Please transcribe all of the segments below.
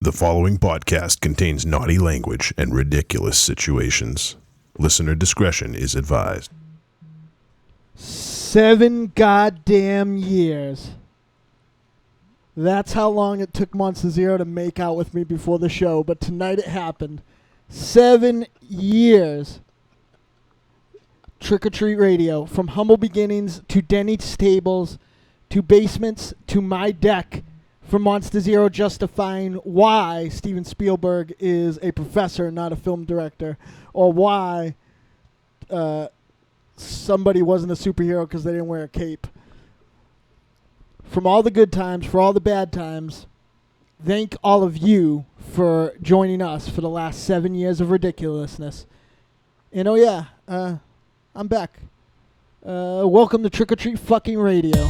The following podcast contains naughty language and ridiculous situations. Listener discretion is advised. 7 goddamn years. That's how long it took Monster Zero to make out with me before the show, but tonight it happened. 7 years. Trick or Treat Radio. From humble beginnings to Denny's tables to basements to my deck. From Monster Zero justifying why Steven Spielberg is a professor, not a film director, or why somebody wasn't a superhero because they didn't wear a cape. From all the good times, for all the bad times, thank all of you for joining us for the last 7 years of ridiculousness. And oh yeah, I'm back. Welcome to Trick or Treat fucking Radio.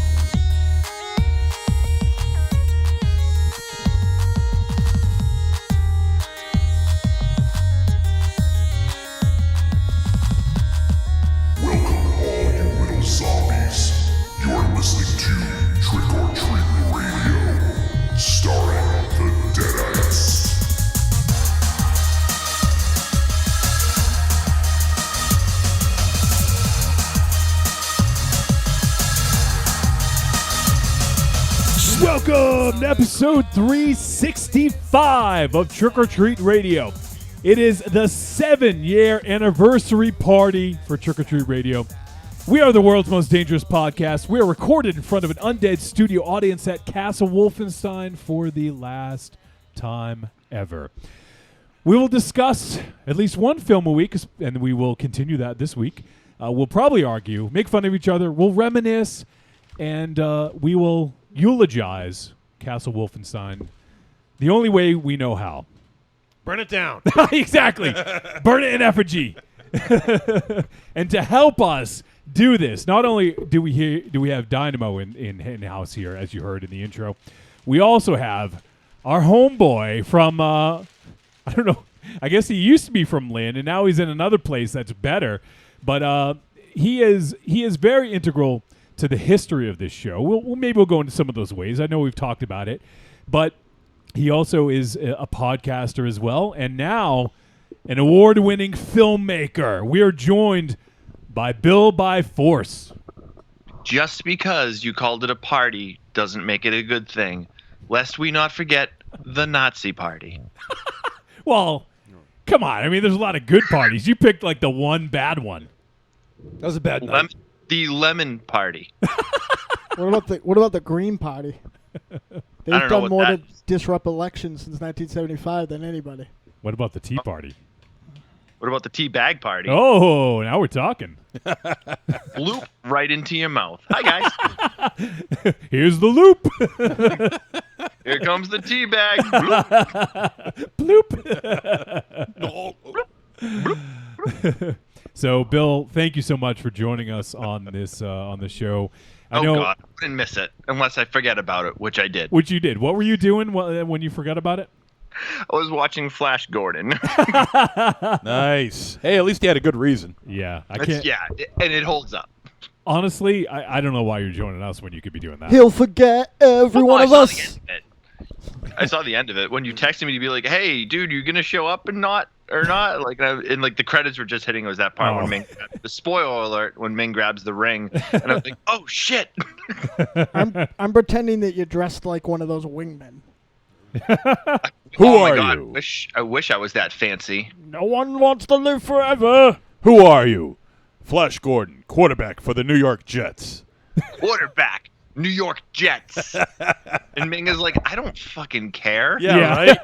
Listening to Trick or Treat Radio, starring the Deadites. Welcome to episode 365 of Trick or Treat Radio. It is the 7-year anniversary party for Trick or Treat Radio. We are the world's most dangerous podcast. We are recorded in front of an undead studio audience at Castle Wolfenstein for the last time ever. We will discuss at least one film a week, and we will continue that this week. We'll probably argue, make fun of each other, we'll reminisce, and we will eulogize Castle Wolfenstein the only way we know how. Burn it down. Exactly. Burn it in effigy. And to help us do this, not only do we have Dynamo in house here, as you heard in the intro, we also have our homeboy from I don't know, I guess he used to be from Lynn and now he's in another place that's better, but he is very integral to the history of this show. We'll go into some of those ways. I know we've talked about it, but he also is a podcaster as well, and now an award-winning filmmaker. We are joined by Bill by Force. Just because you called it a party doesn't make it a good thing, lest we not forget the Nazi party. Well, come on. I mean, there's a lot of good parties. You picked like the one bad one. That was a bad night. The lemon party. What about the Green Party? They've done more to disrupt elections since 1975 than anybody. What about the Tea Party? What about the tea bag party? Oh, now we're talking. Loop right into your mouth. Hi, guys. Here's the loop. Here comes the tea bag. Bloop. So, Bill, thank you so much for joining us on this show. God, I didn't miss it unless I forget about it, which I did. Which you did. What were you doing when you forgot about it? I was watching Flash Gordon. Nice. Hey, at least he had a good reason. Yeah, I can't. Yeah, and it holds up. Honestly, I don't know why you're joining us when you could be doing that. He'll forget every one of us. I saw the end of it when you texted me to be like, "Hey, dude, you gonna show up or not?" Like, and like the credits were just hitting. It was that part when Ming, the spoiler alert, when Ming grabs the ring, and I was like, "Oh shit!" I'm pretending that you're dressed like one of those wingmen. Who oh are my God, you? I wish I was that fancy. No one wants to live forever. Who are you? Flash Gordon, quarterback for the New York Jets. Quarterback, New York Jets. And Ming is like, I don't fucking care. Yeah. Right?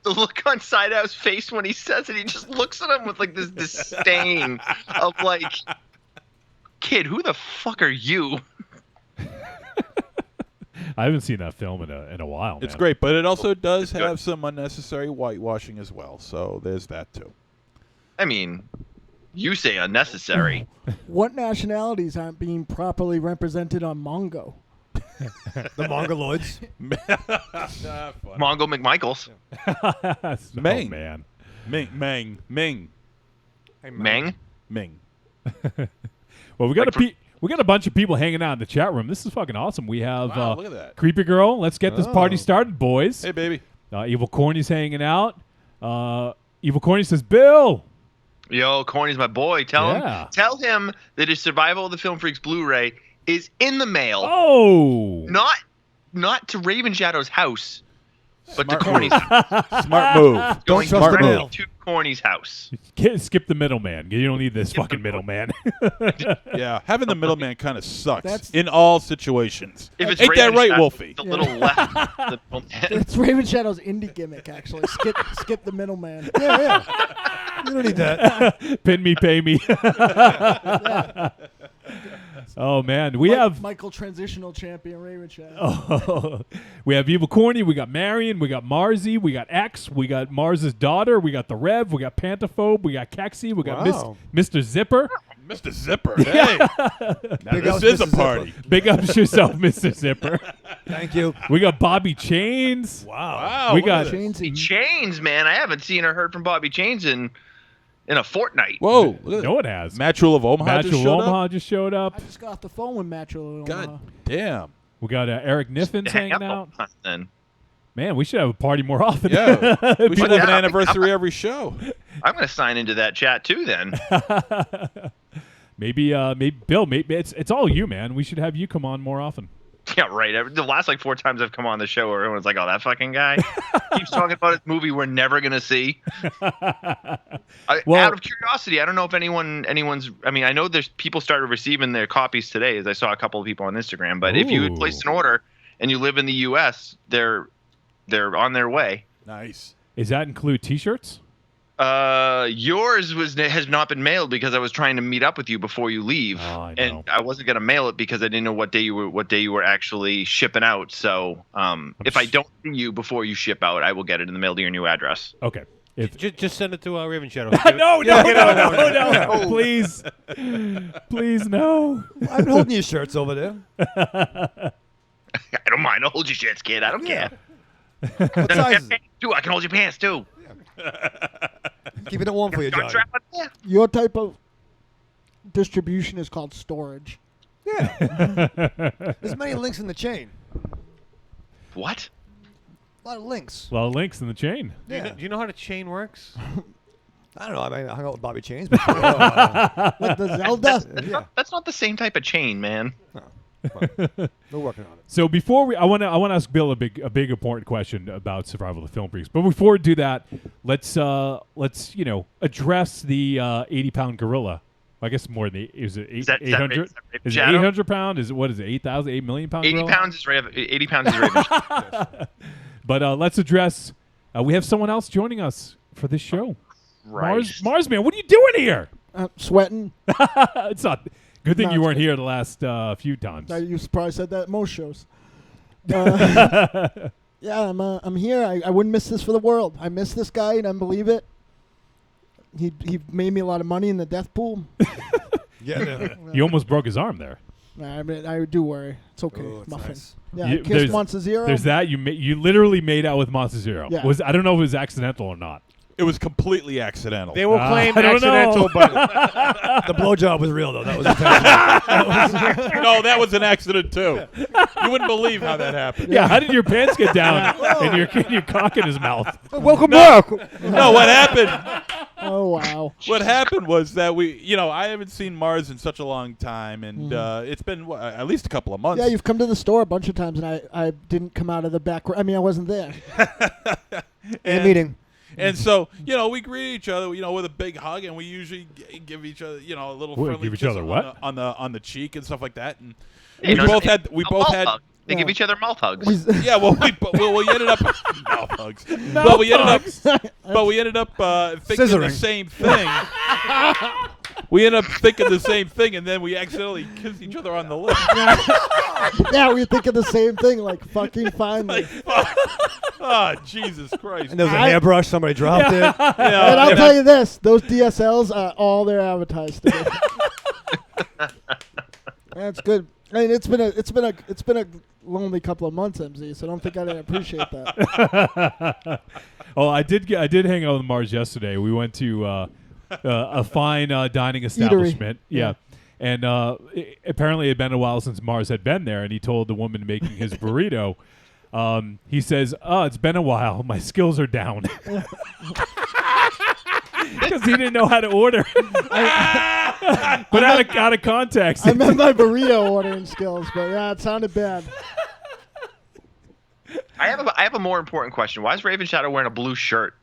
The look on Sideout's face when he says it, he just looks at him with like this disdain of like, kid, who the fuck are you? I haven't seen that film in a while. It's man. great, but it also does It's have good. some unnecessary whitewashing as well, so there's that too. I mean, you say unnecessary. What nationalities aren't being properly represented on Mongo? The Mongoloids. Mongo McMichaels. Oh, Ming. man. Ming. Hey, Meng. Ming. Well, we got Like we got a bunch of people hanging out in the chat room. This is fucking awesome. We have Wow, look at that. Creepy Girl. Let's get this party started, boys. Hey, baby. Evil Corny's hanging out. Evil Corny says, Bill. Yo, Corny's my boy. Tell him that his Survival of the Film Freaks Blu-ray is in the mail. Oh. Not to Raven Shadow's house, but to Smart Corny's move. house. Smart move. Going trust the directly mail. to Corny's house. Skip the middleman. You don't need this fucking middleman. Yeah, having the middleman kind of sucks That's- in all situations. If it's Ain't that Raven right, Shadow, Wolfie? The little left. The middleman. It's Raven Shadow's indie gimmick, actually. Skip the middleman. Yeah. You don't need that. Pin me, pay me. Oh, man. We have... Michael Transitional Champion Raven Shadow. Oh, we have Evil Corny, we got Marion, we got Marzi, we got X, we got Mars's daughter, we got the Rev, we got Pantaphobe, we got Kexi, we got Wow. Mr. Zipper. Mr. Zipper. Hey, now Big this ups, is a Mr. party. Big ups yourself, Mr. Zipper. Thank you. We got Bobby Chains. Wow. Wow, We look got- at this. Chainsy. Chains, man. I haven't seen or heard from Bobby Chains in a fortnight. Whoa, look at No one has. Matchul of Omaha Match just of showed Omaha up. just showed up. I just got off the phone with Matcho. God damn. We got Eric Niffin's Hang hanging out out. then. Man, we should have a party more often. Yeah, we should have an Yeah, anniversary every show. I'm going to sign into that chat too then. maybe Bill. Maybe it's all you, man. We should have you come on more often. Yeah, right. The last 4 times I've come on the show, everyone's like, "Oh, that fucking guy keeps talking about his movie we're never gonna see." Well- Out of curiosity, I don't know if anyone's. I mean, I know there's people started receiving their copies today, as I saw a couple of people on Instagram. But if you had Ooh. placed an order and you live in the U.S., they're on their way. Nice. Does that include T-shirts? Yours has not been mailed because I was trying to meet up with you before you leave, Oh, I know. and I wasn't gonna mail it because I didn't know what day you were actually shipping out. So, if I don't see you before you ship out, I will get it in the mail to your new address. Okay. If Just send it to Raven Shadow. no, please, please, no. I've been holding your shirts over there. I don't mind. I'll hold your shits, kid. I don't care. What Then I'll size get is it? pants, too. I can hold your pants too. Keeping it warm for you, Got a Johnny. strap on there? Your type of distribution is called storage. Yeah. There's many links in the chain. What? A lot of links. A lot of links in the chain. Yeah. Do you know how the chain works? I don't know. I mean, I hung out with Bobby Chains before. Like the Zelda. Yeah. That's not the same type of chain, man. We're working on it. So before I want to ask Bill a big important question about Survival of the Film Freaks. But before we do that, let's address the 80-pound gorilla. I guess more than is it Is that 800? Is it Shadow? 800 pound? Is it what is it? 8,000, 8 million pound 80 gorilla? pounds is Raven. 80 pounds is Raven. But let's address. We have someone else joining us for this show. Mars man, what are you doing here? Sweating. It's not. Good thing No, you it's weren't good. here the last few times. You probably said that at most shows. Yeah, I'm here. I wouldn't miss this for the world. I miss this guy, and I believe it. He made me a lot of money in the death pool. Yeah. You almost broke his arm there. I mean, I do worry. It's okay. Oh, it's Muffin. nice. Yeah, You- I kissed there's- Monster Zero. There's that you literally made out with Monster Zero. Yeah. I don't know if it was accidental or not. It was completely accidental. They will claim I don't accidental, know. but The blowjob was real, though. That was intentional. No, that was an accident too. You wouldn't believe how that happened. Yeah, how did your pants get down and your cock in his mouth? Welcome back. No, what happened? Oh wow. What happened was that I haven't seen Mars in such a long time, and it's been at least a couple of months. Yeah, you've come to the store a bunch of times, and I didn't come out of the back. I mean, I wasn't there. In a meeting. And so, we greet each other, with a big hug, and we usually give each other, a little Wait, friendly give each kiss other on what? on the cheek and stuff like that. And You know, we both had hug. They give Yeah. each other mouth hugs. yeah, well, we ended up mouth hugs, but we ended up thinking the Scissoring. same thing. We ended up thinking the same thing, and then we accidentally kissed each other on the lips. Yeah, we were thinking the same thing. Like fucking finally. Oh, Jesus Christ! And there was a I- hairbrush somebody dropped it. And I'll tell you this: those DSLs are all they're advertised to be. That's good. I mean, it's been a lonely couple of months, MZ. So I don't think I didn't appreciate that. Oh, I did hang out with Mars yesterday. We went to a fine dining establishment. Yeah. And apparently it had been a while since Mars had been there, and he told the woman making his burrito, He says, "Oh, it's been a while. My skills are down." Because he didn't know how to order. But out of context. I meant my burrito ordering skills, but yeah, it sounded bad. I have a more important question. Why is Raven Shadow wearing a blue shirt?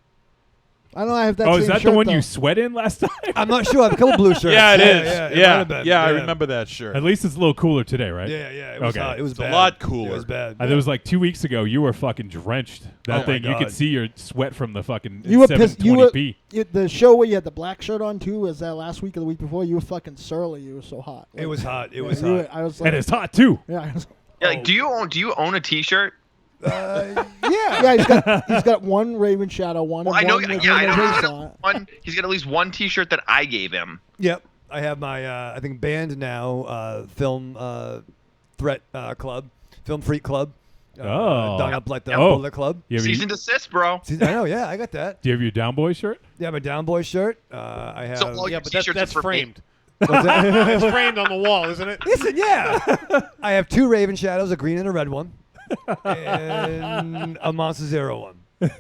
I don't know. I have that. Oh, same is that shirt, the one though. you sweat in last time? I'm not sure. I have a couple blue shirts. Yeah, it is. might Yeah, have been. I remember that shirt. At least it's a little cooler today, right? Yeah. It was, Okay. it was It's bad. a lot It cooler. was bad. There was like 2 weeks ago, you were fucking drenched. That Oh my thing, you could God. see your sweat from the fucking You were pissed. 720p. The show where you had the black shirt on too. Was that last week or the week before? You were fucking surly. You were so hot. It was hot. It Yeah, was you hot. were- I was like, And it's hot too. yeah. I was- Yeah, like, do you own a T-shirt? Yeah. Yeah, he's got one Raven Shadow, one. Well, and I know. one with Yeah, I know. Raven He's Shadow got, on it. he's got at least one T-shirt that I gave him. Yep. I have my, I think, band now, film threat club, film freak club. Oh. Done up like the Oh. Bullet Club. You have Cease and desist, bro. I know, yeah, I got that. do you have your Down Boy shirt? Yeah, my Down Boy shirt. I have. So all Yeah, your but T-shirts that's are for me. framed. What's that? It's framed on the wall, isn't it? Listen, yeah. I have 2 Raven Shadows, a green and a red one, and a Monster Zero one.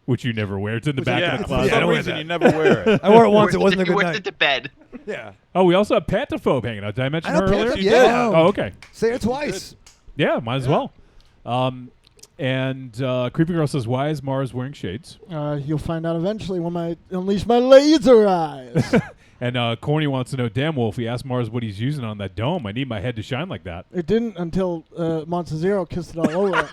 Which you never wear. It's in the back Yeah, of the for closet. I don't some wear reason that. you never wear it. I wore it once. It He wasn't a good wears night. it to bed. Yeah. Oh, we also have Pantaphobe hanging out. Did I mention I her know earlier? Pantaphobe, You yeah. did. Oh, okay. Say it twice. Yeah, might as well. And Creepy Girl says, "Why is Mars wearing shades?" You'll find out eventually when I unleash my laser eyes. And Corny wants to know, "Damn Wolf, he asked Mars what he's using on that dome. I need my head to shine like that." It didn't until Monster Zero kissed it all over it.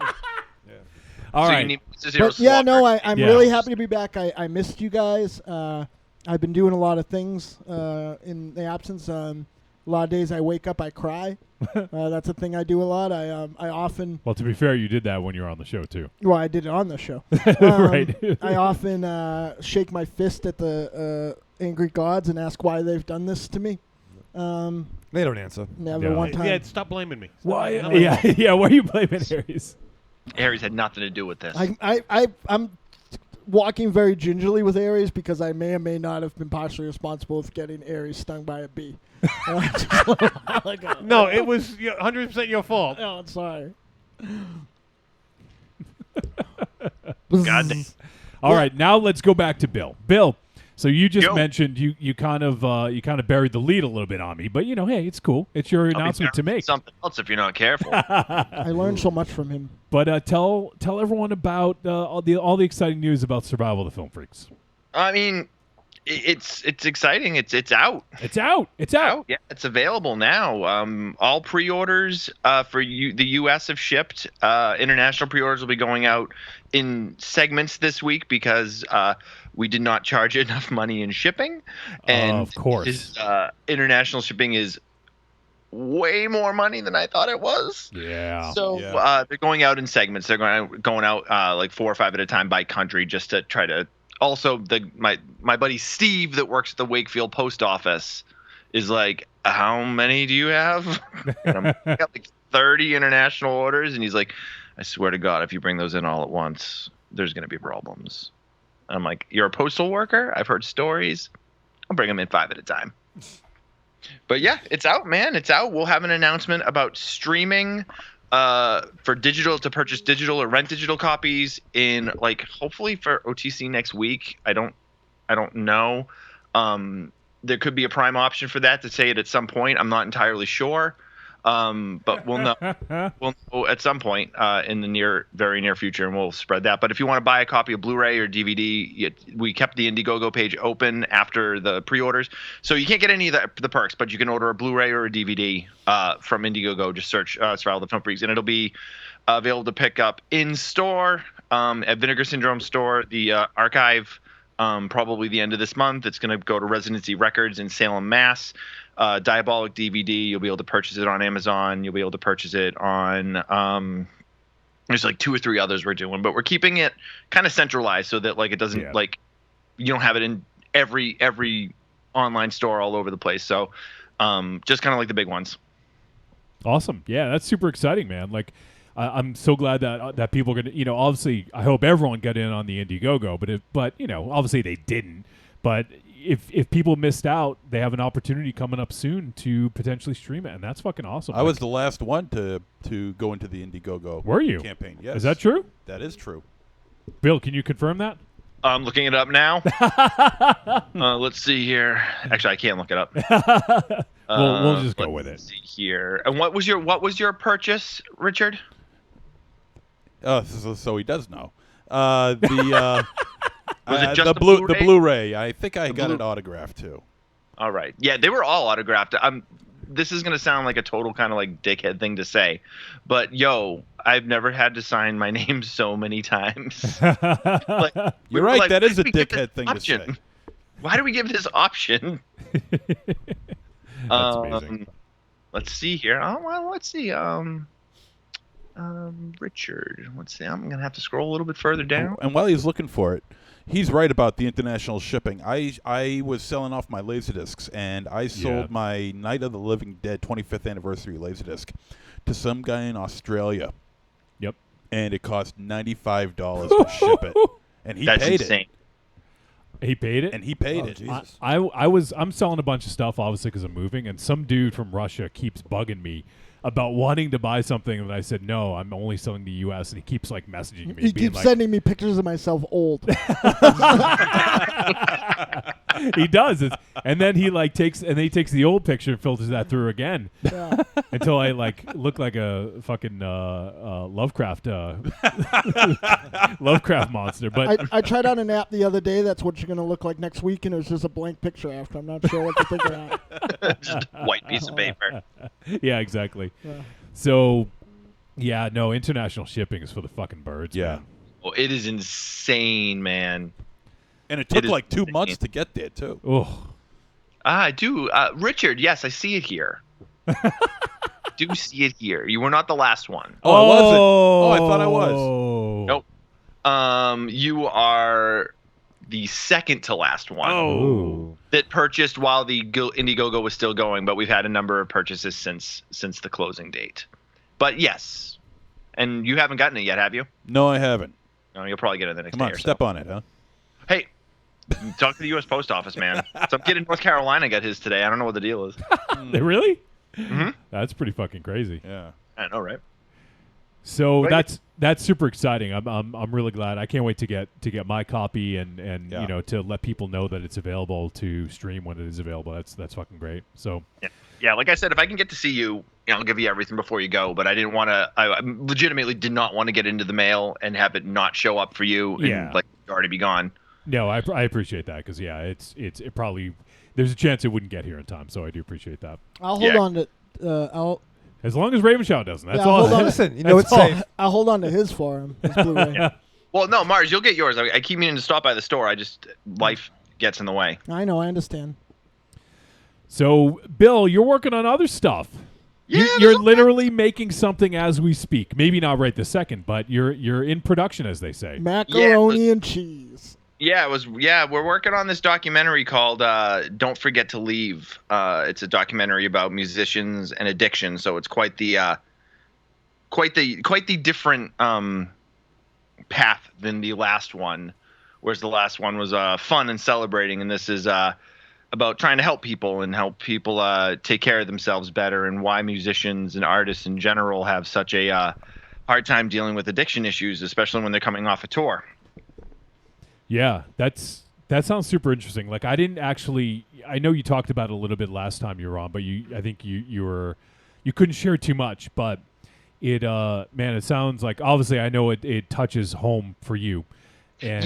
All So right. you need zero But yeah, no, slaughter. I'm Yeah. really happy to be back. I missed you guys. I've been doing a lot of things in the absence. A lot of days I wake up, I cry. That's a thing I do a lot. I often, Well, to be fair, you did that when you were on the show too. well, I did it on the show. Right. I often shake my fist at the angry gods and ask why they've done this to me. They don't answer. Never Yeah. one time. Yeah, stop blaming me. Why? Yeah. Yeah. Why are you blaming Aries? Aries had nothing to do with this. I'm walking very gingerly with Aries because I may or may not have been partially responsible for getting Aries stung by a bee. Just a little while ago. No, it was 100% your fault. Oh, I'm sorry. God damn. All right, now let's go back to Bill. Bill, so you just Yo. mentioned you kind of buried the lead a little bit on me, but hey, it's cool. It's your I'll be announcement to bearing make. something else if you're not careful. I learned so much from him. But tell everyone about all the exciting news about Survival of the Film Freaks. I mean, it's exciting. It's out. It's out. It's out. Yeah, it's available now. All pre-orders for the U.S. have shipped. International pre-orders will be going out in segments this week because we did not charge enough money in shipping, and Of course. international shipping is way more money than I thought it was. Yeah. So Yeah. they're going out in segments. They're going out like 4 or 5 at a time by country, just to try to. Also, my buddy Steve that works at the Wakefield post office is like, "How many do you have?" And I got like 30 international orders, and he's like, "I swear to God, if you bring those in all at once, there's gonna be problems." And I'm like, "You're a postal worker? I've heard stories. I'll bring them in 5 at a time." But yeah, it's out, man. It's out. We'll have an announcement about streaming for digital, to purchase digital or rent digital copies in hopefully for OTC next week. I don't know. There could be a Prime option for that to say it at some point. I'm not entirely sure. But we'll know. We'll know at some point in the very near future, and we'll spread that. But if you want to buy a copy of Blu-ray or DVD, we kept the Indiegogo page open after the pre-orders, so you can't get any of the perks. But you can order a Blu-ray or a DVD from Indiegogo. Just search Survival of the Film Freaks, and it'll be available to pick up in store at Vinegar Syndrome store. The archive. Probably the end of this month. It's going to go to Residency Records in Salem, Mass. Diabolic DVD. You'll be able to purchase it on Amazon. You'll be able to purchase it on. There's like 2 or 3 others we're doing, but we're keeping it kind of centralized so that it doesn't you don't have it in every online store all over the place. So just kind of like the big ones. Awesome. Yeah, that's super exciting, man. I'm so glad that people are going to, obviously, I hope everyone got in on the Indiegogo, but obviously they didn't. But if people missed out, they have an opportunity coming up soon to potentially stream it, and that's fucking awesome. I was the last one to go into the Indiegogo Were you? campaign. Yes. Is that true? That is true. Bill, can you confirm that? I'm looking it up now. Let's see here. Actually, I can't look it up. We'll just go with it. Let's see here. And what was your purchase, Richard? Oh, so he does know. The Was it just the the the Blu-ray? Blu-ray? I think I got Blu- it autographed too. All right. Yeah, they were all autographed. This is gonna sound like a total kind of like dickhead thing to say, but yo, I've never had to sign my name so many times. Like, we You're were right. like, That why is do a we give dickhead this thing to say. option? Why do we give this option? That's amazing. Let's see here. Oh well, let's see. Richard. Let's see. I'm gonna have to scroll a little bit further down. And while he's looking for it, he's right about the international shipping. I was selling off my Laserdiscs, and I sold my Night of the Living Dead 25th anniversary Laserdisc to some guy in Australia. Yep. And it cost $95 to ship it, and he That's paid insane. He paid it. And he paid Oh, it. Jesus. I'm selling a bunch of stuff obviously because I'm moving, and some dude from Russia keeps bugging me about wanting to buy something, and I said no, I'm only selling the U.S. and he keeps like messaging me. He being keeps like, sending me pictures of myself old. he does, and then he takes the old picture and filters that through again Yeah. until I look like a fucking Lovecraft Lovecraft monster. But I tried out an app the other day. That's what you're going to look like next week, and it was just a blank picture after. I'm not sure what to think of that. Just a white piece of paper. yeah, exactly. Yeah. So, yeah, no, international shipping is for the fucking birds. Yeah. man. Well, it is insane, man. And it took is like 2 insane. months to get there too. Oh, I do. Richard, yes, I see it here. Do see it here. You were not the last one. Oh, I wasn't. Oh, I thought I was. Nope. You are the second to last one Oh. that purchased while the Indiegogo was still going, but we've had a number of purchases since the closing date. But yes, and you haven't gotten it yet, have you? No, I haven't. No, you'll probably get it the next Come day on, or step so. on it, huh? Hey, talk to the U.S. Post Office, man. Some kid in North Carolina got his today. I don't know what the deal is. They really? Mm-hmm. That's pretty fucking crazy. Yeah. I know, right? So Right. that's super exciting. I'm really glad. I can't wait to get my copy and Yeah. to let people know that it's available to stream when it is available. That's fucking great. So Yeah, like I said, if I can get to see you, I'll give you everything before you go. But I didn't want to. I legitimately did not want to get into the mail and have it not show up for you. Yeah. And, already be gone. no, I appreciate that because it probably there's a chance it wouldn't get here in time. So I do appreciate that. I'll hold Yeah. on to. I'll As long as Ravenshaw doesn't. That's Yeah, all. hold on. Listen, you know That's it's all. safe. I'll hold on to his for him. His Blu-ray. Well, no, Mars, you'll get yours. I keep meaning to stop by the store. I just life gets in the way. I know. I understand. So Bill, you're working on other stuff. Yeah, You're literally making something as we speak. Maybe not right this second, but you're in production, as they say. Macaroni and cheese. Yeah, we're working on this documentary called "Don't Forget to Leave." It's a documentary about musicians and addiction, so it's quite the different path than the last one. Whereas the last one was fun and celebrating, and this is about trying to help people take care of themselves better, and why musicians and artists in general have such a hard time dealing with addiction issues, especially when they're coming off a tour. Yeah, that sounds super interesting. Like I know you talked about it a little bit last time you were on, but I think you couldn't share too much, but it it sounds like obviously I know it touches home for you. And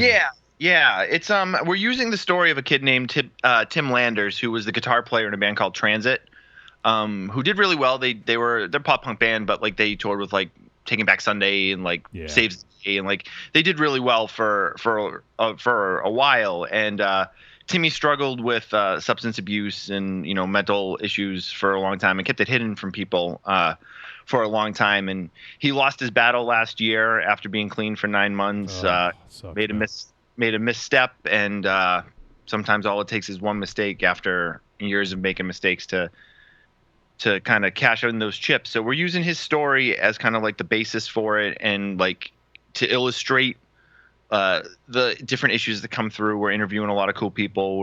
Yeah, it's we're using the story of a kid named Tim Landers, who was the guitar player in a band called Transit, who did really well. They're a pop punk band, but they toured with Taking Back Sunday and Saves the Day, and they did really well for a while. And Timmy struggled with substance abuse and mental issues for a long time, and kept it hidden from people for a long time. And he lost his battle last year after being clean for 9 months. Sucks, Made a misstep, and sometimes all it takes is one mistake after years of making mistakes to kind of cash in those chips. So we're using his story as kind of the basis for it, and to illustrate the different issues that come through. We're interviewing a lot of cool people.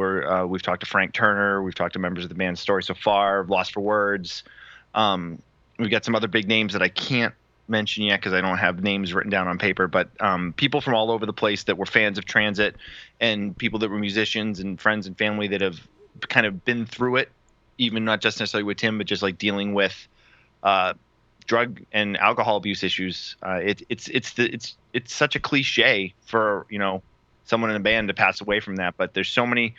We've talked to Frank Turner. We've talked to members of the band Story So Far, Lost for Words. We've got some other big names that I can't mention yet because I don't have names written down on paper, but people from all over the place that were fans of Transit and people that were musicians and friends and family that have kind of been through it, even not just necessarily with Tim, but just like dealing with drug and alcohol abuse issues. It's such a cliche for, someone in a band to pass away from that, but there's so many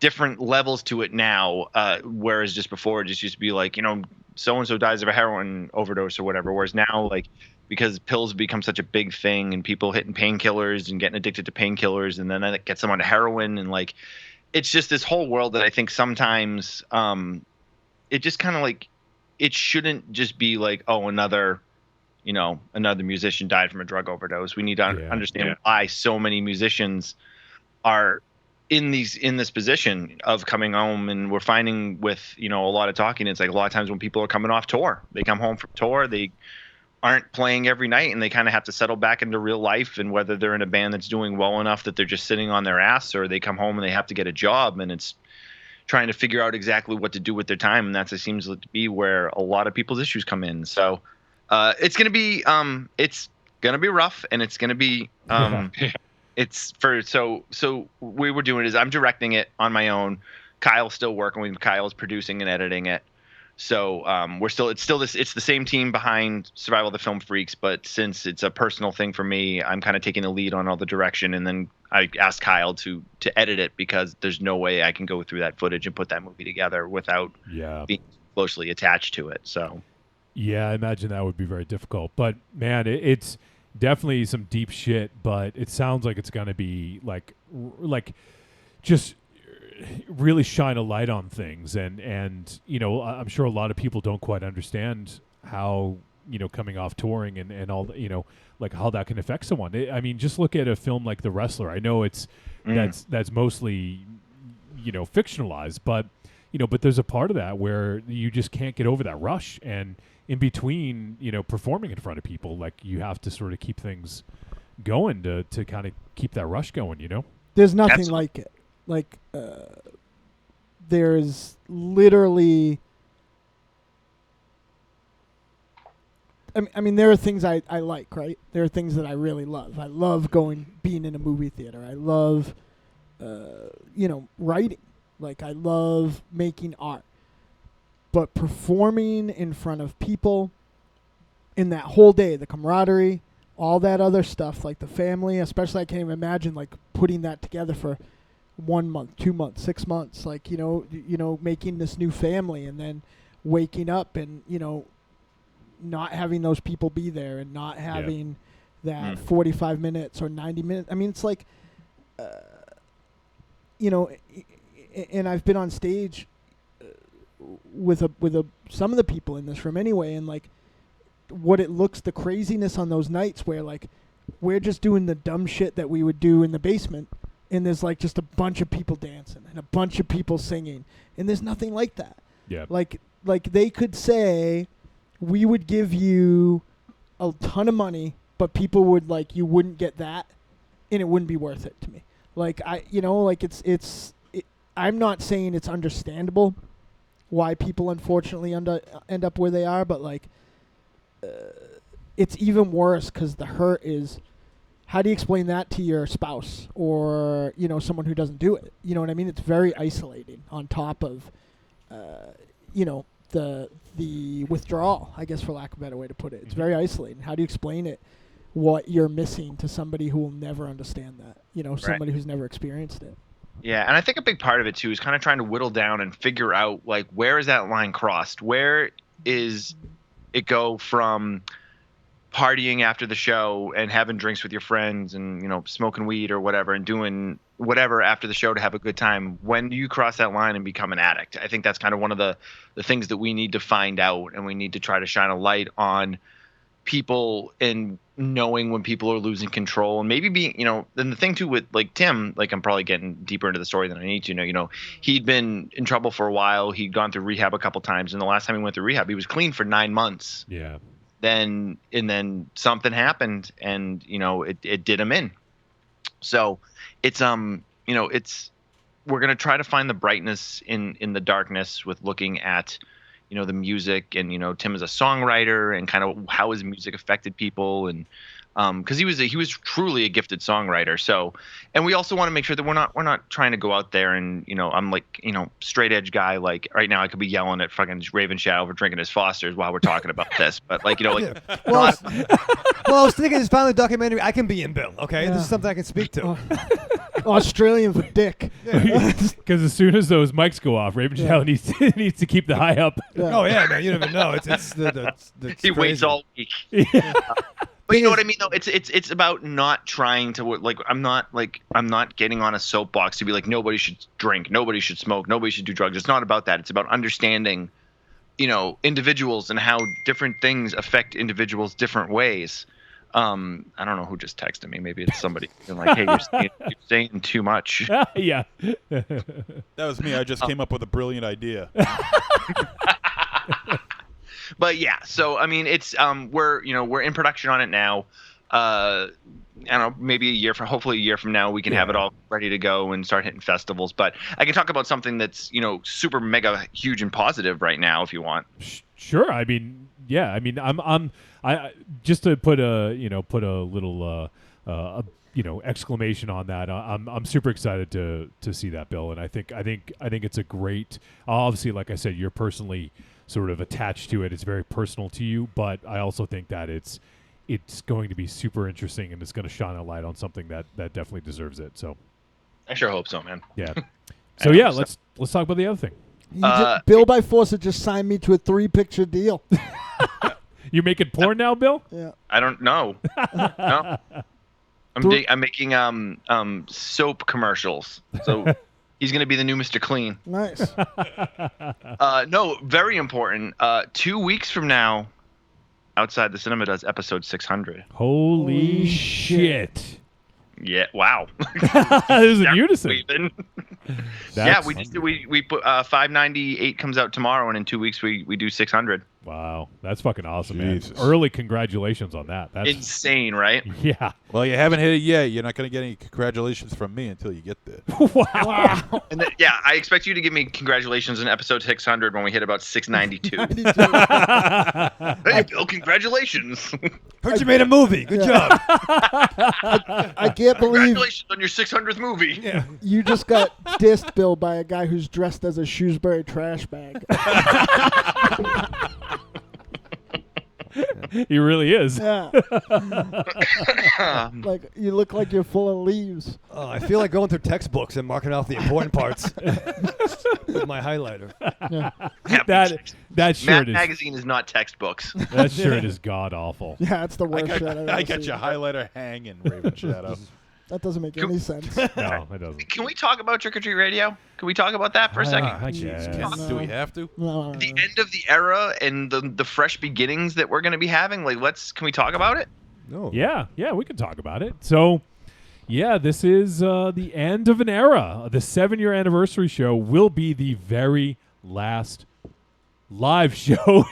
different levels to it now, whereas just before it just used to be like, so and so dies of a heroin overdose or whatever, whereas now, like, because pills become such a big thing and people hitting painkillers and getting addicted to painkillers, and then it gets them onto heroin, and like it's just this whole world that I think sometimes it just kind of like, it shouldn't just be like, oh, another musician died from a drug overdose. We need to understand why so many musicians are in this position of coming home. And we're finding with, a lot of talking, it's like a lot of times when people are coming off tour, they come home from tour, they aren't playing every night, and they kind of have to settle back into real life. And whether they're in a band that's doing well enough that they're just sitting on their ass, or they come home and they have to get a job, and it's trying to figure out exactly what to do with their time. And it seems to be where a lot of people's issues come in. So it's going to be rough, and it's going to be so we were doing is I'm directing it on my own. Kyle's still working with me. Kyle's producing and editing it. So it's the same team behind Survival of the Film Freaks, but since it's a personal thing for me, I'm kind of taking the lead on all the direction, and then I asked Kyle to edit it because there's no way I can go through that footage and put that movie together without being closely attached to it. So yeah, I imagine that would be very difficult. But man, it's definitely some deep shit. But it sounds like it's gonna be like just really shine a light on things, and I'm sure a lot of people don't quite understand how coming off touring and all like how that can affect someone. I mean, just look at a film like The Wrestler. I know that's mostly fictionalized, but but there's a part of that where you just can't get over that rush, and in between performing in front of people, like you have to sort of keep things going to kind of keep that rush going. There's nothing like it. Like, there's literally. I mean, there are things I like, right? There are things that I really love. I love being in a movie theater. I love, writing. Like, I love making art. But performing in front of people in that whole day, the camaraderie, all that other stuff, like the family, especially I can't even imagine, like, putting that together for 1 month, 2 months, 6 months, like, making this new family, and then waking up and, not having those people be there, and not having that 45 minutes or 90 minutes. I mean, it's like, and I've been on stage with some of the people in this room anyway, and like what it looks, the craziness on those nights where like we're just doing the dumb shit that we would do in the basement, and there's like just a bunch of people dancing and a bunch of people singing, and there's nothing like that. Yeah. Like they could say, we would give you a ton of money, but people would you wouldn't get that, and it wouldn't be worth it to me. Like I'm not saying it's understandable why people unfortunately end up where they are, but it's even worse because the hurt is, how do you explain that to your spouse or someone who doesn't do it? You know what I mean? It's very isolating on top of the withdrawal, I guess, for lack of a better way to put it. It's very isolating. How do you explain it, what you're missing, to somebody who will never understand that, somebody who's never experienced it? Yeah, and I think a big part of it too is kind of trying to whittle down and figure out like, where is that line crossed? Where is it go from partying after the show and having drinks with your friends and smoking weed or whatever and doing whatever after the show to have a good time? When do you cross that line and become an addict? I think that's kind of one of the things that we need to find out, and we need to try to shine a light on people and knowing when people are losing control, and maybe being, then the thing too with like Tim, like I'm probably getting deeper into the story than I need to. He'd been in trouble for a while. He'd gone through rehab a couple times, and the last time he went through rehab, he was clean for 9 months. Yeah. Then something happened, and it did him in. So it's it's we're gonna try to find the brightness in the darkness with looking at the music, and Tim is a songwriter, and kind of how his music affected people, and because he was truly a gifted songwriter. So, and we also want to make sure that we're not trying to go out there and I'm like straight edge guy, like right now I could be yelling at fucking Raven Shadow for drinking his Fosters while we're talking about this, but like Well, not, well, I was thinking this finally documentary I can be in, Bill. Okay, Yeah. this is something I can speak to. Australian for dick. Because as soon as those mics go off, Raven Shadow needs to keep the high up. Yeah. Oh yeah, man, you never know. It's he waits crazy. all week. But Thing you know what is- I mean, though. It's about not trying to I'm not getting on a soapbox to be like nobody should drink, nobody should smoke, nobody should do drugs. It's not about that. It's about understanding, individuals and how different things affect individuals different ways. I don't know who just texted me. Maybe it's somebody being like, "Hey, you're saying too much." Yeah. That was me. I just came up with a brilliant idea. But yeah, so I mean, it's we're in production on it now. I don't know, maybe hopefully a year from now, we can have it all ready to go and start hitting festivals. But I can talk about something that's super mega huge and positive right now if you want. Sure. I mean, yeah. I mean, I just to put a little exclamation on that. I'm super excited to see that, Bill, and I think it's a great. Obviously, like I said, you're personally sort of attached to it. It's very personal to you, but I also think that it's going to be super interesting, and it's going to shine a light on something that definitely deserves it. So, I sure hope so, man. yeah. So yeah, let's talk about the other thing. Bill by Force just signed me to a 3-picture deal. You making porn now, Bill? Yeah. I don't know. No. I'm making soap commercials. So he's gonna be the new Mr. Clean. Nice. No, very important. 2 weeks from now, Outside the Cinema does episode 600. Holy shit! Yeah, wow. There's in unison. Even. Yeah, That's- we put 598 comes out tomorrow, and in 2 weeks we do 600. Wow, that's fucking awesome, man. Jesus. Early congratulations on that. That's Insane, right? yeah. Well, you haven't hit it yet. You're not going to get any congratulations from me until you get there. Wow. And then, yeah, I expect you to give me congratulations in episode 600 when we hit about 692. 92. Hey, Bill, congratulations! Heard you made a movie. Good job. I can't believe Congratulations on your 600th movie. Yeah. you just got dissed, Bill, by a guy who's dressed as a Shrewsbury trash bag. He really is. Yeah. Like, you look like you're full of leaves. Oh, I feel like going through textbooks and marking off the important parts with my highlighter. Yeah. That shirt Mad is Magazine is not textbooks. that shirt is god awful. Yeah, it's the I worst got, shit I've ever I got seen. your highlighter hanging, Raven Shadow. That doesn't make any sense. No, it doesn't. Can we talk about Trick or Treat Radio? Can we talk about that for a second? I guess. Do we have to? No. The end of the era and the fresh beginnings that we're going to be having. Like, can we talk about it? No. Yeah, we can talk about it. So, yeah, this is the end of an era. The 7-year anniversary show will be the very last live show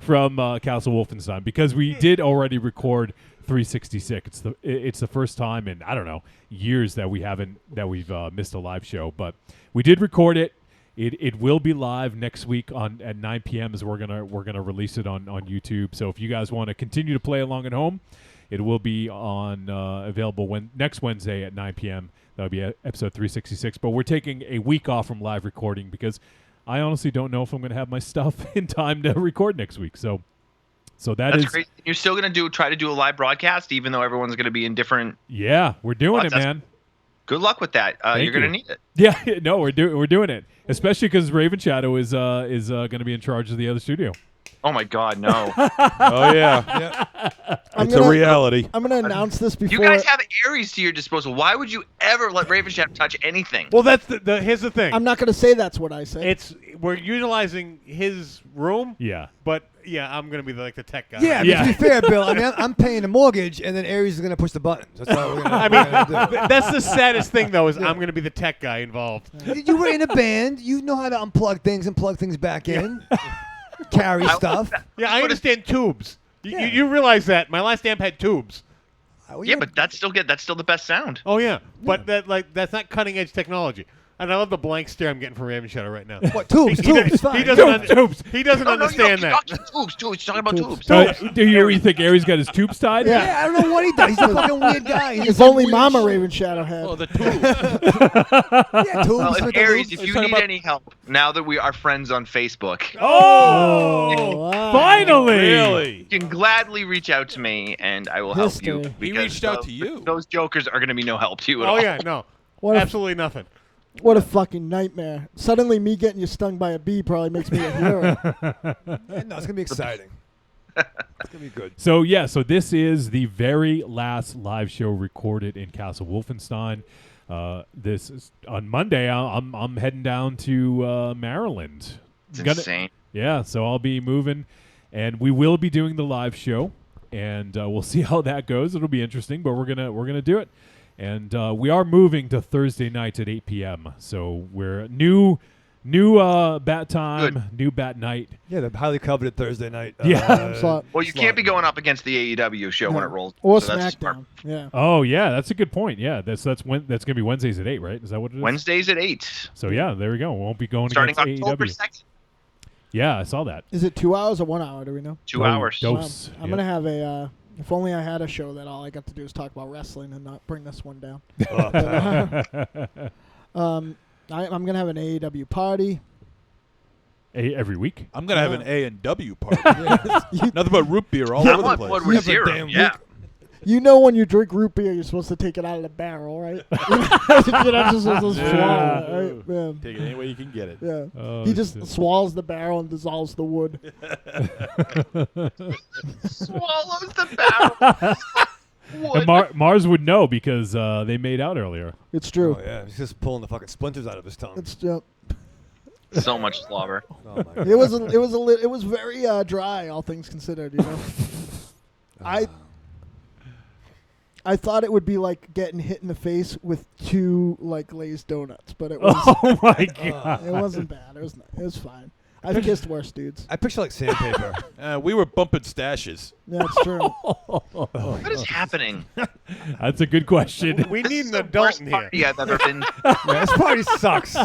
from Castle Wolfenstein, because we did already record 366. It's the first time in, I don't know, years that we've missed a live show, but we did record it. It will be live next week at 9 p.m. as we're gonna release it on YouTube. So if you guys want to continue to play along at home, it will be available next Wednesday at 9 p.m. That'll be episode 366. But we're taking a week off from live recording because I honestly don't know if I'm gonna have my stuff in time to record next week. So That's is great. You're still going to try to do a live broadcast, even though everyone's going to be in different. yeah, we're doing it, That's- man. Good luck with that. You're going to you. need it. Yeah, no, we're doing it, especially because Raven Shadow is going to be in charge of the other studio. Oh my God, no! Oh, yeah. I'm It's a gonna- reality. I'm going to announce this before. You guys have Ares to your disposal. Why would you ever let Raven Shadow touch anything? Well, that's here's the thing. I'm not going to say that's what I say. We're utilizing his room, Yeah. but yeah, I'm gonna be the tech guy. Yeah, Yeah. to be fair, Bill, I mean, I'm paying the mortgage, and then Aries is going to push the buttons. That's all we're going I to mean, that's the saddest thing though is I'm gonna be the tech guy involved. do. You were in a band. You know how to unplug things and plug things back in. Carry stuff. Yeah, I understand tubes. You realize that my last amp had tubes. Yeah, but that's still good. That's still the best sound. Oh yeah, but that's not cutting edge technology. And I love the blank stare I'm getting from Raven Shadow right now. What tubes? Tubes. Fine. He doesn't Tubes. He doesn't understand that. Tubes. He's talking about tubes. Do you think Aries got his tubes tied? Yeah, I don't know what he does. He's a fucking weird guy. If only Mama Raven Shadow had. Oh, the tube. Yeah, tubes. Well, with if the Aries, loops. if you need any help, now that we are friends on Facebook, Oh, wow. finally! Really? you can gladly reach out to me, and I will help you. History. He because reached out to you. Those jokers are going to be no help to you at Oh all. yeah, no, What a, absolutely nothing. what a fucking nightmare. Suddenly me getting you stung by a bee probably makes me a hero. Yeah, no, it's gonna be exciting. It's gonna be good. So this is the very last live show recorded in Castle Wolfenstein. This is on Monday. I'm heading down to Maryland. It's insane. Yeah, so I'll be moving, and we will be doing the live show, and we'll see how that goes. It'll be interesting, but we're gonna do it, and we are moving to Thursday nights at 8 p.m. So we're new bat time, Good. new bat night. Yeah, the highly coveted Thursday night. So- Well, you can't be going up against the AEW show when it rolls. Or so that's smart. SmackDown. Yeah. Oh yeah, that's a good point. Yeah, that's gonna be Wednesdays at 8, right? Is that what it is? Wednesdays at 8. So yeah, there we go. We won't be going Starting against October AEW. 2nd. Yeah, I saw that. Is it 2 hours or 1 hour? Do we know? 2 Oh, hours. dope. Wow. Oops. I'm gonna have a. If only I had a show that all I got to do is talk about wrestling and not bring this one down. I'm gonna have an AEW party. Every week. I'm gonna have an A and W party. You, Nothing but root beer all I over the want place. one with zero. damn Yeah. you know when you drink root beer, you're supposed to take it out of the barrel, right? You're not just supposed to swallow it, right? Yeah. Take it any way you can get it. Yeah. Oh, He just shit. swallows the barrel and dissolves the wood. Swallows the barrel. And Mars would know because they made out earlier. It's true. Oh yeah, he's just pulling the fucking splinters out of his tongue. It's So much slobber. Oh my God. it was very dry, all things considered. You know, I thought it would be like getting hit in the face with 2 like glazed donuts, but it was Oh my god! it wasn't bad. It was fine. I've kissed worse dudes. I picture like sandpaper. We were bumping stashes. That's true. What is happening? That's a good question. We need an The adult worst in here. party I've ever been. Yeah, this party sucks.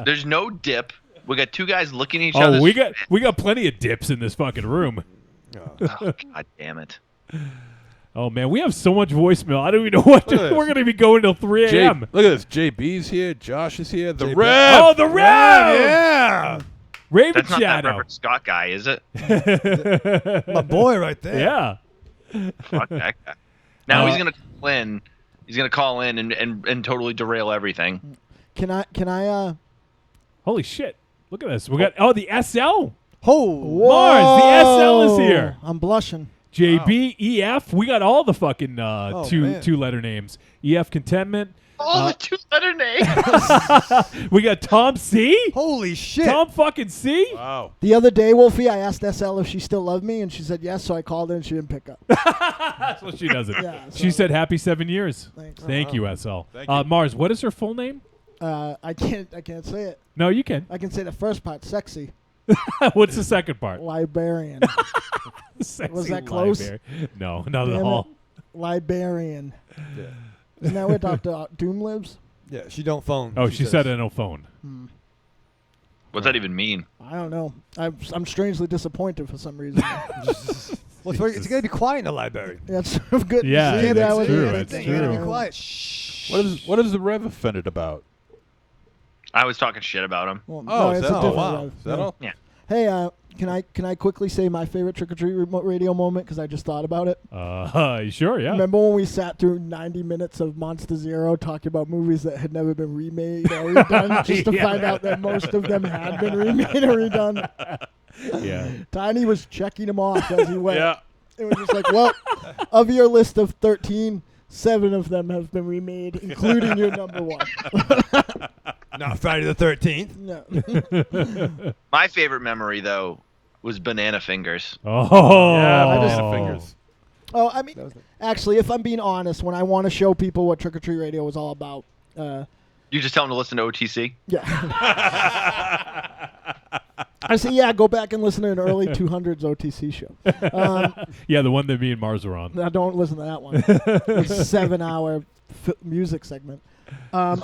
There's no dip. We got 2 guys looking at each other. Oh, we got plenty of dips in this fucking room. Oh, God damn it. Oh man, we have so much voicemail. I don't even know what Look at we're this. gonna be going till 3 a.m. Look at this. JB's here. Josh is here. The JB. Rev. Oh, the Rev! Yeah, Raven That's not that Shadow. Reverend Scott guy, is it? my boy right there. Yeah. Fuck that guy. Now Uh, he's gonna call in. He's gonna call in and totally derail everything. Can I? Holy shit! Look at this. We got the SL. Oh, Mars, the SL is here. I'm blushing. JB, EF. We got all the fucking man. two letter names. EF Contentment. All the 2-letter names. We got Tom C. holy shit! Tom fucking C. Wow. The other day, Wolfie, I asked SL if she still loved me, and she said yes. So I called her, and she didn't pick up. That's what she does it. Yeah, She so- said happy 7 years. Thanks. Thank you, SL. Thank you. Mars, what is her full name? I can't say it. No, you can. I can say the first part, sexy What's the second part? librarian. Sexy Was that close? librarian. No, not at Damn all. it. Librarian. Yeah. Isn't that where Dr. Doom lives? Yeah, she don't phone. Oh, she said it on phone. What's that even mean? I don't know. I'm strangely disappointed for some reason. Well, it's gonna be quiet in the library. That's good. Yeah, See, that's that was true, it. that's You gotta be true. quiet. Shh. What is the Rev offended about? I was talking shit about him. Well, Oh, no, is it's that, a oh different wow. Rev. Is that Yeah. all? Hey, can I quickly say my favorite trick or treat remote radio moment because I just thought about it. Sure, yeah. Remember when we sat through 90 minutes of Monster Zero talking about movies that had never been remade or redone, just to Yeah. find out that most of them had been remade or redone? Yeah. Tiny was checking them off as he went. Yeah. It was just like, well, of your list of 13, 7 of them have been remade, including your number 1. Not Friday the 13th. No. My favorite memory though was banana fingers. Oh. Yeah, I just- banana fingers. Oh, I mean, actually, if I'm being honest, when I want to show people what Trick or Treat Radio is all about, You just tell them to listen to OTC. yeah. I say, yeah, go back and listen to an early 200s OTC show. Yeah, the one that me and Mars are on. Now, don't listen to that one. It's a 7-hour music segment. And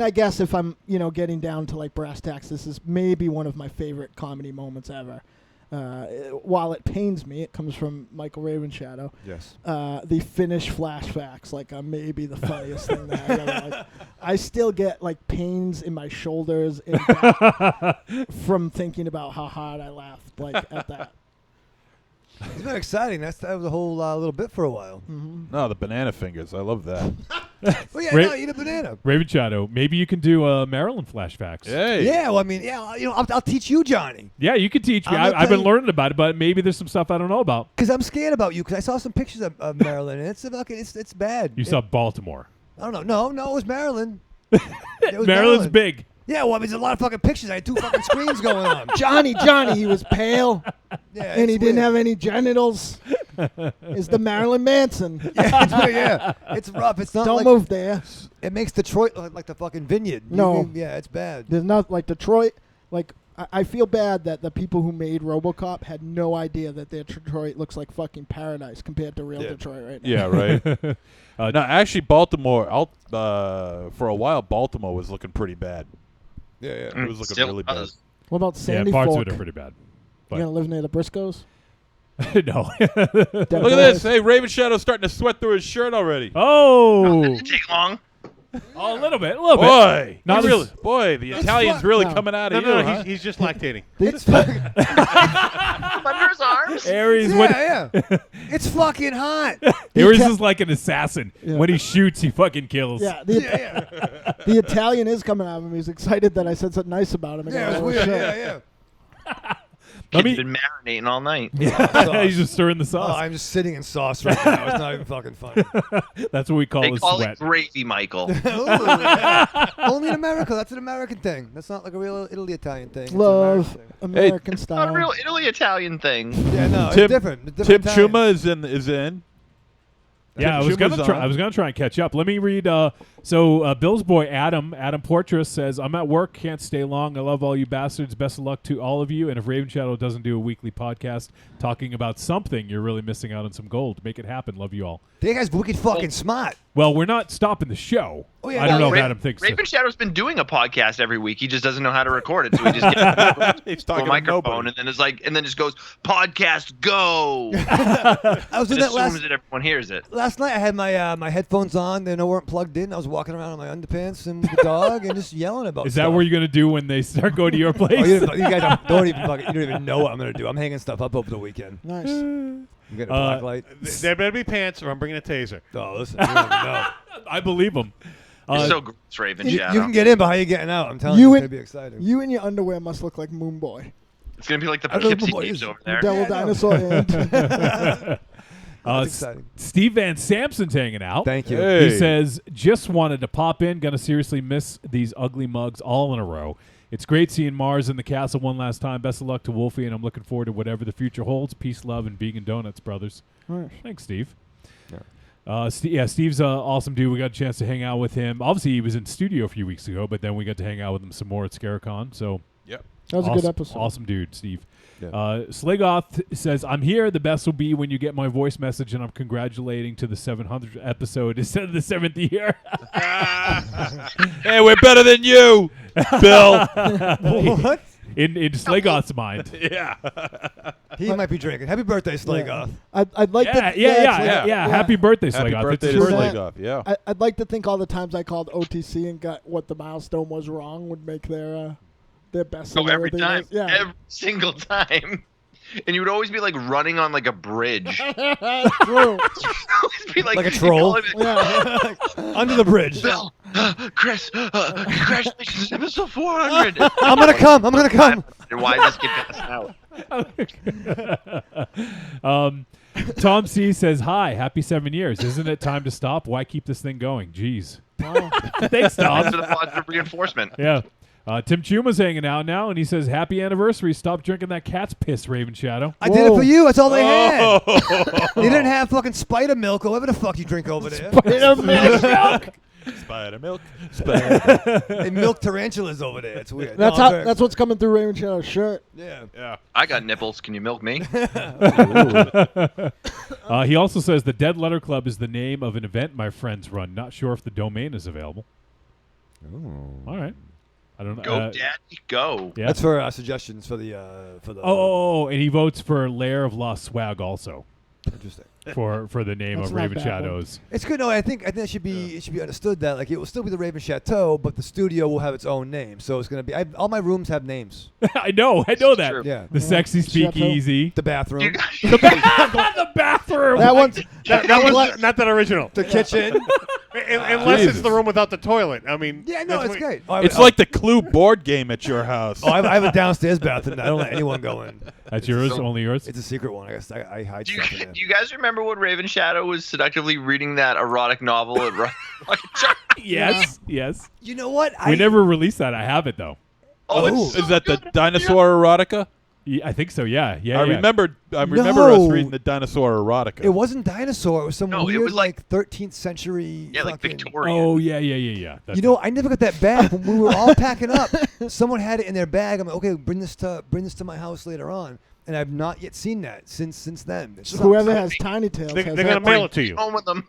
I guess if I'm, getting down to like brass tacks, this is maybe one of my favorite comedy moments ever. While it pains me, it comes from Michael Ravenshadow. Yes. The Finnish flashbacks, maybe the funniest thing that I ever like. I still get like pains in my shoulders and back from thinking about how hard I laughed at that. It's been exciting. That was a whole little bit for a while. Mm-hmm. No, the banana fingers. I love that. Well, yeah, no, eat a banana. Raven Shadow, maybe you can do Maryland flashbacks. Hey. Yeah, well, I mean, I'll teach you, Johnny. Yeah, you could teach me. I'm gonna I've been tell you- learning about it, but maybe there's some stuff I don't know about. Because I'm scared about you. Because I saw some pictures of Maryland, and it's bad. You saw Baltimore. I don't know. No, it was Maryland. It was Maryland's Maryland. big. Yeah, well, I mean, there's a lot of fucking pictures. I had 2 fucking screens going on. Johnny, he was pale, Yeah, and he it's didn't weird. have any genitals. Is the Marilyn Manson. Yeah, it's rough. It's not Don't like move there. it makes Detroit look like the fucking vineyard. No. Yeah, it's bad. There's not like Detroit. Like I feel bad that the people who made RoboCop had no idea that their Detroit looks like fucking paradise compared to real Yeah. Detroit right now. Yeah, right. No, actually, Baltimore. For a while, Baltimore was looking pretty bad. Yeah, It was looking Still really bad. does. What about Sandy yeah, parts Fork? of it are pretty bad. You gonna live near the Briscoes? No. Look at this. Hey, Raven Shadow's starting to sweat through his shirt already. Oh. Didn't take long. Oh, a little bit. A little bit. Boy, Not he as- really, boy, the Italian's really No. coming out No, of no, you, no, huh? he's just lactating. It's Under his arms. Aries, yeah. It's fucking hot. Aries is like an assassin. Yeah. When he shoots, he fucking kills. yeah. The Italian is coming out of him. He's excited that I said something nice about him. Yeah, it was Oh, weird. shit. Yeah. Let Kid's me- been marinating all night. He's just stirring the Oh, sauce. I'm just sitting in sauce right now. It's not even fucking funny. That's what we call They a call sweat. it gravy, Michael. Ooh, yeah. Only in America. That's an American thing. That's not like a real Italy-Italian thing. It's an Love American American Not style. a real Italy-Italian thing. thing. Yeah, no, Tim- it's different. It's Tim different Italian. Chuma is in. Yeah, Tim Schumer's on. I was gonna try and catch up. Let me read. So Bill's boy Adam Portress says, "I'm at work, can't stay long. I love all you bastards. Best of luck to all of you. And if Raven Shadow doesn't do a weekly podcast talking about something, you're really missing out on some gold. Make it happen. Love you all." That guy's wicked fucking smart. Well, we're not stopping the show. Oh, yeah, I don't know if Ra- Adam thinks. Raven Shadow's been doing a podcast every week. He just doesn't know how to record it, so he just gets He's a talking to microphone nobody. and then just goes, "Podcast go." I was doing as that soon last as everyone hears it. last night. I had my my headphones on. They weren't plugged in. I was walking around in my underpants and the dog and just yelling about Is stuff. that what you're gonna do when they start going to your place? Oh, you guys don't even fucking, you don't even know what I'm going to do. I'm hanging stuff up over the weekend. Nice. I'm getting a black light. There better be pants, or I'm bringing a taser. Oh, listen, you don't even know. I believe him. You're so gross, Raven You Shadow. can get in, but how you getting out? I'm telling You you, and- it's going to be exciting. You in your underwear must look like Moon Boy. It's gonna be like the I don't know Poughkeepsie what Thieves is- over there. Devil Yeah, I know. dinosaur and That's exciting. Steve Van Samson's hanging out. Thank you. Hey. He says, just wanted to pop in. Gonna seriously miss these ugly mugs all in a row. It's great seeing Mars in the castle one last time. Best of luck to Wolfie, and I'm looking forward to whatever the future holds. Peace, love, and vegan donuts, brothers. Nice. Thanks, Steve. Steve's an awesome dude. We got a chance to hang out with him. Obviously, he was in studio a few weeks ago, but then we got to hang out with him some more at Scarecon. So Yep. That was a good episode. Awesome dude, Steve. Yeah. Sligoth says, I'm here. The best will be when you get my voice message, and I'm congratulating to the 700th episode instead of the 7th year. Hey, we're better than you, Bill. What? in Sligoth's mind. Yeah. He might be drinking. Happy birthday, Slagoth. I'd like to. Yeah. Happy birthday, Happy Sligoth. birthday It's to his True birthday. that. Sligoth. Yeah. I'd like to think all the times I called OTC and got what the milestone was wrong would make their best. Oh, every thing time. is. Yeah. Every single time. And you would always be like running on like a bridge. True. Always be Like a you'd troll? call it, Yeah. Under the bridge. Bill, Chris, congratulations, episode 400. I'm going to come. I'm going to come. And why this kid got us out? Tom C says, hi, happy 7 years. Isn't it time to stop? Why keep this thing going? Jeez. Wow. Thanks, Thanks Tom. for the positive reinforcement. Yeah. Tim Chuma's hanging out now, and he says, happy anniversary. Stop drinking that cat's piss, Raven Shadow. I did it Whoa. for you. That's all they had. Oh. They didn't have fucking spider milk or whatever the fuck you drink over there. Spider milk. Spider. They milk tarantulas over there. It's weird. That's No, how. I'm very- That's what's coming through Raven Shadow's shirt. Yeah. Yeah. I got nipples. Can you milk me? He also says the Dead Letter Club is the name of an event my friends run. Not sure if the domain is available. All right. I don't know. Go, Daddy, go. Yeah. That's for suggestions for the And he votes for Lair of Lost Swag also Interesting. for the name That's of not a Raven bad one. Shadows. It's good. No, I think it should be understood that like it will still be the Raven Chateau, but the studio will have its own name. So it's gonna be all my rooms have names. I know that. True. Yeah. The sexy Chateau. speakeasy. The bathroom, You guys- The bathroom. That one's. That was not that original. the kitchen. Unless it's Jesus. the room without the toilet. I mean, Yeah, no, that's it's what- great. Oh, It's like the Clue board game at your house. I have a downstairs bathroom. I don't let anyone go in. That's yours, So- only yours. It's a secret one. I guess I hide Do stuff in you, there. do you guys remember when Raven Shadow was seductively reading that erotic novel at Rocket Shark? Yes, yes. You know what? We never released that. I have it though. Oh, Oh. it's so Is that the good. dinosaur erotica? Yeah, I think so. Yeah. I remember us No. reading the dinosaur erotica. It wasn't dinosaur. It was some No, it weird was like- 13th century. Yeah, like fucking- Victorian. Oh yeah. That's You know, I never got that bag when we were all packing up. Someone had it in their bag. I'm like, okay, bring this to my house later on, and I've not yet seen that since then. It sucks. Whoever has Tiny Tails They- has they're that. gonna mail it to you. Home with them.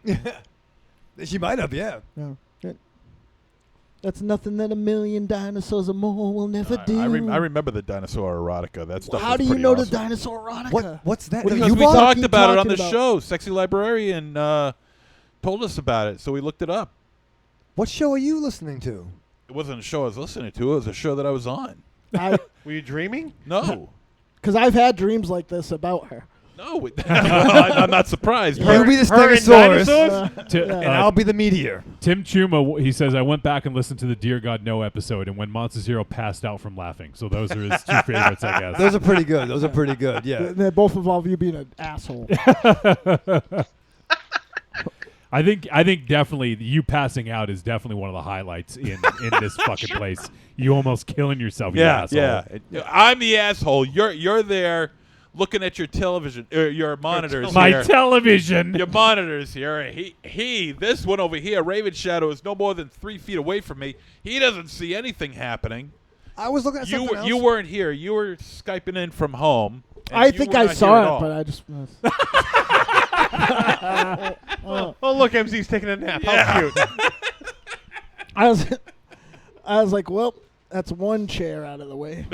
She might have, yeah. Yeah. That's nothing that a million dinosaurs or more will never do. I remember the dinosaur erotica. That stuff. How was do you pretty know awesome. the dinosaur erotica? What's that? What are No, Because you we bought- talked you about it on talking the about? show. Sexy Librarian told us about it, so we looked it up. What show are you listening to? It wasn't a show I was listening to. It was a show that I was on. Were you dreaming? No. Because I've had dreams like this about her. No. I'm not surprised. You be the Her and Stegosaurus, dinosaurs? Ti- Yeah. and I'll be the meteor. Tim Chuma, he says, I went back and listened to the Dear God No episode, and when Monster Zero passed out from laughing. So those are his two favorites, I guess. Those are pretty good. Those are pretty good. Yeah. They both involve you being an asshole. I think definitely you passing out is definitely one of the highlights in this fucking place. You almost killing yourself. You asshole. I'm the asshole. You're there looking at your television, your monitors My here. television. Your monitors here. This one over here, Raven Shadow, is no more than 3 feet away from me. He doesn't see anything happening. I was looking at something else. You weren't here. You were Skyping in from home. and I you think were I not here saw at it, all. but I just. Oh, look, MZ's taking a nap. How cute. I was like, well, that's one chair out of the way.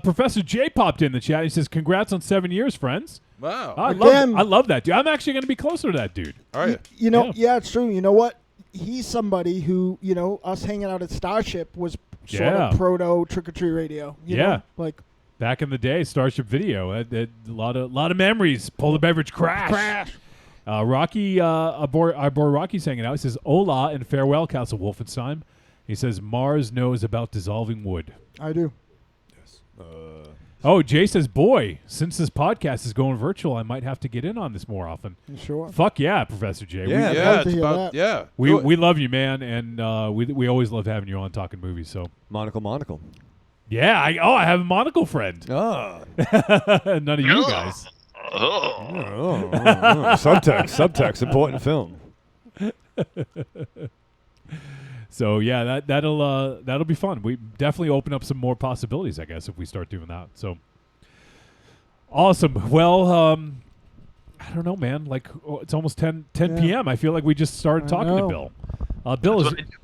Professor J popped in the chat. He says, "Congrats on 7 years, friends." Wow. I Again. love that dude. I'm actually going to be closer to that dude. All right. You know, Yeah. yeah, it's true. You know what? He's somebody who, us hanging out at Starship was sort Yeah. of proto Trick or Treat Radio. You Yeah. know? Like, Back in the day, Starship Video, a lot of memories. Polar beverage crash. Rocky, our boy Rocky's hanging out. He says, "Hola and farewell, Castle Wolfenstein." He says, "Mars knows about dissolving wood." I do. Oh, Jay says, "Boy, since this podcast is going virtual, I might have to get in on this more often." You sure? Fuck yeah, Professor J. Yeah. I'd Yeah, love to it's hear about that. yeah. We Do it. we love you, man, and we always love having you on talking movies. So Monocle. yeah, I have a monocle friend. Oh. None of you guys. Oh. Subtext. Important film. So yeah, that'll be fun. We definitely open up some more possibilities, I guess, if we start doing that. So awesome. Well, I don't know, man. Like it's almost 10 Yeah. p.m. I feel like we just started I talking to know. Bill. Bill, That's is, what I do,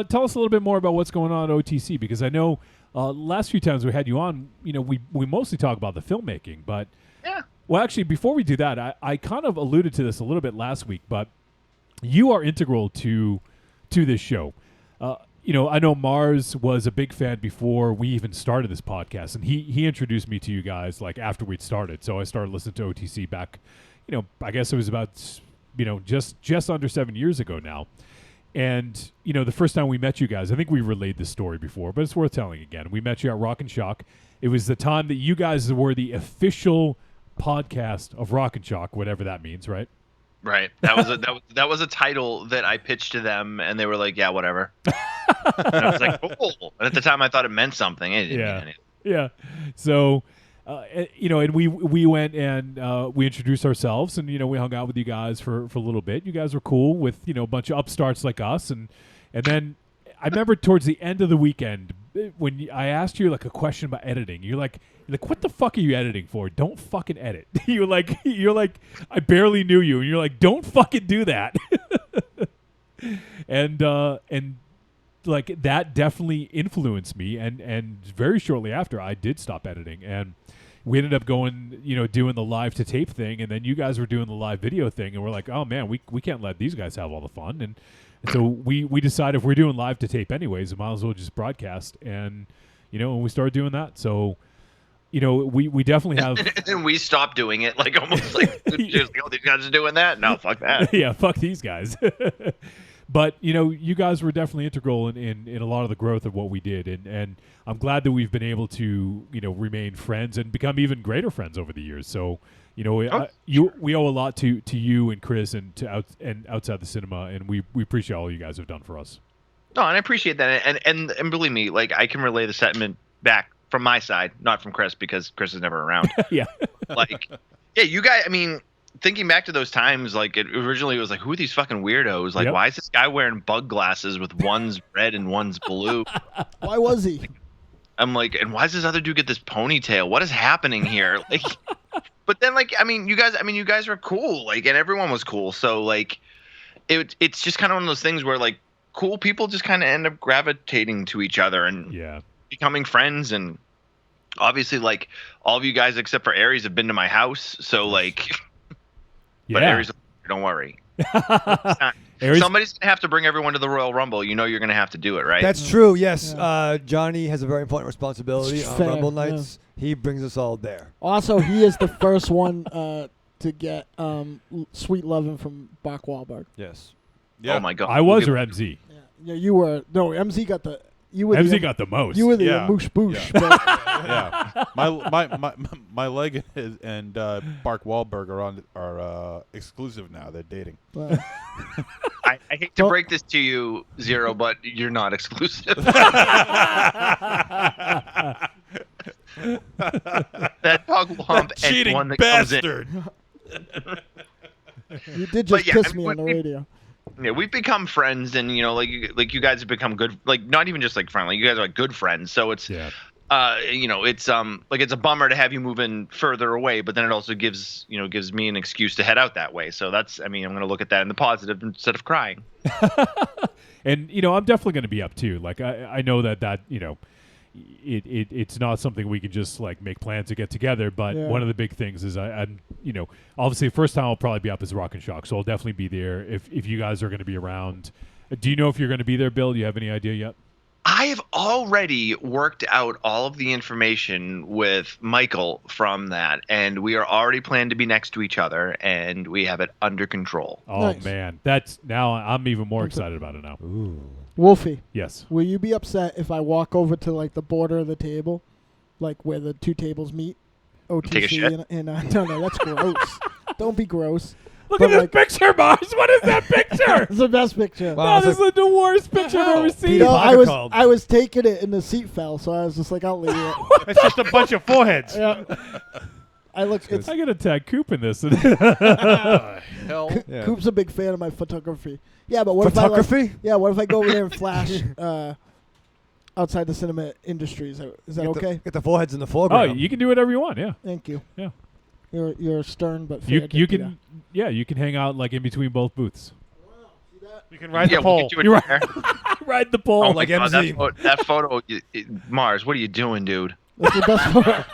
man. tell us a little bit more about what's going on at OTC, because I know last few times we had you on, we mostly talk about the filmmaking, but Yeah. well, actually, before we do that, I kind of alluded to this a little bit last week, but you are integral to this show. I know Mars was a big fan before we even started this podcast, and he introduced me to you guys like after we'd started. So I started listening to OTC back, I guess it was about, just under 7 years ago now. And, the first time we met you guys, I think we relayed this story before, but it's worth telling again. We met you at Rock and Shock. It was the time that you guys were the official podcast of Rock and Shock, whatever that means, right? Right. That was a title that I pitched to them, and they were like, "Yeah, whatever." And I was like, "Cool." And at the time, I thought it meant something. It didn't mean anything. Yeah. So and we went and we introduced ourselves, and we hung out with you guys for a little bit. You guys were cool with a bunch of upstarts like us, and then I remember towards the end of the weekend when I asked you like a question about editing. You're like, what the fuck are you editing for? Don't fucking edit. you're like, I barely knew you, and you're like, don't fucking do that. and like that definitely influenced me, and very shortly after I did stop editing, and we ended up going doing the live to tape thing, and then you guys were doing the live video thing, and we're like, oh man, we can't let these guys have all the fun, and so we decided if we're doing live to tape anyways, we might as well just broadcast, and and we started doing that. So we definitely have. And we stopped doing it, like almost like just like, oh, these guys are doing that. No, fuck that. Yeah, fuck these guys. But you guys were definitely integral in a lot of the growth of what we did, and I'm glad that we've been able to remain friends and become even greater friends over the years. So we owe a lot to you and Chris and outside the cinema, and we appreciate all you guys have done for us. No, and I appreciate that, and believe me, like I can relay the sentiment back from my side, not from Chris, because Chris is never around. Yeah, like yeah, you guys. I mean, thinking back to those times, like it originally was like, who are these fucking weirdos? Like, why is this guy wearing bug glasses with one's red and one's blue? Why was he? I'm like, and why does this other dude get this ponytail? What is happening here? Like, but then like, you guys were cool, like, and everyone was cool. So like, it's just kind of one of those things where like cool people just kind of end up gravitating to each other and becoming friends. And obviously, like all of you guys except for Aries have been to my house, so like. But Aries, don't worry. Somebody's gonna have to bring everyone to the Royal Rumble. You're gonna have to do it, right? That's true. Yes, Johnny has a very important responsibility on Rumble nights. Yeah. He brings us all there. Also, he is the first one to get Sweet Lovin' from Mark Wahlberg. Yes. Yeah. Oh my God. I was or MZ. Yeah, you were. No, MZ got the. MZ got the most. You were the moosh boosh. Yeah. My leg and Mark Wahlberg are exclusive now. They're dating. Wow. I hate to break this to you, Zero, but you're not exclusive. That dog will hump anyone that bastard. comes in. You did just kiss me on the radio. Yeah, we've become friends, and like you guys have become good, like not even just like friendly. You guys are like good friends, so it's it's like it's a bummer to have you moving further away, but then it also gives me an excuse to head out that way. So that's, I'm going to look at that in the positive instead of crying. And I'm definitely going to be up too. Like I know that it's not something we can just like make plans to get together, but one of the big things is I'm obviously the first time I'll probably be up is Rock and Shock, so I'll definitely be there if you guys are going to be around. Do you know if you're going to be there, Bill? Do you have any idea yet? I have already worked out all of the information with Michael from that, and we are already planned to be next to each other, and we have it under control. Oh, nice. Man. Now I'm even more excited about it now. Ooh. Wolfie. Yes. Will you be upset if I walk over to like the border of the table, like where the two tables meet? OTC take a shit? and no, that's gross. Don't be gross. Look at this picture, Mars. What is that picture? It's the best picture. Wow, this is the worst picture I've ever seen. I was taking it and the seat fell, so I was just like, I'll leave it. It's just a bunch of foreheads. Yeah. I gotta tag Coop in this. Hell. Yeah. Coop's a big fan of my photography. Yeah, but what photography? What if I go over there and flash outside the cinema industry? Is that okay? Get the foreheads in the Oh, foreground. you can do whatever you want. Yeah. Thank you. Yeah. You're stern, but fair. You can you can hang out like in between both booths. You can ride the we'll pole. get you a You're chair. Ride the pole. Oh like my God, MZ. that photo, Mars. What are you doing, dude? That's the best photo.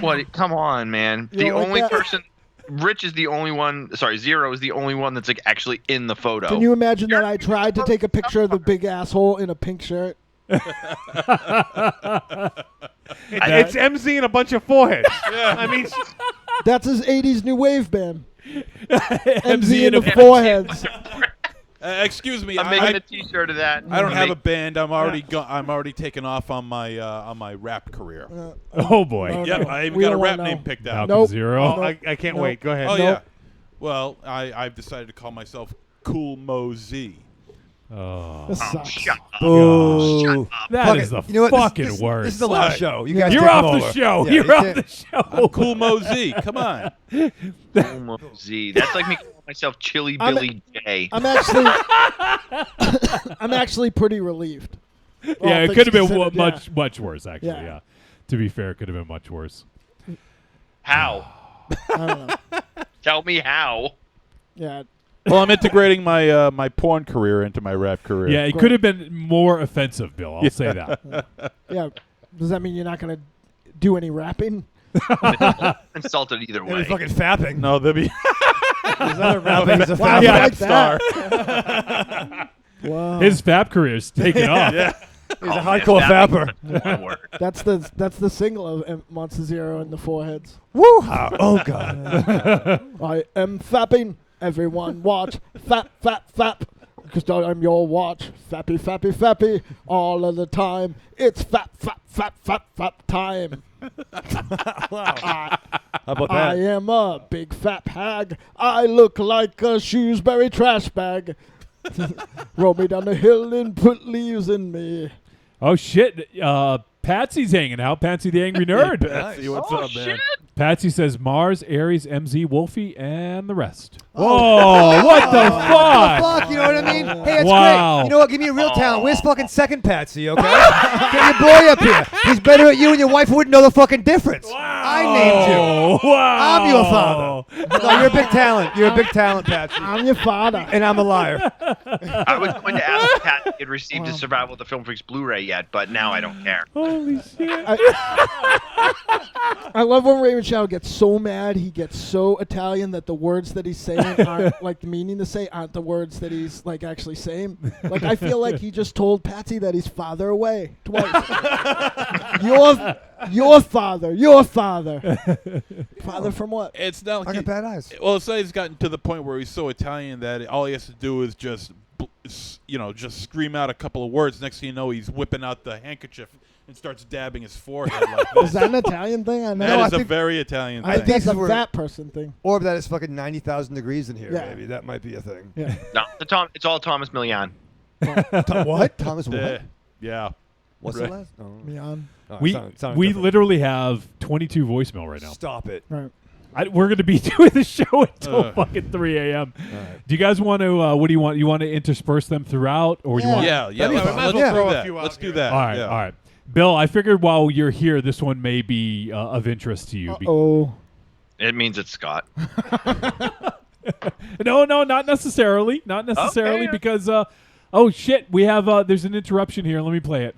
What? Come on, man. You The don't like only that? person. Rich is the only one. Sorry, Zero is the only one that's like actually in the photo. Can you imagine that I tried to take a picture of the big asshole in a pink shirt? It's MZ and a bunch of foreheads. I mean, That's his 80s new wave band. MZ and the foreheads. Excuse me. I'm making a T-shirt of that. I don't have a band. I'm already taken off on my rap career. Oh boy. No, Yep, no. I even We got a don't rap wanna name know. picked out. Malcolm Zero. oh, I can't wait. Go ahead. Oh Nope. yeah. Well, I've decided to call myself Cool Mo Z. Oh, This sucks. Shut up. Boo. that Fuck is it. the You know what? fucking this, worst. This is the last show. You guys You're take off them the over. show. Yeah, You're you off can't- the show. I'm Cool Mo Z. Come on. Z. That's like me calling myself Chili I'm- Billy J. I'm actually, I'm actually pretty relieved. All Yeah, it things could have been considered, yeah. much worse, actually. Yeah. Yeah. To be fair, it could have been much worse. How? I don't know. Tell me how. Yeah, Well, I'm integrating my my porn career into my rap career. Yeah, it Great. could have been more offensive, Bill. I'll say that. yeah. Does that mean you're not gonna do any rapping? Insulted either They'll way. be fucking fapping. No, there'll be There's other rapping. He's a Wow, fapper. I like star. that. Wow. His fap career's taken off. He's a Oh, man, hardcore that fapper. means one word. That's the single of Monster Zero and the Foreheads. Woo! Oh god. I am fapping. Everyone watch. Fap, fap, fap. Because I'm your watch. Fappy, fappy, fappy. All of the time. It's fap, fap, fap, fap, fap time. How about I that? am a big fat hag. I look like a Shrewsbury trash bag. Roll me down the hill and put leaves in me. Oh, shit. Patsy's hanging out. Patsy the Angry Nerd. Patsy, what's Oh, up, man? shit. Patsy says Mars, Aries, MZ, Wolfie, and the rest. Whoa, what the fuck? Fuck, you know what I mean? Hey, it's Wow. great. You know what? Give me a real talent. Where's fucking second Patsy, okay? Get your boy up here. He's better at you, and your wife wouldn't know the fucking difference. I named you. Oh, wow. I'm your father. No, you're a big talent. You're a big talent, Patsy. I'm your father. And I'm a liar. I was going to ask Pat if he had received his Survival of the Film Freaks Blu-ray yet, but now I don't care. Holy shit. I love when Raymond Shadow gets so mad, he gets so Italian that the words that he's saying aren't like the meaning to say aren't the words that he's like actually saying. Like I feel like he just told Patsy that he's father away twice. your father. Father from what? It's not I like got bad eyes. well, it's like he's gotten to the point where he's so Italian that all he has to do is just, just scream out a couple of words. Next thing you know, he's whipping out the handkerchief and starts dabbing his forehead like Is this. that an Italian thing? I know. That I is a think- very Italian I thing. think that's a These were- fat person thing. Or that it's fucking 90,000 degrees in here, Yeah. maybe. That might be a thing. Yeah. No, it's all Thomas Millian. What? Thomas what? Yeah. What's Right. the last? Oh. Mian. Oh, We sounded we different. literally have 22 voicemail right now. Stop it. Right. We're going to be doing the show until Uh. fucking 3 a.m. All right. Do you guys want to, what do you want? You want to intersperse them throughout? Or you Yeah. want? Yeah, That'd be fun. let's Yeah. do Throw a that. few out Let's do here. that. All right, yeah. all right. Bill, I figured while you're here, this one may be of interest to you. Oh. It means it's Scott. No, not necessarily. Not necessarily Okay. because, oh, shit, we have, there's an interruption here. Let me play it.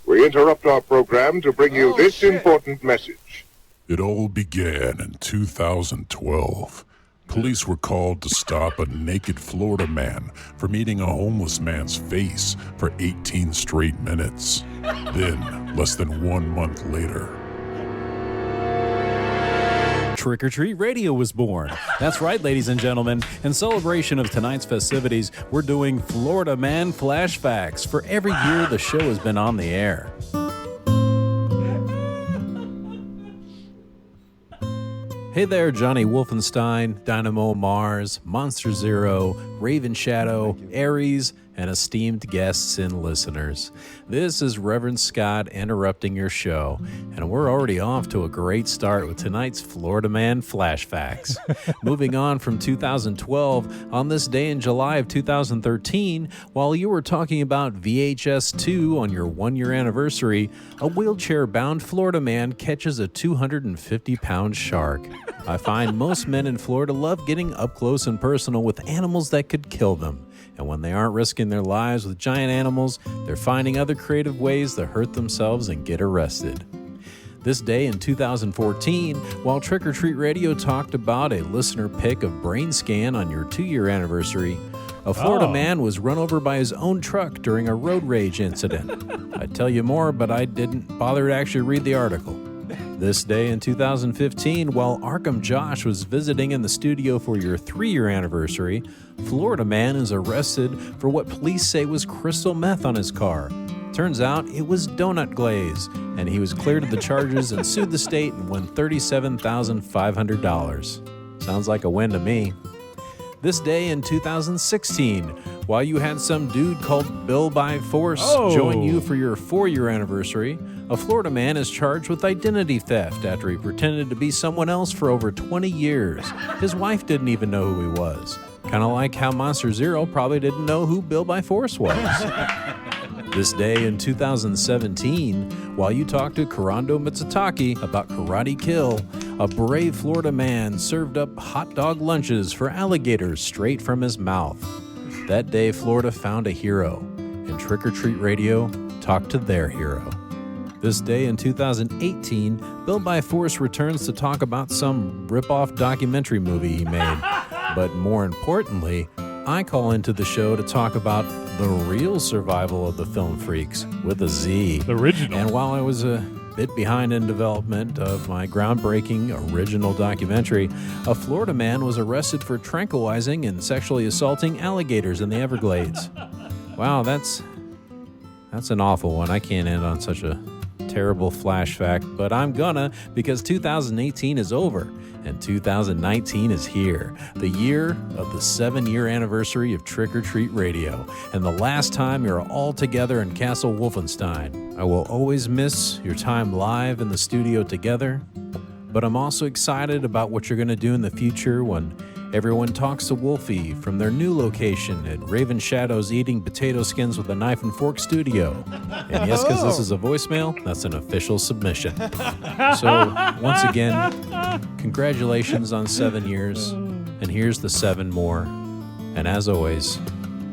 We interrupt our program to bring you this important message. It all began in 2012. Police were called to stop a naked Florida man from eating a homeless man's face for 18 straight minutes. Then, less than 1 month later, Trick or Treat Radio was born. That's right, ladies and gentlemen. In celebration of tonight's festivities, we're doing Florida Man Flashbacks. For every year the show has been on the air. Hey there, Johnny Wolfenstein, Dynamo Mars, Monster Zero, Raven Shadow, Aries, and esteemed guests and listeners. This is Reverend Scott interrupting your show, and we're already off to a great start with tonight's Florida Man Flashbacks. Moving on from 2012, on this day in July of 2013, while you were talking about VHS 2 on your 1-year anniversary, a wheelchair-bound Florida man catches a 250-pound shark. I find most men in Florida love getting up close and personal with animals that could kill them. And when they aren't risking their lives with giant animals, they're finding other creative ways to hurt themselves and get arrested. This day in 2014, while Trick or Treat Radio talked about a listener pick of Brain Scan on your 2-year anniversary, a Florida man was run over by his own truck during a road rage incident. I'd tell you more, but I didn't bother to actually read the article. This day in 2015, while Arkham Josh was visiting in the studio for your 3-year anniversary, Florida man is arrested for what police say was crystal meth on his car. Turns out it was donut glaze, and he was cleared of the charges and sued the state and won $37,500. Sounds like a win to me. This day in 2016, while you had some dude called Bill by Force join you for your 4-year anniversary, a Florida man is charged with identity theft after he pretended to be someone else for over 20 years. His wife didn't even know who he was. Kind of like how Monster Zero probably didn't know who Bill by Force was. This day in 2017, while you talked to Karando Mitsutaki about Karate Kill, a brave Florida man served up hot dog lunches for alligators straight from his mouth. That day, Florida found a hero, and Trick or Treat Radio talked to their hero. This day in 2018, Bill by Force returns to talk about some rip-off documentary movie he made. But more importantly, I call into the show to talk about the real survival of the film freaks with a Z. The original. And while I was a bit behind in development of my groundbreaking original documentary, a Florida man was arrested for tranquilizing and sexually assaulting alligators in the Everglades. Wow, that's an awful one. I can't end on such a terrible flash fact, but I'm gonna, because 2018 is over and 2019 is here, the year of the 7-year anniversary of Trick or Treat Radio, and the last time you're all together in Castle Wolfenstein. I will always miss your time live in the studio together, but I'm also excited about what you're going to do in the future when everyone talks to Wolfie from their new location at Raven Shadow's Eating Potato Skins with a Knife and Fork studio. And yes, because this is a voicemail, that's an official submission. So, once again, congratulations on 7 years, and here's the 7 more. And as always,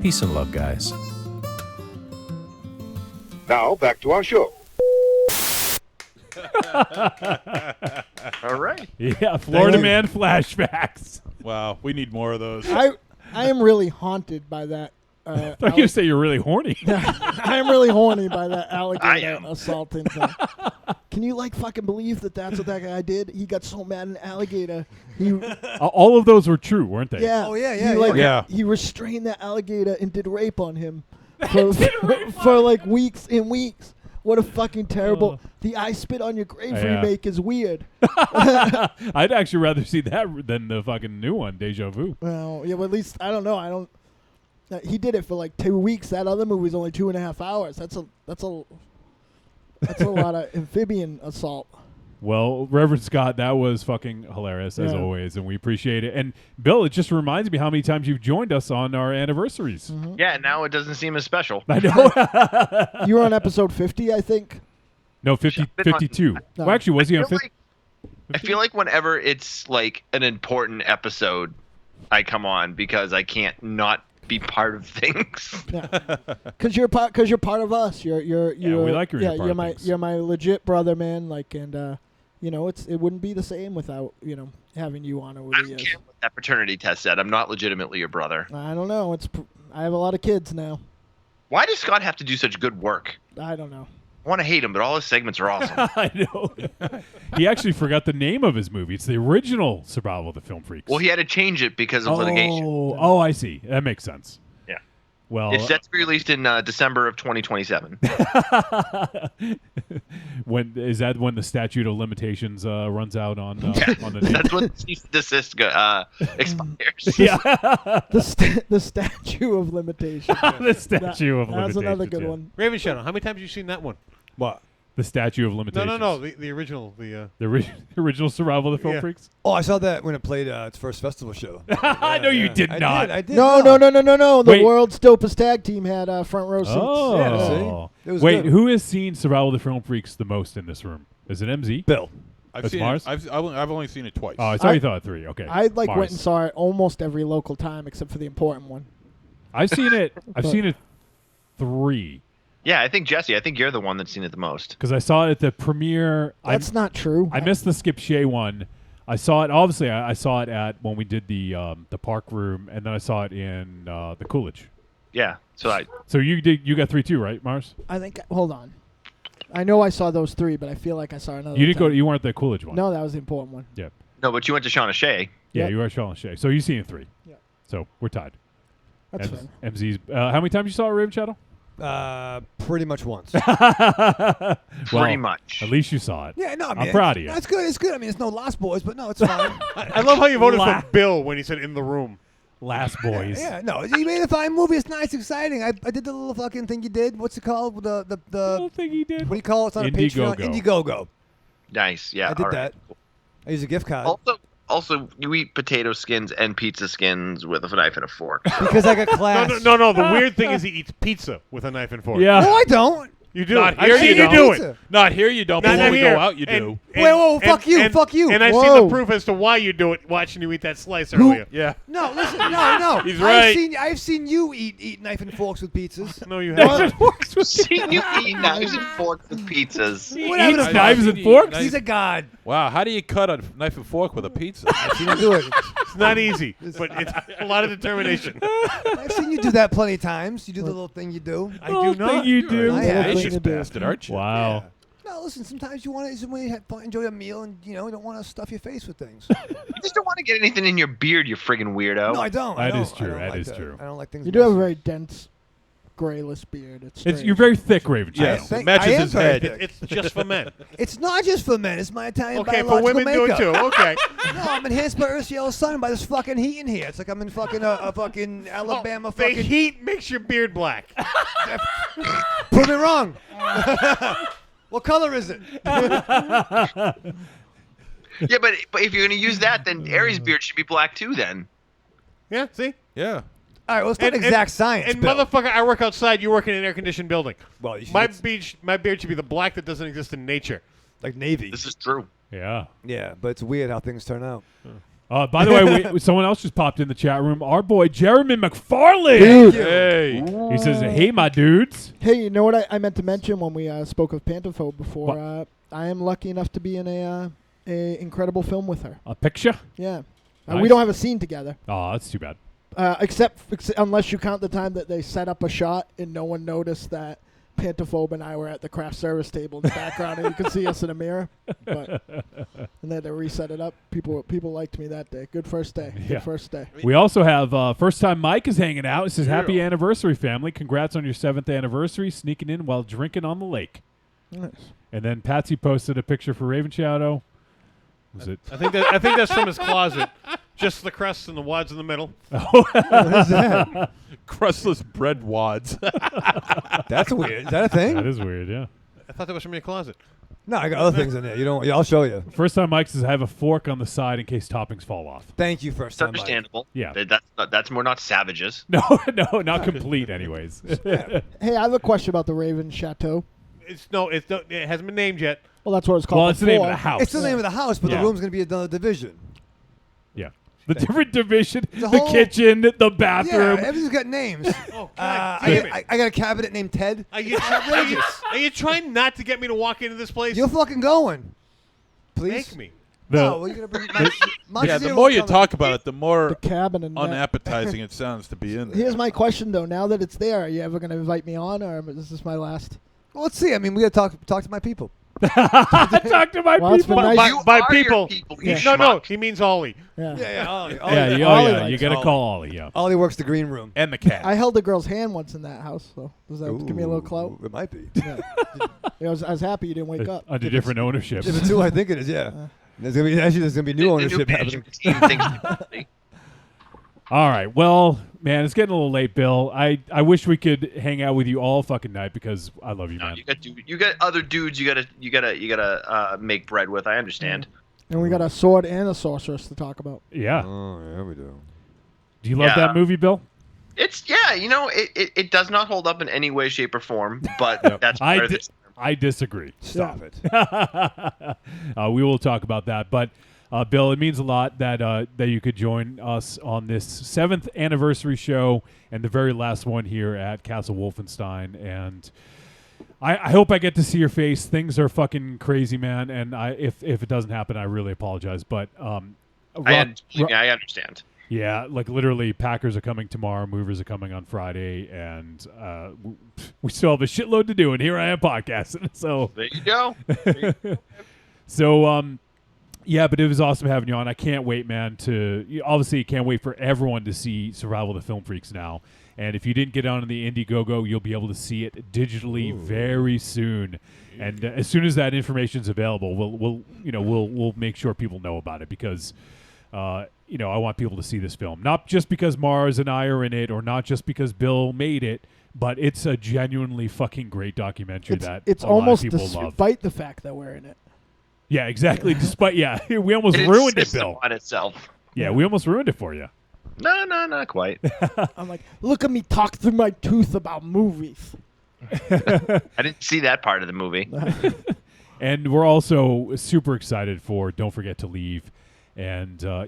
peace and love, guys. Now, back to our show. All right. Yeah, Florida man flashbacks. Wow, we need more of those. I am really haunted by that. I thought you were going to say you're really horny. I am really horny by that I alligator am. assaulting thing. Can you fucking believe that that's what that guy did? He got so mad at an alligator. He All of those were true, weren't they? yeah. Oh, yeah, he, yeah, yeah. He restrained that alligator and did rape on him for weeks and weeks. What a fucking terrible. The I Spit on Your Grave Yeah. remake is weird. I'd actually rather see that than the fucking new one, Deja Vu. Well, yeah, but at least I don't know. He did it for 2 weeks. That other movie's only 2.5 hours. That's a lot of amphibian assault. Well, Reverend Scott, that was fucking hilarious as Yeah. always, and we appreciate it. And Bill, it just reminds me how many times you've joined us on our anniversaries. Mm-hmm. Yeah, now it doesn't seem as special. I know. You were on episode 50, I think. No, 50, 52. No. Well, actually, was he on 50? I feel like whenever it's an important episode, I come on because I can't not be part of things. Yeah, because you're part of us. You're we like you. Yeah, You're part of things. you're my legit brother, man. It wouldn't be the same without having you on over I the don't years. care what that paternity test said. I'm not legitimately your brother. I don't know. I have a lot of kids now. Why does Scott have to do such good work? I don't know. I want to hate him, but all his segments are awesome. I know. He actually forgot the name of his movie. It's the original Survival of the Film Freaks. Well, he had to change it because of litigation. Oh, I see. That makes sense. Yeah. Well, It's set to be released in December of 2027. when the statute of limitations runs out on the name? That's when cease and desist expires. Yeah, The statue of limitation. the statute of limitations. That's another good yeah. one. Raven Shadow, how many times have you seen that one? What? The statute of No, limitations. the original. The original Survival of the Film Yeah. Freaks. Oh, I saw that when it played its first festival show. I know you did not. I did. No. The Wait. world's dopest tag team had front row seats. Oh, Yeah, see? It was wait. good. Who has seen Survival of the Film Freaks the most in this room? Is it MZ? Bill. I've That's seen Mars? it. I've only seen it twice. Oh, I saw you thought 3. Okay. I Mars. went and saw it almost every local time except for the important one. I've seen it. I've seen it 3 Yeah, I think you're the one that's seen it the most. because I saw it at the premiere. That's not true. I missed the Skip Shea one. I saw it. Obviously, I saw it at when we did the park room, and then I saw it in the Coolidge. Yeah, So you got 3 too, right, Mars? I think. Hold on. I know I saw those 3, but I feel like I saw another. You didn't go. time. You weren't the Coolidge one. No, that was the important one. Yeah. no, but you went to Shauna Shea. Yeah, Yep. you were Sean Shea. So you seen it 3. Yeah. So we're tied. That's fine. MZ's. How many times you saw Raven Shadow? Pretty much once. Well, Pretty much. At least you saw it. Yeah, no, I'm man. proud of you. That's good. It's good. I mean, it's no Lost Boys, but no, it's fine. I love how you voted Laugh. for Bill when he said in the room. Last Boys. Yeah, no, you made a fine movie. It's nice, exciting. I did the little fucking thing you did. What's it called? The Little thing he did. what do you call it? It's on a Patreon. Indiegogo. Nice. Yeah. I did all right. that. I used a gift card Also, you eat potato skins and pizza skins with a knife and a fork. because I got class. No. The weird thing is he eats pizza with a knife and fork. Yeah. No, I don't. You do. Not I've here seen you you don't. do it. Not here you don't, but Not when we here. go out, you do. Whoa, fuck you, fuck you. And I've Whoa. seen the proof as to why you do it watching you eat that slice earlier. Yeah. No, listen, no. He's right. I've seen you eat knife and forks with pizzas. No, you Knives haven't. and forks with Seen you eat knives and forks with pizzas. He Whatever eats the knives fuck. and forks? He's a god. Wow, how do you cut a knife and fork with a pizza? I've seen you do it. It's not easy, but it's a lot of determination. I've seen you do that plenty of times. You do the little thing you do. I do not. You do. I have. Vicious to do. bastard, aren't you? Wow. No, listen. Sometimes you want to when you enjoy a meal, and you don't want to stuff your face with things. You just don't want to get anything in your beard, you friggin' weirdo. No, I don't. That I is don't. true. I don't That like is true. I don't like things. You do have a messy. very dense, grayless beard. It's You're strange. very thick, Raven. Yes, I it matches am his very head. thick. It's just for men. It's not just for men. It's my Italian Okay, for biological women do it makeup. too. Okay. No, I'm enhanced by Earth's yellow sun by this fucking heat in here. It's like I'm in fucking a fucking Alabama The fucking. heat makes your beard black. Prove me wrong. What color is it? Yeah, but if you're gonna use that, then Aries' beard should be black too. Then. Yeah, see? Yeah. All right, well, it's not exact science. And Bill. motherfucker, I work outside. You work in an air-conditioned building. Well, you should My get beard should be the black that doesn't exist in nature. like navy. This is true. Yeah. Yeah, but it's weird how things turn out. By the way, someone else just popped in the chat room. Our boy Jeremy McFarlane. Dude. Hey. He says, "Hey, my dudes." Hey, you know what I meant to mention when we spoke of Pantophobe before? I am lucky enough to be in a incredible film with her. A picture? Yeah. Nice. We don't have a scene together. Oh, that's too bad. Except unless you count the time that they set up a shot and no one noticed that Pantophobe and I were at the craft service table in the background and you could see us in a mirror. But and then to reset it up, people liked me that day. Good first day. Yeah. Good first day. We also have first time Mike is hanging out. It says, "Happy anniversary, family! Congrats on your 7th anniversary. Sneaking in while drinking on the lake." Nice. And then Patsy posted a picture for Raven Shadow. Was it? I think that's from his closet. Just the crust and the wads in the middle. What is that? Crustless bread wads. That's weird. Is that a thing? That is weird. Yeah. I thought that was from your closet. No, I got other things in there. You don't. Yeah, I'll show you. First time Mike says, "I have a fork on the side in case toppings fall off." Thank you, first It's time. Mike. understandable. Yeah. That's more not savages. No, not complete. Anyways. Hey, I have a question about the Raven Chateau. It hasn't been named yet. Well, that's what it's called. Well, it's the name of before. the house. It's the name of the house, but Yeah. the room's gonna be another division. Yeah. The different division, the whole- kitchen, the Yeah, bathroom. everything's got names. Oh, God I, damn it. I got a cabinet named Ted. Are you trying not to get me to walk into this place? You're fucking going. Please. Make me. No, well, you're gonna bring. Yeah, the more you talk about it, the more The cabin and that. unappetizing it sounds to be in there. Here's my question though. Now that it's there, are you ever going to invite me on, or is this my last? Well, let's see. I mean, we gotta talk to my people. Talk to my Well, it's people. been nice. You By are your people. people, He- you no, schmuck. he means Ollie. Yeah. Yeah, Ollie. Yeah, you got to Ollie. call Ollie. Yeah. Ollie works the green room. And the cat. I held a girl's hand once in that house, so does that give me a little clout? It might be. Yeah. I was happy you didn't wake up. Under different ownership. If it's who I think it is, yeah. There's gonna be new ownership The new happening. management team thinks differently. All right. Well, man, it's getting a little late, Bill. I wish we could hang out with you all fucking night because I love you, No, man. you got other dudes you gotta make bread with. I understand. And we got a sword and a sorceress to talk about. Yeah. Oh, yeah, we do. Do you love Yeah. that movie, Bill? It's it does not hold up in any way, shape, or form. But that's I where di- this. I disagree. Stop it. We will talk about that. But, Bill, it means a lot that you could join us on this 7th anniversary show and the very last one here at Castle Wolfenstein. And I hope I get to see your face. Things are fucking crazy, man. And if it doesn't happen, I really apologize. But I understand. yeah, like literally, Packers are coming tomorrow, Movers are coming on Friday, and we still have a shitload to do. And here I am podcasting. So There you go. So, yeah, but it was awesome having you on. I can't wait, man, obviously can't wait for everyone to see Survival of the Film Freaks now. And if you didn't get on the Indiegogo, you'll be able to see it digitally very soon. And as soon as that information is available, we'll make sure people know about it because I want people to see this film, not just because Mars and I are in it, or not just because Bill made it, but it's a genuinely fucking great documentary that it's a lot of almost people love. despite the fact that we're in it. Yeah, exactly. Despite we almost ruined it, Bill. On itself. Yeah, we almost ruined it for you. No, not quite. I'm like, look at me talk through my tooth about movies. I didn't see that part of the movie. And we're also super excited for Don't Forget to Leave. And I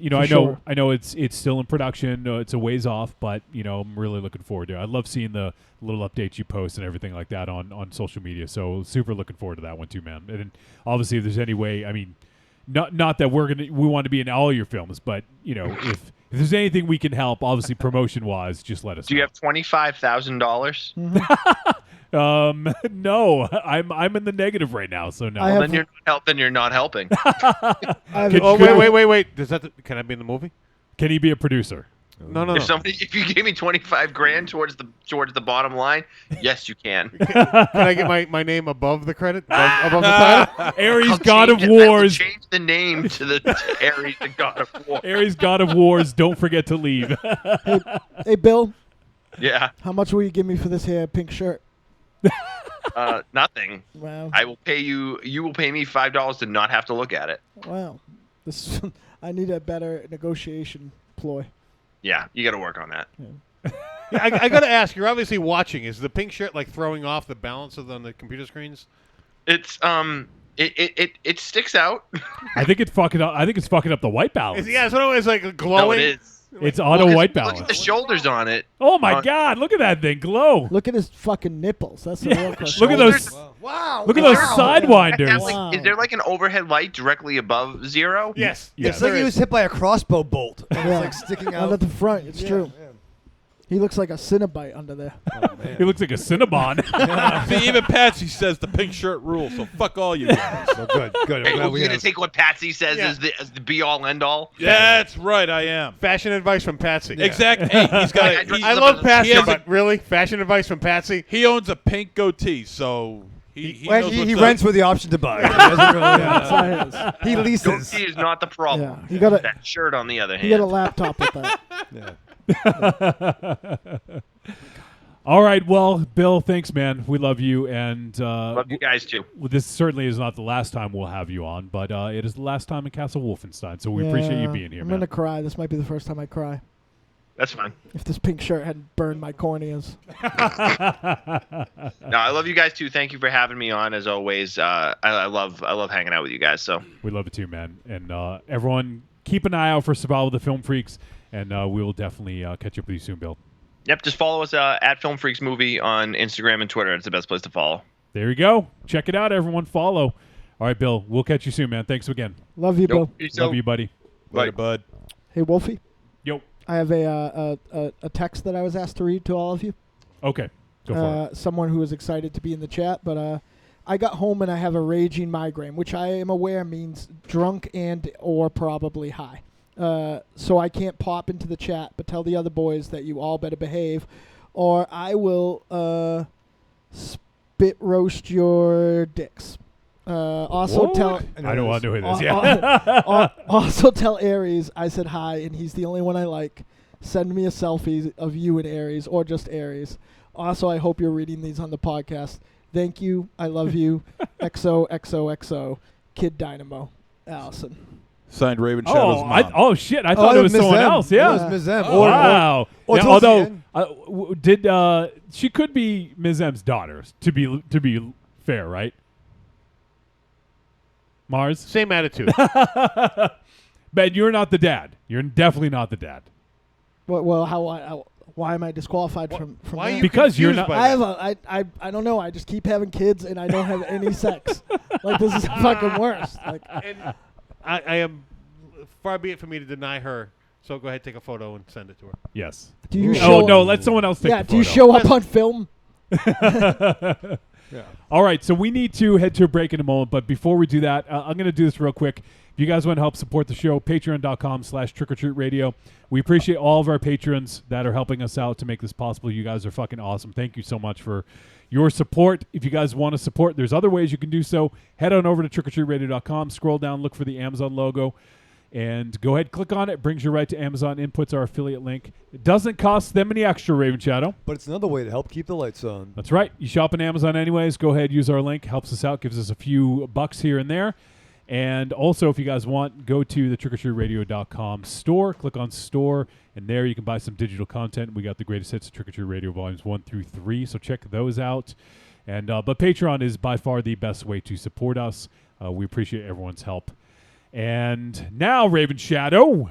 know it's still in production. It's a ways off, but I'm really looking forward to it. I love seeing the little updates you post and everything like that on social media. So super looking forward to that one too, man. And obviously, if there's any way, I mean, not that we want to be in all your films, but if there's anything we can help, obviously promotion wise, just let us know. Do you have $25,000? No, I'm in the negative right now, so no. Then you're not helping. You're not helping. Wait. Can I be in the movie? Can he be a producer? No. If you gave me $25,000 towards the bottom line, yes, you can. Can I get my name above the credit? Above the title? Ares God of Wars. Change the name to Ares the God of War. Ares God of Wars. Don't forget to leave. Hey, Bill. Yeah. How much will you give me for this here pink shirt? Nothing. Wow. I will pay you. You will pay me $5 to not have to look at it. Wow. I need a better negotiation ploy. Yeah, you got to work on that. Yeah. Yeah, I got to ask. You're obviously watching. Is the pink shirt like throwing off the balance on the computer screens? It's it sticks out. I think it's fucking up the white balance. Yeah, so it's like glowing. No, it is. It's auto white balance. Look at the shoulders on it. Oh my God! Look at that thing glow. Look at his fucking nipples. That's the real question. Look at those. Wow. Look at those sidewinders. Wow. Is there like an overhead light directly above zero? Yes. It's like he was hit by a crossbow bolt. And Yeah. It's like sticking out. Under the front. It's true. Yeah. He looks like a Cinnabite under there. Oh, man. He looks like a Cinnabon. See, even Patsy says the pink shirt rules, so fuck all you guys. So good. Hey, we're gonna take what Patsy says as the be all end all. That's right, I am. Fashion advice from Patsy. Exactly. Hey, he's got. I I love Patsy, has but really, fashion advice from Patsy. He owns a pink goatee, so he knows He what's rents up. with the option to buy. He doesn't really, That's how it is. he leases. Goatee is not the problem. Yeah. You got a That shirt, on the other you got a hand. laptop with that. Yeah. All right, well, Bill, thanks, man. We love you, and Love you guys too. this certainly is not the last time we'll have you on, but it is the last time in Castle Wolfenstein. So we appreciate you Yeah, being here, I'm man. gonna cry. This might be the first time I cry. That's fine. If this pink shirt hadn't burned my corneas. No, I love you guys too. Thank you for having me on as always. I love hanging out with you guys. So We love it too, man. And everyone, keep an eye out for Survival of the Film Freaks, and we will definitely catch up with you soon, Bill. yep, just follow us at Film Freaks Movie on Instagram and Twitter. It's the best place to follow. There you go. Check it out, everyone. Follow. All right, Bill. We'll catch you soon, man. Thanks again. Love you, Bill. Love you, buddy. Later, bud. Hey, Wolfie. Yo. I have a text that I was asked to read to all of you. Okay. Go for it. Someone who was excited to be in the chat, but I got home and I have a raging migraine, which I am aware means drunk and or probably high. So I can't pop into the chat, but tell the other boys that you all better behave, or I will spit roast your dicks. Also What? tell. I don't want to know who this is. Yeah. Also tell Aries I said hi, and he's the only one I like. Send me a selfie of you and Aries, or just Aries. Also, I hope you're reading these on the podcast. Thank you. I love you. XOXOXO. Kid Dynamo. Allison. Signed Raven Shadow's mom. Shit! I thought it was Ms. someone M. else. It Yeah. was Ms. M. Wow. or Yeah, towards the although end. she could be Ms. M's daughter, to be fair, right? Mars. Same attitude. But you're not the dad. You're definitely not the dad. Well, why am I disqualified from Why are that? you Because you're confused not- by that? I don't know. I just keep having kids and I don't have any sex. Like, this is the fucking worst. Like, And I am far be it for me to deny her. So go ahead, take a photo and send it to her. Yes. do you Oh show? no! Let someone else take Yeah. the Do you photo. show up on film? All right, so we need to head to a break in a moment, but before we do that, I'm going to do this real quick. If you guys want to help support the show, patreon.com/trickortreatradio. We appreciate all of our patrons that are helping us out to make this possible. You guys are fucking awesome. Thank you so much for your support. If you guys want to support, there's other ways you can do so. Head on over to trickortreatradio.com, scroll down, look for the Amazon logo. And go ahead, click on it. It brings you right to Amazon. Inputs our affiliate link. It doesn't cost them any extra, Raven Shadow. But it's another way to help keep the lights on. That's right. You shop on Amazon anyways. Go ahead, use our link. Helps us out. Gives us a few bucks here and there. And also, if you guys want, go to the trickortreatradio.com store. Click on store. And there you can buy some digital content. We got the greatest hits of Trick or Treat Radio volumes 1 through 3. So check those out. And but Patreon is by far the best way to support us. We appreciate everyone's help. And now, Raven Shadow,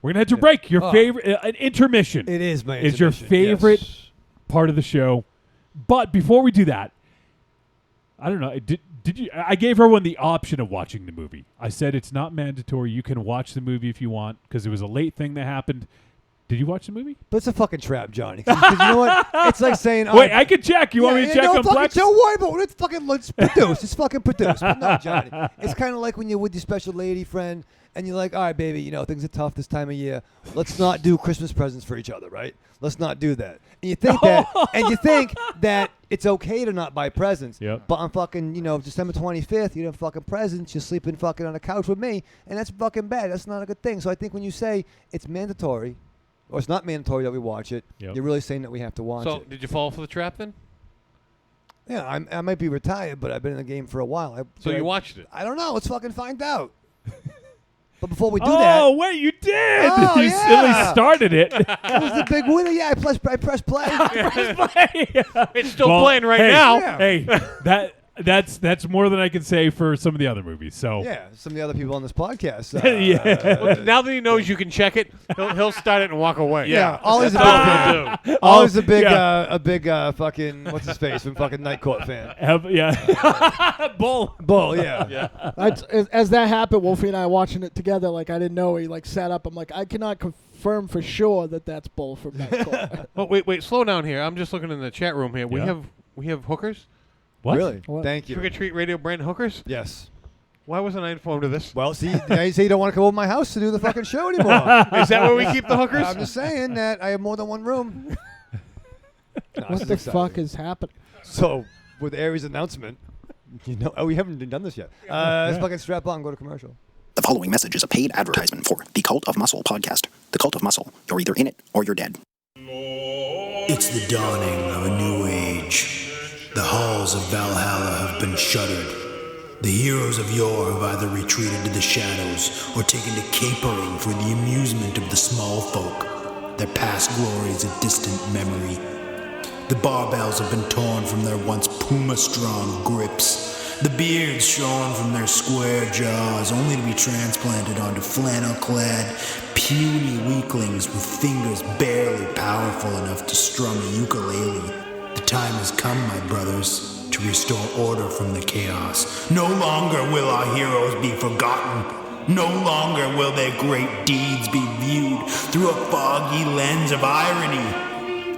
we're gonna head to break. Your favorite, an intermission. It is my intermission. Is your favorite part of the show. But before we do that, I don't know. Did you? I gave everyone the option of watching the movie. I said it's not mandatory. You can watch the movie if you want because it was a late thing that happened. Did you watch the movie? But it's a fucking trap, Johnny. 'Cause you know what? It's like saying, wait, I can check. You want me to check on Plex? Don't worry about it. Let's produce. It's fucking produced. But no, Johnny. It's kind of like when you're with your special lady friend and you're like, all right, baby, things are tough this time of year. Let's not do Christmas presents for each other, right? Let's not do that. And you think that it's okay to not buy presents. Yep. But on fucking, December 25th, you don't have fucking presents. You're sleeping fucking on a couch with me, and that's fucking bad. That's not a good thing. So I think when you say it's mandatory, or it's not mandatory that we watch it, you're really saying that we have to watch it. So did you fall for the trap then? Yeah, I might be retired, but I've been in the game for a while. So you watched it? I don't know. Let's fucking find out. But before we do that... Oh, wait, you did! Oh, you silly started it. That was the big winner. Yeah, I pressed play. It's still playing right now. Yeah. Hey, that's more than I can say for some of the other movies. So yeah, some of the other people on this podcast. Yeah. Well, now that he knows you can check it, he'll start it and walk away. Yeah, always a That's big fan. Always a big fucking what's his face from fucking Night Court fan. Bull. Yeah. As that happened, Wolfie and I watching it together. Like I didn't know he sat up. I'm like, I cannot confirm for sure that that's Bull from Night Court. Oh wait, slow down here. I'm just looking in the chat room here. Yeah. We have hookers. What? Really? What? Thank you. Trick or Treat Radio brand hookers. Yes. Why wasn't I informed of this? Well, see, now you say you don't want to come over to my house to do the fucking show anymore. Is that where we keep the hookers? I'm just saying that I have more than one room. What the fuck is happening? So, with Aries' announcement, we haven't done this yet. Let's fucking strap on, go to commercial. The following message is a paid advertisement for the Cult of Muscle podcast. The Cult of Muscle. You're either in it or you're dead. It's the dawning of a new age. The halls of Valhalla have been shuttered. The heroes of yore have either retreated to the shadows or taken to capering for the amusement of the small folk. Their past glory is a distant memory. The barbells have been torn from their once puma-strong grips. The beards shorn from their square jaws, only to be transplanted onto flannel-clad, puny weaklings with fingers barely powerful enough to strum a ukulele. The time has come, my brothers, to restore order from the chaos. No longer will our heroes be forgotten. No longer will their great deeds be viewed through a foggy lens of irony.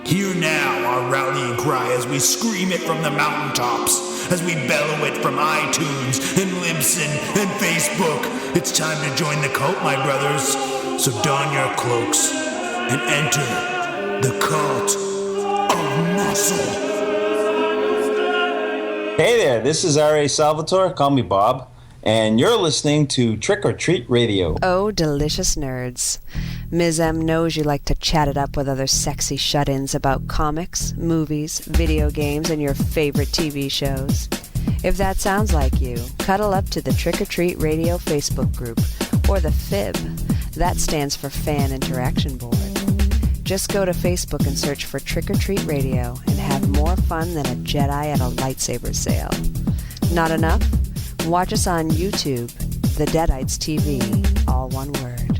Hear now our rallying cry as we scream it from the mountaintops, as we bellow it from iTunes and Libsyn and Facebook. It's time to join the cult, my brothers. So don your cloaks and enter the Cult of Muscle. Hey there, this is R.A. Salvatore, call me Bob, and you're listening to Trick or Treat Radio. Oh, delicious nerds. Ms. M knows you like to chat it up with other sexy shut-ins about comics, movies, video games, and your favorite TV shows. If that sounds like you, cuddle up to the Trick or Treat Radio Facebook group, or the FIB. That stands for Fan Interaction Board. Just go to Facebook and search for Trick or Treat Radio and have more fun than a Jedi at a lightsaber sale. Not enough? Watch us on YouTube, The Deadites TV, all one word.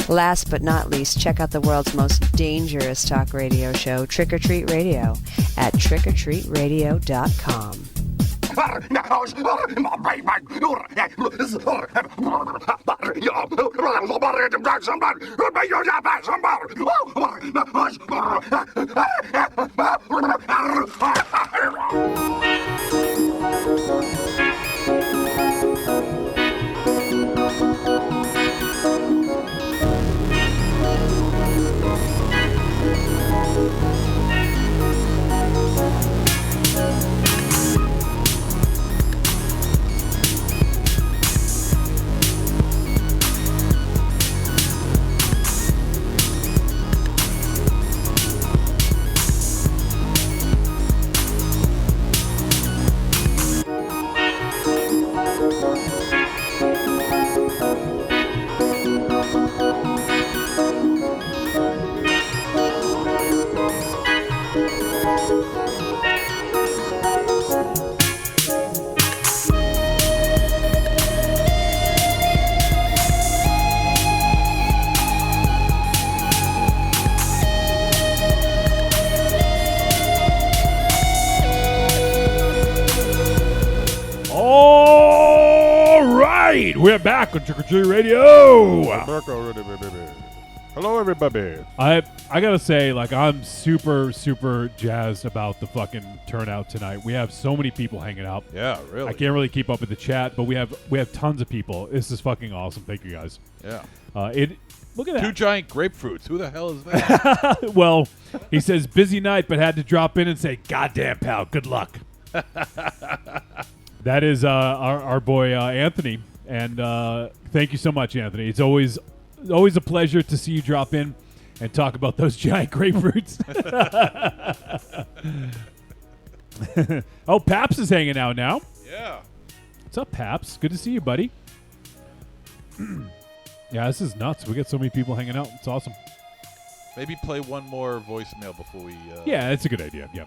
Last but not least, check out the world's most dangerous talk radio show, Trick or Treat Radio, at trickortreatradio.com. right, we're back on Trick or Treat Radio. Hello, everybody. I gotta say, like, I'm super jazzed about the fucking turnout tonight. We have so many people hanging out. Yeah, really. I can't really keep up with the chat, but we have tons of people. This is fucking awesome. Thank you guys. Yeah. Look at that. 2 giant grapefruits. Who the hell is that? Well, he says busy night, but had to drop in and say, "Goddamn pal, good luck." That is our boy Anthony, and thank you so much, Anthony. It's always a pleasure to see you drop in and talk about those giant grapefruits. Oh, Paps is hanging out now. Yeah. What's up, Paps? Good to see you, buddy. Yeah, this is nuts. We got so many people hanging out. It's awesome. Maybe play one more voicemail before we... Yeah, that's a good idea. Yeah.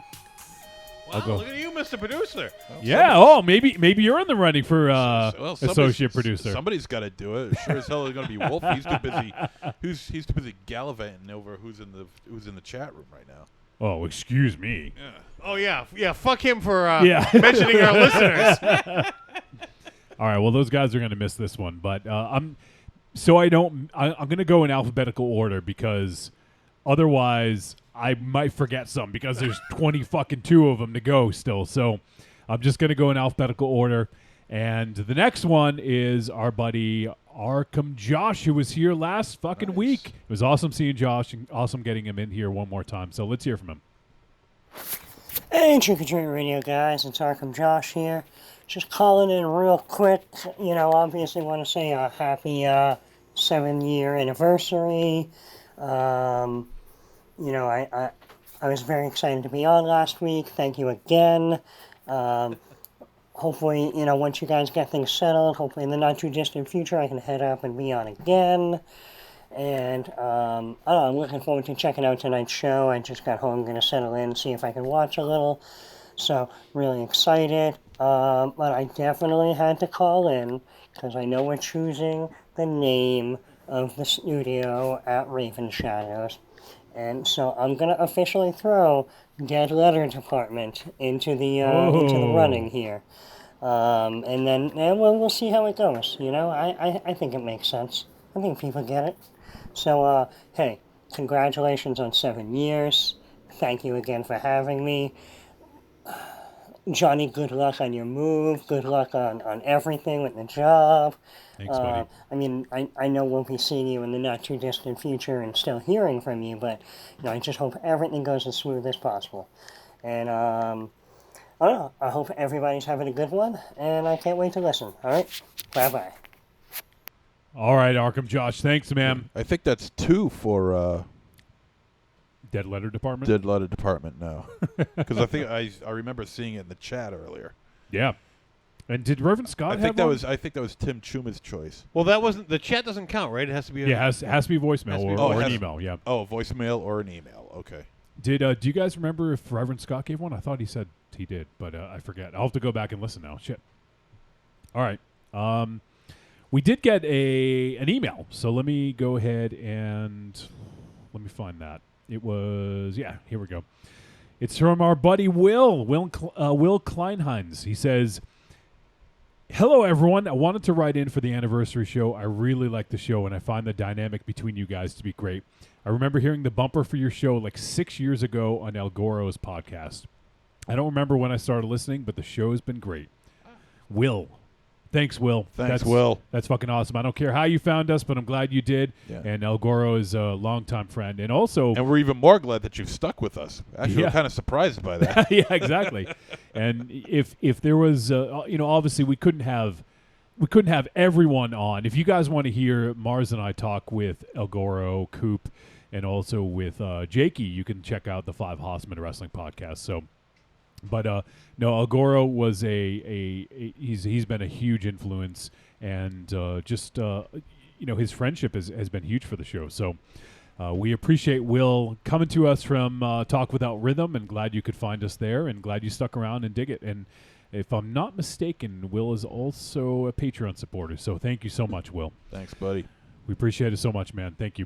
Wow, look at you, Mr. Producer. Well, yeah, maybe you're in the running for associate producer. Somebody's got to do it. Sure as hell is going to be Wolf. He's too busy. He's too busy gallivanting over who's in the chat room right now. Oh, excuse me. Yeah. Oh yeah. Fuck him for mentioning our listeners. All right. Well, those guys are going to miss this one, but I'm going to go in alphabetical order because otherwise I might forget some because there's 22 of them to go still. So I'm just going to go in alphabetical order. And the next one is our buddy Arkham Josh, who was here last fucking week. It was awesome seeing Josh and awesome getting him in here one more time. So let's hear from him. Hey, Trick or Treat Radio guys, it's Arkham Josh here. Just calling in real quick. Obviously want to say a happy 7-year anniversary. I was very excited to be on last week. Thank you again. Hopefully, once you guys get things settled, hopefully in the not too distant future, I can head up and be on again. And I'm looking forward to checking out tonight's show. I just got home, going to settle in, see if I can watch a little. So, really excited. But I definitely had to call in because I know we're choosing the name of the studio at Raven Shadows. And so I'm going to officially throw Dead Letter Department into the running here. And then we'll see how it goes. I think it makes sense. I think people get it. So, hey, congratulations on 7 years. Thank you again for having me. Johnny, good luck on your move. Good luck on everything with the job. Thanks, buddy. I know we'll be seeing you in the not too distant future and still hearing from you, but I just hope everything goes as smooth as possible. And I hope everybody's having a good one, and I can't wait to listen. All right, bye. All right, Arkham Josh, thanks, man. I think that's 2 for Dead Letter Department. Dead Letter Department now, because I think I remember seeing it in the chat earlier. Yeah. And did Reverend Scott have one? I think that was Tim Chuma's choice. Well, that wasn't the chat. Doesn't count, right? It has to be. It has to be voicemail or an email. Yeah. Oh, voicemail or an email. Okay. Do you guys remember if Reverend Scott gave one? I thought he said he did, but I forget. I'll have to go back and listen now. Shit. All right. We did get an email, so let me go ahead and let me find that. It was here we go. It's from our buddy Will Kleinheinz. He says, "Hello, everyone. I wanted to write in for the anniversary show. I really like the show, and I find the dynamic between you guys to be great. I remember hearing the bumper for your show like 6 years ago on El Goro's podcast. I don't remember when I started listening, but the show has been great." Will. Thanks, Will. Will. That's fucking awesome. I don't care how you found us, but I'm glad you did. Yeah. And El Goro is a longtime friend. And also... And we're even more glad that you've stuck with us. Actually, we're kind of surprised by that. Yeah, exactly. And if there was... obviously we couldn't have everyone on. If you guys want to hear Mars and I talk with El Goro, Coop, and also with Jakey, you can check out the 5 Horsemen Wrestling podcast. So... But no, El Goro was he's been a huge influence, and his friendship has been huge for the show. So we appreciate Will coming to us from Talk Without Rhythm, and glad you could find us there, and glad you stuck around and dig it. And if I'm not mistaken, Will is also a Patreon supporter. So thank you so much, Will. Thanks, buddy. We appreciate it so much, man. Thank you.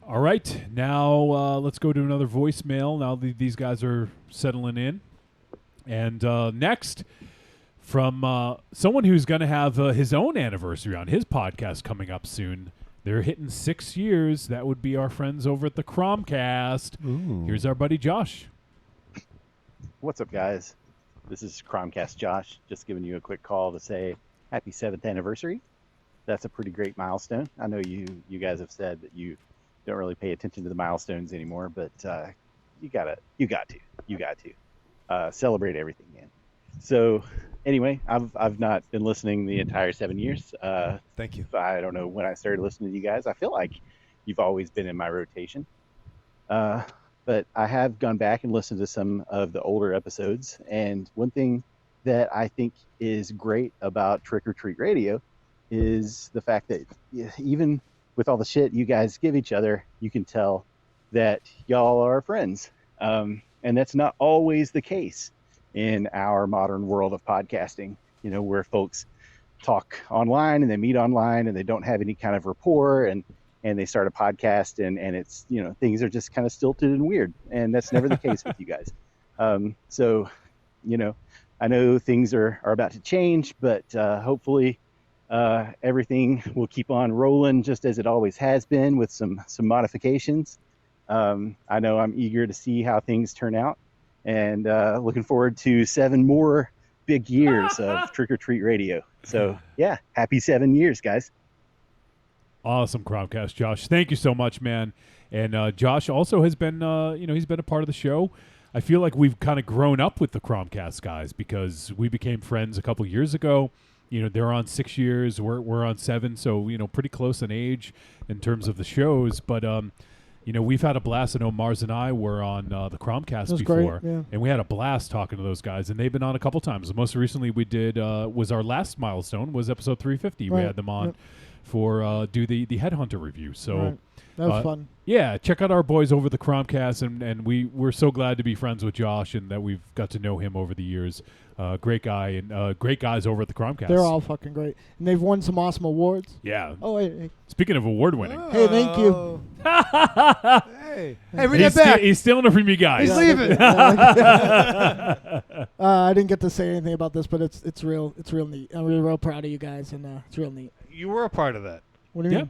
All right, now let's go to another voicemail. Now these guys are settling in. And next, from someone who's going to have his own anniversary on his podcast coming up soon. They're hitting 6 years. That would be our friends over at the Cromcast. Ooh. Here's our buddy Josh. What's up, guys? This is Cromcast Josh, just giving you a quick call to say happy 7th anniversary. That's a pretty great milestone. I know you guys have said that you don't really pay attention to the milestones anymore, but you got to celebrate everything, man. So anyway, I've not been listening the entire 7 years. Thank you. I don't know when I started listening to you guys. I feel like you've always been in my rotation. But I have gone back and listened to some of the older episodes. And one thing that I think is great about Trick or Treat Radio is the fact that even with all the shit you guys give each other, you can tell that y'all are friends. And that's not always the case in our modern world of podcasting, where folks talk online and they meet online and they don't have any kind of rapport and they start a podcast and it's, things are just kind of stilted and weird. And that's never the case with you guys. So, I know things are about to change, but hopefully everything will keep on rolling just as it always has been with some modifications. I know I'm eager to see how things turn out and looking forward to 7 more big years of Trick or Treat Radio. So yeah, happy 7 years, guys. Awesome, Cromcast Josh. Thank you so much, man. And Josh also has been, he's been a part of the show. I feel like we've kind of grown up with the Cromcast guys because we became friends a couple years ago. They're on 6 years, we're on 7, so pretty close in age in terms of the shows. But we've had a blast. I know Mars and I were on the Cromcast before, great, yeah. and we had a blast talking to those guys. And they've been on a couple times. The most recently we did was our last milestone was episode 350. Right. We had them on for do the Headhunter review. So right. That was fun. Yeah, check out our boys over the Cromcast, and we're so glad to be friends with Josh and that we've got to know him over the years. Great guy and great guys over at the Cromcast. They're all fucking great, and they've won some awesome awards. Yeah. Oh, hey. Speaking of award winning, Hey, thank you. Hey, read that back. He's stealing it from you guys. He's leaving. I didn't get to say anything about this, but it's real neat. I'm real proud of you guys, and it's real neat. You were a part of that. What do you mean?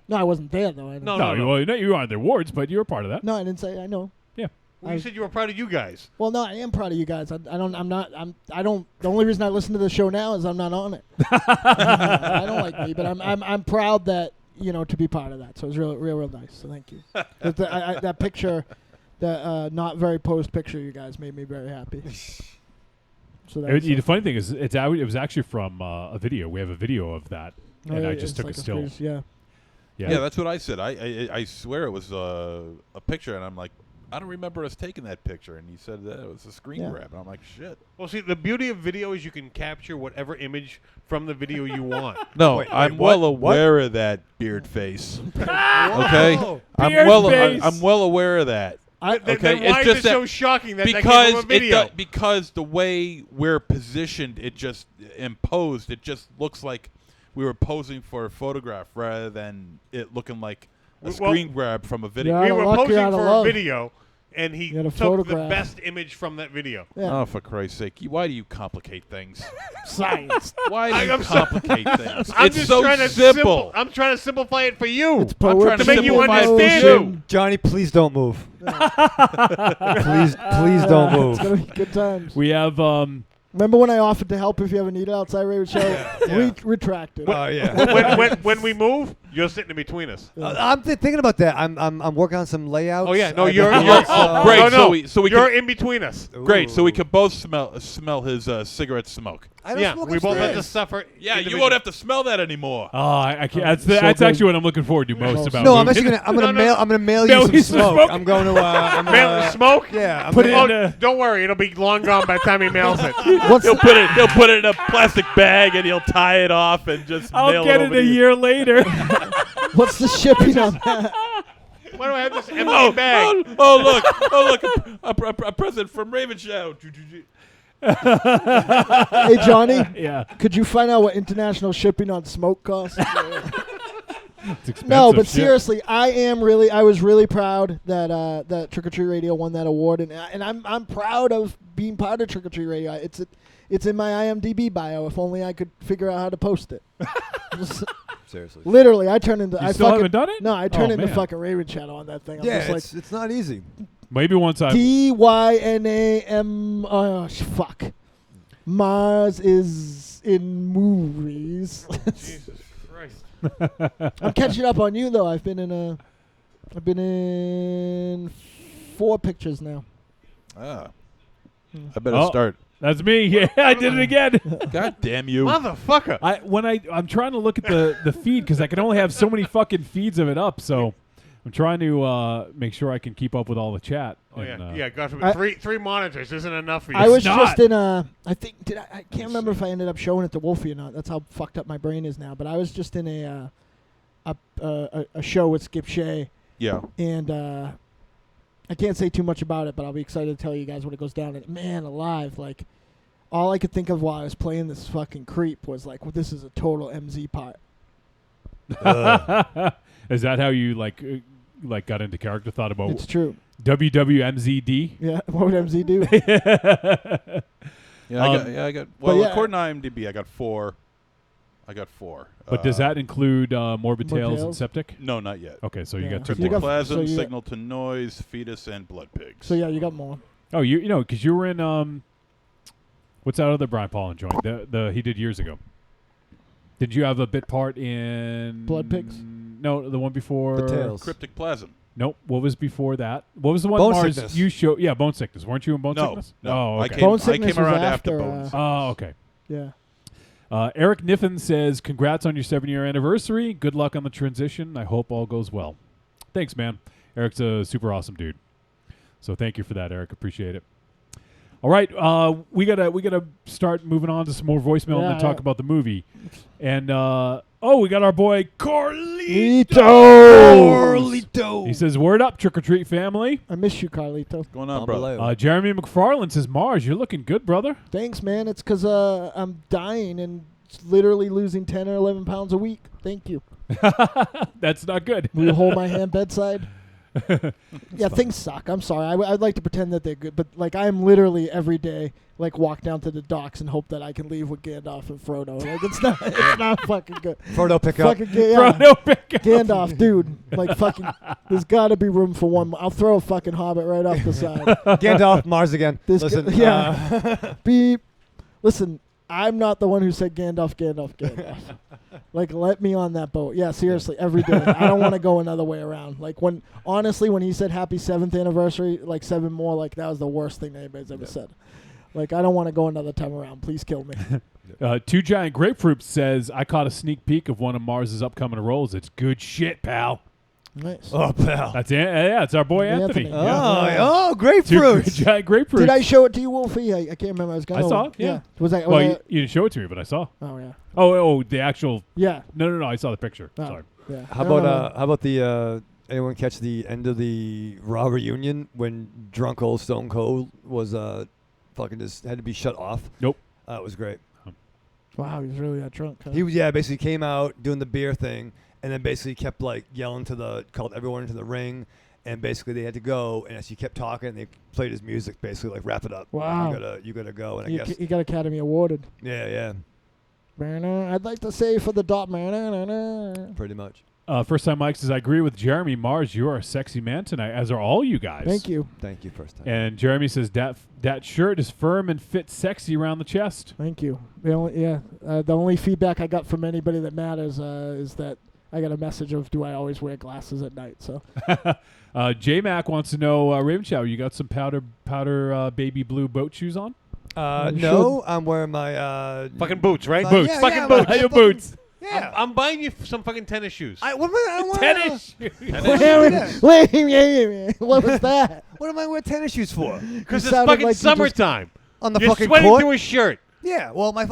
No, I wasn't there though. No. Well, you aren't the awards, but you were part of that. No, I didn't say. I know. Yeah. Well, you said you were proud of you guys. Well, no, I am proud of you guys. I don't. The only reason I listen to the show now is I'm not on it. I don't like me, but I'm proud that to be part of that. So it was real nice. So thank you. That picture, that not very posed picture, you guys made me very happy. So the funny thing is, it was actually from a video. We have a video of that, and I just took a still. Yeah, that's what I said. I swear it was a picture, and I'm like, I don't remember us taking that picture. And he said that it was a screen grab, and I'm like, shit. Well, see, the beauty of video is you can capture whatever image from the video you want. No, I'm well aware of that beard face. Okay, I'm well aware of that. Then why is it so shocking that came from a video? Because the way we're positioned, it just imposed. It just looks like we were posing for a photograph rather than it looking like a screen grab from a video. We were posing for a video, and he took photograph. the best image from that video. Yeah. Oh, for Christ's sake. Why do you complicate things? Science. Why do you complicate things? I'm It's so simple. I'm trying to simplify it for you. It's I'm trying to make you simplify it for understand. you. Johnny, please don't move. please don't move. It's gonna be good times. We have. Remember when I offered to help if you ever need it outside Raven Show? Retracted. Oh yeah. when we move, you're sitting in between us. I'm thinking about that. I'm working on some layouts. Oh yeah, no, I've you're been- great. No, So we you're can, in between us. great. So we can both smell his cigarette smoke. I don't Yeah, smoke we both have to upstairs. suffer. Yeah, you won't have to smell that anymore. Oh, I can't. so That's good. actually what I'm looking forward to most about. No, I'm moving. actually gonna mail Mail you you some some smoke. smoke. I'm going to Mail smoke? Yeah, I'm Put gonna- it in. Don't worry, it'll be long gone by the time he mails it. He'll put it in a plastic bag and he'll tie it off and just I'll mail get it it over a to you. year later. What's the shipping on that? Why do I have this empty bag? Oh look, a present from Raven Shadow. Hey, Johnny. Yeah. Could you find out what international shipping on smoke costs? It's expensive. No, but shit. seriously, I was really proud that that Trick or Treat Radio won that award, and I'm proud of being part of Trick or Treat Radio. It's It's in my IMDb bio. If only I could figure out how to post it. Seriously. Literally, I turn into. You I still fucking, haven't done it? No, I turn Oh, into man. fucking Raven Shadow on that thing. I'm Yeah, just it's not easy. Maybe once I. Dynam. Oh fuck. Mars is in movies. Jesus Christ. I'm catching up on you though. I've been in 4 pictures now. I better start. That's me. Yeah, I did it again. God damn you. Motherfucker. I'm trying to look at the feed because I can only have so many fucking feeds of it up. So I'm trying to make sure I can keep up with all the chat. Oh and, yeah, God forbid. Three monitors isn't enough for you. I was just in a. I think I can't remember if I ended up showing it to Wolfie or not. That's how fucked up my brain is now. But I was just in a show with Skip Shea. Yeah. And I can't say too much about it, but I'll be excited to tell you guys when it goes down. And man, alive! Like all I could think of while I was playing this fucking creep was like, well, this is a total MZ part. Is that how you like got into character? Thought about It's true. WWMZD. Yeah, what would MZ do? I got. Well, according to IMDb, I got 4. But does that include Morbid Tales and Septic? No, not yet. Okay, so you got 2 Cryptic more. Plasm, Signal to Noise, Fetus, and Blood Pigs. So yeah, you got more. Oh, you know, because you were in what's that other Brian Paulin joint? The he did years ago. Did you have a bit part in Blood Pigs? No, the one before Cryptic Plasm. Nope. What was before that? What was the one Bone Mars Sickness. you showed? Yeah, Bone Sickness. Weren't you in Bone No, Sickness? no. Oh, okay. Bone Sickness I came was around after Bones. Oh, okay. Yeah. Eric Niffen says, congrats on your 7-year anniversary. Good luck on the transition. I hope all goes well. Thanks, man. Eric's a super awesome dude. So thank you for that, Eric. Appreciate it. All right, we gotta start moving on to some more voicemail and then talk about the movie. And we got our boy Carlito. He says, "Word up, trick or treat family." I miss you, Carlito. What's going on, brother? Jeremy McFarland says, "Mars, you're looking good, brother." Thanks, man. It's because I'm dying and literally losing 10 or 11 pounds a week. Thank you. That's not good. Will you hold my hand bedside? Yeah, things suck. I'm sorry. I'd like to pretend that they're good, but like I'm literally every day like walk down to the docks and hope that I can leave with Gandalf and Frodo. Like it's not fucking good. Frodo pick up. Frodo pick up. Gandalf, dude. Like fucking. There's got to be room for one more. I'll throw a fucking Hobbit right off the side. Gandalf, Mars again. Listen, beep. Listen. I'm not the one who said Gandalf. Like, let me on that boat. Yeah, seriously, every day. I don't want to go another way around. Like, honestly, when he said happy 7th anniversary, like 7 more, like, that was the worst thing anybody's ever said. Like, I don't want to go another time around. Please kill me. Two Giant Grapefruit says, I caught a sneak peek of one of Mars's upcoming roles. It's good shit, pal. Nice. Oh, pal. That's it's our boy Anthony. Oh, grapefruit. Two Giant Grapefruit. Did I show it to you, Wolfie? I can't remember. I saw it. Yeah. Was that? Well, you didn't show it to me, but I saw. Oh yeah. Oh, the actual. Yeah. No. I saw the picture. Oh, Sorry. Yeah. How about the anyone catch the end of the Raw reunion when drunk old Stone Cold was fucking just had to be shut off? Nope. It was great. Wow, he was really that drunk. Huh? He was basically came out doing the beer thing. And then basically kept like yelling called everyone into the ring, and basically they had to go. And as he kept talking, they played his music, basically like wrap it up. Wow, you gotta go. And I guess he got Academy awarded. Yeah. I'd like to say for the dot man. Pretty much. First time Mike says, I agree with Jeremy. Mars, you are a sexy man tonight, as are all you guys. Thank you. First time. And Jeremy says that shirt is firm and fits sexy around the chest. Thank you. The only feedback I got from anybody that matters is that I got a message of, do I always wear glasses at night? So, J-Mac wants to know, Raven Shower, you got some powder baby blue boat shoes on? No, I'm wearing my fucking boots, right? Boots. Fucking boots. Your boots. Yeah. I'm buying you some fucking tennis shoes. Tennis shoes. Wait. What was that? What am I wearing tennis shoes for? Because it's fucking like summertime. On the You're fucking sweating court? through a shirt. Yeah, well, I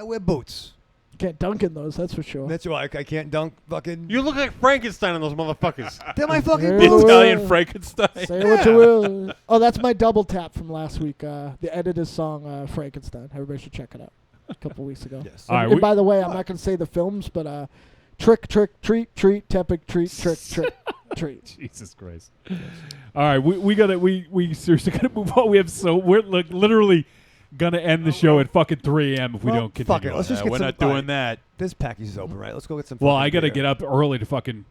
wear boots. Can't dunk in those, that's for sure. That's right. I can't dunk fucking. You look like Frankenstein on those motherfuckers. They're my fucking Say boots. Italian Frankenstein. Say what you will. Oh, that's my double tap from last week. The editor's song, Frankenstein. Everybody should check it out. A couple weeks ago. Yes. And by the way, I'm not going to say the films, but trick, treat, tepic, treat, trick, treat. Jesus Christ. Yes. All right, we seriously got to move on. We're like literally gonna end the show at fucking 3 a.m. if we Well, don't continue. fuck it. Let's just on get we're some. not doing alright, that. This package is open, right? Let's go get some. that. Well, fucking I gotta beer. get up early to fucking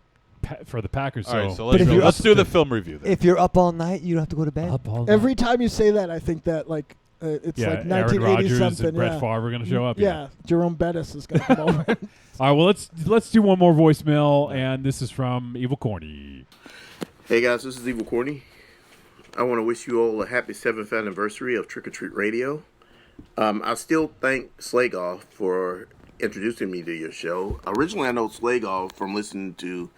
for the Packers. All right, so so But if you're let's up- do the film review then. If you're up all night, you don't have to go to bed. up all Every time you say that, I think that like it's yeah, like Aaron 1980 Rodgers something. and Brett yeah. Favre are gonna show up. Yeah, Jerome Bettis is gonna come over. All right. Well, let's do one more voicemail, and this is from Evil Corny. Hey guys, this is Evil Corny. I want to wish you all a happy 7th anniversary of Trick or Treat Radio. I still thank Slagoff for introducing me to your show. Originally, I know Slagoff from listening to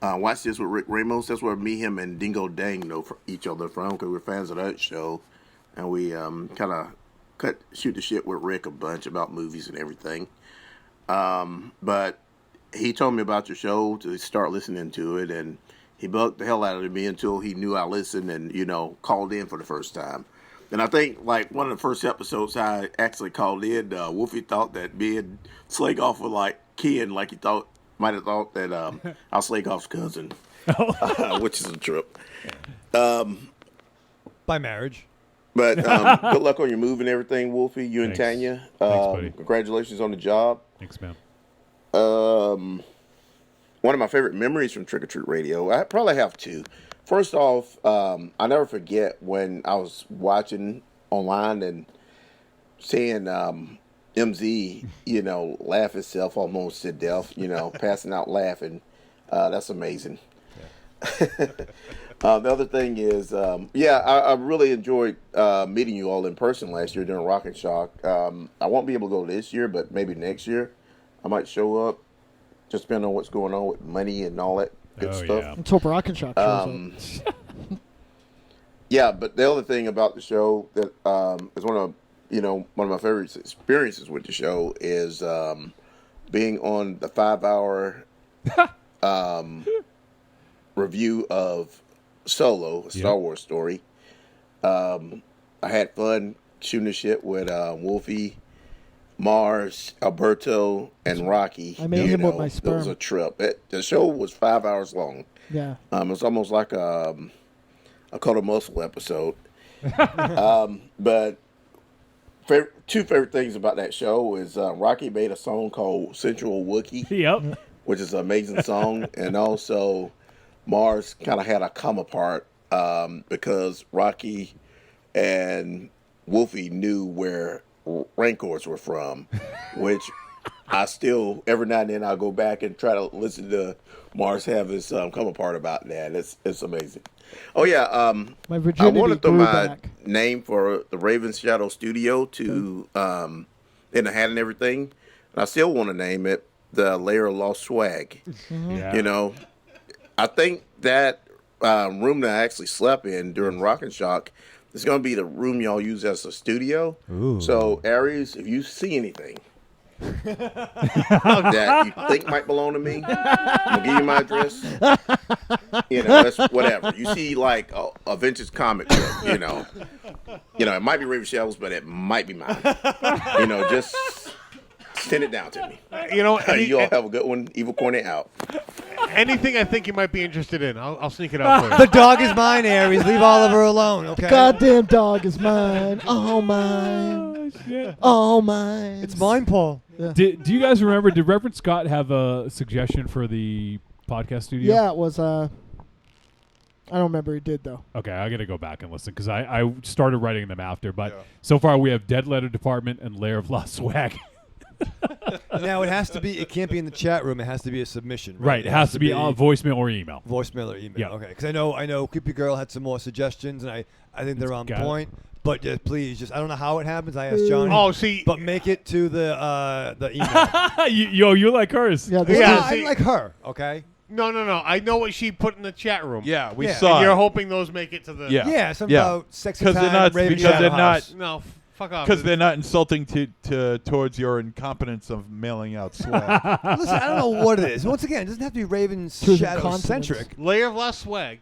Watch This with Rick Ramos. That's where me, him, and Dingo Dang know each other from because we're fans of that show. And we kind of shoot the shit with Rick a bunch about movies and everything. But he told me about your show to start listening to it, and he bugged the hell out of me until he knew I listened and, called in for the first time. And I think, like, one of the first episodes I actually called in, Wolfie thought that me and Slagoff were, like, kin, like he might have thought that I was Slagoff's cousin, which is a trip. By marriage. But good luck on your move and everything, Wolfie, you and Thanks. Tanya. Thanks, buddy. Congratulations on the job. Thanks, man. One of my favorite memories from Trick or Treat Radio, I probably have two. First off, I never forget when I was watching online and seeing MZ, laugh himself almost to death, passing out laughing. That's amazing. The other thing is, I really enjoyed meeting you all in person last year during Rock and Shock. I won't be able to go this year, but maybe next year I might show up. Just depending on what's going on with money and all that good stuff. Yeah. Let's hope Rock and Shock shows up. Yeah, but the other thing about the show that is one of my favorite experiences with the show is being on the 5-hour review of Solo, a Star Wars story. I had fun shooting the shit with Wolfie, Mars, Alberto, and Rocky. I made him with my It sperm. was a trip. The show was 5 hours long. Yeah. It was almost like a Cult of Muscle episode. But two favorite things about that show is Rocky made a song called Central Wookiee. Yep. Which is an amazing song. And also Mars kind of had a come apart because Rocky and Wolfie knew where Rancors were from, which I still, every now and then I'll go back and try to listen to Mars have his come apart about that. It's amazing. Oh yeah, My I virginity want to throw grew my back. name for the Raven Shadow Studio to in the hat and everything. And I still want to name it the Layer of Lost Swag. Yeah. I think that room that I actually slept in during Rock and Shock is going to be the room y'all use as a studio. Ooh. So Aries, if you see anything that you think might belong to me, I'll give you my address. That's whatever. You see like a vintage comic book, it might be Raven Shadows, but it might be mine. Just send it down to me. You all have a good one. Evil Corny out. Anything I think you might be interested in, I'll sneak it out for you. The dog is mine, Aries. Leave Oliver alone, okay? Goddamn dog is mine. Oh, mine. Oh, mine. It's mine, Paul. Yeah. Do you guys remember? Did Reverend Scott have a suggestion for the podcast studio? Yeah, it was. I don't remember he did though. Okay, I got to go back and listen because I started writing them after, but so far we have Dead Letter Department and Lair of Lost Swag. Now it can't be in the chat room. It has to be a submission. Right, it has to be on voicemail or email. Voicemail or email. Yeah. Okay, because I know Creepy Girl had some more suggestions, and I think they're on point. But please, I don't know how it happens. I asked Johnny. Oh, see, but make it to the email. you like hers. Yeah, I like her. Okay. No. I know what she put in the chat room. Yeah, we And saw. you're it. hoping those make it to the. Yeah, something about sexy time. They're not, Raven because Shadow they're House. not. No, fuck off. Because they're not insulting towards your incompetence of mailing out swag. Listen, I don't know what it is. Once again, it doesn't have to be Raven Choosing Shadow centric. Layer of Lost Swag.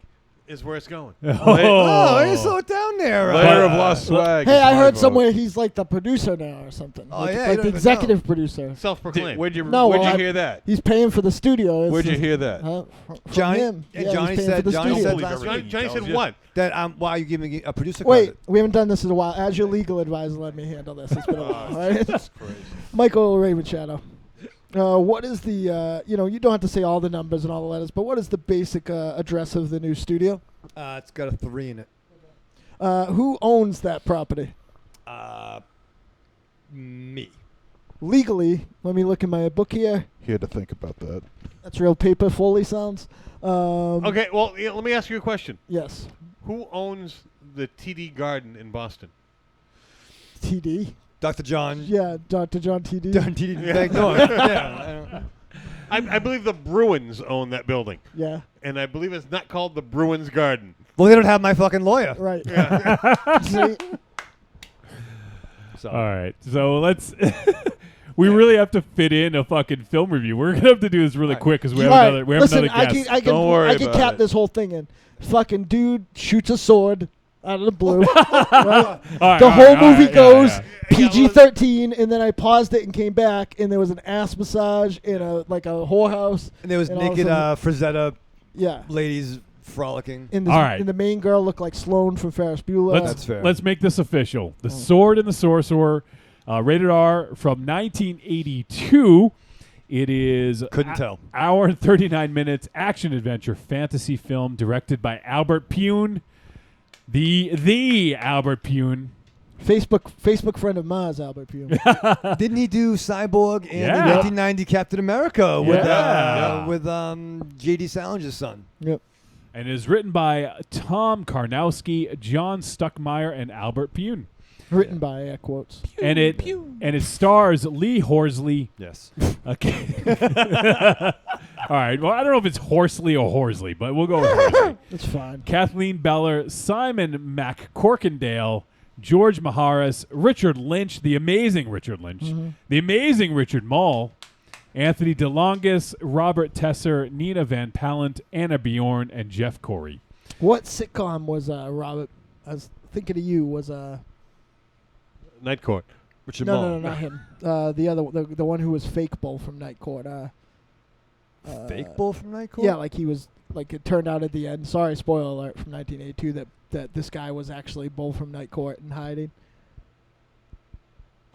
is where it's going. Oh, you slow it down there. Layer of lost swag. Hey, is I my heard vote. somewhere he's like the producer now or something. Oh, like, yeah, you like don't the even executive producer. Self-proclaimed. Where'd you well, hear that? He's paying for the studio. Where'd you hear that? From Johnny, him. and Yeah, Johnny he's paying said, for the Johnny studio. said last week. Johnny said tells you. what? That why are you giving me a producer Wait, credit? we haven't done this in a while. As your legal advisor, let me handle this. It's been a while. Oh, Right? that's crazy. Michael Raven Shadow. What is the, you don't have to say all the numbers and all the letters, but what is the basic address of the new studio? It's got a 3 in it. Who owns that property? Me. Legally, let me look in my book here. He had to think about that. That's real paper Foley sounds. Okay, well, let me ask you a question. Yes. Who owns the TD Garden in Boston? TD? Dr. John. Yeah, Dr. John TD. Dr. TD. Back door. Yeah. I believe the Bruins own that building. Yeah. And I believe it's not called the Bruins Garden. Well, they don't have my fucking lawyer. Right. Yeah. See? All right, so let's. We really have to fit in a fucking film review. We're gonna have to do this really quick because we have another. We have Listen, another guest. I can cap this whole thing in. Fucking dude shoots a sword out of the blue. Right? The whole movie goes PG-13, and then I paused it and came back, and there was an ass massage in a whorehouse, And there was and all of a naked sudden- Frazetta ladies frolicking. And, All right. and the main girl looked like Sloane from Ferris Bueller. Let's make this official. The Sword and the Sorcerer, rated R from 1982. It is Couldn't tell. Hour and 39 minutes action adventure fantasy film directed by Albert Pune, the Albert Pune. Facebook friend of Mars, Albert Pune. Didn't he do Cyborg and Yeah. the 1990 Captain America Yeah. with J.D. Salinger's son? Yep. And is written by Tom Karnowski, John Stuckmeyer, and Albert Pune. Written by air quotes. And it stars Lee Horsley. Yes. Okay. All right. Well, I don't know if it's Horsley or Horsley, but we'll go with Horsley. It's fine. Kathleen Beller, Simon McCorkindale, George Maharis, Richard Lynch, the amazing Richard Lynch, the amazing Richard Mall, Anthony DeLongis, Robert Tesser, Nina Van Pallant, Anna Bjorn, and Jeff Corey. What sitcom was Robert? I was thinking of you. Was Night Court. Richard no, Mall. no, not him. The other, the one who was Fake Bull from Night Court. Fake Bull from Night Court? Yeah, like he was. Like it turned out at the end. Sorry, spoiler alert from 1982 that this guy was actually Bull from Night Court in hiding.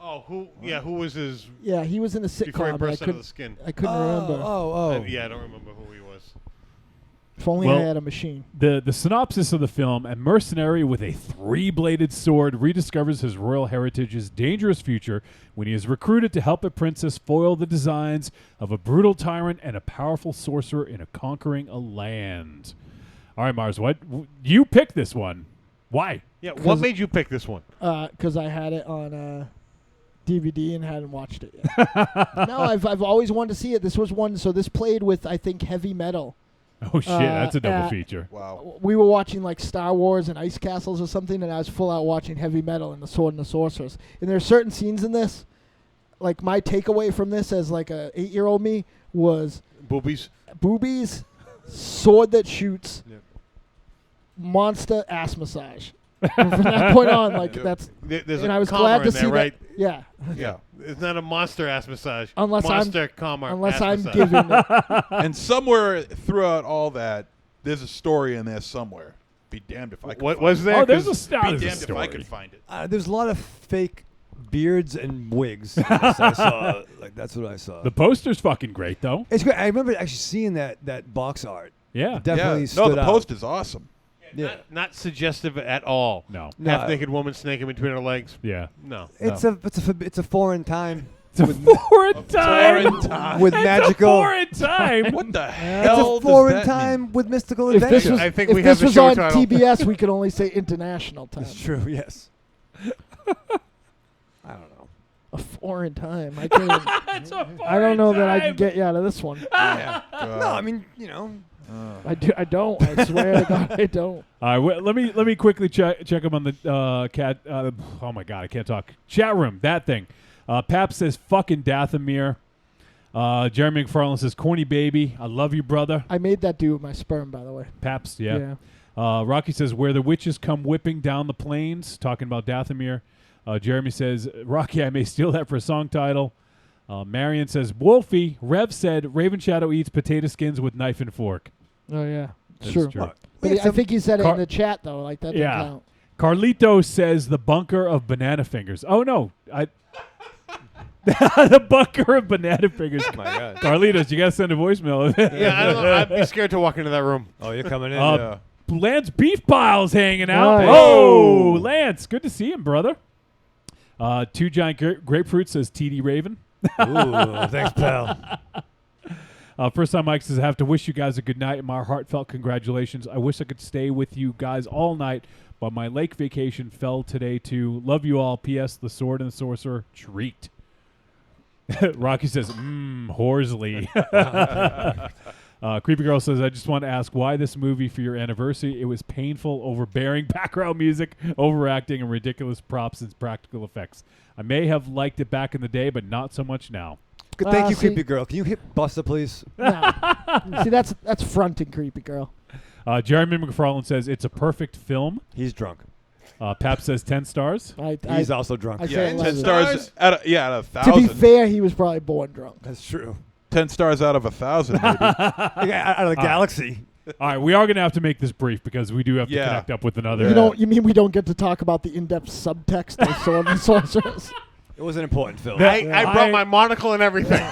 Oh, who? Yeah, who was his? Yeah, he was in a Before he sitcom. burst I out of couldn't. the skin. I couldn't remember. Yeah, I don't remember who he was. If only I had a machine. The synopsis of the film: a mercenary with a 3-bladed sword rediscovers his royal heritage's dangerous future when he is recruited to help a princess foil the designs of a brutal tyrant and a powerful sorcerer in conquering a land. All right, Mars, you picked this one? Why? Yeah, what made you pick this one? Because I had it on DVD and hadn't watched it yet. No, I've always wanted to see it. This was one. So this played with, I think, heavy metal. Oh shit, that's a double feature. Wow. We were watching like Star Wars and Ice Castles or something, and I was full out watching heavy metal and the Sword and the Sorceress. And there are certain scenes in this, like my takeaway from this as like a 8-year-old me was boobies, sword that shoots, monster ass massage. And from that point on, like that's. There's and a I was comma glad to in see there, right? that. Yeah. Yeah. It's not a monster ass massage. Unless monster, I'm, comma, unless ass I'm massage. giving it. And somewhere throughout all that, there's a story in there somewhere. Be damned if I could. What find was it. there? Oh, there's a Be story. damned if I could find it. There's a lot of fake beards and wigs. I saw. Like that's what I saw. The poster's fucking great, though. It's great. I remember actually seeing that box art. Yeah. It definitely No, stood the out. poster's awesome. Yeah. Not suggestive at all. No. Half naked woman snaking between her legs. Yeah. No. It's a foreign time. It's a foreign time. With It's magical. a foreign time. What the It's hell a foreign does that time mean? with mystical If this adventure. was, I think if we this have the was show on title. TBS, we could only say international time. It's true. Yes. I don't know. A foreign time. I can't. I don't know that I can get you out of this one. No, I mean I don't. I swear to God, I don't. All right, let me quickly check him on the cat. Oh my God, I can't talk. Chat room, that thing. Pap says fucking Dathomir. Jeremy McFarland says corny baby. I love you, brother. I made that do with my sperm, by the way. Paps, yeah. Rocky says, where the witches come whipping down the plains, talking about Dathomir. Jeremy says, Rocky, I may steal that for a song title. Marion says, Wolfie, Rev said, Raven Shadow eats potato skins with knife and fork. Oh, yeah. That's True. true. But I think he said it in the chat, though. Like, that didn't Yeah. count. Carlito says, the bunker of banana fingers. Oh, no. The bunker of banana fingers. Oh, my God. Carlitos, you got to send a voicemail. Yeah, I don't know. I'd be scared to walk into that room. Oh, you're coming in. Lance Beef Pile's hanging out. Nice. Oh, Lance. Good to see him, brother. Two Giant Grapefruit says TD Raven. Ooh, thanks, pal. First time Mike says, I have to wish you guys a good night and my heartfelt congratulations. I wish I could stay with you guys all night, but my lake vacation fell today too. Love you all. P.S. The Sword and the Sorcerer treat. Rocky says, Horsley. Creepy Girl says, I just want to ask why this movie for your anniversary. It was painful, overbearing background music, overacting, and ridiculous props and practical effects. I may have liked it back in the day, but not so much now. Good, thank you, Creepy Girl. Can you hit Buster, please? No. See, that's fronting, Creepy Girl. Jeremy McFarlane says, it's a perfect film. He's drunk. Pap says 10 stars. He's also drunk. I say 10 11. stars out of 1,000. To be fair, he was probably born drunk. That's true. 10 stars out of 1,000, maybe. Out of the galaxy. All right, we are going to have to make this brief because we do have to connect up with another. You mean we don't get to talk about the in-depth subtext of Sword and Sorcerers? It was an important film. I brought my monocle and everything.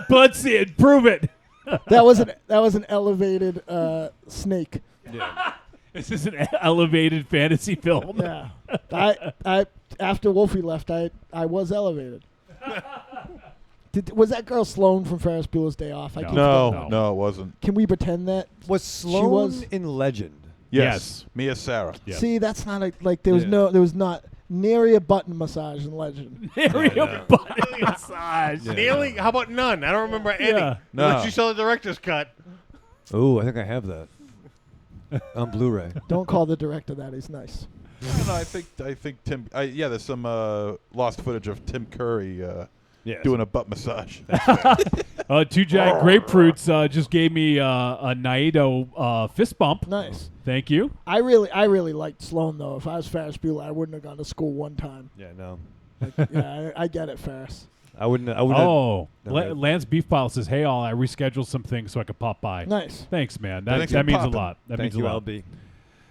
Let's see it. Prove it. That was an elevated snake. Yeah. This is an elevated fantasy film. Yeah. I after Wolfie left, I was elevated. Was that girl Sloane from Ferris Bueller's Day Off? No, it wasn't. Can we pretend that Was Sloane in Legend? Yes. Mia Sarah. Yeah. See, that's not there was not nary a button massage in Legend. Nary a button massage. Nearly? How about none? I don't remember any. Yeah. No. Unless you saw the director's cut. Ooh, I think I have that on Blu-ray. Don't call the director that. He's nice. No, I think Tim. There's some lost footage of Tim Curry doing a butt massage. Two Giant Grapefruits just gave me a Naito fist bump. Nice. Thank you. I really liked Sloane though. If I was Ferris Bueller, I wouldn't have gone to school one time. Yeah, no. Yeah, I get it, Ferris. I wouldn't. Oh, No, Lance Beefpile says, "Hey all, I rescheduled some things so I could pop by." Nice. Thanks, man. Thanks That for means a popping. lot. That Thank means you, a lot. LB.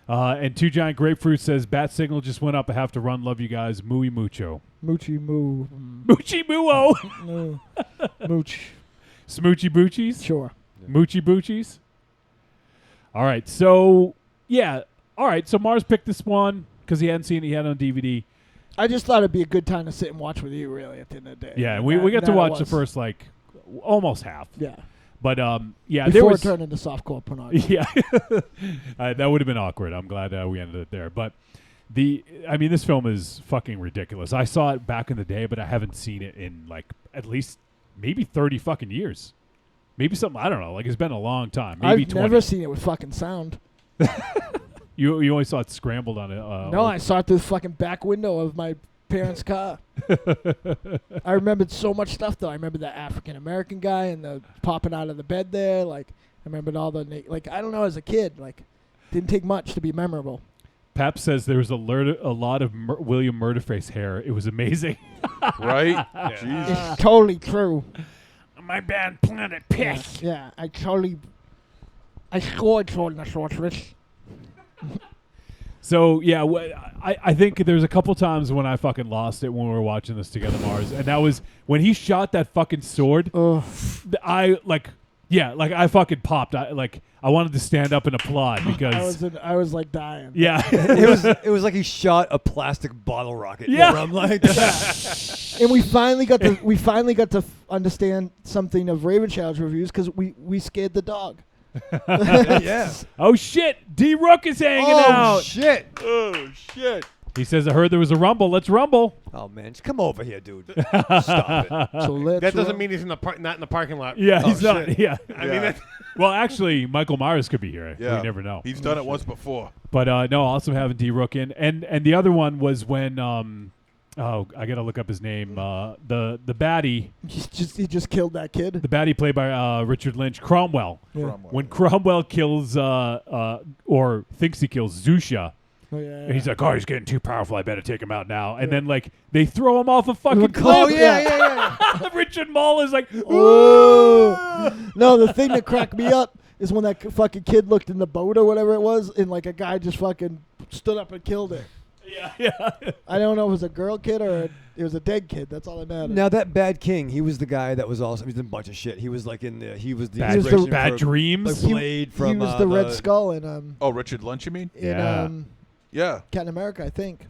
And Two Giant Grapefruit says, "Bat signal just went up. I have to run. Love you guys. Mooey mucho. Moochie moo. Moochie muo. No. Mooch. Smoochy boochies. Sure. Moochie boochies. All right. So yeah. All right. So Mars picked this one because he hadn't seen it. He had it on DVD. I just thought it'd be a good time to sit and watch with you, really, at the end of the day. Yeah, And we got to that it watch the was. first almost half. Yeah. But yeah, Before there was it turned into softcore pornography. Yeah, that would have been awkward. I'm glad we ended it there. But this film is fucking ridiculous. I saw it back in the day, but I haven't seen it in like at least maybe 30 fucking years. Maybe something, I don't know. Like it's been a long time. Maybe I've 20. never seen it with fucking sound. You only saw it scrambled on it. No, I saw it through the fucking back window of my parents' car. I remembered so much stuff though. I remember that African American guy and the popping out of the bed there. Like I remembered all the I don't know, as a kid, like didn't take much to be memorable. Pap says there was a lot of William Murderface hair. It was amazing. Right? Yeah. It's totally true. My band Planet Piss. Yeah, I scored Sword and the Sorceress. So yeah, I think there's a couple times when I fucking lost it when we were watching this together, Mars, and that was when he shot that fucking sword. I fucking popped. I wanted to stand up and applaud because I was like dying. Yeah, it was like he shot a plastic bottle rocket. Yeah, I'm like, and we finally got to understand something of Raven Shadow's reviews because we scared the dog. yeah. Oh shit! D Rook is hanging out. Shit. Oh shit! He says, "I heard there was a rumble. Let's rumble." Oh man, just come over here, dude. Stop it. So that doesn't mean he's not in the parking lot. Yeah, oh, he's not. shit. Yeah, I mean, that, well, actually, Michael Myers could be here. Yeah. We never know. He's done it once before. But no, also having D Rook in, and the other one was when Oh, I gotta look up his name. The baddie. He just killed that kid. The baddie played by Richard Lynch, Cromwell. Yeah. When Cromwell kills or thinks he kills Zusha, Oh, yeah, and he's like, "Oh, he's getting too powerful. I better take him out now." And then like they throw him off a fucking cliff. Oh yeah. Richard Mall is like, Oh. No, the thing that cracked me up is when that fucking kid looked in the boat or whatever it was, and like a guy just fucking stood up and killed it. Yeah. I don't know if it was a girl kid or it was a dead kid. That's all that matters. Now that Bad King, he was the guy that was also he was in a bunch of shit. He was like in the Bad inspiration Dreams. Like Blade from he was the Red Skull in Richard Lynch, you mean? Yeah. Captain America, I think.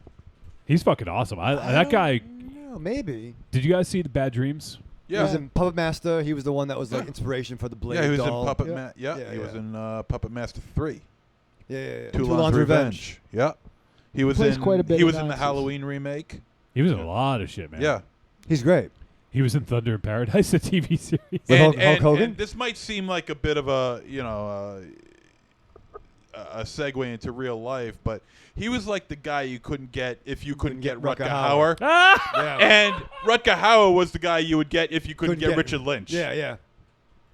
He's fucking awesome. That guy. No, maybe. Did you guys see the Bad Dreams? Yeah. He was in Puppet Master. He was the one that was like inspiration for the Blade. Yeah, he was doll. in Puppet Master. Yeah, he was in Puppet Master 3. Yeah. Toulon's Revenge. Yeah. He was plays in quite a bit he was of in the Nazis. Halloween remake. He was in a lot of shit, man. Yeah. He's great. He was in Thunder in Paradise, the TV series. Hulk Hogan? And this might seem like a bit of a a segue into real life, but he was like the guy you couldn't get if you couldn't get Rutger Hauer. And Rutger Hauer was the guy you would get if you couldn't get Richard Lynch. Yeah.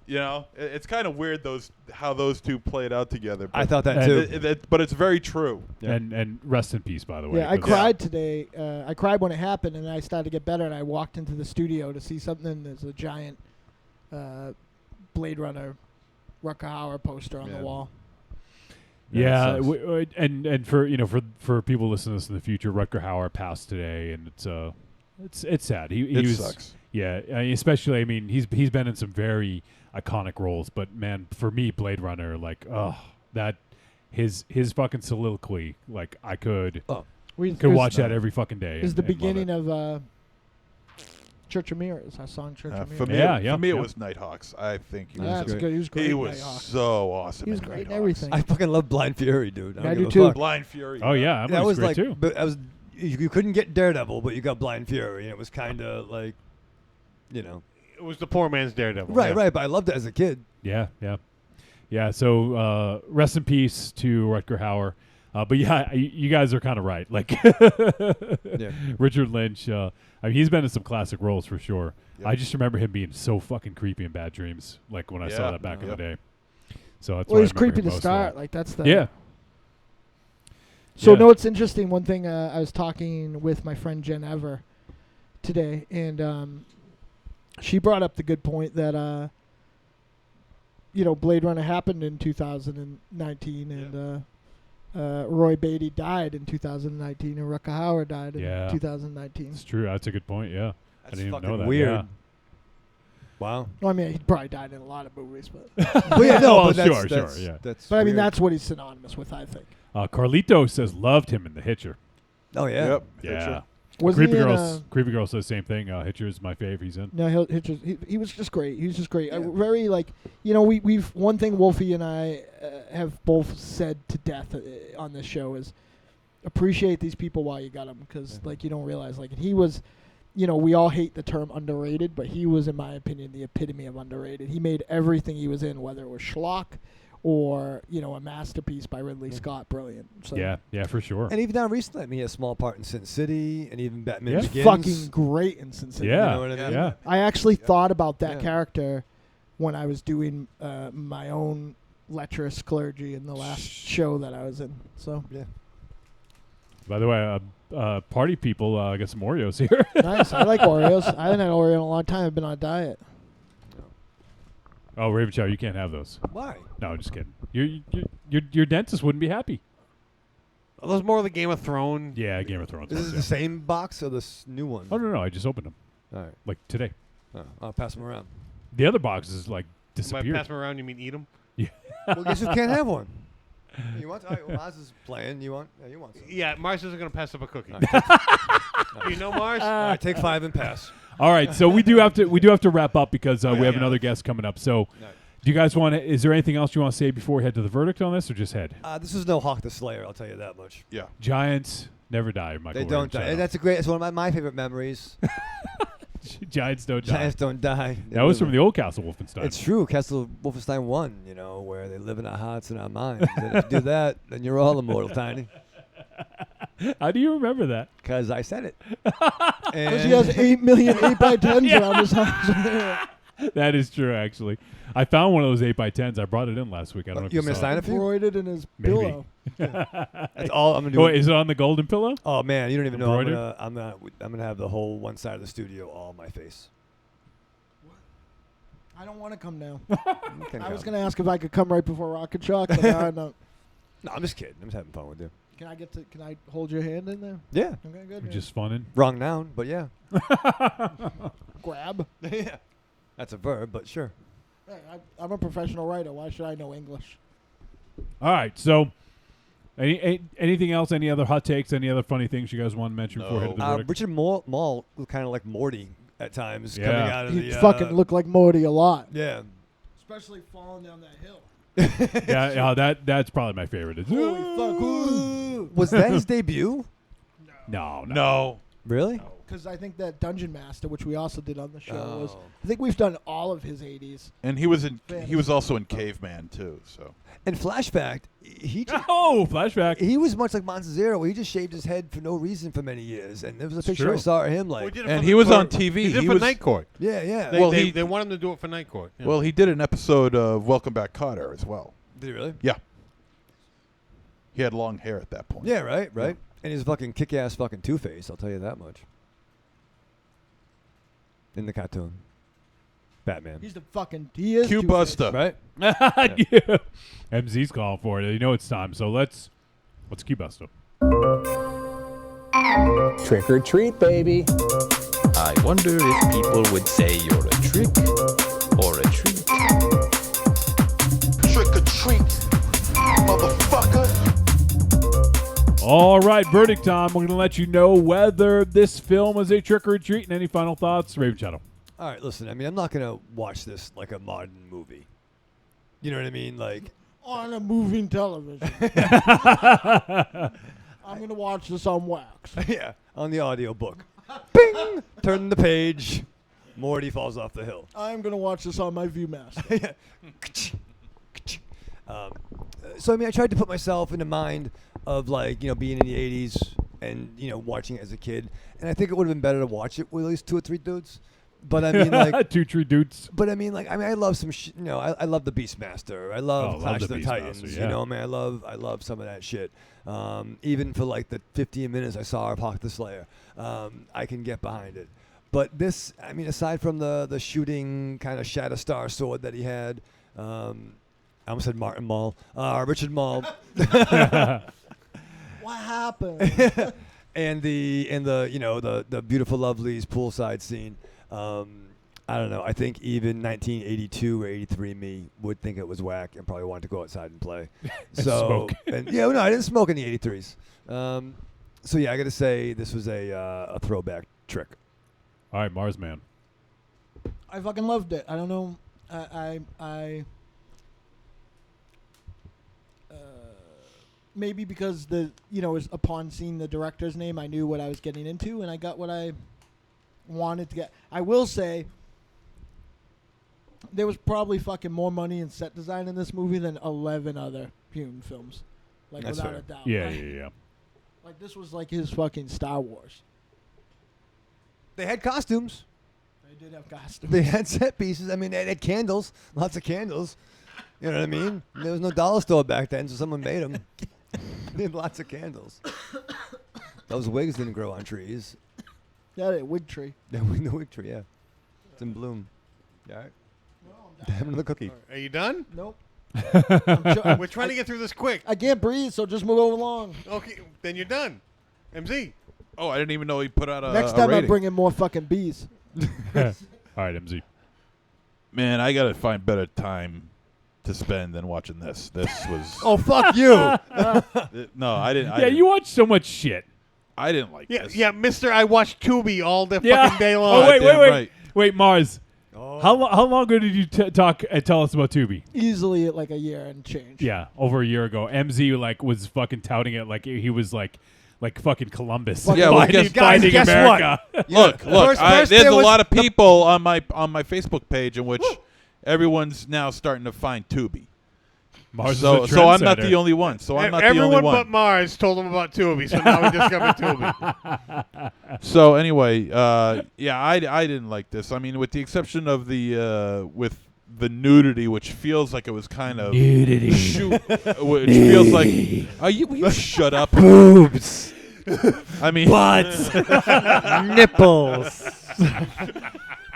You know, it's kind of weird how those two played out together. But I thought that too. But it's very true. Yeah. And rest in peace, by the way. Yeah, I cried today. I cried when it happened, and I started to get better, and I walked into the studio to see something. There's a giant Blade Runner Rutger Hauer poster on the wall. Yeah, and for people listening to this in the future, Rutger Hauer passed today, and it's sad. He sucks. Yeah, especially he's been in some very iconic roles, but man, for me, Blade Runner, like that his fucking soliloquy, like I could watch that every fucking day. Is the beginning of Church of Mirrors? I saw in Church of For Mirrors. me, for me it was Nighthawks. I think he was That's good. He was great. He in was Nighthawks. so awesome. He was in great in Nighthawks. everything. I fucking love Blind Fury, dude. I do too. Blind Fury. Oh yeah, that was great like, too. but you couldn't get Daredevil, but you got Blind Fury, and it was kind of like, you know, it was the poor man's Daredevil. Right. But I loved it as a kid. Yeah. So rest in peace to Rutger Hauer. But yeah, you guys are kind of right. Like Richard Lynch, he's been in some classic roles for sure. Yep. I just remember him being so fucking creepy in Bad Dreams, like when I saw that back in the day. So that's he's creepy to start. Like that's the yeah. So no, it's interesting. One thing I was talking with my friend Jen Ever today, and she brought up the good point that Blade Runner happened in 2019, and Roy Beatty died in 2019, and Rutger Hauer died in 2019. It's true. That's a good point. Yeah, that's I didn't even know that. Weird. Yeah. Wow. Well, I mean, he probably died in a lot of movies, but sure, yeah. But I mean, that's what he's synonymous with, I think. Carlito says loved him in The Hitcher. Oh yeah. Yep. Yeah. Creepy Girl says the same thing. Hitcher is my favorite. He's in. No, Hitcher. He was just great. He was just great. Very we've one thing Wolfie and I have both said to death on this show is appreciate these people while you got them, because you don't realize he was. We all hate the term underrated, but he was, in my opinion, the epitome of underrated. He made everything he was in, whether it was schlock or, a masterpiece by Ridley Scott, brilliant. So. Yeah, for sure. And even down recently, he had a small part in Sin City and even Batman Begins. He's fucking great in Sin City. Yeah, you know what I mean? yeah. I actually thought about that character when I was doing my own lecherous clergy in the last show that I was in. So yeah. By the way, party people, I got some Oreos here. Nice. I like Oreos. I haven't had Oreo in a long time. I've been on a diet. Oh, Raven Chow, you can't have those. Why? No, just kidding. Your dentist wouldn't be happy. Are those more of the Game of Thrones? Yeah, Game of Thrones. Is this the same box or this new one? Oh no, I just opened them. All right. Like today. Oh, I'll pass them around. The other boxes By disappeared. pass them around, you mean eat them? Yeah. Well, guess who can't have one? You want? Mars is playing. You want? Yeah, you want some? Yeah, Mars isn't going to pass up a cookie. You know Mars? All right, take 5 and pass. All right, so we do have to wrap up because we have another guest coming up. So, do you guys want to? Is there anything else you want to say before we head to the verdict on this, or just head? This is no Hawk the Slayer. I'll tell you that much. Yeah. Giants never die, Michael. They don't die. And that's it's one of my favorite memories. Giants don't die. Giants don't die. That was from the old Castle Wolfenstein. It's true. Castle Wolfenstein 1, where they live in our hearts and our minds. And if you do that, then you're all immortal, Tiny. How do you remember that? Because I said it. Because he has 8 million 8x10s around his house. That is true, actually. I found one of those 8x10s. I brought it in last week. I don't know if You you want me to saw sign it. it for you? Embroidered in his Maybe. pillow. That's all I'm gonna do. Oh, wait, is it on the golden pillow? Oh man, you don't even know. Embroidered? I'm gonna have the whole one side of the studio all my face. I don't want to come now. can I was come. going to ask if I could come right before Rocket Shock, but now I don't. No, I'm just kidding. I'm just having fun with you. Can I hold your hand in there? Yeah. Okay, good. We're just funning. Wrong noun, but yeah. Grab. Yeah. That's a verb, but sure. Hey, I'm a professional writer. Why should I know English? All right, so anything else? Any other hot takes? Any other funny things you guys want to mention before we head to the verdict? Richard Mall was kind of like Morty at times, Yeah. coming out of He the. fucking looked like Morty a lot. Yeah. Especially falling down that hill. Yeah, that's probably my favorite. Holy fuck. Ooh. Was that his debut? No. Really? Because I think that Dungeon Master, which we also did on the show, was. Oh. I think we've done all of his 80s. And he was also in Oh. Caveman too. So. And flashback, flashback. He was much like Monster Zero, where he just shaved his head for no reason for many years, and there was a picture true. I saw of him Well, like. he did it And for he the- was for- on TV. He did it He for was- Night Court. Yeah, yeah. They want him to do it for Night Court. Yeah. Well, he did an episode of Welcome Back, Kotter as well. Did he really? Yeah. He had long hair at that point. Yeah, right. And he's a fucking kick-ass fucking Two-Face, I'll tell you that much. In the cartoon. Batman. He is Q Two-Face. Buster. Right? Yeah. MZ's calling for it. You know it's time, so let's keep Buster. Trick or treat, baby. I wonder if people would say you're a trick or a treat. Trick or treat, motherfucker. All right, verdict time. We're going to let you know whether this film is a trick or a treat. And any final thoughts, Raven Shadow? All right, listen, I mean, I'm not going to watch this like a modern movie. You know what I mean? Like. On a moving television. I'm going to watch this on wax. Yeah, on the audio book. Bing! Turn the page. Morty falls off the hill. I'm going to watch this on my Viewmaster. So, I mean, I tried to put myself in the mind of, like, being in the 80s and, watching it as a kid. And I think it would have been better to watch it with at least 2 or 3 dudes. But, I mean, like... 2 tree dudes. But, I mean, I love some I love the Beastmaster. I love Clash of the Titans. Yeah. I love some of that shit. Even for, like, the 15 minutes I saw of Hawk the Slayer, I can get behind it. But this, I mean, aside from the shooting kind of Shatterstar sword that he had, I almost said Martin Mull, Richard Mull. What happened? and the beautiful lovelies poolside scene. I don't know. I think even 1982 or 83 me would think it was whack and probably wanted to go outside and play. Smoke. No, I didn't smoke in the 83s. So yeah, I got to say this was a throwback trick. All right, Mars Man. I fucking loved it. I don't know. Maybe because upon seeing the director's name, I knew what I was getting into, and I got what I wanted to get. I will say there was probably fucking more money in set design in this movie than 11 other Hume films. Like, That's without fair. a doubt. Yeah. Like, this was like his fucking Star Wars. They had costumes. They did have costumes. They had set pieces. I mean, they had candles, lots of candles. You know what I mean? There was no dollar store back then, so someone made them. They had lots of candles. Those wigs didn't grow on trees. Yeah, a wig tree. The wig tree, yeah. It's in bloom. You all right? Have another cookie. Are you done? Nope. We're trying to get through this quick. I can't breathe, so just move along. Okay, then you're done. MZ. Oh, I didn't even know he put out a Next time I rating. bring in more fucking bees. All right, MZ. Man, I gotta find better time to spend than watching this. This was. Oh, fuck you! No, I didn't. Yeah, you watch so much shit. I didn't like Yeah, this. yeah, Mister. I watched Tubi all the fucking day long. Oh, wait, Damn right. Wait, Mars. Oh. How long ago did you talk and tell us about Tubi? Easily like a year and change. Yeah, over a year ago. MZ was fucking touting it like he was like fucking Columbus. Yeah, well, finding guess America. what? Look, First there's there a was lot of people on my Facebook page in which everyone's now starting to find Tubi. Mars so is a I'm not trendsetter. the only one. So I'm not the Everyone only one. but Mars told him about Tubi, so now we discovered Tubi. So anyway, yeah, I didn't like this. I mean, with the exception of the with the nudity, which feels like it was kind of Nudity. Which feels like will you shut up? Boobs. I mean, butts, nipples.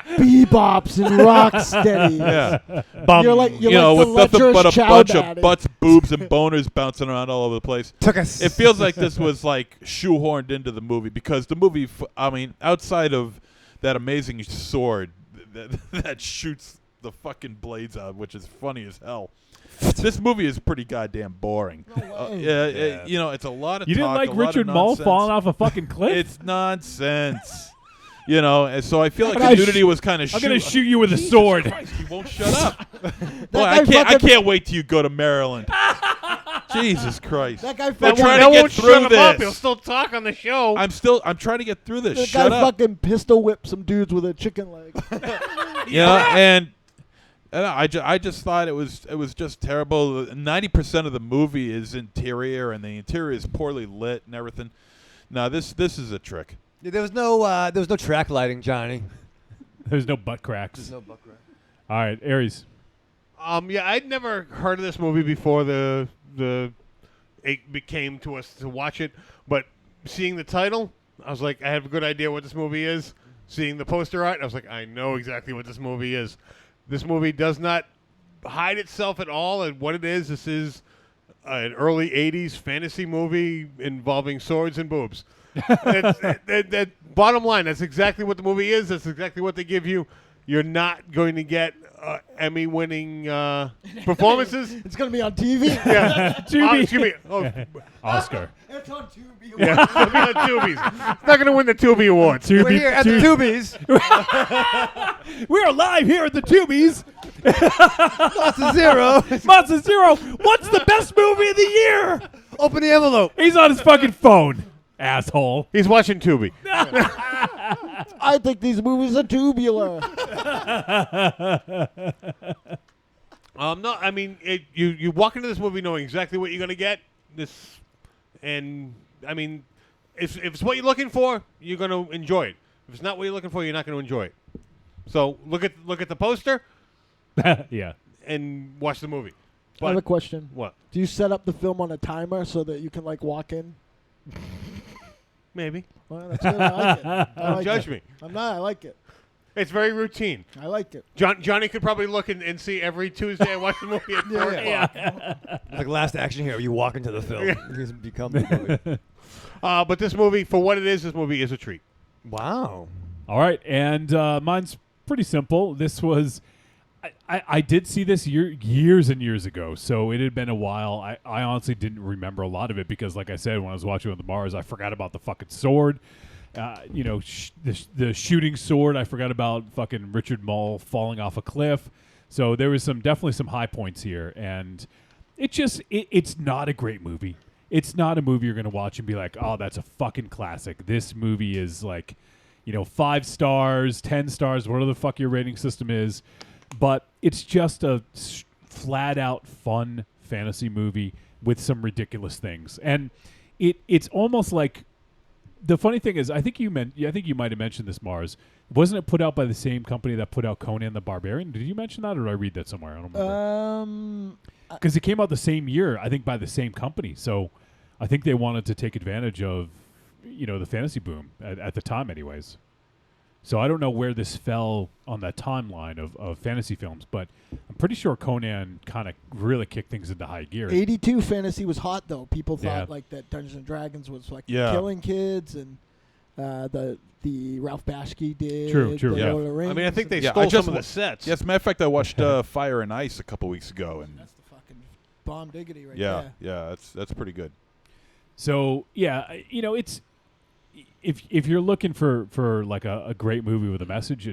Bebops and Rocksteady. Yeah, You're like you know, the with nothing lecherous but a chow bunch daddy. of butts, boobs, and boners bouncing around all over the place. It feels like this was like shoehorned into the movie because the movie. I mean, outside of that amazing sword that shoots the fucking blades out, which is funny as hell. This movie is pretty goddamn boring. You know, it's a lot of You didn't talk, like a lot of Richard Mole nonsense. falling off a fucking cliff? It's nonsense. You know, and so I feel like I'm the gonna nudity was kind of. I'm gonna shoot you with a sword. Christ, he won't shut up. Boy, guy I can't wait till you go to Maryland. Jesus Christ! That guy I'm fucking- trying That to get won't through shut him up. He'll this. still talk on the show. I'm trying to get through this. That Shut guy up. fucking pistol whipped some dudes with a chicken leg. Yeah, and I just thought it was just terrible. 90% of the movie is interior, and the interior is poorly lit and everything. Now this is a trick. Yeah, there was no track lighting, Johnny. There's no butt cracks. There's no butt crack. All right, Aries. Yeah, I'd never heard of this movie before it became to us to watch it, but seeing the title, I was like, I have a good idea what this movie is. Seeing the poster art, I was like, I know exactly what this movie is. This movie does not hide itself at all and what it is. This is an early 80s fantasy movie involving swords and boobs. That bottom line, that's exactly what the movie is. That's exactly what they give you. You're not going to get Emmy-winning performances. It's going to be on TV. Yeah. Tubi. Excuse me. Oh, Oscar. It's on Tubi. yeah, it's going to be on Tubies. It's not going to win the Tubi Awards. We're here at the Tubies. We're live here at the Tubies. Monster Zero. Monster Zero. What's the best movie of the year? Open the envelope. He's on his fucking phone. Asshole. He's watching Tubi. I think these movies are tubular. No, I mean, you walk into this movie knowing exactly what you're going to get. And I mean, if it's what you're looking for, you're going to enjoy it. If it's not what you're looking for, you're not going to enjoy it. So look at the poster. Yeah. And watch the movie. I have a question. What? Do you set up the film on a timer so that you can like walk in? Maybe. Well, that's good. I like it. I Don't like judge it. me. I'm not. I like it. It's very routine. I like it. Johnny could probably look and see every Tuesday and watch the movie at 4 o'clock. Like Last Action Hero, you walk into the film. You become the movie. But this movie, for what it is, this movie is a treat. Wow. All right, and mine's pretty simple. This was, I did see this years and years ago, so it had been a while. I honestly didn't remember a lot of it because, like I said, when I was watching with the Mars, I forgot about the fucking sword. You know, the shooting sword. I forgot about fucking Richard Mole falling off a cliff. So there was definitely some high points here, and it's not a great movie. It's not a movie you're gonna watch and be like, oh, that's a fucking classic. This movie is like, 5 stars, 10 stars, whatever the fuck your rating system is. But it's just a flat out fun fantasy movie with some ridiculous things, and it's almost like. The funny thing is, I think you might have mentioned this, Mars. Wasn't it put out by the same company that put out Conan the Barbarian? Did you mention that, or did I read that somewhere? I don't remember. Because it came out the same year, I think, by the same company. So I think they wanted to take advantage of, the fantasy boom at the time, anyways. So I don't know where this fell on that timeline of fantasy films, but I'm pretty sure Conan kind of really kicked things into high gear. 82 fantasy was hot though. People thought Yeah. like that Dungeons and Dragons was like Yeah. killing kids, and the Ralph Bakshi did. True, the yeah. Lord of the Rings. I mean, I think they Yeah, stole I just some of wa- the sets. Yes, matter of fact, I watched Fire and Ice a couple weeks ago, and That's the fucking bomb diggity right yeah, there. yeah, that's pretty good. So yeah, it's if you're looking for like a great movie with a message,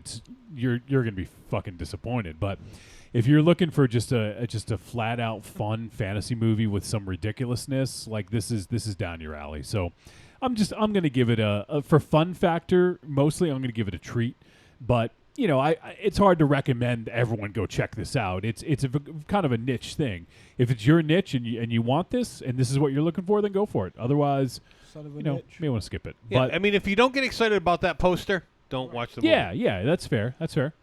you're gonna be fucking disappointed. But if you're looking for just a flat out fun fantasy movie with some ridiculousness, like this is down your alley. So I'm gonna give it a for fun factor mostly. I'm gonna give it a treat. But you know, it's hard to recommend everyone go check this out. It's kind of a niche thing. If it's your niche and you want this and this is what you're looking for, then go for it. Otherwise, you know, you may want to skip it. Yeah, But I mean, if you don't get excited about that poster, don't watch the movie. yeah, that's fair. That's fair.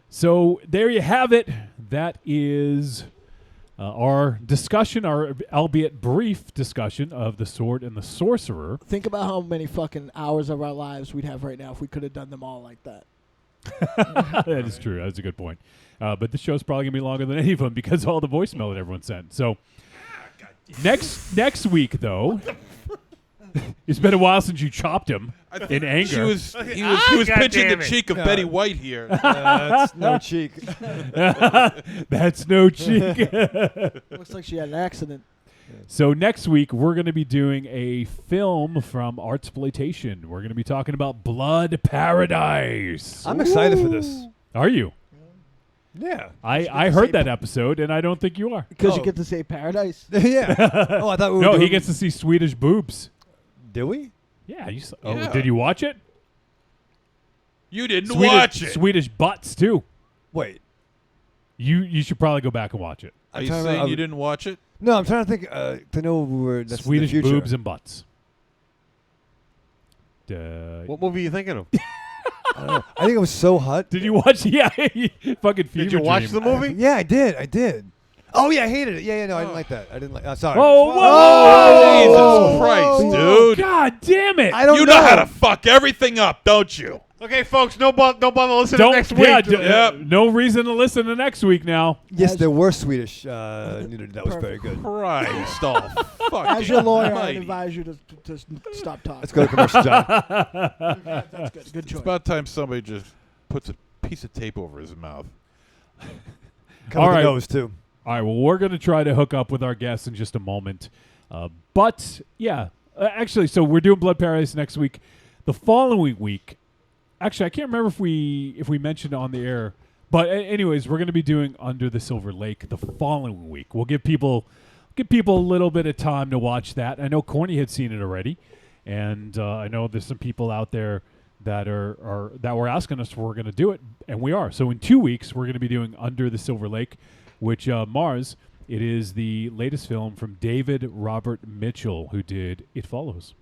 So there you have it. That is our discussion, our albeit brief discussion of The Sword and the Sorcerer. Think about how many fucking hours of our lives we'd have right now if we could have done them all like that. That is true. That's a good point. But the show's probably going to be longer than any of them because of all the voicemail that everyone sent. So next week, though, it's been a while since you chopped him in anger. He was pinching the cheek of Betty White here. That's no cheek. That's no cheek. Looks like she had an accident. So next week, we're going to be doing a film from Artsploitation. We're going to be talking about Blood Paradise. I'm excited for this. Are you? Yeah. I heard that episode, and I don't think you are. Because you get to say paradise. Yeah. Oh, I thought we were No, doing... he gets to see Swedish boobs. Do we? Yeah. You saw, Yeah. Oh, did you watch it? You didn't watch it. Swedish butts, too. Wait. You should probably go back and watch it. Are you saying you didn't watch it? No, I'm trying to think. To know we were that's Swedish the future. boobs and butts. What movie are you thinking of? I don't know. I think it was so hot. Did you watch? Yeah, fucking fever Did you watch dream. the movie? Yeah, I did. Oh yeah, I hated it. Yeah, no, I didn't like that. I didn't like. Sorry. Whoa! Jesus Christ, Oh, dude! God damn it! I don't You know how to fuck everything up, don't you? Okay, folks, no bother listening next week. No reason to listen to next week now. Yes, there were Swedish nudity. That was very good. Christ, oh, fuck. As your lawyer, I Almighty. advise you to stop talking. Let's go to commercial, John. That's good. Good It's choice. about time somebody just puts a piece of tape over his mouth. Cover the nose too. All right, well, we're going to try to hook up with our guests in just a moment. But, yeah, actually, so we're doing Blood Paradise next week. The following week, actually, I can't remember if we mentioned on the air, but anyways, we're going to be doing Under the Silver Lake the following week. We'll give people a little bit of time to watch that. I know Corny had seen it already, and I know there's some people out there that were asking us if we're going to do it, and we are. So in 2 weeks, we're going to be doing Under the Silver Lake, which, Mars, it is the latest film from David Robert Mitchell, who did It Follows.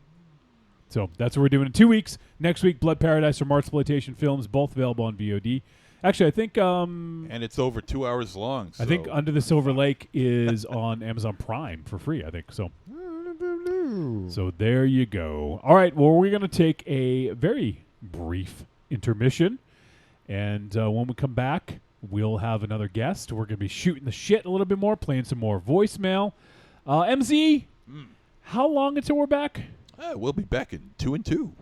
So that's what we're doing in 2 weeks. Next week, Blood Paradise from Artsploitation Films, both available on VOD. Actually, I think... and it's over 2 hours long. I think Under the Silver Lake is on Amazon Prime for free, I think. So there you go. All right, well, we're going to take a very brief intermission. And when we come back, we'll have another guest. We're going to be shooting the shit a little bit more, playing some more voicemail. MZ, how long until we're back? We'll be back in 2 and 2.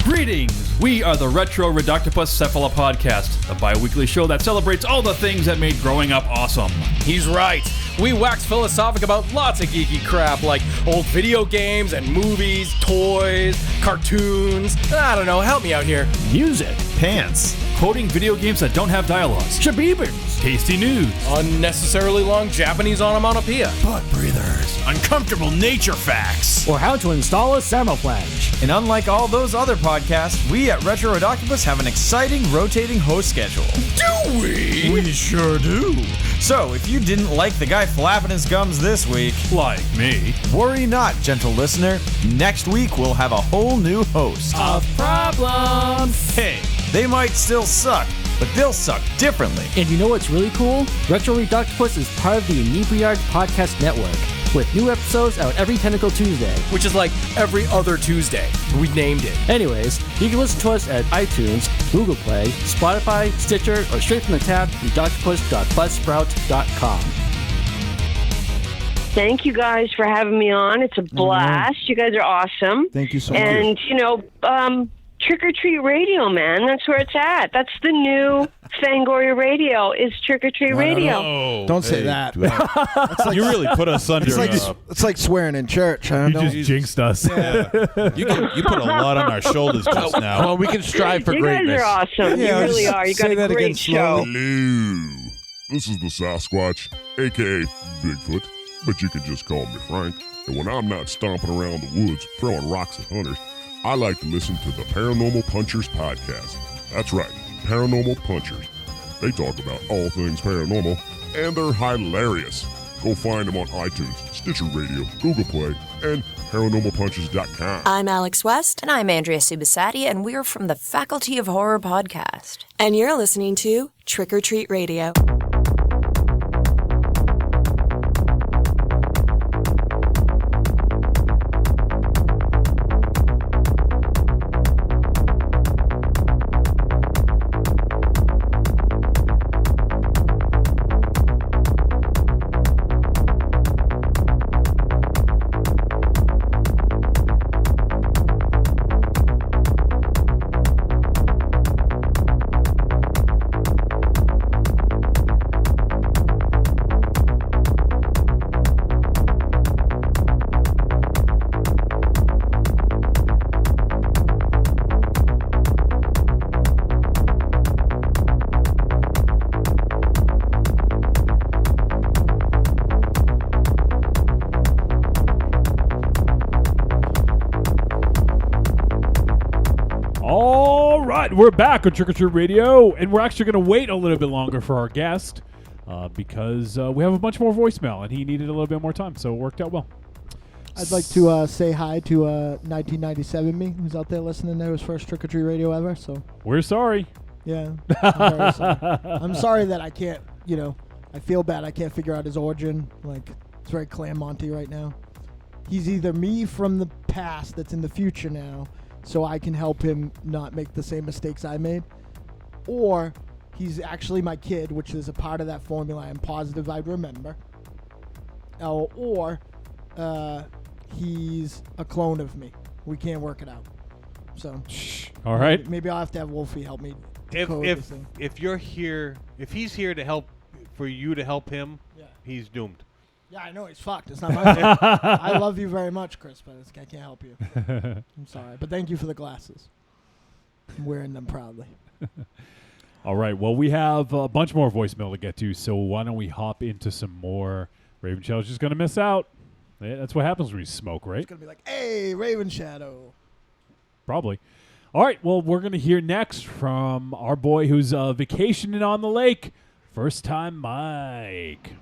Greetings! We are the Retro Reductopus Cephala Podcast, the bi-weekly show that celebrates all the things that made growing up awesome. He's right. We wax philosophic about lots of geeky crap like old video games and movies, toys, cartoons. I don't know, help me out here. Music. Pants. Quoting video games that don't have dialogues. Shabibers. Tasty news. Unnecessarily long Japanese onomatopoeia. Butt breathers. Uncomfortable nature facts. Or how to install a thermoflange. And unlike all those other podcasts, we at Retro Reductopus have an exciting rotating host schedule. Do we? We sure do. So, if you didn't like the guy flapping his gums this week, like me, worry not, gentle listener. Next week we'll have a whole new host. Of problems. Hey, they might still suck, but they'll suck differently. And you know what's really cool? Retro Reductopus is part of the Inebriard Podcast Network, with new episodes out every Tentacle Tuesday. Which is like every other Tuesday. We named it. Anyways, you can listen to us at iTunes, Google Play, Spotify, Stitcher, or straight from the tab, reductopus.buzzsprout.com. Thank you guys for having me on. It's a blast. You guys are awesome. Thank you so much. And, Trick or Treat Radio, man. That's where it's at. That's the new Fangoria Radio is Trick or Treat Radio. No. Don't say that. That's like, you really put us under. It's like swearing in church. I don't know. You just jinxed us. Yeah. you put a lot on our shoulders just now. Well, we can strive for you greatness. guys are awesome. Yeah, you really are. You got a great show. Hello. This is the Sasquatch, a.k.a. Bigfoot, but you can just call me Frank. And when I'm not stomping around the woods throwing rocks at hunters, I like to listen to the Paranormal Punchers podcast. That's right, Paranormal Punchers. They talk about all things paranormal, and they're hilarious. Go find them on iTunes, Stitcher Radio, Google Play, and ParanormalPunchers.com. I'm Alex West. And I'm Andrea Subasati, and we're from the Faculty of Horror podcast. And you're listening to Trick or Treat Radio. We're back on Trick or Treat Radio, and we're actually going to wait a little bit longer for our guest because we have a bunch more voicemail, and he needed a little bit more time, so it worked out well. I'd like to say hi to 1997 me, who's out there listening to his first Trick or Treat Radio ever. So we're sorry. Yeah, I'm very sorry. I'm sorry that I can't. I feel bad. I can't figure out his origin. Like, it's very Claremonty right now. He's either me from the past that's in the future now, so I can help him not make the same mistakes I made, or he's actually my kid, which is a part of that formula I'm positive I remember, or he's a clone of me. We can't work it out. So, all right. Maybe I'll have to have Wolfie help me decode this thing. If you're here, if he's here to help, for you to help him, he's doomed. Yeah, I know he's fucked. It's not my fault. I love you very much, Chris, but I can't help you. I'm sorry, but thank you for the glasses. I'm wearing them proudly. All right. Well, we have a bunch more voicemail to get to, so why don't we hop into some more? Raven Shadow's just going to miss out. Yeah, that's what happens when you smoke, right? It's going to be like, hey, Raven Shadow. Probably. All right. Well, we're going to hear next from our boy who's vacationing on the lake. First time Mike.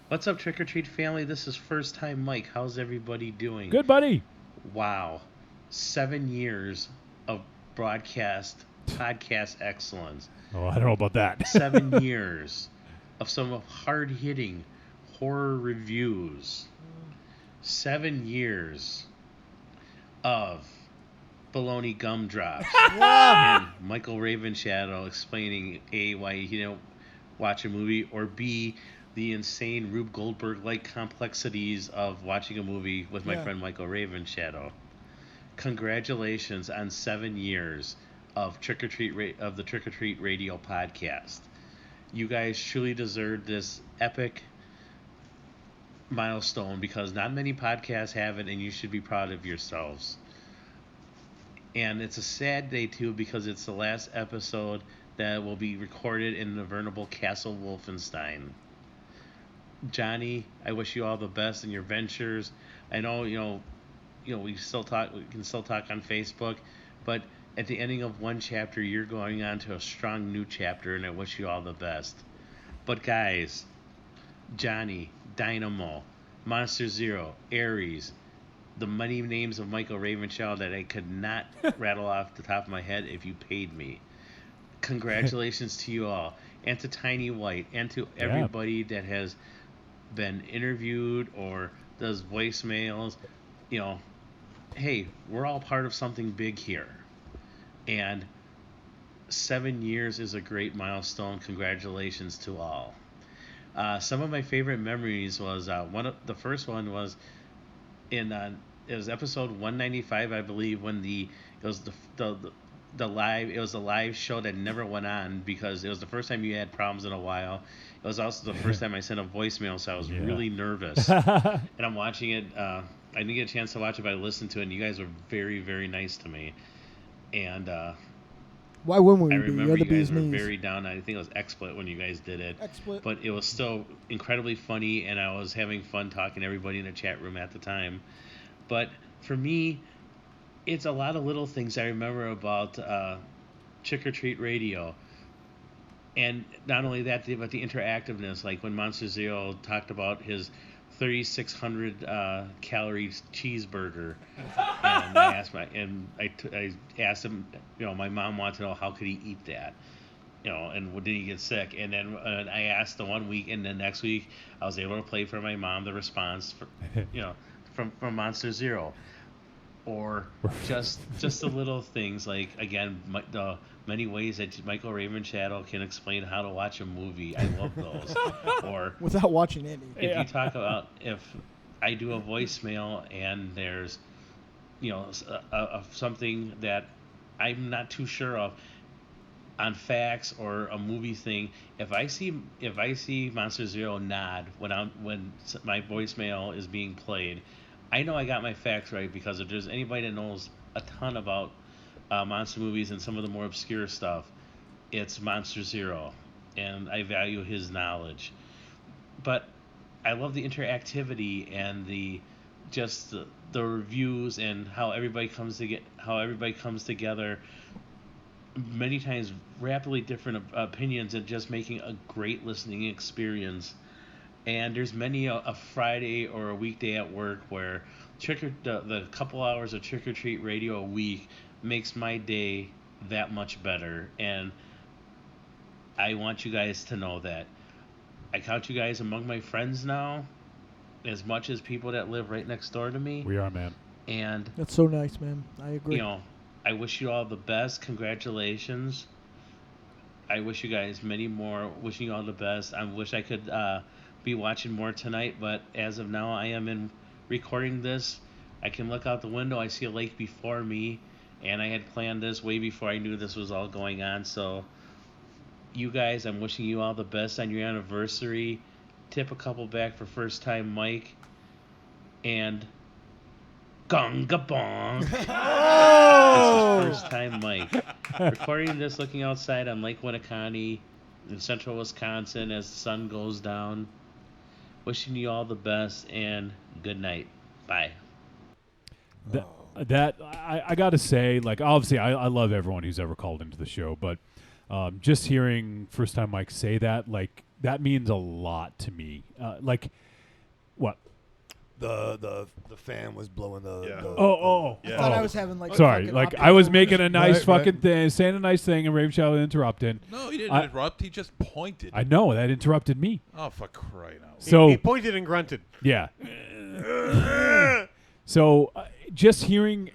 What's up, Trick or Treat family? This is First Time Mike. How's everybody doing? Good, buddy. Wow. 7 years of podcast excellence. Oh, I don't know about that. 7 years of some hard-hitting horror reviews. 7 years of baloney gumdrops. And Michael Ravenshadow explaining A, why he didn't watch a movie, or B, the insane Rube Goldberg-like complexities of watching a movie with my friend Michael Ravenshadow. Congratulations on 7 years of the Trick or Treat Radio podcast. You guys truly deserve this epic milestone because not many podcasts have it, and you should be proud of yourselves. And it's a sad day too because it's the last episode that will be recorded in the venerable Castle Wolfenstein. Johnny, I wish you all the best in your ventures. I know, we can still talk on Facebook, but at the ending of one chapter, you're going on to a strong new chapter, and I wish you all the best. But guys, Johnny, Dynamo, Monster Zero, Ares, the many names of Michael Ravenshaw that I could not rattle off the top of my head if you paid me. Congratulations to you all, and to Tiny White, and to everybody that has been interviewed or does voicemails. Hey, we're all part of something big here, and 7 years is a great milestone. Congratulations to all. Some of my favorite memories was the first one was in it was episode 195, I believe, when it was the live show that never went on because it was the first time you had problems in a while. It was also the first time I sent a voicemail, so I was really nervous. And I'm watching it. I didn't get a chance to watch it, but I listened to it, and you guys were very, very nice to me. And why wouldn't we I be? remember You're the you guys bee's were knees. very down. I think it was XSplit when you guys did it. XSplit. But it was still incredibly funny, and I was having fun talking to everybody in the chat room at the time. But for me, it's a lot of little things I remember about Trick or Treat Radio. And not only that, but the interactiveness. Like when Monster Zero talked about his 3,600 calorie cheeseburger, and I asked him, my mom wanted to know how could he eat that, and did he get sick? And then I asked the one week, and then next week I was able to play for my mom the response, from Monster Zero. Or just the little things, like, again, the many ways that Michael Raven Shadow can explain how to watch a movie. I love those. Or without watching any. If you talk about, if I do a voicemail and there's, something that I'm not too sure of on facts or a movie thing, if I see Monster Zero nod when my voicemail is being played, I know I got my facts right, because if there's anybody that knows a ton about monster movies and some of the more obscure stuff, it's Monster Zero, and I value his knowledge. But I love the interactivity and the reviews and how everybody comes together. Many times, rapidly different opinions, and just making a great listening experience. And there's many a Friday or a weekday at work where the couple hours of Trick or Treat Radio a week makes my day that much better. And I want you guys to know that. I count you guys among my friends now, as much as people that live right next door to me. We are, man. And that's so nice, man. I agree. I wish you all the best. Congratulations. I wish you guys many more. Wishing you all the best. I wish I could be watching more tonight, but as of now, I am in recording this. I can look out the window. I see a lake before me, and I had planned this way before I knew this was all going on. So you guys, I'm wishing you all the best on your anniversary. Tip a couple back for first time Mike, and gonga bong. Oh! This is first time Mike. Recording this looking outside on Lake Winneconne in central Wisconsin as the sun goes down. Wishing you all the best, and good night. Bye. I got to say, like, obviously, I love everyone who's ever called into the show, but just hearing first time Mike say that, like, that means a lot to me. Like, what? The fan was blowing the. Yeah. I thought I was having like. Sorry, like I was making a nice fucking thing, saying a nice thing, and Raven Shadow interrupted. No, he didn't interrupt. He just pointed. I know that interrupted me. Oh, for crying out! So he pointed and grunted. Yeah. So just hearing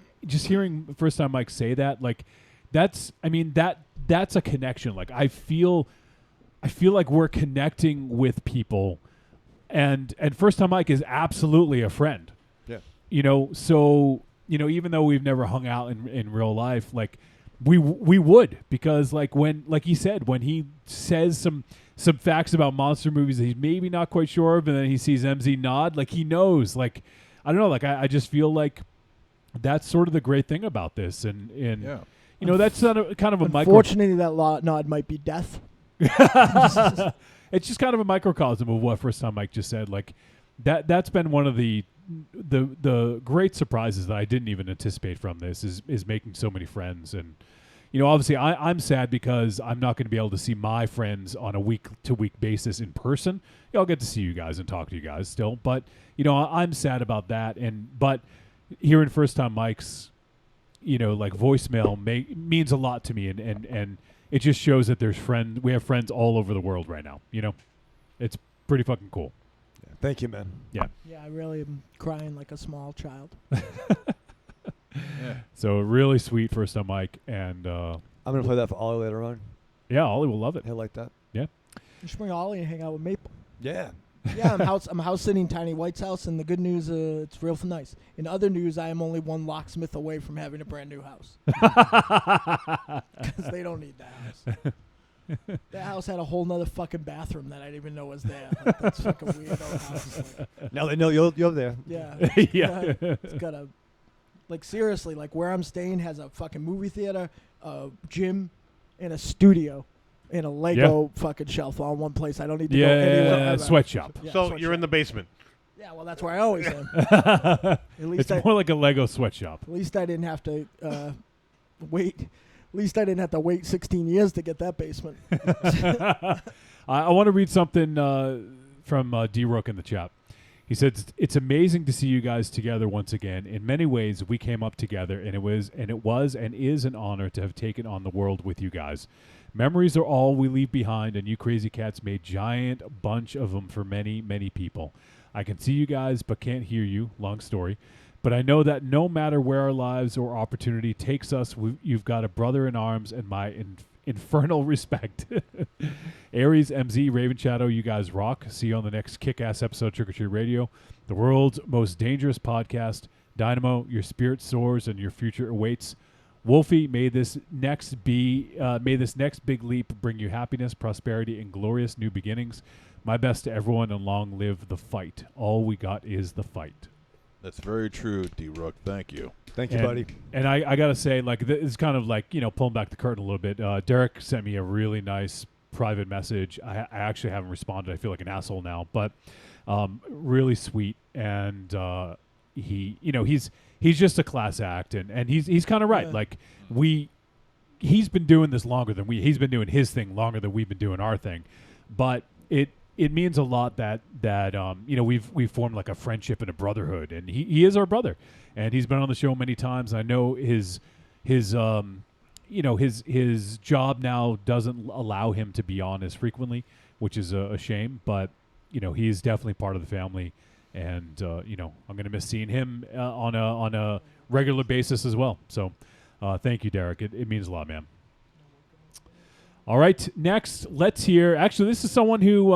first time Mike say that, like, that's a connection. Like I feel like we're connecting with people. And first time Mike is absolutely a friend. Yeah. So even though we've never hung out in real life, like we would, because like he said, when he says some facts about monster movies that he's maybe not quite sure of, and then he sees MZ nod, like he knows. Like I don't know, like I just feel like that's sort of the great thing about this, and that's kind of a micro. Unfortunately, that nod might be death. It's just kind of a microcosm of what first time Mike just said. Like that's been one of the great surprises that I didn't even anticipate from this is making so many friends. And obviously I'm sad because I'm not going to be able to see my friends on a week to week basis in person. I'll get to see you guys and talk to you guys still, but I'm sad about that. But hearing first time Mike's like voicemail means a lot to me, and it just shows that we have friends all over the world right now. It's pretty fucking cool. Yeah, thank you, man. Yeah. Yeah, I really am crying like a small child. Yeah. So really sweet first time Mike, and I'm gonna play that for Ollie later on. Yeah, Ollie will love it. He'll like that. Yeah. You should bring Ollie and hang out with Maple. Yeah. Yeah, I'm house sitting Tiny White's house, and the good news, it's real nice. In other news, I am only one locksmith away from having a brand new house. Because they don't need that house. That house had a whole nother fucking bathroom that I didn't even know was there. Like, that's fucking weird. House. Like, now they know you're there. Yeah. Yeah. It's got a, like, seriously, like where I'm staying has a fucking movie theater, a gym, and a studio. In a Lego fucking shelf on one place. I don't need to go anywhere. Sweatshop. Yeah, so you're in the basement. Yeah, well, that's where I always am. At least It's more like a Lego sweatshop. At least I didn't have to wait. At least I didn't have to wait 16 years to get that basement. I want to read something from D-Rook in the chat. He said, "It's amazing to see you guys together once again. In many ways, we came up together, and it was and is an honor to have taken on the world with you guys. Memories are all we leave behind, and you crazy cats made giant bunch of them for many, many people. I can see you guys, but can't hear you. Long story. But I know that no matter where our lives or opportunity takes us, you've got a brother in arms and my infernal respect. Aries, MZ, Raven Shadow, you guys rock. See you on the next kick-ass episode of Trick or Treat Radio, the world's most dangerous podcast. Dynamo, your spirit soars and your future awaits. Wolfie, may this next big leap bring you happiness, prosperity, and glorious new beginnings. My best to everyone, and long live the fight. All we got is the fight." That's very true, D-Rook. Thank you. Thank you, buddy. And I got to say, like, it's kind of like, pulling back the curtain a little bit. Derek sent me a really nice private message. I actually haven't responded. I feel like an asshole now, but really sweet. And he's just a class act, and he's kind of right. Yeah. Like, he's been doing this longer than he's been doing his thing longer than we've been doing our thing. But it means a lot that we've formed like a friendship and a brotherhood, and he is our brother, and he's been on the show many times. I know his job now doesn't allow him to be on as frequently, which is a shame, but he is definitely part of the family, and I'm gonna miss seeing him on a regular basis as well. So thank you, Derek. It means a lot, man. All right, next, let's hear. Actually, this is someone who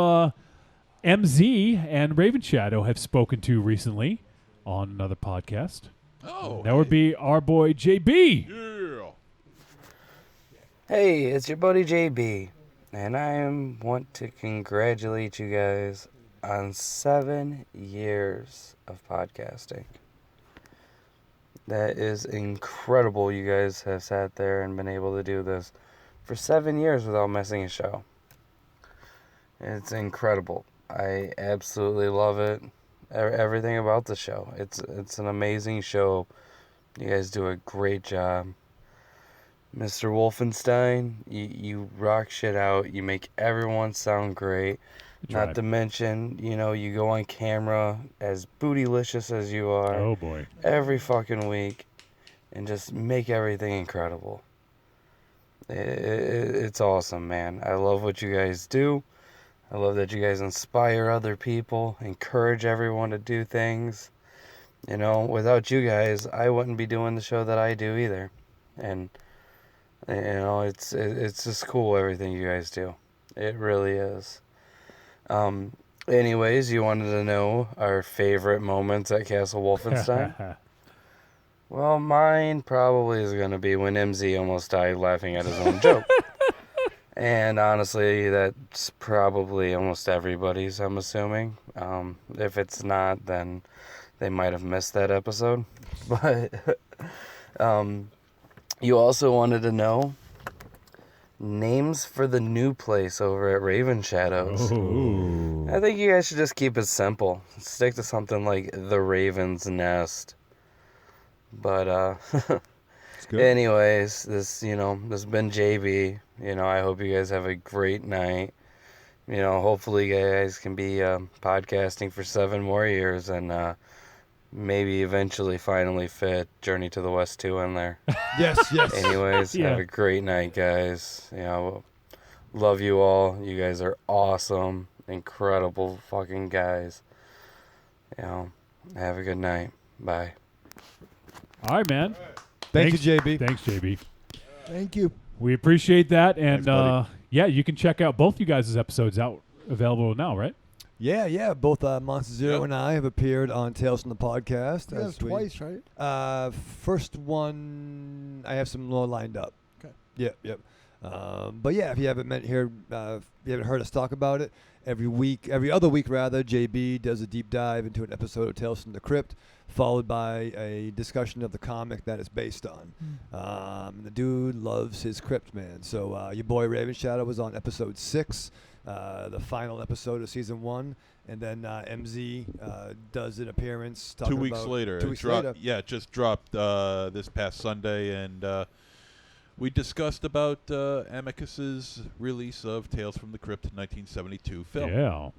MZ and Raven Shadow have spoken to recently on another podcast. Oh, that would be our boy JB. Yeah. Hey, it's your buddy JB, and I want to congratulate you guys on 7 years of podcasting. That is incredible. You guys have sat there and been able to do this for 7 years without missing a show. It's incredible. I absolutely love it. Everything about the show. It's an amazing show. You guys do a great job. Mr. Wolfenstein, you rock shit out. You make everyone sound great. Not to mention, you go on camera as bootylicious as you are. Oh boy. Every fucking week, and just make everything incredible. It's awesome, man. I love what you guys do. I love that you guys inspire other people, encourage everyone to do things. Without you guys, I wouldn't be doing the show that I do either. And it's just cool everything you guys do. It really is. Anyways, you wanted to know our favorite moments at Castle Wolfenstein? Well, mine probably is going to be when MZ almost died laughing at his own joke. And honestly, that's probably almost everybody's, I'm assuming. If it's not, then they might have missed that episode. But you also wanted to know names for the new place over at Raven Shadows. Ooh. I think you guys should just keep it simple. Stick to something like the Raven's Nest. But anyways, this has been JB. I hope you guys have a great night. Hopefully you guys can be podcasting for 7 more years, and maybe eventually finally fit Journey to the West 2 in there. Yes. Anyways, have a great night, guys. Love you all. You guys are awesome, incredible fucking guys. Have a good night. Bye. All right, man. Thank you, JB. Thanks, JB. Thank you. We appreciate that. And, Thanks, you can check out both you guys' episodes available now, right? Yeah. Both Monster Zero and I have appeared on Tales from the Podcast. That's twice, right? First one, I have some more lined up. Okay. Yep. But yeah, if you haven't heard us talk about it, every other week rather, JB does a deep dive into an episode of Tales from the Crypt, followed by a discussion of the comic that it's based on. The dude loves his crypt, man. So your boy Raven Shadow was on episode 6. the final episode of season 1, and then MZ does an appearance. 2 weeks later. 2 weeks later. Yeah, it just dropped this past Sunday, and we discussed about Amicus's release of Tales from the Crypt 1972 film. Yeah.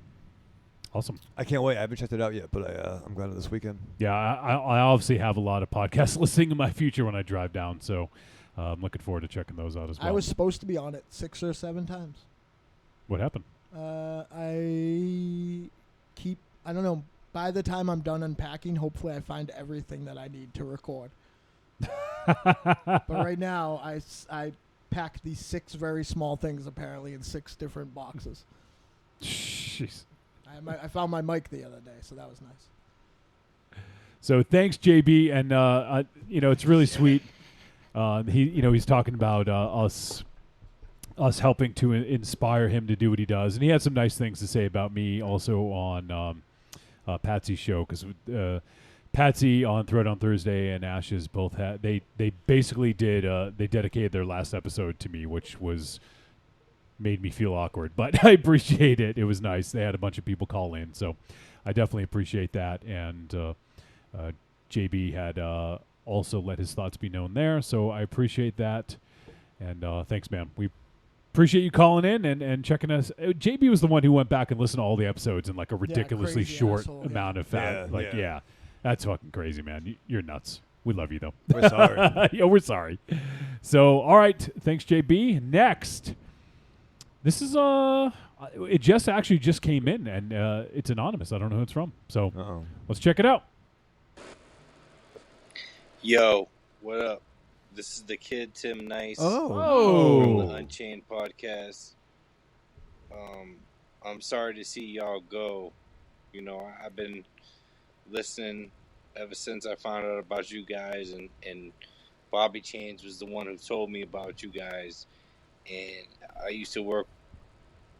Awesome. I can't wait. I haven't checked it out yet, but I'm going to this weekend. Yeah, I obviously have a lot of podcasts listening in my future when I drive down, so I'm looking forward to checking those out as well. I was supposed to be on it 6 or 7 times. What happened? I don't know. By the time I'm done unpacking, hopefully I find everything that I need to record. But right now, I packed these 6 very small things apparently in 6 different boxes. Jeez. I found my mic the other day, so that was nice. So thanks, JB, and it's really sweet. He's talking about us helping to inspire him to do what he does, and he had some nice things to say about me also on Patsy's show, because Patsy on Thread on Thursday and Ashes both had they basically they dedicated their last episode to me, which was made me feel awkward, but I appreciate it. It was nice. They had a bunch of people call in, so I definitely appreciate that. And JB had also let his thoughts be known there, so I appreciate that. And thanks, man. We appreciate you calling in and checking us. JB was the one who went back and listened to all the episodes in like a ridiculously short amount of time. Yeah, that's fucking crazy, man. You're nuts. We love you, though. We're sorry. Yeah, we're sorry. So, all right. Thanks, JB. Next. This is it just came in, and it's anonymous. I don't know who it's from. So let's check it out. Yo, what up? This is the kid Tim Nice. Oh. From the Unchained podcast. I'm sorry to see y'all go. You know, I've been listening ever since I found out about you guys, and Bobby Chains was the one who told me about you guys. And I used to work,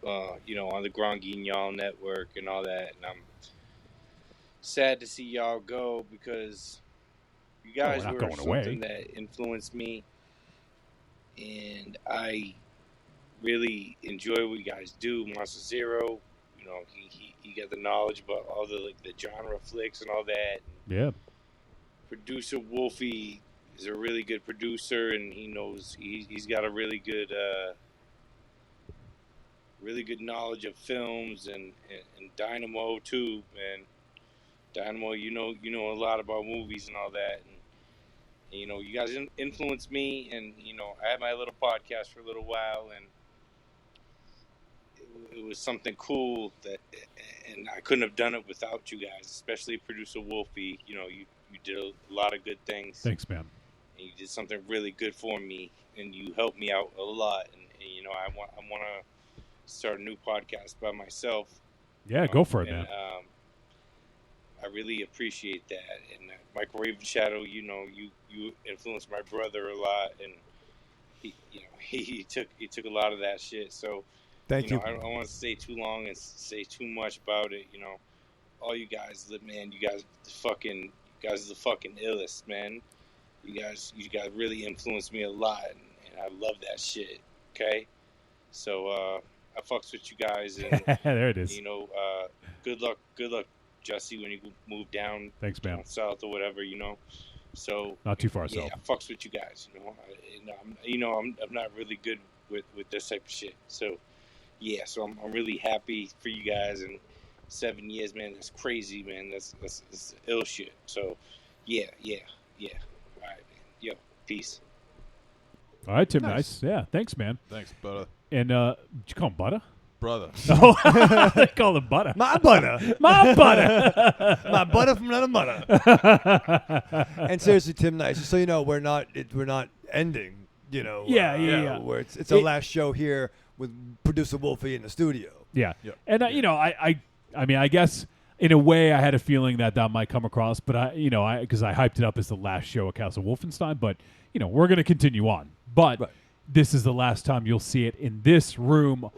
on the Grand Guignol network and all that. And I'm sad to see y'all go because you guys were something that influenced me. And I really enjoy what you guys do. Monster Zero, he got the knowledge about all the genre flicks and all that. Yeah. Producer Wolfie is a really good producer, and he knows he's got a really good knowledge of films and Dynamo too, man. Dynamo, you know a lot about movies and all that, and you guys influenced me, and I had my little podcast for a little while, and it was something cool and I couldn't have done it without you guys, especially producer Wolfie. You did a lot of good things. Thanks, man. And you did something really good for me, and you helped me out a lot. And I want to start a new podcast by myself. Yeah, go for it, man. I really appreciate that. And Michael Raven Shadow, you influenced my brother a lot, and he took a lot of that shit. So thank you. I don't want to stay too long and say too much about it. All you guys, man, you guys are the fucking illest, man. You guys really influenced me a lot, and I love that shit. Okay, so I fucks with you guys, and there it is. Good luck, Jesse, when you move down. Thanks, man. Down south or whatever, So not too far yeah, south. I fucks with you guys. I'm not really good with this type of shit. So yeah, so I'm really happy for you guys, and 7 years, man, that's crazy, man. That's ill shit. So yeah. All right, man. Yo, peace. All right, Tim. Nice. Yeah, thanks, man. Thanks, brother. And did you call him Butter? Brother. Oh, they call him Butter. My butter. My butter. My butter from another mother. And seriously, Tim Nice, just so you know, we're not ending. Yeah. Where it's our last show here with producer Wolfie in the studio. Yeah. And I guess in a way I had a feeling that might come across, but because I hyped it up as the last show at Castle Wolfenstein, but we're going to continue on. But this is the last time you'll see it in this room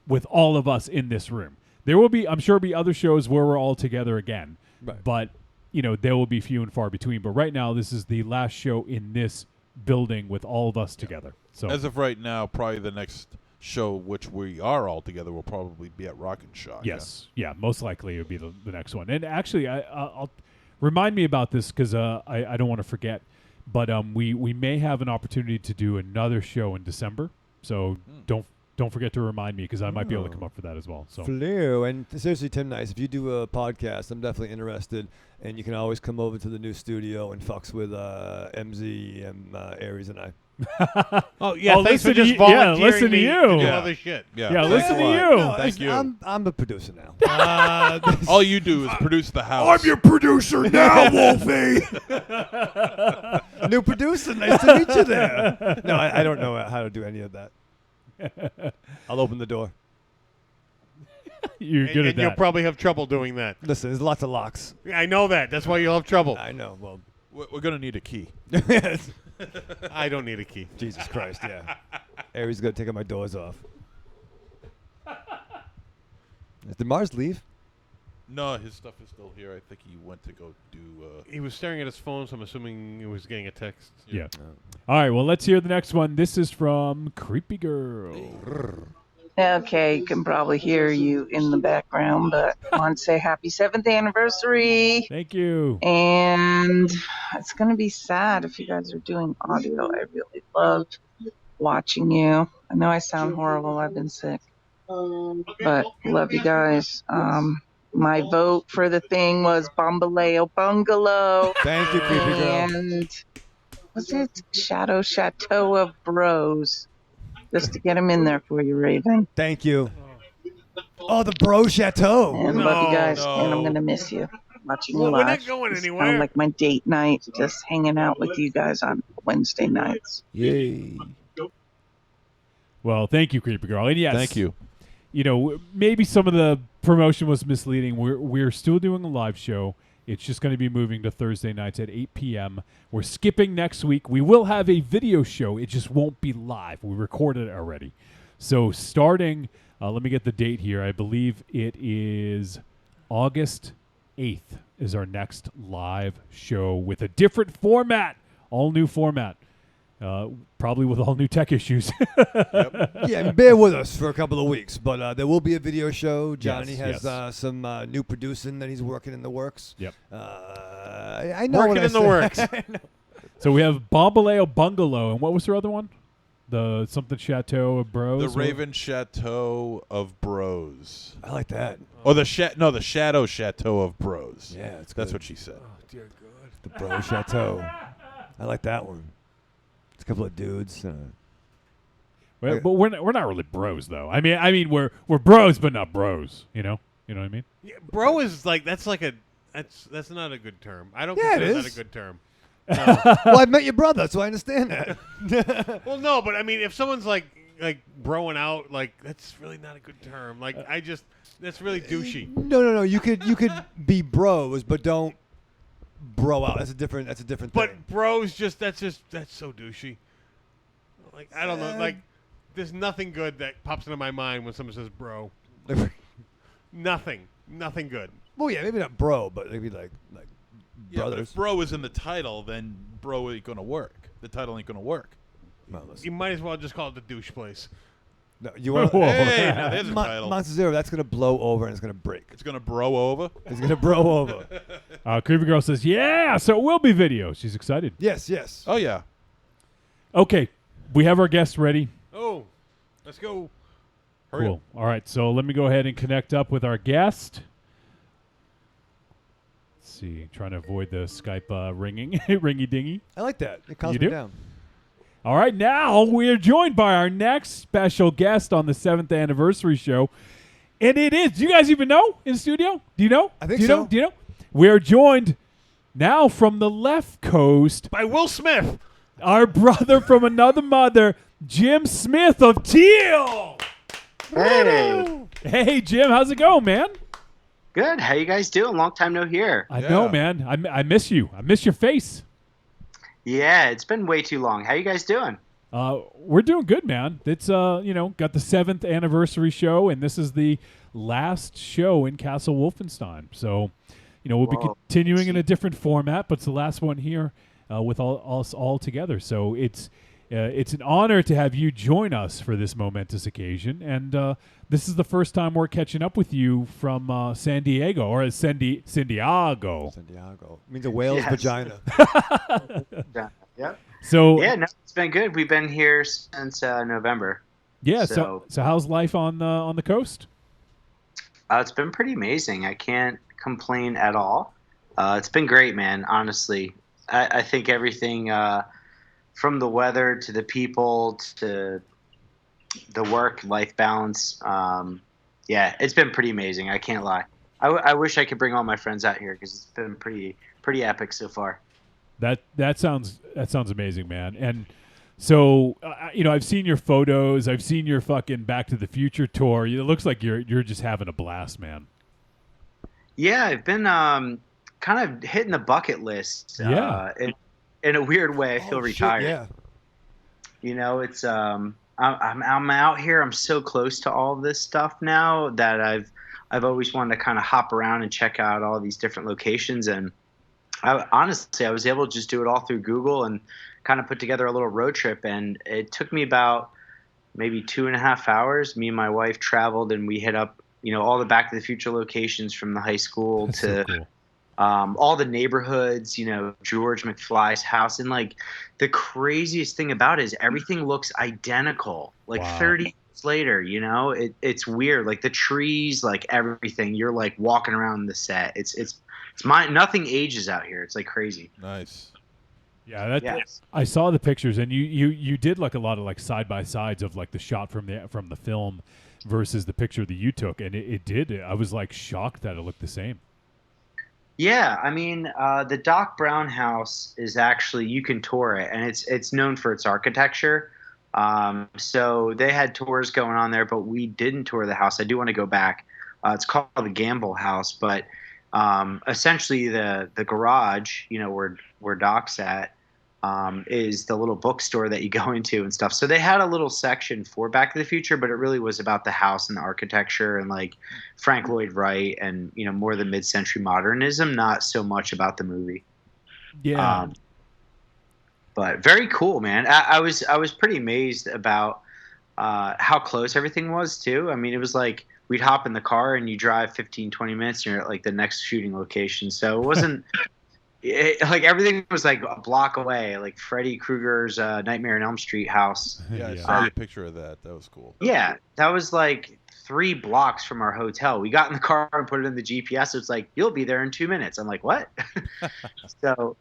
with all of us in this room. There will be, I'm sure, other shows where we're all together again. Right. But there will be few and far between. But right now, this is the last show in this building with all of us together. So as of right now, probably the next show, which we are all together, will probably be at Rock and Shock. Yes, yeah, most likely it would be the next one. And actually, I'll remind me about this because I don't want to forget. But we may have an opportunity to do another show in December, so don't forget to remind me because I might be able to come up for that as well. So Flew. And seriously, Tim Nice, if you do a podcast, I'm definitely interested. And you can always come over to the new studio and fucks with MZ and Aries and I. Oh yeah, thanks for just volunteering listen to me you. to do other shit. Yeah, listen to you. No, Thank you. I'm a producer now. All you do is produce the house. I'm your producer now, Wolfie. New producer, nice to meet you there. No, I don't know how to do any of that. I'll open the door. You're good at And that. you'll probably have trouble doing that. Listen, there's lots of locks. I know that. That's why you'll have trouble. I know. Well, We're going to need a key. I don't need a key. Jesus Christ, yeah. Aries going to take my doors off. Did Mars leave? No, his stuff is still here. I think he went to go do... He was staring at his phone, so I'm assuming he was getting a text. Yeah. All right, well, let's hear the next one. This is from Creepy Girl. Okay, you can probably hear you in the background, but I want to say happy 7th anniversary. Thank you. And it's going to be sad if you guys are doing audio. I really love watching you. I know I sound horrible. I've been sick. But love you guys. My vote for the thing was Bombaleo Bungalow. Thank you, Creepy Girl. And was it Shadow Chateau of Bros? Just to get him in there for you, Raven. Thank you. Oh, the Bro Chateau. And love you guys, and I'm going to miss you. Watching you Well, we're live. not going It's anywhere. kind of like my date night, just hanging out with you guys on Wednesday nights. Yay. Well, thank you, Creepy Girl. And yes, Thank you. You know, maybe some of the promotion was misleading. We're still doing a live show. It's just going to be moving to Thursday nights at 8 p.m. We're skipping next week. We will have a video show. It just won't be live. We recorded it already. So starting, let me get the date here. I believe it is August 8th is our next live show with a different format, all new format. Probably with all new tech issues. Yeah, and bear with us for a couple of weeks, but there will be a video show. Johnny Yes, has some new producing that he's working in the works. Yep. I know Working what I in the said. works. I know. So we have Bombaleo Bungalow, and what was their other one? The something Chateau of Bros. The or- Raven Chateau of Bros. I like that. Or the Shadow Chateau of Bros. Yeah, it's That's good. what she said. Oh, dear God. The Bro Chateau. I like that one. It's a couple of dudes. Well, but we're not really bros though. I mean we're bros, but not bros. You know what I mean? Yeah, bro is like that's that's not a good term. I don't Yeah, it consider that is. a good term. Well, I met your brother, so I understand that. Well, no, but I mean, if someone's like broing out, like that's really not a good term. Like that's really douchey. No. You could be bros, but don't bro out. That's a different thing. But bros, that's so douchey. Like I don't know, like there's nothing good that pops into my mind when someone says bro. Nothing good. Well, yeah, maybe not bro, but maybe like Yeah, but brothers. if bro is in the title, then bro ain't going to work. The title ain't going to work. Well, listen. You might as well just call it the douche place. No, you want Hey, now there's a title. Monster Zero, that's gonna blow over and it's gonna break. It's going to bro over. It's gonna bro over. Creepy Girl says, "Yeah, so it will be video." She's excited. Yes. Oh, yeah. Okay, we have our guests ready. Oh, let's go. Hurry Cool. up. All right, so let me go ahead and connect up with our guest. Let's see, trying to avoid the Skype ringing, ringy dingy. I like that. It calms You me do? down. All right, now we are joined by our next special guest on the 7th anniversary show. And it is, do you guys even know in the studio? Do you know? I think do you so. Know? Do you know? We are joined now from the left coast By Will Smith. our brother from another mother, Jim Smith of Teal. Hey. Hey, Jim, how's it going, man? Good. How you guys doing? Long time no hear. I know, man. I miss you. I miss your face. Yeah, it's been way too long. How you guys doing? We're doing good, man. It's got the 7th anniversary show, and this is the last show in Castle Wolfenstein. So, we'll be continuing in a different format, but it's the last one here with us all together. So it's It's an honor to have you join us for this momentous occasion, and this is the first time we're catching up with you from San Diego, or San Diego. San Diego means a whale's vagina. Yep. So yeah, no, it's been good. We've been here since November. Yeah. So how's life on the coast? It's been pretty amazing. I can't complain at all. It's been great, man. Honestly, I think everything from the weather to the people to the work-life balance. Yeah, it's been pretty amazing. I can't lie. I wish I could bring all my friends out here because it's been pretty epic so far. That sounds amazing, man. And so I've seen your photos. I've seen your fucking Back to the Future tour. It looks like you're just having a blast, man. Yeah, I've been kind of hitting the bucket list. Yeah. In a weird way, I feel retired. Yeah. It's I'm out here. I'm so close to all this stuff now that I've always wanted to kind of hop around and check out all these different locations. And honestly, I was able to just do it all through Google and kind of put together a little road trip. And it took me about maybe 2.5 hours. Me and my wife traveled, and we hit up all the Back to the Future locations from the high school That's to. so cool. All the neighborhoods, George McFly's house. And like the craziest thing about it is everything looks identical. Like Wow. 30 years later, it's weird. Like the trees, like everything, you're like walking around the set. It's nothing ages out here. It's like crazy. Nice. Yeah, Yes. I saw the pictures, and you did like a lot of like side by sides of like the shot from the film versus the picture that you took, and it did. I was like shocked that it looked the same. Yeah, I mean, the Doc Brown house is actually, you can tour it, and it's known for its architecture. So they had tours going on there, but we didn't tour the house. I do want to go back. It's called the Gamble House, but essentially the garage, where Doc's at, is the little bookstore that you go into and stuff. So they had a little section for Back to the Future, but it really was about the house and the architecture and like Frank Lloyd Wright and more the mid-century modernism, not so much about the movie. Yeah. But very cool, man. I was pretty amazed about how close everything was too. I mean, it was like we'd hop in the car and you drive 15-20 minutes and you're at like the next shooting location. So it wasn't like everything was like a block away, like Freddy Krueger's Nightmare on Elm Street house. Yeah, I saw the picture of that. That was cool. Yeah, that was like 3 blocks from our hotel. We got in the car and put it in the GPS. It's like, you'll be there in 2 minutes. I'm like, what? So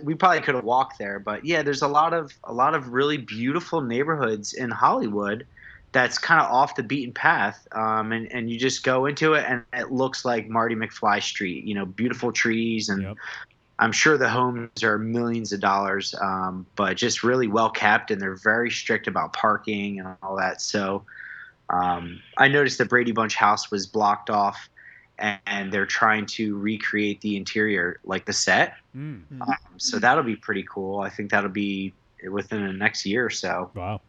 we probably could have walked there, but yeah, there's a lot of really beautiful neighborhoods in Hollywood that's kind of off the beaten path. And you just go into it and it looks like Marty McFly Street, beautiful trees. And Yep. I'm sure the homes are millions of dollars, but just really well kept. And they're very strict about parking and all that. So I noticed the Brady Bunch house was blocked off and they're trying to recreate the interior like the set. So that'll be pretty cool. I think that'll be within the next year or so. Wow.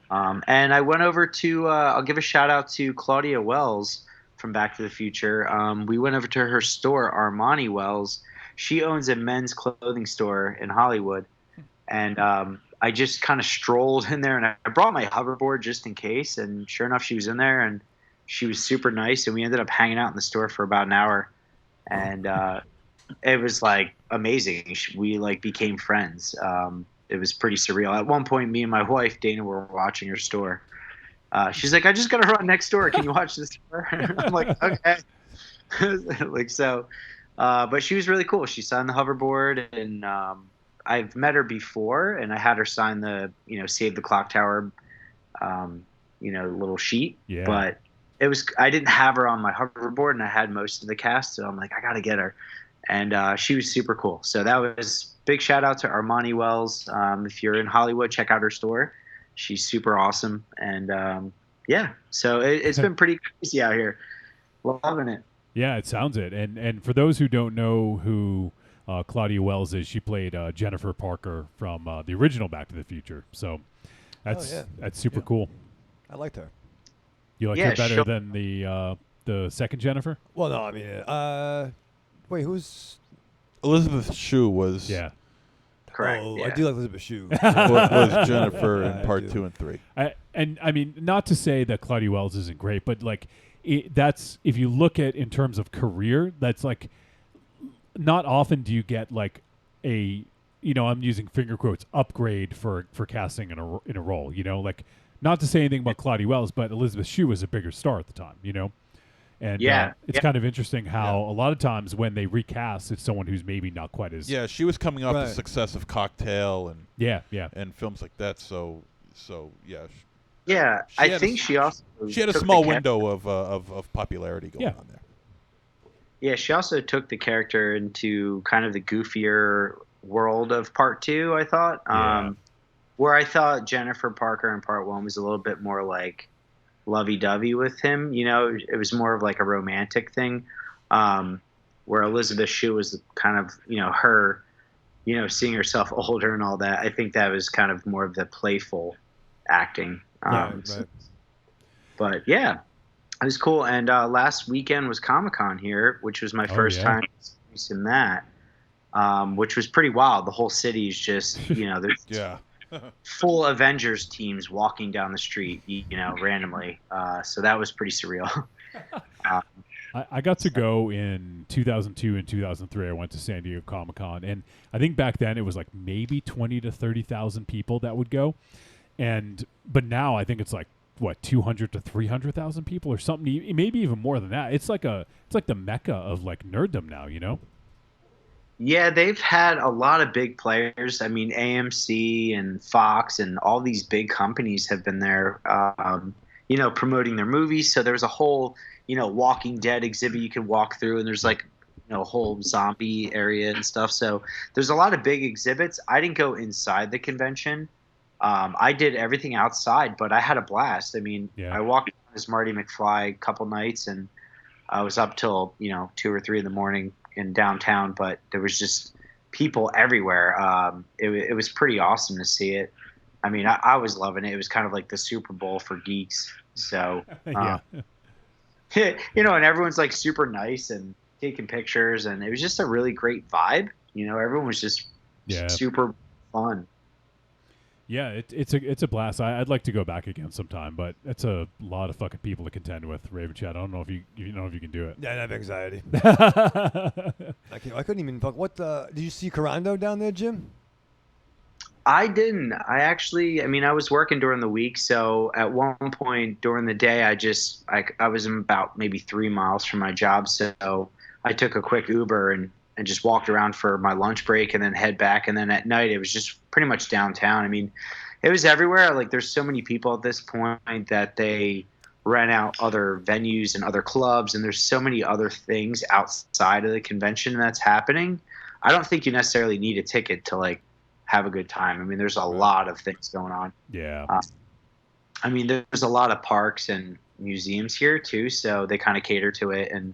And I went over to I'll give a shout out to Claudia Wells from Back to the Future. We went over to her store, Armani Wells. She owns a men's clothing store in Hollywood. And I just kind of strolled in there, and I brought my hoverboard just in case. And sure enough, she was in there, and she was super nice. And we ended up hanging out in the store for about an hour. And it was like amazing. We like became friends. It was pretty surreal. At one point, me and my wife, Dana, were watching her store. She's like, I just got to run next door. Can you watch the store? I'm like, okay. Like, so, but she was really cool. She signed the hoverboard, and I've met her before, and I had her sign the, Save the Clock Tower, little sheet. Yeah. But I didn't have her on my hoverboard, and I had most of the cast. So I'm like, I got to get her. And she was super cool. So that was big shout out to Armani Wells. If you're in Hollywood, check out her store. She's super awesome. And yeah, so it's been pretty crazy out here. Loving it. Yeah, it sounds it. And for those who don't know who Claudia Wells is, she played Jennifer Parker from the original Back to the Future. So that's super cool. I liked her. You like her better than the second Jennifer? Well, no, I mean, wait, who's Elizabeth Shue was. Yeah. Correct. Oh, yeah. I do like Elizabeth Shue. was Jennifer in I part do. 2 and 3. And I mean, not to say that Claudia Wells isn't great, but like that's if you look at in terms of career, that's like not often do you get like a I'm using finger quotes upgrade for casting in a role. Like not to say anything about Claudia Wells, but Elizabeth Shue was a bigger star at the time. And it's kind of interesting how a lot of times when they recast, it's someone who's maybe not quite as she was coming off the success of Cocktail and and films like that. So yeah. Yeah, I think she also she had a took small the window of popularity going on there. Yeah, she also took the character into kind of the goofier world of part 2, I thought. Where I thought Jennifer Parker in part 1 was a little bit more like lovey-dovey with him. It was more of like a romantic thing. Where Elizabeth Shue was kind of, her, seeing herself older and all that. I think that was kind of more of the playful acting. Right. But yeah, it was cool. And last weekend was Comic-Con here, which was my first time experiencing that, which was pretty wild. The whole city is just, there's full Avengers teams walking down the street, randomly. So that was pretty surreal. I got to go in 2002 and 2003. I went to San Diego Comic-Con, and I think back then it was like maybe 20 to 30,000 people that would go. But now I think it's like 200 to 300,000 people or something, maybe even more than that. It's like the mecca of like nerddom now, Yeah, they've had a lot of big players. I mean, AMC and Fox and all these big companies have been there, promoting their movies. So there's a whole, Walking Dead exhibit you can walk through, and there's like, a whole zombie area and stuff. So there's a lot of big exhibits. I didn't go inside the convention. I did everything outside, but I had a blast. I mean, I walked as Marty McFly a couple nights, and I was up till 2 or 3 in the morning in downtown. But there was just people everywhere. It was pretty awesome to see it. I mean, I was loving it. It was kind of like the Super Bowl for geeks. So, and everyone's like super nice and taking pictures, and it was just a really great vibe. Everyone was just super fun. Yeah, it's a blast. I'd like to go back again sometime, but it's a lot of fucking people to contend with. Raven Chat. I don't know if you can do it. Yeah, I have anxiety. I couldn't even fuck. Did you see Corando down there, Jim? I didn't. I was working during the week, so at one point during the day, I was about maybe 3 miles from my job, so I took a quick Uber and just walked around for my lunch break and then head back. And then at night, it was just pretty much downtown. I mean, it was everywhere. Like, there's so many people at this point that they rent out other venues and other clubs, and there's so many other things outside of the convention that's happening. I don't think you necessarily need a ticket to, like, have a good time. I mean, there's a lot of things going on. Yeah. I mean, there's a lot of parks and museums here, too, so they kind of cater to it. And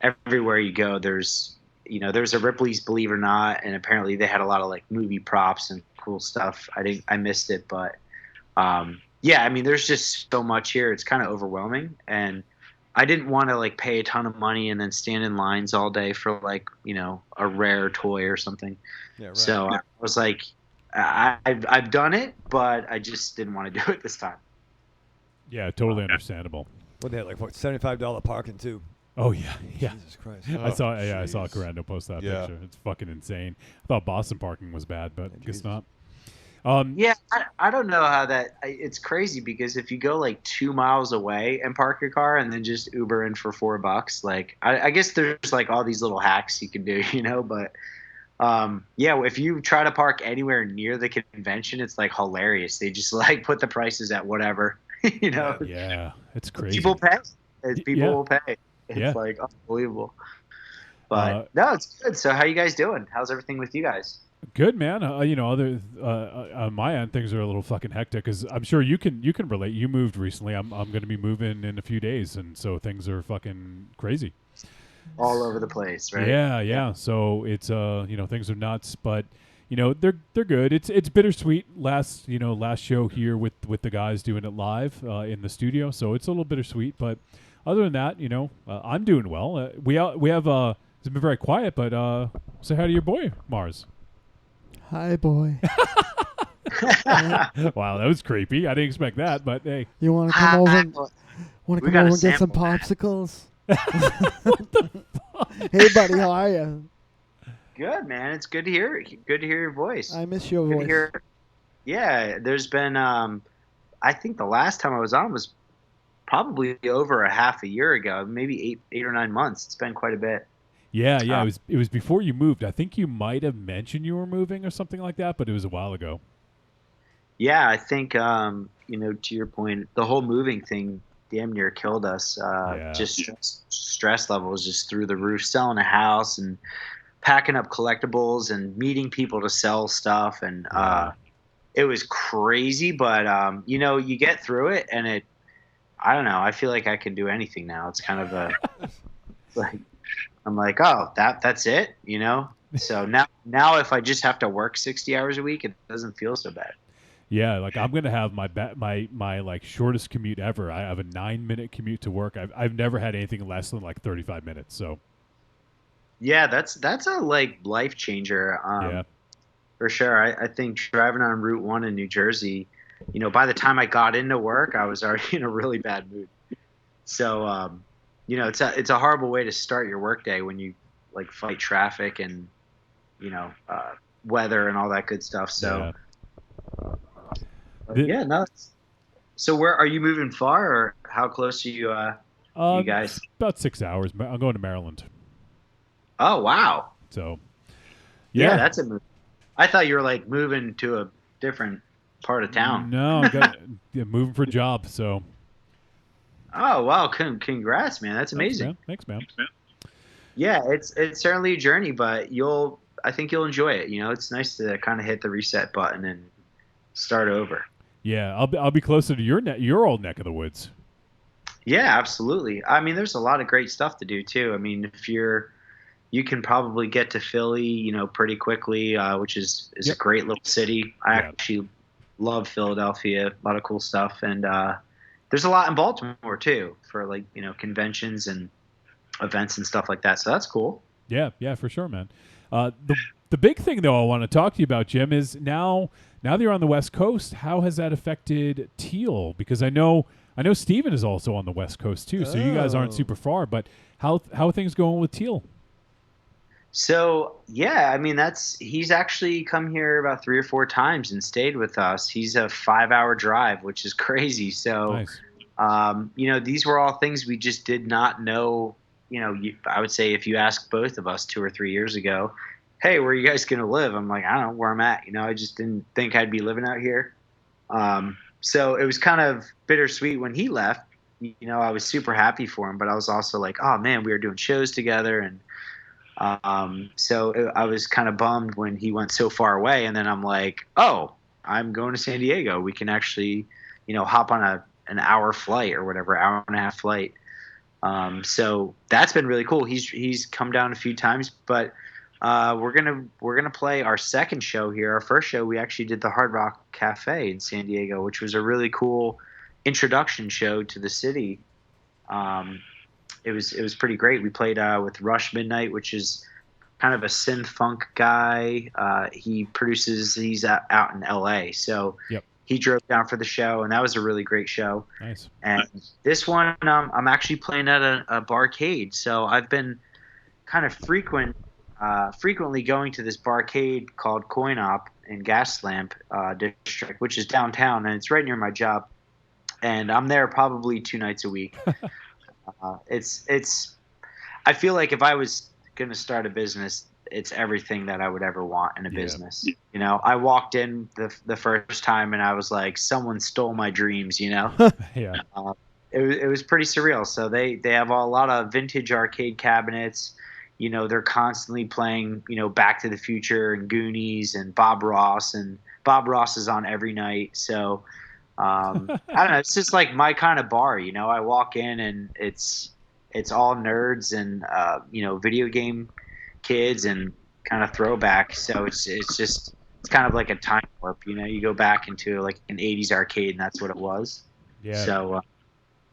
everywhere you go, there's a Ripley's Believe It or Not, and apparently they had a lot of like movie props and cool stuff. I missed it, but I mean, there's just so much here. It's kind of overwhelming, and I didn't want to like pay a ton of money and then stand in lines all day for like, a rare toy or something. Yeah, right. So I was like, I've done it, but I just didn't want to do it this time. Yeah, totally understandable. What they had, like $75 parking too. Oh yeah. Jesus Christ. I saw Corando post that picture. It's fucking insane. I thought Boston parking was bad, but I guess not. I don't know how it's crazy, because if you go like 2 miles away and park your car and then just Uber in for $4, like I guess there's like all these little hacks you can do, but if you try to park anywhere near the convention, it's like hilarious. They just like put the prices at whatever, Yeah, it's crazy. People pay. People will pay. It's like unbelievable. But no, it's good. So how you guys doing? How's everything with you guys? Good, man. On my end, things are a little fucking hectic, because I'm sure you can relate. You moved recently. I'm going to be moving in a few days, and so things are fucking crazy. All over the place, right? Yeah. So it's things are nuts, but they're good. It's bittersweet. Last show here with the guys doing it live in the studio, so it's a little bittersweet. But other than that, I'm doing well. We have it's been very quiet, but say hi to your boy Mars. Hi, boy. Wow, that was creepy. I didn't expect that, but hey. You want to come over and We got a get some sample, man. popsicles? Hey, buddy, how are you? Good, man. It's good to hear. Good to hear your voice. I miss your Good to voice. hear. Yeah, there's been. I think the last time I was on was probably over a half a year ago, maybe 8 or 9 months. It's been quite a bit. Yeah. It was before you moved. I think you might have mentioned you were moving or something like that, but it was a while ago. Yeah, I think to your point, the whole moving thing damn near killed us. Just stress levels just through the roof. Selling a house and packing up collectibles and meeting people to sell stuff, and it was crazy. But you get through it, and I don't know. I feel like I can do anything now. It's kind of like I'm like, oh, that's it, So now if I just have to work 60 hours a week, it doesn't feel so bad. Yeah, like I'm gonna have my like shortest commute ever. I have a 9-minute commute to work. I've never had anything less than like 35 minutes. So yeah, that's a like life changer. Yeah. For sure. I think driving on Route 1 in New Jersey, by the time I got into work, I was already in a really bad mood. So it's a horrible way to start your workday when you like fight traffic and weather and all that good stuff. So no. So where are you moving far, or how close are you guys? About 6 hours. I'm going to Maryland. Oh wow! So yeah, that's a move. I thought you were like moving to a different part of town. No, moving for a job. So. Oh wow! Congrats, man. That's amazing. Thanks, man. Yeah, it's certainly a journey, but I think you'll enjoy it. It's nice to kind of hit the reset button and start over. Yeah, I'll be closer to your old neck of the woods. Yeah, absolutely. I mean, there's a lot of great stuff to do too. I mean, if you can probably get to Philly, pretty quickly, which is a great little city. I actually love Philadelphia. A lot of cool stuff, and there's a lot in Baltimore too for like conventions and events and stuff like that. So that's cool. Yeah, for sure, man. The big thing though I want to talk to you about, Jim, is now that you're on the West Coast, how has that affected Teal? Because I know Steven is also on the West Coast too, so you guys aren't super far. But how are things going with Teal? So yeah, I mean he's actually come here about 3 or 4 times and stayed with us. He's a 5-hour drive, which is crazy. So, nice. These were all things we just did not know. I would say if you ask both of us 2 or 3 years ago, hey, where are you guys gonna live? I'm like, I don't know where I'm at. I just didn't think I'd be living out here. So it was kind of bittersweet when he left. I was super happy for him, but I was also like, oh man, we were doing shows together and. I was kind of bummed when he went so far away, and then I'm like, oh, I'm going to San Diego. We can actually, hop on an hour flight or whatever, hour and a half flight. So that's been really cool. He's come down a few times, but we're gonna play our second show here. Our first show we actually did the Hard Rock Cafe in San Diego, which was a really cool introduction show to the city. It was pretty great. We played with Rush Midnight, which is kind of a synth funk guy. He's out in LA, so he drove down for the show, and that was a really great show. Nice. And this one, I'm actually playing at a barcade, so I've been kind of frequently going to this barcade called Coin Op in Gaslamp District, which is downtown, and it's right near my job. And I'm there probably 2 nights a week. I feel like if I was going to start a business, it's everything that I would ever want in a business. I walked in the first time and I was like, someone stole my dreams, Yeah. It was pretty surreal. So they have a lot of vintage arcade cabinets. They're constantly playing, Back to the Future and Goonies and Bob Ross is on every night. So, I don't know. It's just like my kind of bar, I walk in and it's all nerds and, video game kids and kind of throwback. So it's kind of like a time warp, you go back into like an 80s arcade and that's what it was. Yeah.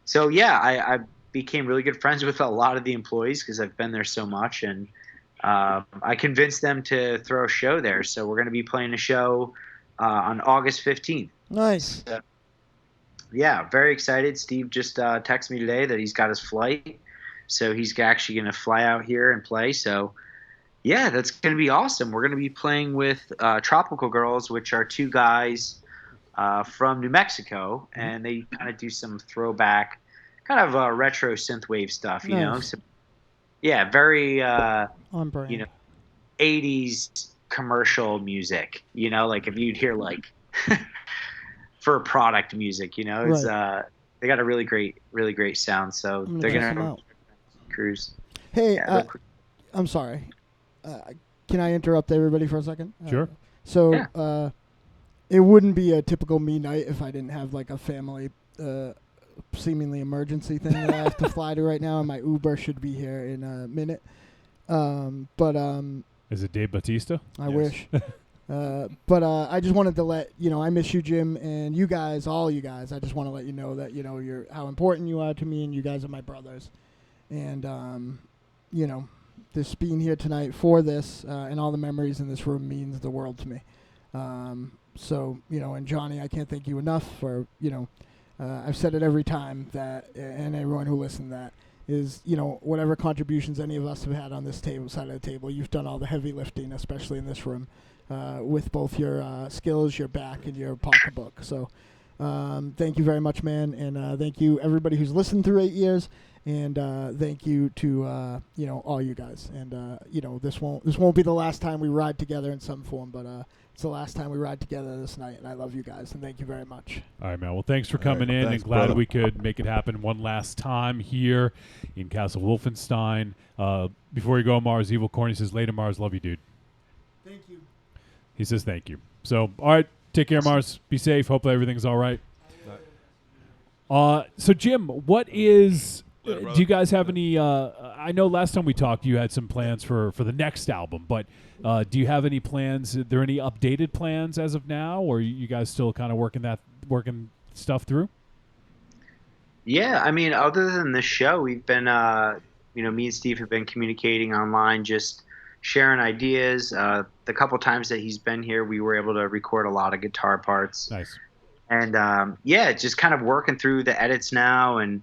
So yeah, I became really good friends with a lot of the employees because I've been there so much. And, I convinced them to throw a show there. So we're going to be playing a show on August 15th. Nice. So, yeah, very excited. Steve just texted me today that he's got his flight. So he's actually going to fly out here and play. So, yeah, that's going to be awesome. We're going to be playing with Tropical Girls, which are two guys from New Mexico. And they kind of do some throwback, kind of retro synthwave stuff, you know? Nice. So, yeah, very, On brand. you know, 80s commercial music, you know, like if you'd hear like for product music, you know, it's they got a really great sound. So they're check 'em gonna out. cruise. Hey, Yeah, I'm sorry. Can I interrupt everybody for a second? Sure. So it wouldn't be a typical me night if I didn't have like a family seemingly emergency thing that I have to fly to right now, and my Uber should be here in a minute. Is it Dave Bautista? I wish. But I just wanted to let I miss you, Jim, and you guys, all you guys. I just want to let you know that you're how important you are to me, and you guys are my brothers. And this being here tonight for this and all the memories in this room means the world to me. So and Johnny, I can't thank you enough for I've said it every time that, and everyone who listened, that is, whatever contributions any of us have had on this side of the table, you've done all the heavy lifting, especially in this room, with both your skills, your back, and your pocketbook. So thank you very much, man, and thank you everybody who's listened through 8 years, and thank you to all you guys. And this won't be the last time we ride together in some form, but it's the last time we ride together this night, and I love you guys, and thank you very much. All right, man. Well, thanks for coming in, Thanks, and glad brother. we could make it happen one last time here in Castle Wolfenstein. Before you go, Mars, Evil Corny says, later, Mars, love you, dude. Thank you. He says thank you. So, all right, take care, Mars. Be safe. Hopefully everything's all right. So, Jim, what is... do you guys have any... I know last time we talked, you had some plans for the next album, but do you have any plans? Are there any updated plans as of now, or you guys still kind of working stuff through? Yeah, I mean, other than the show, we've been, me and Steve have been communicating online, just sharing ideas. The couple times that he's been here, we were able to record a lot of guitar parts. Nice. And, just kind of working through the edits now and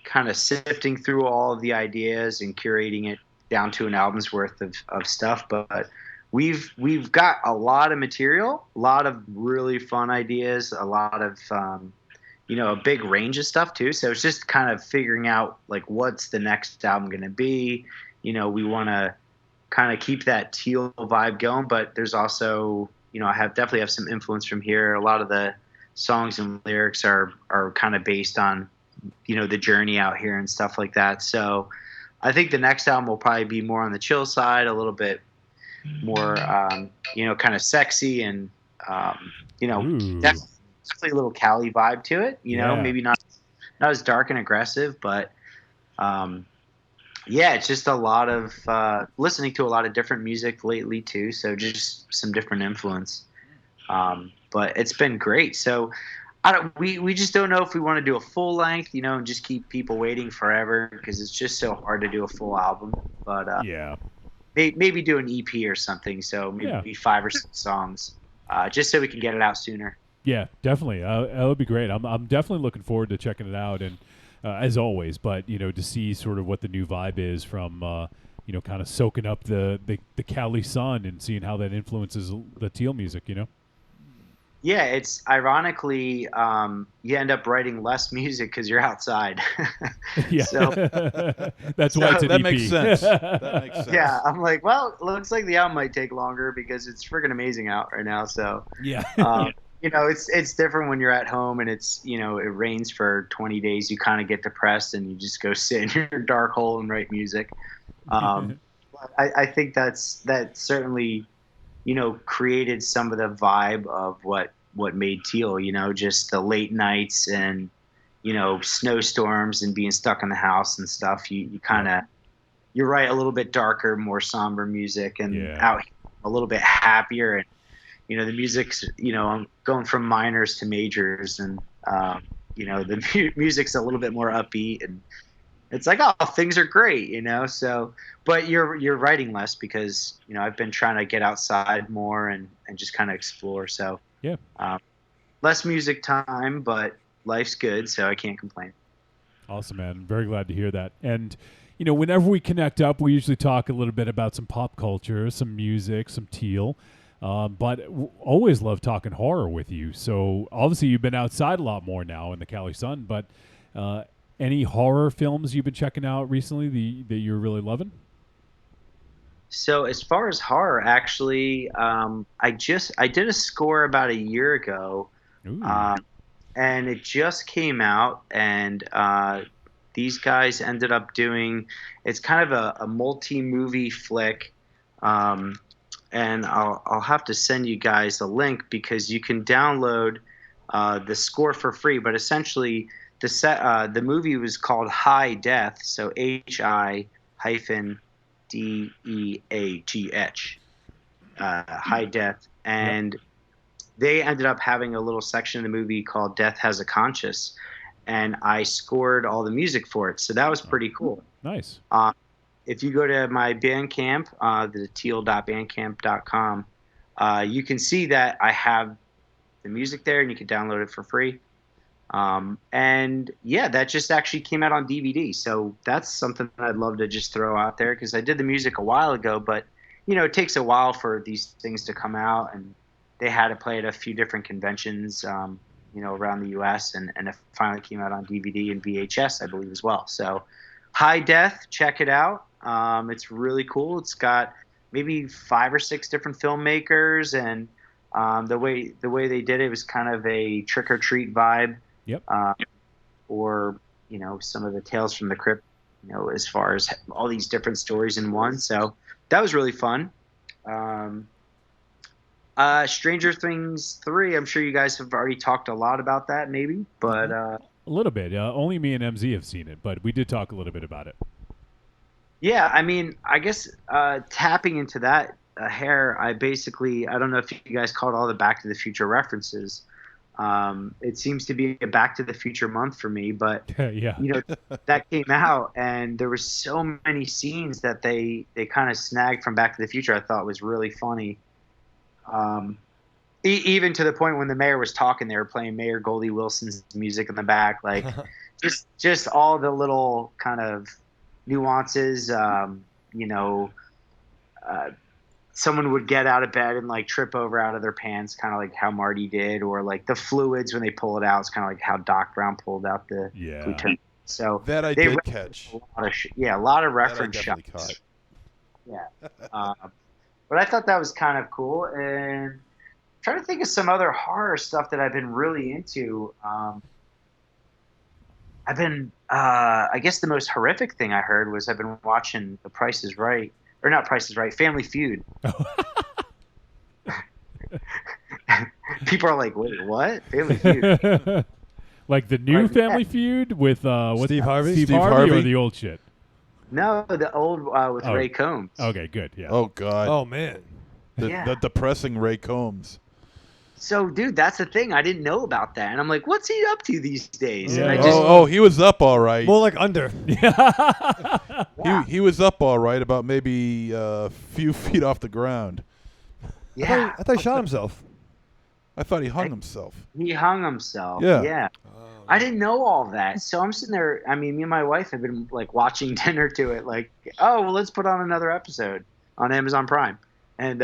kind of sifting through all of the ideas and curating it down to an album's worth of stuff. But we've got a lot of material, a lot of really fun ideas, a lot of a big range of stuff too. So it's just kind of figuring out like what's the next album going to be. We want to kind of keep that Teal vibe going, but there's also I definitely have some influence from here. A lot of the songs and lyrics are kind of based on the journey out here and stuff like that. So I think the next album will probably be more on the chill side, a little bit more, kind of sexy and, definitely a little Cali vibe to it, maybe not as dark and aggressive, but, it's just a lot of listening to a lot of different music lately too. So just some different influence. But it's been great. So we just don't know if we want to do a full length, and just keep people waiting forever because it's just so hard to do a full album. But maybe do an EP or something. So maybe 5 or 6 songs, just so we can get it out sooner. Yeah, definitely. That would be great. I'm definitely looking forward to checking it out, and as always. But to see sort of what the new vibe is from kind of soaking up the Cali sun and seeing how that influences the Teal music. Yeah, it's ironically you end up writing less music because you're outside. Yeah, so that's why it's an that EP. makes sense. That makes sense. Yeah, I'm like, well, it looks like the album might take longer because it's friggin' amazing out right now. So yeah, it's different when you're at home and it's it rains for 20 days. You kind of get depressed and you just go sit in your dark hole and write music. I think that certainly created some of the vibe of what made Teal, just the late nights and, snowstorms and being stuck in the house and stuff. You kind of, you write a little bit darker, more somber music and out here a little bit happier. And, the music's, I'm going from minors to majors and, the music's a little bit more upbeat and, it's like, oh, things are great, you know. So, but you're writing less because I've been trying to get outside more and just kind of explore. So Yeah. Less music time, but life's good, so I can't complain. Awesome, man. Very glad to hear that. And, whenever we connect up, we usually talk a little bit about some pop culture, some music, some teal. But always love talking horror with you. So obviously you've been outside a lot more now in the Cali sun, but any horror films you've been checking out recently that you're really loving? So as far as horror, actually, I did a score about a year ago, and it just came out, and these guys ended up doing. It's kind of a multi-movie flick, and I'll have to send you guys a link because you can download the score for free. But essentially, the movie was called High Death, so HI-DEATH, High Death, and they ended up having a little section of the movie called Death Has a Conscience, and I scored all the music for it, so that was pretty cool. Nice. If you go to my Bandcamp, the teal.bandcamp.com, you can see that I have the music there, and you can download it for free. And yeah, that just actually came out on DVD. So that's something I'd love to just throw out there because I did the music a while ago, but it takes a while for these things to come out, and they had to play at a few different conventions, around the US, and it finally came out on DVD and VHS, I believe, as well. So High Death, check it out. It's really cool. It's got maybe 5 or 6 different filmmakers, and the way they did it was kind of a Trick or Treat vibe. Yep. Or some of the Tales from the Crypt, as far as all these different stories in one. So that was really fun. Stranger Things 3, I'm sure you guys have already talked a lot about that, maybe, but a little bit. Only me and MZ have seen it, but we did talk a little bit about it. Yeah, I mean, I guess tapping into that hair, I don't know if you guys caught all the Back to the Future references. It seems to be a Back to the Future month for me, but yeah. That came out, and there were so many scenes that they kind of snagged from Back to the Future. I thought was really funny. Even to the point when the mayor was talking, they were playing Mayor Goldie Wilson's music in the back, like just all the little kind of nuances. Someone would get out of bed and like trip over out of their pants, kind of like how Marty did, or like the fluids when they pull it out. It's kind of like how Doc Brown pulled out the plutonium. So that I did catch. A lot of reference shots. Caught. Yeah, but I thought that was kind of cool. And I'm trying to think of some other horror stuff that I've been really into. I've been, I guess the most horrific thing I heard was I've been watching The Price is Right. Or not Price is Right, Family Feud. People are like, wait, what? Family Feud. Like the new Family Feud with Steve Harvey? Steve Harvey or the old shit? No, the old with Ray Combs. Okay, good. Yeah. Oh, God. Oh, man. The depressing Ray Combs. So, dude, that's the thing. I didn't know about that. And I'm like, what's he up to these days? Yeah. And I just, he was up all right. More like under. Wow. He was up all right, about maybe a few feet off the ground. Yeah. I thought he shot himself. I thought he hung himself. He hung himself. Yeah. Yeah. I didn't know all that. So I'm sitting there. I mean, me and my wife have been like watching dinner to it. Like, oh, well, let's put on another episode on Amazon Prime. And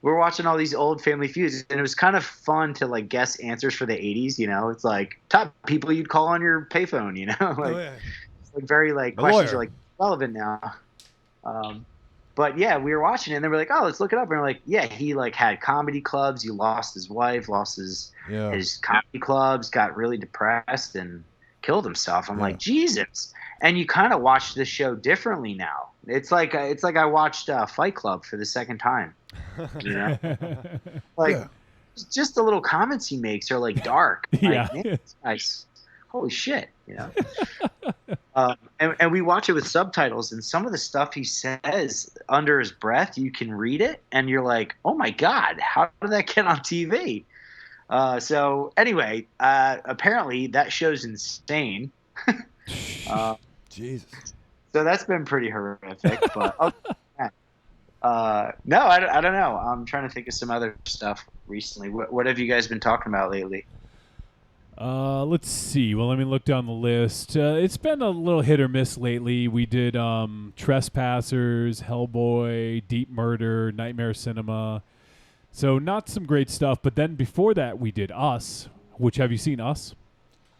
we're watching all these old Family Feuds. And it was kind of fun to like guess answers for the 80s. It's like top people you'd call on your payphone, like, it's like very like questions are like relevant now. But yeah, we were watching it and they were like, oh, let's look it up. And we're like, yeah, he like had comedy clubs. He lost his wife, lost his comedy clubs, got really depressed and killed himself. I'm like, Jesus. And you kind of watch the show differently now. It's like I watched Fight Club for the second time. Just the little comments he makes are like dark. Yeah. Like, man, this guy's, holy shit, and we watch it with subtitles, and some of the stuff he says under his breath, you can read it, and you're like, oh my God, how did that get on TV? So anyway, apparently that show's insane. Jesus. So that's been pretty horrific. But no, I don't know. I'm trying to think of some other stuff recently. What have you guys been talking about lately? Let's see. Well, let me look down the list. It's been a little hit or miss lately. We did Trespassers, Hellboy, Deep Murder, Nightmare Cinema. So not some great stuff. But then before that, we did Us. Which, have you seen Us?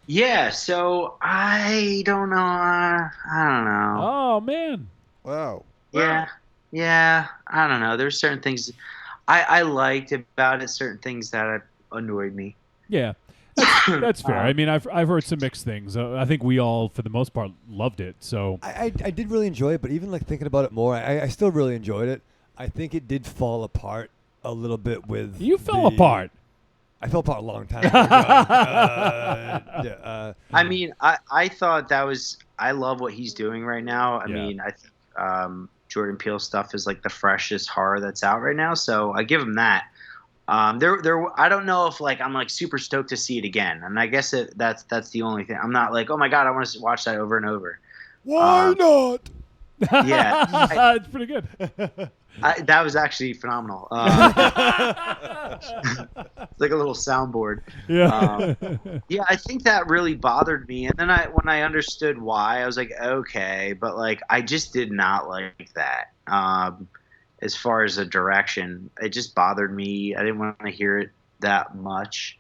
Yeah. So I don't know. I don't know. Oh man. Wow. Yeah. Yeah. I don't know. There's certain things I liked about it. Certain things that annoyed me. Yeah. That's fair. I mean, I've heard some mixed things. I think we all, for the most part, loved it. So I did really enjoy it, but even like thinking about it more, I still really enjoyed it. I think it did fall apart a little bit with you fell apart. I fell apart a long time ago. I mean, I thought that was. I love what he's doing right now. I mean, I think Jordan Peele stuff is like the freshest horror that's out right now. So I give him that. There. I don't know if like I'm like super stoked to see it again, and I guess that's the only thing. I'm not like, oh my god, I want to watch that over and over. Why not? Yeah, it's pretty good. That was actually phenomenal. It's like a little soundboard. Yeah. Yeah, I think that really bothered me. And then when I understood why, I was like, okay, but like I just did not like that. As far as the direction, it just bothered me. I didn't want to hear it that much.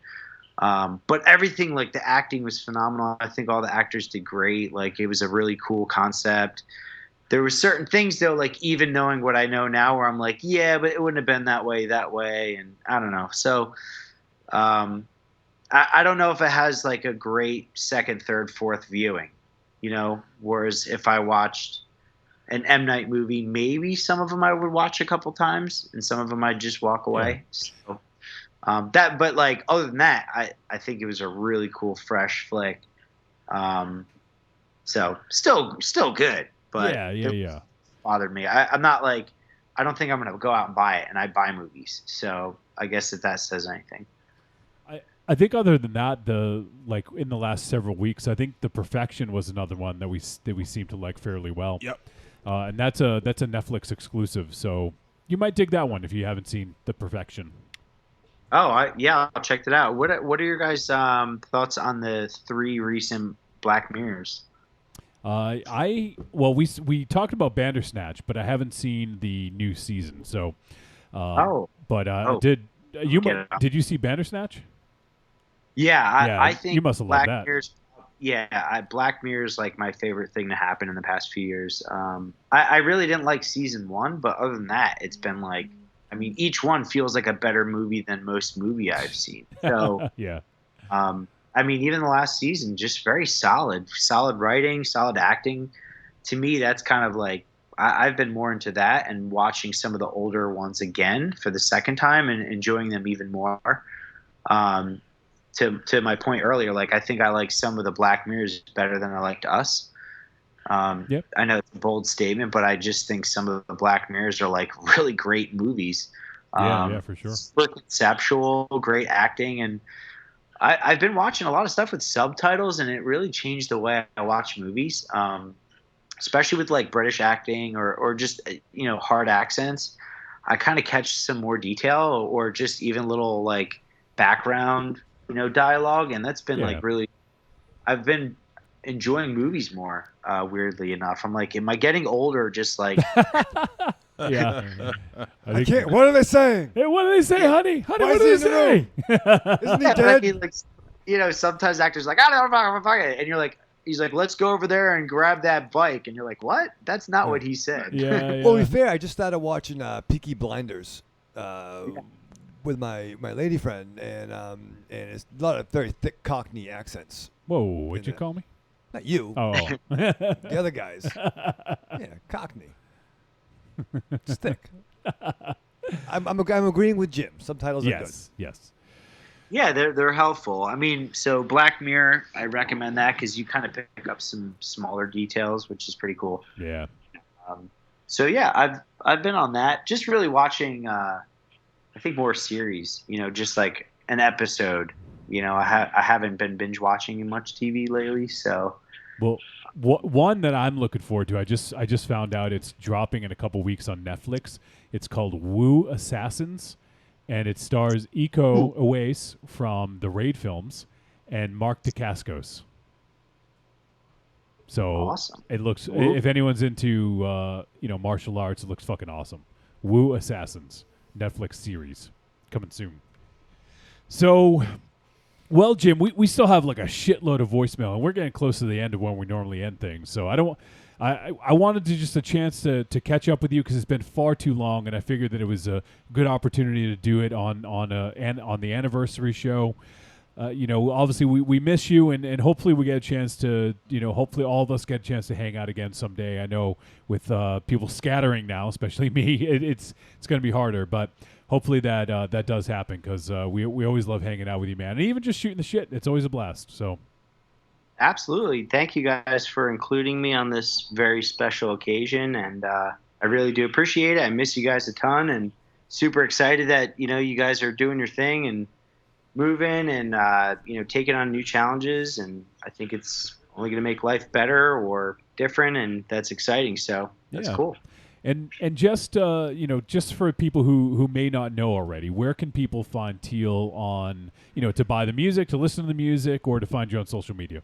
But everything, like the acting was phenomenal. I think all the actors did great. Like it was a really cool concept. There were certain things though, like even knowing what I know now, where I'm like, yeah, but it wouldn't have been that way, and I don't know. So, I don't know if it has like a great second, third, fourth viewing, you know. Whereas if I watched an M. Night movie, maybe some of them I would watch a couple times, and some of them I'd just walk away. So, but like other than that, I think it was a really cool, fresh flick. So still good. But yeah. Bothered me. I'm not like, I don't think I'm gonna go out and buy it, and I buy movies. So I guess if that says anything. I think other than that, like in the last several weeks, I think The Perfection was another one that we seem to like fairly well. Yep. And that's a Netflix exclusive, so you might dig that one if you haven't seen The Perfection. Oh, I'll check that out. What are your guys' thoughts on the 3 recent Black Mirrors? We talked about Bandersnatch, but I haven't seen the new season. So, did you see Bandersnatch? Yeah, I think you must have Black loved that. Mirror's, Black Mirror is like my favorite thing to happen in the past few years. I really didn't like season 1, but other than that, it's been like, I mean, each one feels like a better movie than most movie I've seen. So yeah. I mean, even the last season, just very solid writing, solid acting. To me, that's kind of like, I've been more into that and watching some of the older ones again for the second time and enjoying them even more. To my point earlier, like I think I like some of the Black Mirrors better than I liked Us. I know it's a bold statement, but I just think some of the Black Mirrors are like really great movies. Yeah, for sure. Super conceptual, great acting, and I've been watching a lot of stuff with subtitles, and it really changed the way I watch movies, especially with like British acting or just hard accents. I kind of catch some more detail or just even little like background dialogue, and that's been like really. I've been enjoying movies more. Weirdly enough, I'm like, am I getting older? Just like. Yeah. I can't. What are they saying? Hey, what do they say, honey? Honey, Why what is do they he in say? Isn't he But dead? I mean, like, sometimes actors are like, I don't know, and you're like, he's like, let's go over there and grab that bike, and you're like, what? That's not what he said. Well, to be fair, I just started watching Peaky Blinders with my lady friend, and it's a lot of very thick Cockney accents. Whoa, what'd you call me? Not you. Oh. The other guys. Yeah, Cockney. It's thick. I'm agreeing with Jim. Subtitles are good. Yes. Yeah, they're helpful. I mean, so Black Mirror, I recommend that because you kind of pick up some smaller details, which is pretty cool. Yeah. So yeah, I've been on that. Just really watching. I think more series. Just like an episode. I haven't been binge watching much TV lately, so Well, one that I'm looking forward to, I just found out it's dropping in a couple weeks on Netflix. It's called Wu Assassins, and it stars Iko Uwais from the Raid films and Mark Dacascos. So Awesome. it looks. Woo. If anyone's into martial arts, it looks fucking awesome. Wu Assassins, Netflix series, coming soon. So. Well, Jim, we still have like a shitload of voicemail, and we're getting close to the end of when we normally end things. So I wanted to just a chance to catch up with you because it's been far too long, and I figured that it was a good opportunity to do it on the anniversary show. Obviously we miss you, and hopefully we get a chance to, hopefully all of us get a chance to hang out again someday. I know with people scattering now, especially me, it's going to be harder, but. Hopefully that does happen because we always love hanging out with you, man. And even just shooting the shit, it's always a blast. So, Absolutely. Thank you guys for including me on this very special occasion, and I really do appreciate it. I miss you guys a ton, and super excited that you guys are doing your thing and moving and taking on new challenges. And I think it's only going to make life better or different, and that's exciting. So that's cool. And just just for people who may not know already, where can people find Teal on to buy the music, to listen to the music, or to find you on social media?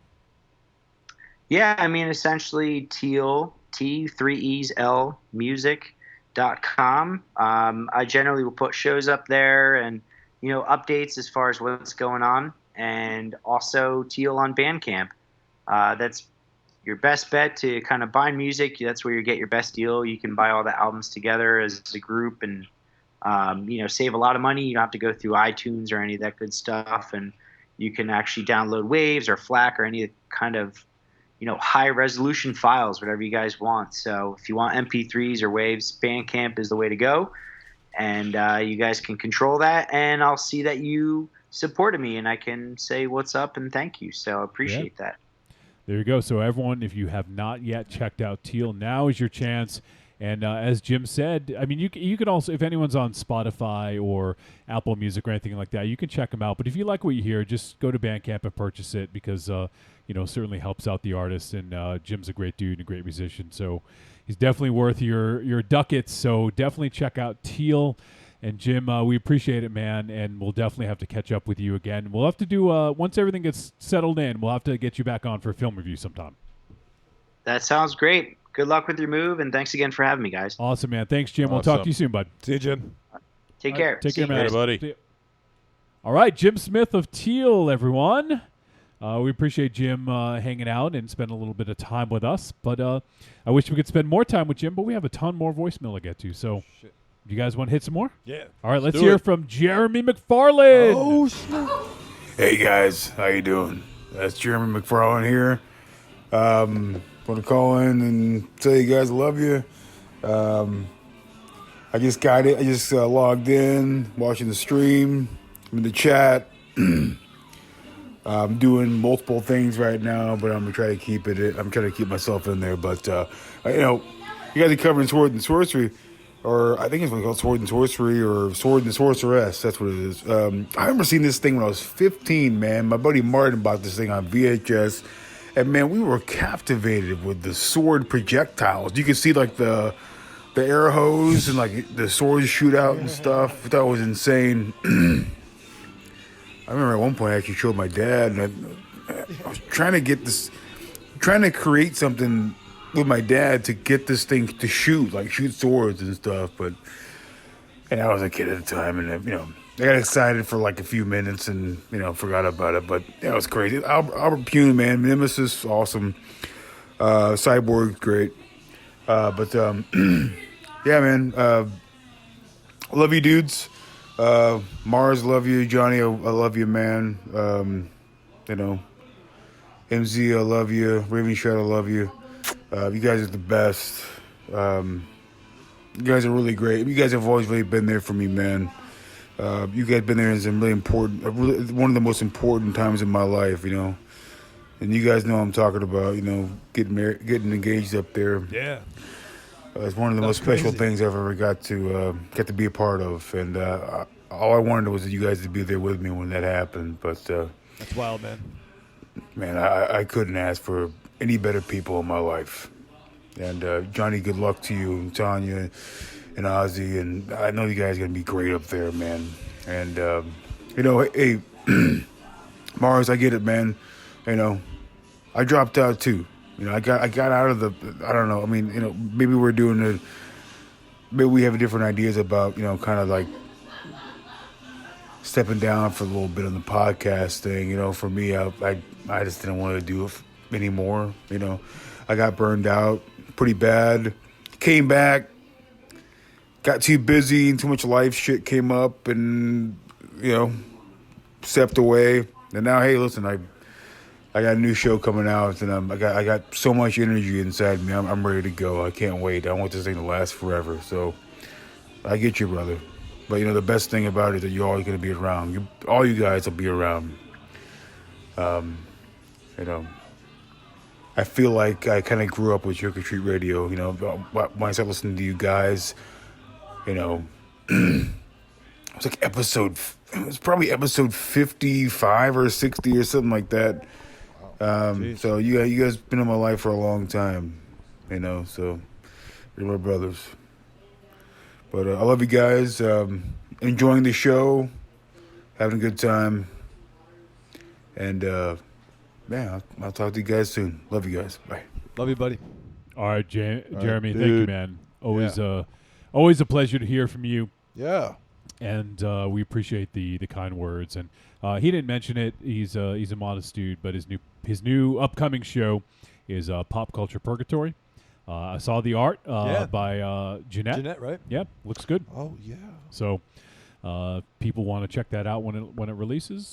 Yeah, I mean essentially Teal T3EsL music.com. I generally will put shows up there and updates as far as what's going on, and also Teal on Bandcamp. That's your best bet to kind of buy music. That's where you get your best deal. You can buy all the albums together as a group and, save a lot of money. You don't have to go through iTunes or any of that good stuff. And you can actually download Waves or FLAC or any kind of, high resolution files, whatever you guys want. So if you want MP3s or Waves, Bandcamp is the way to go. And you guys can control that. And I'll see that you supported me and I can say what's up and thank you. So I appreciate that. There you go. So everyone, if you have not yet checked out Teal, now is your chance. And as Jim said, I mean, you can also, if anyone's on Spotify or Apple Music or anything like that, you can check them out. But if you like what you hear, just go to Bandcamp and purchase it because, certainly helps out the artist. And Jim's a great dude and a great musician. So he's definitely worth your ducats. So definitely check out Teal. And Jim, we appreciate it, man, and we'll definitely have to catch up with you again. We'll have to do, once everything gets settled in, we'll have to get you back on for a film review sometime. That sounds great. Good luck with your move, and thanks again for having me, guys. Awesome, man. Thanks, Jim. We'll talk to you soon, bud. See you, Jim. Take care. Take care, man. Later, buddy. All right, Jim Smith of Teal, everyone. We appreciate Jim hanging out and spending a little bit of time with us. But I wish we could spend more time with Jim, but we have a ton more voicemail to get to, so... Shit. You guys want to hit some more? Yeah. All right, let's hear from Jeremy McFarland. Oh, shit. Hey, guys. How you doing? That's Jeremy McFarland here. Want to call in and tell you guys I love you. I just got it. I just logged in, watching the stream. I'm in the chat. I'm doing multiple things right now, but I'm going to try to keep it. I'm trying to keep myself in there. But, you guys are covering Sword and Sorcery. Or I think it's called Sword and Sorcery or Sword and Sorceress. That's what it is. I remember seeing this thing when I was 15, man. My buddy Martin bought this thing on VHS. And, man, we were captivated with the sword projectiles. You could see, like, the air hose and, like, the swords shoot out and stuff. I thought it was insane. I remember at one point I actually showed my dad. And I was trying to create something with my dad to get this thing to shoot swords and stuff, and I was a kid at the time, and I got excited for like a few minutes and forgot about it, but it was crazy. Albert Pune, man, Nemesis, awesome. Cyborg, great. Yeah, man, love you, dudes. Mars, love you. Johnny, I love you, man. MZ, I love you. Raven Shadow, I love you. You guys are the best. You guys are really great. You guys have always really been there for me, man. You guys been there in some really important, one of the most important times in my life, And you guys know what I'm talking about, getting married, getting engaged up there. Yeah. It's one of the most special things I've ever got to be a part of. And all I wanted was you guys to be there with me when that happened. But that's wild, man. Man, I couldn't ask for any better people in my life. And Johnny, good luck to you and Tanya and Ozzy. And I know you guys are going to be great up there, man. And, hey, Mars, I get it, man. I dropped out too. I got out of the, I don't know. I mean, maybe we're doing maybe we have different ideas about, kind of like stepping down for a little bit on the podcast thing. For me, I just didn't want to do it anymore. I got burned out pretty bad. Came back, got too busy, and too much life shit came up, and stepped away. And now, hey, listen, I got a new show coming out, and I got so much energy inside me. I'm ready to go. I can't wait. I want this thing to last forever. So I get you, brother. But the best thing about it is that you're always going to be around. All you guys will be around. I feel like I kind of grew up with Trick or Treat Radio. When I started listening to you guys, it was like it was probably episode 55 or 60 or something like that. So you guys been in my life for a long time, so you're my brothers. But I love you guys. Enjoying the show, having a good time, and I'll talk to you guys soon. Love you guys. Bye. Love you, buddy. All right, Jeremy, dude. thank you, man. Always a pleasure to hear from you. Yeah. And we appreciate the kind words. And he didn't mention it. He's a modest dude, but his new upcoming show is Pop Culture Purgatory. I saw the art by Jeanette. Jeanette, right? Yep, looks good. Oh yeah. So people want to check that out when it releases.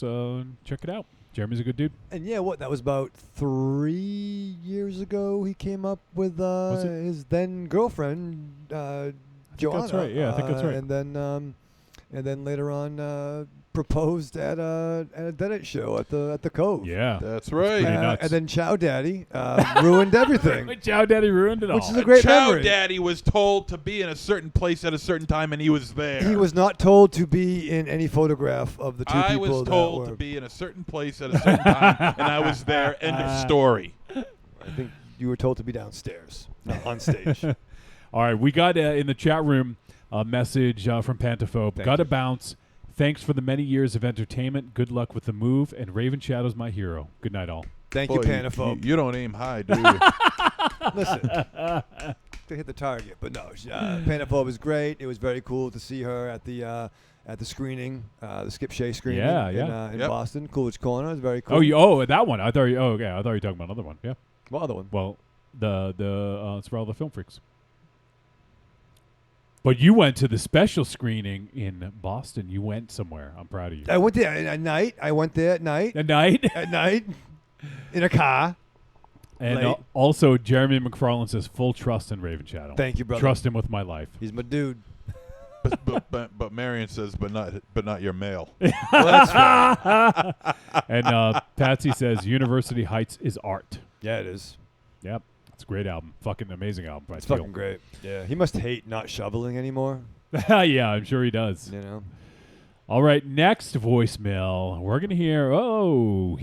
Check it out. Jeremy's a good dude. And that was about 3 years ago. He came up with his then girlfriend, Joanna. That's right. Yeah, I think that's right. And then later on, proposed at a Deadite show at the Cove. Yeah, that's right. And then Chow Daddy ruined everything. Chow Daddy ruined it all. Which is a great memory. Chow Daddy was told to be in a certain place at a certain time, and he was there. He was not told to be in any photograph of the two people. I was told to be in a certain place at a certain time, and I was there. End of story. I think you were told to be downstairs, not on stage. All right, we got in the chat room a message from Pantaphobe. Got to bounce. Thanks for the many years of entertainment. Good luck with the move. And Raven Shadow's my hero. Good night, all. Thank you, Pantaphobe. You don't aim high, do you? Listen, to hit the target, but no. Pantaphobe is great. It was very cool to see her at the screening, the Skip Shea screening in Boston, Coolidge Corner. It was very cool. That one. I thought you were talking about another one. Yeah. What other one? Well, the it's for all the film freaks. But you went to the special screening in Boston. You went somewhere. I'm proud of you. I went there at night. At night. At night. In a car. And also, Jeremy McFarland says, full trust in Raven Shadow. Thank you, brother. Trust him with my life. He's my dude. but Marion says, but not your mail. Well, that's fair. And Patsy says, University Heights is art. Yeah, it is. Yep. It's a great album. Fucking amazing album. It's fucking great. Yeah. He must hate not shoveling anymore. Yeah, I'm sure he does. All right, next voicemail. We're going to hear, let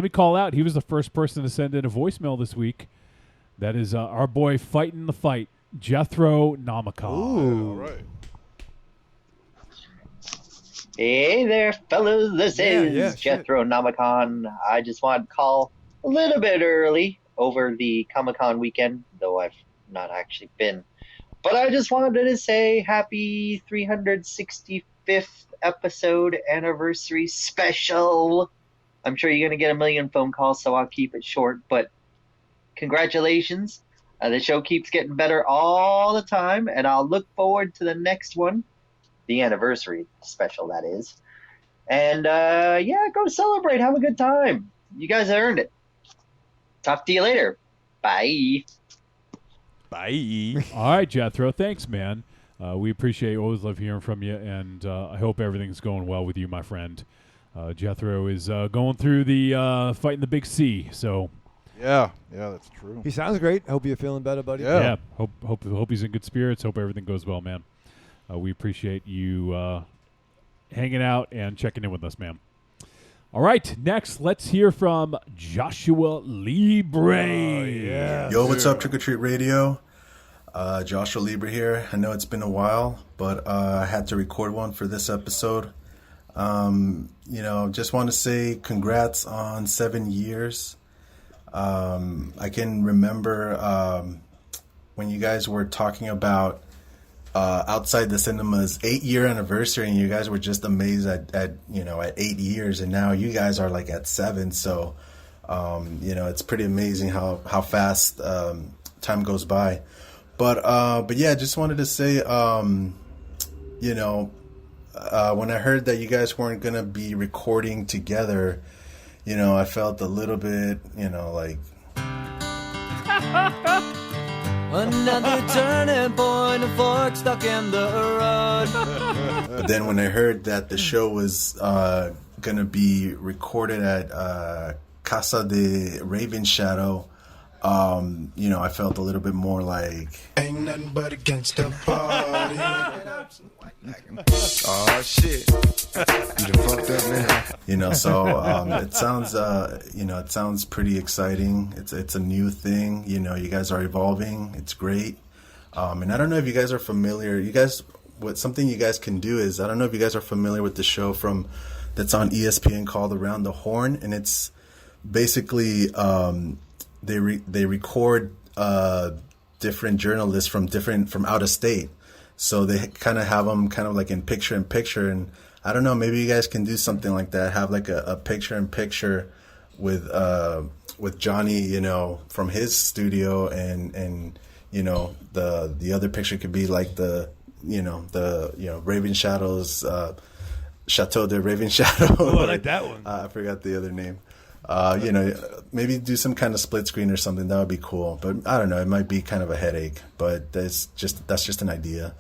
me call out. He was the first person to send in a voicemail this week. That is our boy fighting the fight, Jethro Namicon. Ooh. All right. Hey there, fellas. This is Jethro Namicon. I just wanted to call a little bit early over the Comic-Con weekend, though I've not actually been. But I just wanted to say happy 365th episode anniversary special. I'm sure you're going to get a million phone calls, so I'll keep it short. But congratulations. The show keeps getting better all the time, and I'll look forward to the next one. The anniversary special, that is. And, go celebrate. Have a good time. You guys earned it. Talk to you later. Bye. Bye. All right, Jethro. Thanks, man. We appreciate you. Always love hearing from you, and I hope everything's going well with you, my friend. Jethro is going through the fighting the big C, so... Yeah, that's true. He sounds great. I hope you're feeling better, buddy. Yeah. Hope he's in good spirits. Hope everything goes well, man. We appreciate you hanging out and checking in with us, man. All right, next, let's hear from Joshua Libre. Yo, what's up, Trick or Treat Radio? Joshua Libre here. I know it's been a while, but I had to record one for this episode. Just want to say congrats on 7 years. I can remember when you guys were talking about Outside the Cinema's 8-year anniversary, and you guys were just amazed at 8 years, and now you guys are like at 7. So, it's pretty amazing how fast time goes by. But yeah, just wanted to say, when I heard that you guys weren't gonna be recording together, I felt a little bit, like. Another turning point, a fork stuck in the road. But then when I heard that the show was going to be recorded at Casa de Raven Shadow, I felt a little bit more like... Ain't nothing but a gangsta party. Oh, shit. You done fucked up, man. So it sounds pretty exciting. It's a new thing. You guys are evolving. It's great. And I don't know if you guys are familiar. Something you guys can do is, I don't know if you guys are familiar with the show that's on ESPN called Around the Horn, and it's basically they record different journalists from out of state. So they kind of have them kind of like in picture-in-picture, and I don't know, maybe you guys can do something like that. Have like a picture-in-picture with Johnny, from his studio, and the other picture could be like the Raven Shadows, Chateau de Raven Shadow. Oh, I like that one. I forgot the other name. Maybe do some kind of split screen or something. That would be cool. But I don't know. It might be kind of a headache. But that's just an idea.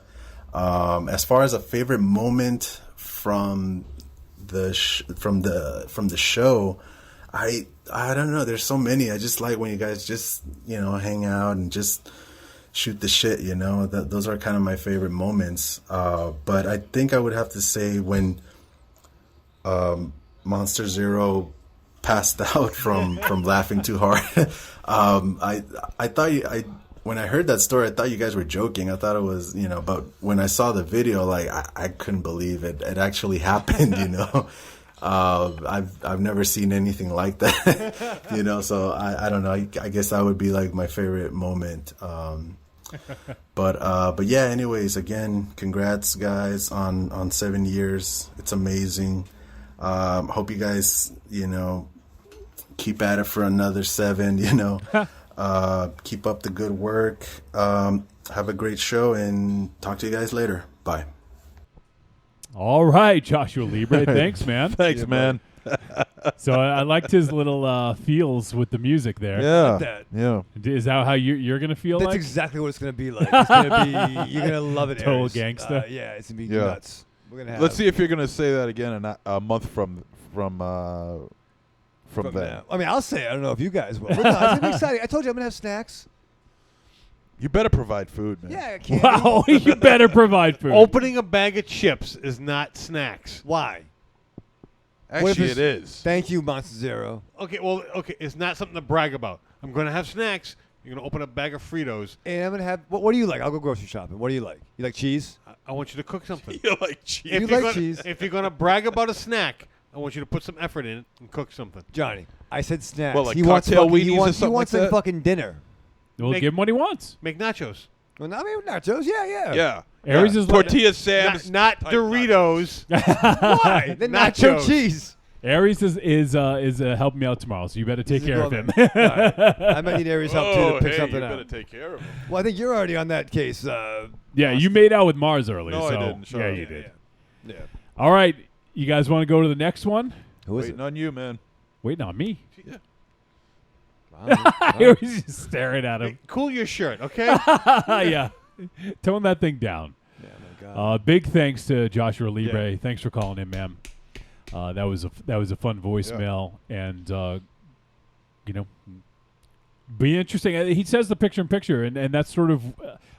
As far as a favorite moment from the show, I don't know. There's so many. I just like when you guys just hang out and just shoot the shit. Those are kind of my favorite moments. But I think I would have to say when Monster Zero passed out from laughing too hard. I thought when I heard that story, I thought you guys were joking. I thought it was, but when I saw the video, like I couldn't believe it. It actually happened, I've never seen anything like that, so I don't know. I guess that would be like my favorite moment. But yeah, anyways, again, congrats guys on 7 years. It's amazing. Hope you guys, keep at it for another 7, keep up the good work. Have a great show, and talk to you guys later. Bye. All right, Joshua Libre. Thanks, man. Thanks, man. So I liked his little feels with the music there. Yeah. I like that. Yeah. Is that how you're going to feel That's like? exactly what it's going to be like. It's going to be, you're going to love it. Total Aries. gangsta. Yeah, it's going to be nuts. We're gonna have Let's see if you're going to say that again a month from then. Now. I mean, I'll say it. I don't know if you guys will. But no, it's going to be exciting. I told you I'm going to have snacks. You better provide food, man. Yeah, candy. Wow, you better provide food. Opening a bag of chips is not snacks. Why? Actually, it is. Thank you, Monster Zero. Okay, it's not something to brag about. I'm going to have snacks. You're going to open a bag of Fritos. And I'm going to have, what do you like? I'll go grocery shopping. What do you like? You like cheese? I want you to cook something. You like cheese? You like cheese. If you're going to brag about a snack, I want you to put some effort in it and cook something. Johnny, I said snacks. Well, like he wants cocktail fucking, weenies or something he wants like a that? fucking dinner. We'll give him what he wants. Make nachos. Well, not maybe nachos. Yeah. Yeah. Aries is like- Tortilla Sam's. Not Doritos. Why? The nacho Nachos. cheese. Aries is helping me out tomorrow, so you better take care of him. All right. I might need Aries' help too to pick hey, something you out. better take care of him. Well, I think you're already on that case. Yeah, you made out with Mars earlier. No, I so didn't. Shut yeah, up. you did. Yeah. All right, you guys want to go to the next one? Who is Waiting it? on you, man. Waiting on me. Yeah. Aries is staring at him. Hey, cool your shirt, okay? Yeah, tone that thing down. Yeah, my God. Big thanks to Joshua Libre. Thanks for calling in, man. That was a fun voicemail, and be interesting. He says the picture-in-picture, and that's sort of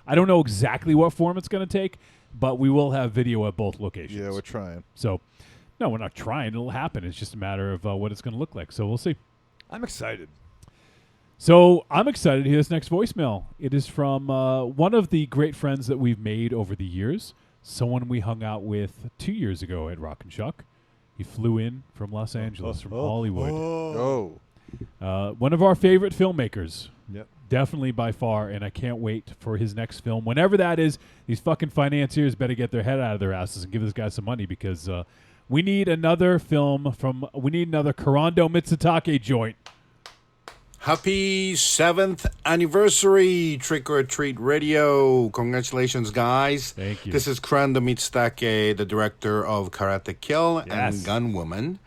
I don't know exactly what form it's going to take, but we will have video at both locations. Yeah, we're trying. So No, we're not trying. It'll happen. It's just a matter of what it's going to look like. So we'll see. I'm excited. So I'm excited to hear this next voicemail. It is from one of the great friends that we've made over the years. Someone we hung out with 2 years ago at Rock and Shock. He flew in from Los Angeles, from Hollywood. One of our favorite filmmakers. Yep. Definitely by far, and I can't wait for his next film. Whenever that is, these fucking financiers better get their head out of their asses and give this guy some money because we need another film we need another Kurando Mitsutake joint. Happy 7th anniversary, Trick or Treat Radio. Congratulations, guys. Thank you. This is Kurando Mitsutake, the director of Karate Kill and Gun Woman.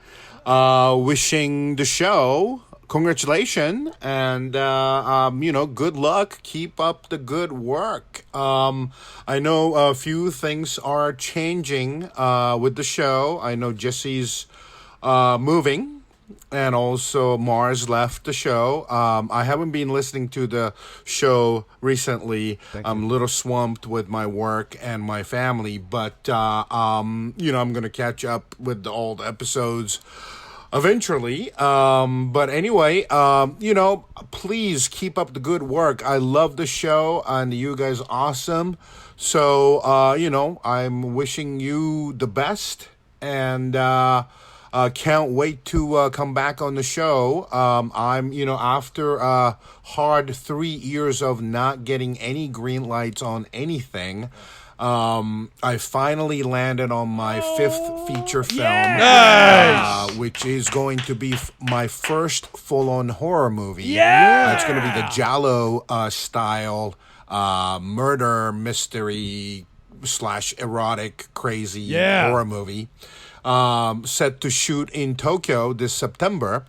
Wishing the show congratulations and, good luck. Keep up the good work. I know a few things are changing with the show. I know Jesse's moving. And also Mars left the show. I haven't been listening to the show recently. I'm a little swamped with my work and my family. But, I'm going to catch up with the old episodes eventually. But anyway, please keep up the good work. I love the show and you guys are awesome. So, I'm wishing you the best. And, can't wait to come back on the show. I'm, after a hard 3 years of not getting any green lights on anything, I finally landed on my 5th feature film, which is going to be my first full-on horror movie. It's going to be the Giallo style murder mystery / erotic crazy horror movie. Set to shoot in Tokyo this September.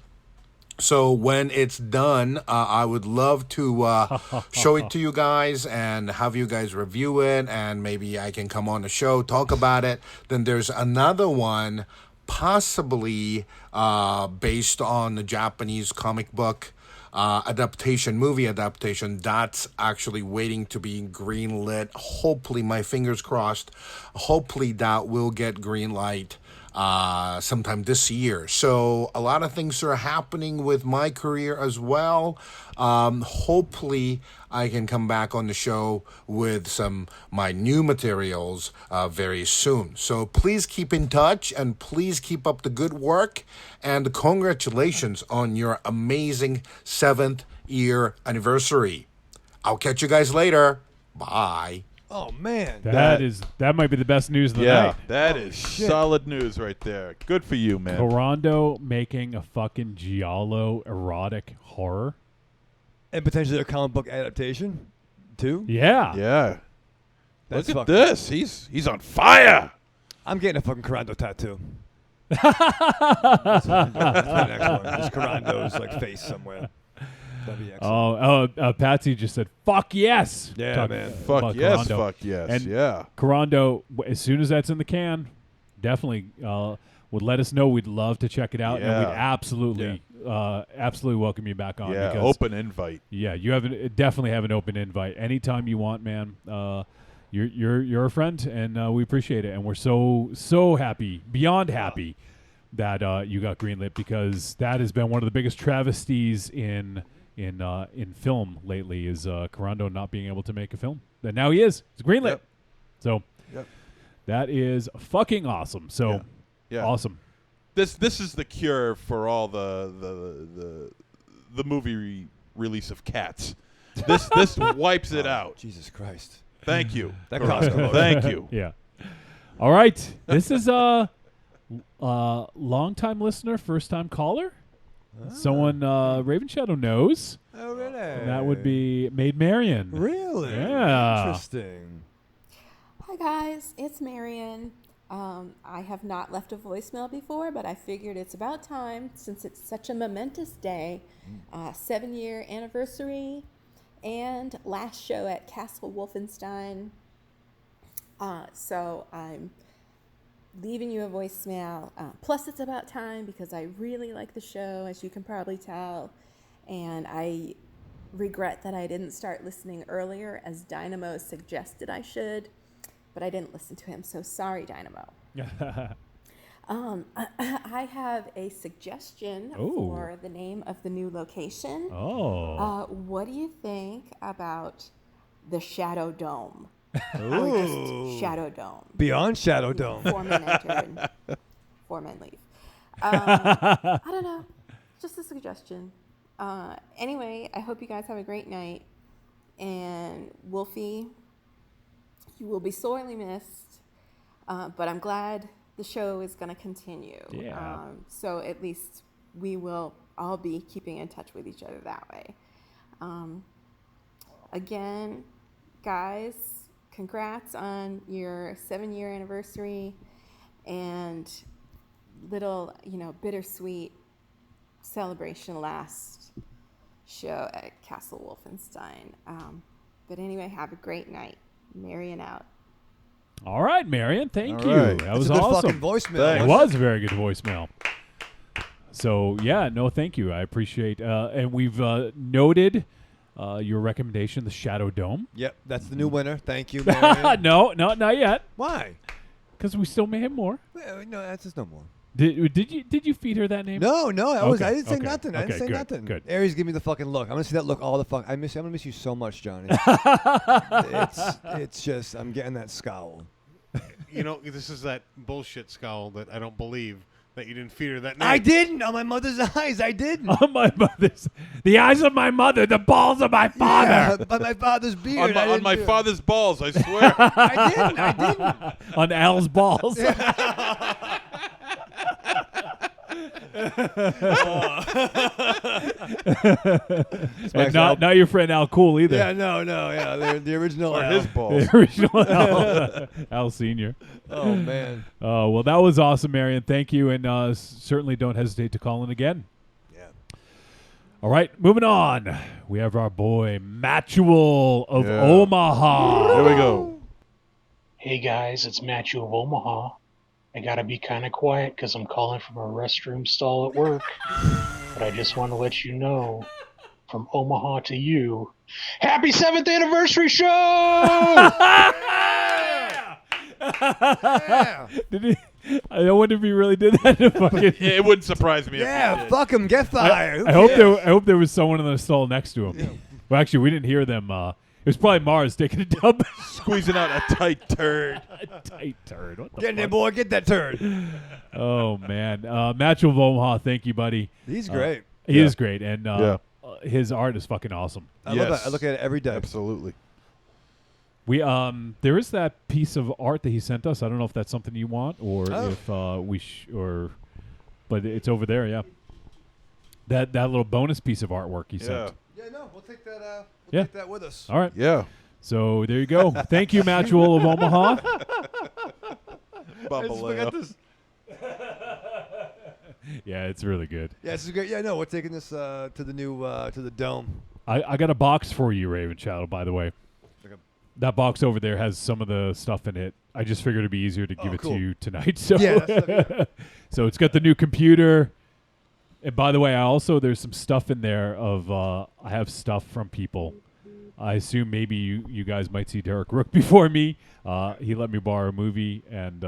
So when it's done, I would love to show it to you guys and have you guys review it, and maybe I can come on the show, talk about it. Then there's another one, possibly based on the Japanese comic book movie adaptation, that's actually waiting to be greenlit. Hopefully, my fingers crossed, hopefully that will get green light sometime this year. So a lot of things are happening with my career as well. Hopefully I can come back on the show with my new materials very soon. So please keep in touch and please keep up the good work, and congratulations on your amazing 7th year anniversary. I'll catch you guys later. Bye. Oh, man. That might be the best news of the night. That is solid news right there. Good for you, man. Kurando making a fucking giallo erotic horror. And potentially a comic book adaptation, too? Yeah. Yeah. That's Look at fucking- this. He's on fire. I'm getting a fucking Kurando tattoo. That's my next one. Just Kurando's face somewhere. That'd be excellent. Patsy just said, "Fuck yes!" Yeah, man. Fuck yes, Kurando. fuck yes, And yeah. Kurando, as soon as that's in the can, definitely would let us know. We'd love to check it out, and we'd absolutely welcome you back on. Yeah, because, open invite. Yeah, you definitely have an open invite anytime you want, man. You're a friend, and we appreciate it, and we're so happy, beyond happy, that you got greenlit, because that has been one of the biggest travesties in film lately, is Kurando not being able to make a film. And now he is. It's greenlit. Yep. So that is fucking awesome. So awesome. This is the cure for all the movie release of Cats. This wipes it out. Jesus Christ. Thank you. That cost a lot. Thank you. Yeah. All right. This is a long-time listener, first-time caller. Someone Raven Shadow knows. Oh, really? And that would be Maid Marian. Really? Yeah. Interesting. Hi guys, it's Marian. I have not left a voicemail before, but I figured it's about time, since it's such a momentous day, 7-year anniversary and last show at Castle Wolfenstein. So I'm leaving you a voicemail. Plus, it's about time because I really like the show, as you can probably tell. And I regret that I didn't start listening earlier, as Dynamo suggested I should, but I didn't listen to him. So sorry, Dynamo. I have a suggestion Ooh. for the name of the new location. Oh. What do you think about the Shadow Dome? Or Ooh. just Shadow Dome. Beyond Shadow Dome. 4 men enter and 4 men leave. I don't know. Just a suggestion. Anyway, I hope you guys have a great night. And Wolfie, you will be sorely missed. But I'm glad the show is going to continue. Yeah. So at least we will all be keeping in touch with each other that way. Again, guys, congrats on your 7-year anniversary and little, bittersweet celebration last show at Castle Wolfenstein. But anyway, have a great night. Marion out. All right, Marion. Thank All you. right. That was That's a good awesome. fucking voicemail. It was a very good voicemail. So, yeah, no, thank you. I appreciate and we've noted your recommendation, the Shadow Dome. Yep, that's the new winner. Thank you, Marion. No, not yet. Why? Because we still may have more. Well, no, that's just no more. Did you feed her that name? No, I Okay, didn't say okay, nothing. I okay, didn't say good, nothing. good. Aries, give me the fucking look. I'm gonna see that look all the fuck. I'm gonna miss you so much, Johnny. it's just I'm getting that scowl. This is that bullshit scowl that I don't believe that you didn't feed her that name. I didn't on my mother's eyes. I didn't. On my mother's, the eyes of my mother, the balls of my father. Yeah, by my father's beard. On my father's balls, I swear. I didn't. On Al's balls. And not your friend Al Cool either. Yeah, no, yeah, they're the original Or Al. his balls. The original Al, Al Senior. Oh man. Well, that was awesome, Marion. Thank you, and certainly don't hesitate to call in again. Yeah. All right, moving on. We have our boy Mattual of Omaha. Here we go. Hey guys, it's Matthew of Omaha. I gotta be kind of quiet because I'm calling from a restroom stall at work. But I just want to let you know, from Omaha to you, happy 7th anniversary show! Yeah. Did he? I wonder if he really did that. It wouldn't surprise me. Yeah, if he did. fuck him, get fired. I hope there was someone in the stall next to him. Yeah. Well, actually, we didn't hear them. It was probably Mars taking a dump. Squeezing out a tight turd. A tight turd. What the Get in there, fuck? boy. Get that turd. Oh, man. Matthew of Omaha, thank you, buddy. He's great. He is great, and Yeah. his art is fucking awesome. I love that. I look at it every day. Absolutely. We there is that piece of art that he sent us. I don't know if that's something you want or if but it's over there. Yeah, that little bonus piece of artwork he sent. Yeah, no, we'll take that. Yeah. Take that with us. All right. Yeah. So there you go. Thank you, Mattual of Omaha. Bumbaleo. Yeah, it's really good. Yeah, this is great. Yeah, no, we're taking this to the new to the dome. I got a box for you, Raven Shadow, by the way. That box over there has some of the stuff in it. I just figured it'd be easier to give it to you tonight. So, so it's got the new computer. And by the way, there's some stuff in there of I have stuff from people. I assume maybe you guys might see Derek Rook before me. He let me borrow a movie, and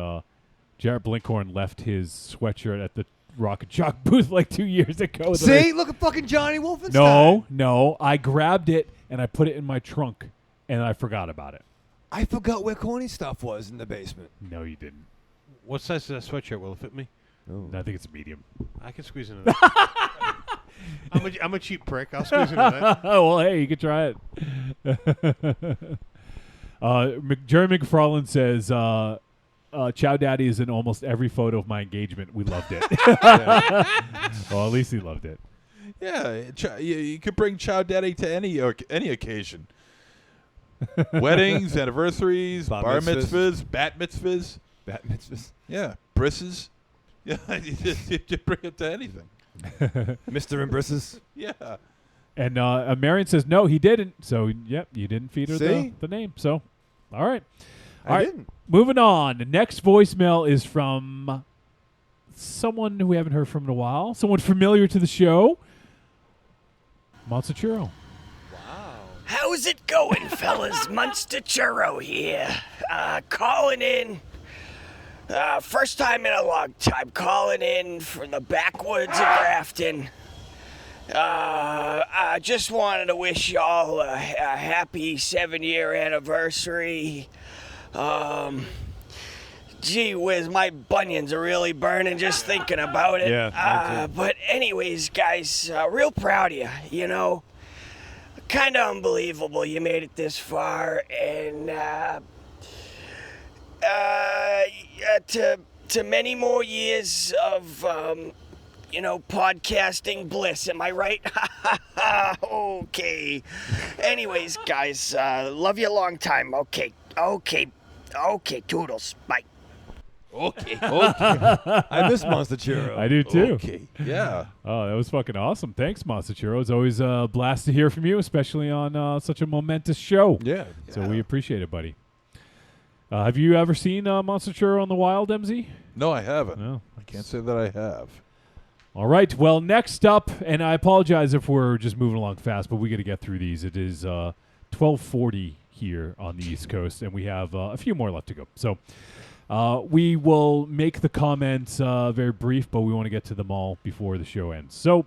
Jarrett Blinkhorn left his sweatshirt at the Rock and Chalk booth like 2 years ago. See, look at fucking Johnny Wolfenstein. No, I grabbed it and I put it in my trunk, and I forgot about it. I forgot where corny stuff was in the basement. No, you didn't. What size is that sweatshirt? Will it fit me? No, I think it's a medium. I can squeeze into that. I'm a cheap prick. I'll squeeze into that. Well, hey, you can try it. Jerry McFarland says, Chow Daddy is in almost every photo of my engagement. We loved it. Well, at least he loved it. Yeah, you could bring Chow Daddy to any occasion. Weddings, anniversaries, bar mitzvahs, bat mitzvahs. Bat mitzvahs. Yeah, brisses. Yeah, you just bring it to anything. Mr. and Brisses. Yeah. And Marion says, no, he didn't. So, yep, you didn't feed her See? the name. So, all right. I didn't. Moving on. The next voicemail is from someone who we haven't heard from in a while. Someone familiar to the show. Monster Churro. How's it going, fellas? Monster Churro here. Calling in First time in a long time calling in from the backwoods of Grafton. I just wanted to wish y'all a happy 7-year anniversary. Gee whiz, my bunions are really burning just thinking about it. Yeah, but anyways, guys, real proud of you, you know. Kind of unbelievable you made it this far, and to many more years of podcasting bliss. Am I right? Okay. Anyways, guys, love you a long time. Okay, toodles. Bye. Okay. I miss Monster Churro. I do too. Okay. Yeah. Oh, that was fucking awesome. Thanks, Monster Churro. It's always a blast to hear from you, especially on such a momentous show. Yeah. So we appreciate it, buddy. Have you ever seen Monster Churro in the wild, MZ? No, I haven't. No. I can't say that I have. All right. Well, next up, and I apologize if we're just moving along fast, but we got to get through these. It is 12:40 here on the East Coast, and we have a few more left to go. So we will make the comments very brief, but we want to get to them all before the show ends. So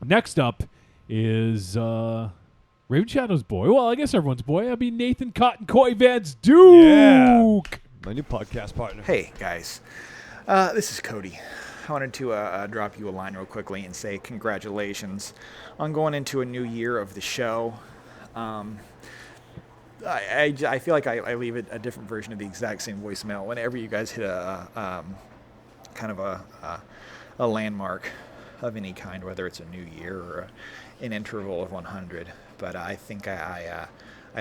next up is Raven Shadow's boy. Well, I guess everyone's boy. I mean, Nathan Cotton Coy Vance Duke. Yeah. My new podcast partner. Hey, guys. This is Cody. I wanted to drop you a line real quickly and say congratulations on going into a new year of the show. I feel like I leave it a different version of the exact same voicemail whenever you guys hit a kind of a landmark of any kind, whether it's a new year or an interval of 100. But I think I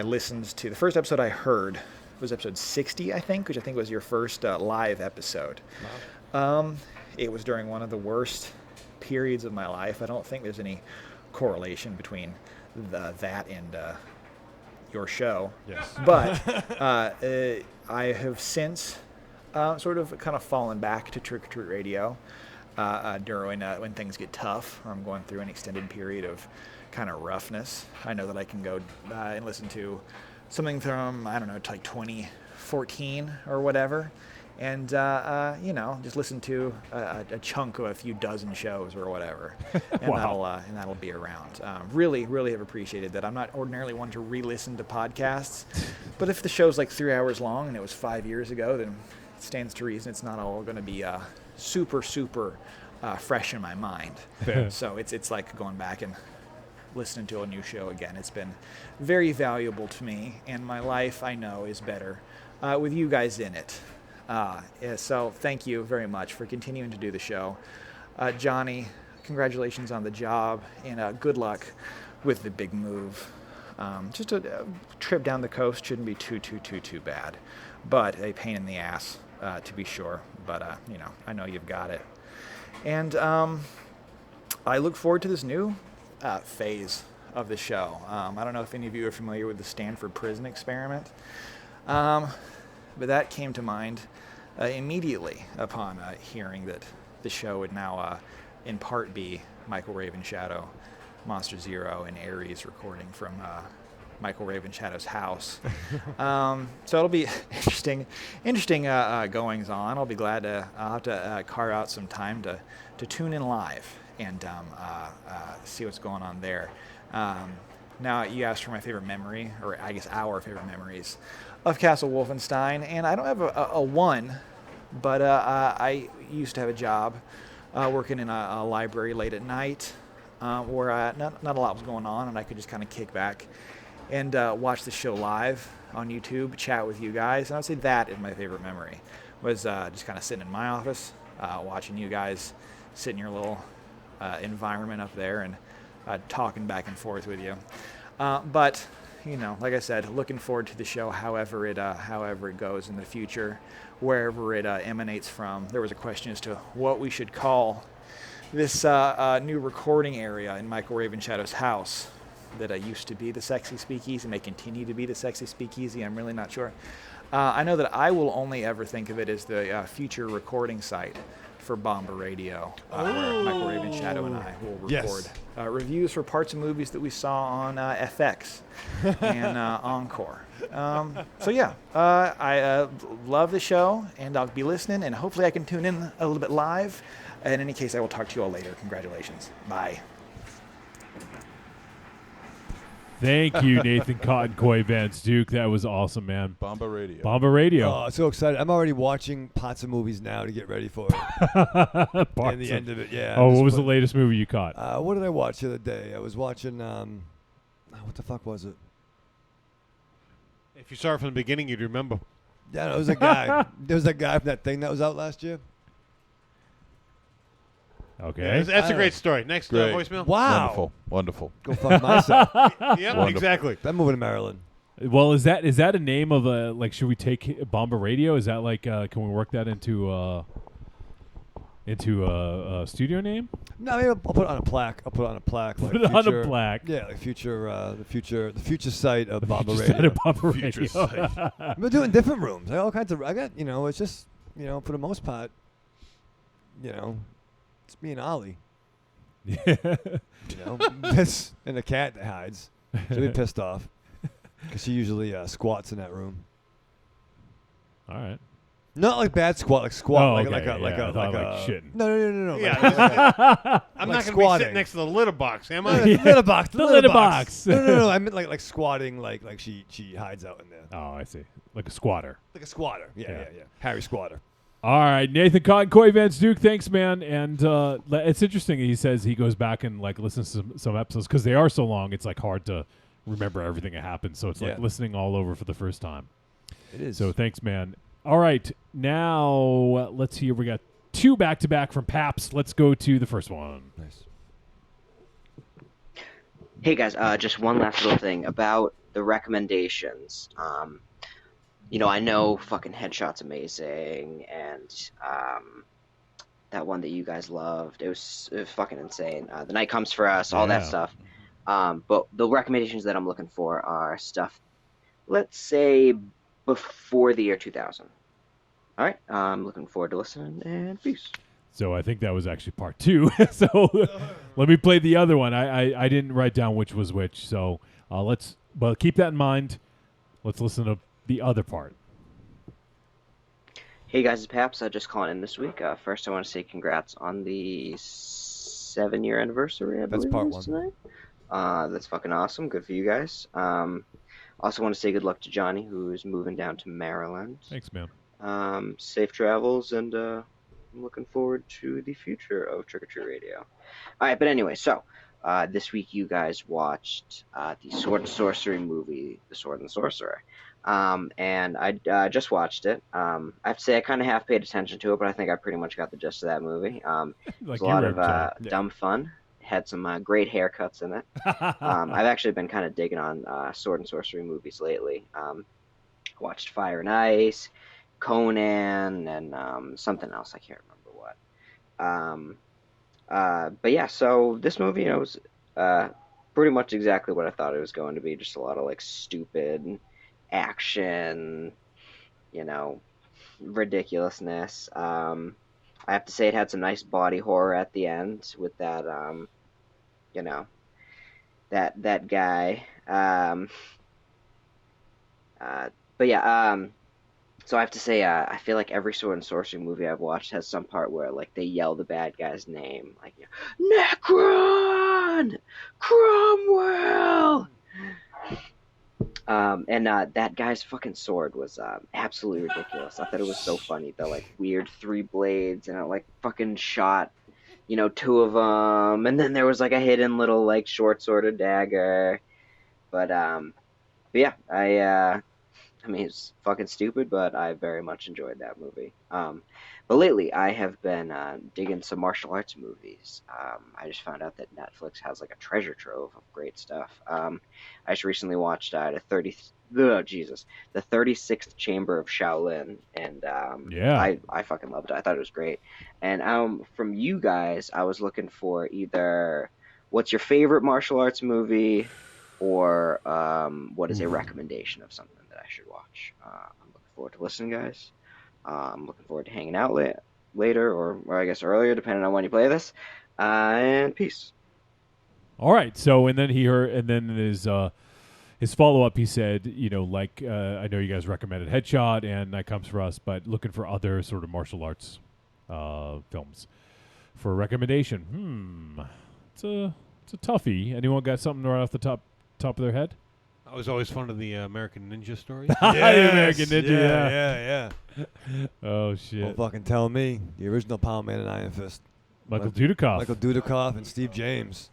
listened to the first episode I heard was episode 60, I think, which I think was your first live episode. Wow. It was during one of the worst periods of my life. I don't think there's any correlation between that and your show. Yes. But I have since sort of kind of fallen back to Trick or Treat Radio during when things get tough, or I'm going through an extended period of kind of roughness. I know that I can go and listen to something from, I don't know, like 2014 or whatever, and just listen to a chunk of a few dozen shows or whatever, and Wow. that'll be around. Really have appreciated that. I'm not ordinarily one to re-listen to podcasts, but if the show's like 3 hours long and it was 5 years ago, then it stands to reason it's not all going to be super fresh in my mind. Fair. So it's like going back and listening to a new show again. It's been very valuable to me, and my life, I know, is better with you guys in it. So thank you very much for continuing to do the show. Johnny, congratulations on the job, and good luck with the big move. Just a trip down the coast shouldn't be too bad, but a pain in the ass, to be sure. But, I know you've got it. And I look forward to this new phase of the show. I don't know if any of you are familiar with the Stanford Prison Experiment, but that came to mind immediately upon hearing that the show would now in part be Michael Raven Shadow, Monster Zero, and Ares recording from Michael Raven Shadow's house. So it'll be interesting goings on. I'll be glad I'll have to carve out some time to tune in live and see what's going on there. Now, you asked for my favorite memory, or I guess our favorite memories of Castle Wolfenstein, and I don't have a one, but I used to have a job working in a library late at night where not a lot was going on, and I could just kind of kick back and watch the show live on YouTube, chat with you guys, and I would say that is my favorite memory, was just kind of sitting in my office, watching you guys sit in your little environment up there and talking back and forth with you. But like I said, looking forward to the show, however it goes in the future, wherever it emanates from. There was a question as to what we should call this new recording area in Michael Raven Shadow's house that used to be the Sexy Speakeasy, may continue to be the Sexy Speakeasy. I'm really not sure. I know that I will only ever think of it as the future recording site for Bomber Radio, where Michael Raven Shadow and I will record reviews for parts of movies that we saw on FX and Encore. I love the show, and I'll be listening, and hopefully I can tune in a little bit live. In any case, I will talk to you all later. Congratulations. Bye. Thank you, Nathan Cotton Coy Vance Duke. That was awesome, man. Bomba Radio. Bomba Radio. Oh, so excited. I'm already watching parts of movies now to get ready for it. And the end of it, yeah. Oh, what was the latest movie you caught? What did I watch the other day? I was watching, what the fuck was it? If you saw it from the beginning, you'd remember. Yeah, no, it was a guy. There was that guy from that thing that was out last year. Okay. Yeah, that's a great story. Next voicemail. Wow. Wonderful. Go fuck myself. Yep, exactly. I'm moving to Maryland. Well, is that a name of a, like, should we take Bomba Radio? Is that like, can we work that into a studio name? No, maybe I'll put it on a plaque. Put it on a plaque. Yeah, like the future site of Bomba Future Radio. site of Bomba Future Radio. site. We're doing different rooms. I got all kinds of. I got it's just for the most part, it's me and Ollie. Yeah. This and the cat that hides. She'll be pissed off because she usually squats in that room. All right. Not like bad squat, like squat, Oh, like okay, like yeah, I a thought like like a shitting. No. Yeah, I'm like not going to be sitting next to the litter box, am I? The litter box. The litter box. No. I meant like squatting, like she hides out in there. Oh, I see. Like a squatter. Like a squatter. Yeah. Harry Squatter. All right, Nathan Cotton Coy Vance Duke, thanks, man. And it's interesting. He says he goes back and like listens to some episodes because they are so long. It's like hard to remember everything that happened. So it's like listening all over for the first time. It is. So thanks, man. All right, now let's hear. We got 2 back-to-back from Paps. Let's go to the first one. Nice. Hey guys, just one last little thing about the recommendations. I know fucking Headshot's amazing, and that one that you guys loved, it was fucking insane. The Night Comes for Us, all that stuff. But the recommendations that I'm looking for are stuff, let's say, before the year 2000. All right, I'm looking forward to listening, and peace. So I think that was actually part 2. So let me play the other one. I didn't write down which was which. So but keep that in mind. Let's listen to the other part. Hey guys, it's Paps. Just calling in this week. First, I want to say congrats on the 7-year anniversary. I believe That's part it is tonight. That's fucking awesome. Good for you guys. Also want to say good luck to Johnny, who's moving down to Maryland. Thanks, man. Safe travels, and I'm looking forward to the future of Trick or Treat Radio. All right, but anyway, so this week you guys watched the Sword and Sorcery movie, The Sword and the Sorcerer. And I just watched it. I have to say I kind of half paid attention to it, but I think I pretty much got the gist of that movie. It was a lot of dumb fun. Had some great haircuts in it. I've actually been kind of digging on Sword and Sorcery movies lately. Watched Fire and Ice, Conan, and something else. I can't remember what. But yeah, so this movie, was pretty much exactly what I thought it was going to be. Just a lot of like stupid action, ridiculousness. I have to say it had some nice body horror at the end with that, that guy. But yeah, so I have to say, I feel like every Sword and Sorcery movie I've watched has some part where like they yell the bad guy's name, like Necron, Cromwell. And that guy's fucking sword was absolutely ridiculous. I thought it was so funny. The like weird 3 blades, and it like fucking shot, 2 of them, and then there was like a hidden little like short sword or dagger. But yeah, I mean, it's fucking stupid, but I very much enjoyed that movie. But lately, I have been digging some martial arts movies. I just found out that Netflix has like a treasure trove of great stuff. I just recently watched the 36th Chamber of Shaolin, and I fucking loved it. I thought it was great. And from you guys, I was looking for either what's your favorite martial arts movie, or what is a recommendation of something that I should watch. I'm looking forward to listening, guys. I'm looking forward to hanging out later, or I guess earlier, depending on when you play this. And peace. All right. So, and then his follow up, he said, I know you guys recommended Headshot and Night Comes for Us, but looking for other sort of martial arts films for a recommendation. It's a toughie. Anyone got something right off the top of their head? I was always fond of the American Ninja story. The American Ninja, yeah. Oh shit! Don't fucking tell me. The original Power Man and Iron Fist. Michael Dudikoff. Michael Dudikoff and Steve James.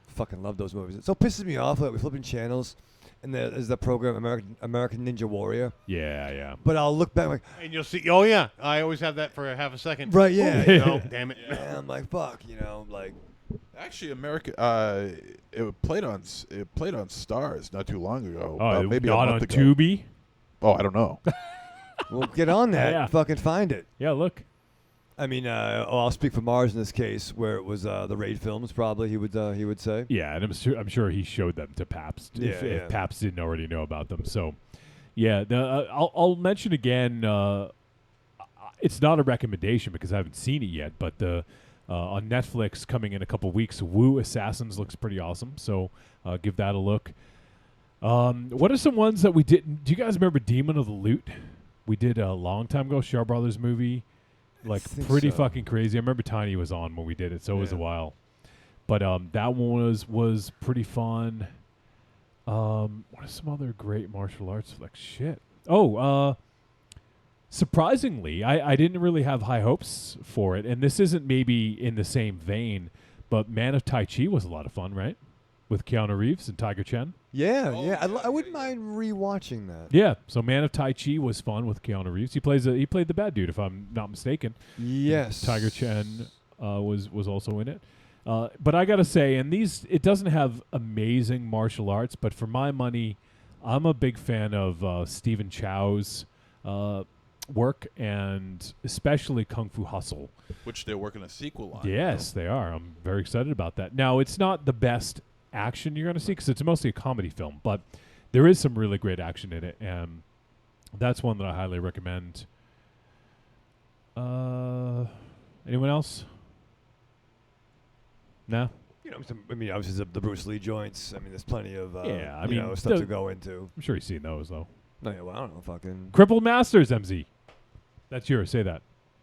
Fucking love those movies. It so pisses me off that we're flipping channels, and there's that program American Ninja Warrior. Yeah. But I'll look back like, and you'll see. Oh yeah, I always have that for a half a second. Right? Yeah. Oh, damn it. Yeah, I'm like, fuck. Like. Actually, it played on Stars not too long ago. Oh, maybe not a month on ago. Tubi? Oh, I don't know. Well, get on that. Yeah. And fucking find it. Yeah, look. I mean, I'll speak for Mars in this case, where it was the Raid films. Probably he would say. Yeah, and I'm sure he showed them to Pabst if Pabst didn't already know about them. So, yeah, I'll mention again. It's not a recommendation because I haven't seen it yet, but on Netflix coming in a couple weeks, Wu Assassins looks pretty awesome. So give that a look. What are some ones that we didn't? Do you guys remember Demon of the Loot? We did a long time ago, Shaw Brothers movie. Like pretty fucking crazy. I remember Tiny was on when we did it, so it was a while. But that one was pretty fun. What are some other great martial arts? Like shit. Surprisingly, I didn't really have high hopes for it, and this isn't maybe in the same vein, but Man of Tai Chi was a lot of fun, right? With Keanu Reeves and Tiger Chen. Yeah. I wouldn't mind rewatching that. Yeah, so Man of Tai Chi was fun with Keanu Reeves. He played the bad dude, if I'm not mistaken. Yes. Tiger Chen was also in it. But I gotta say, it doesn't have amazing martial arts, but for my money, I'm a big fan of Stephen Chow's work, and especially Kung Fu Hustle, which they're working a sequel on. Yes, they are. I'm very excited about that. Now, it's not the best action you're going to see because it's mostly a comedy film, but there is some really great action in it, and that's one that I highly recommend. Anyone else? No? Obviously the Bruce Lee joints. I mean, there's plenty of stuff to go into. I'm sure you've seen those, though. No, yeah, well, I don't know, fucking... Crippled Masters, MZ. That's yours. Say that.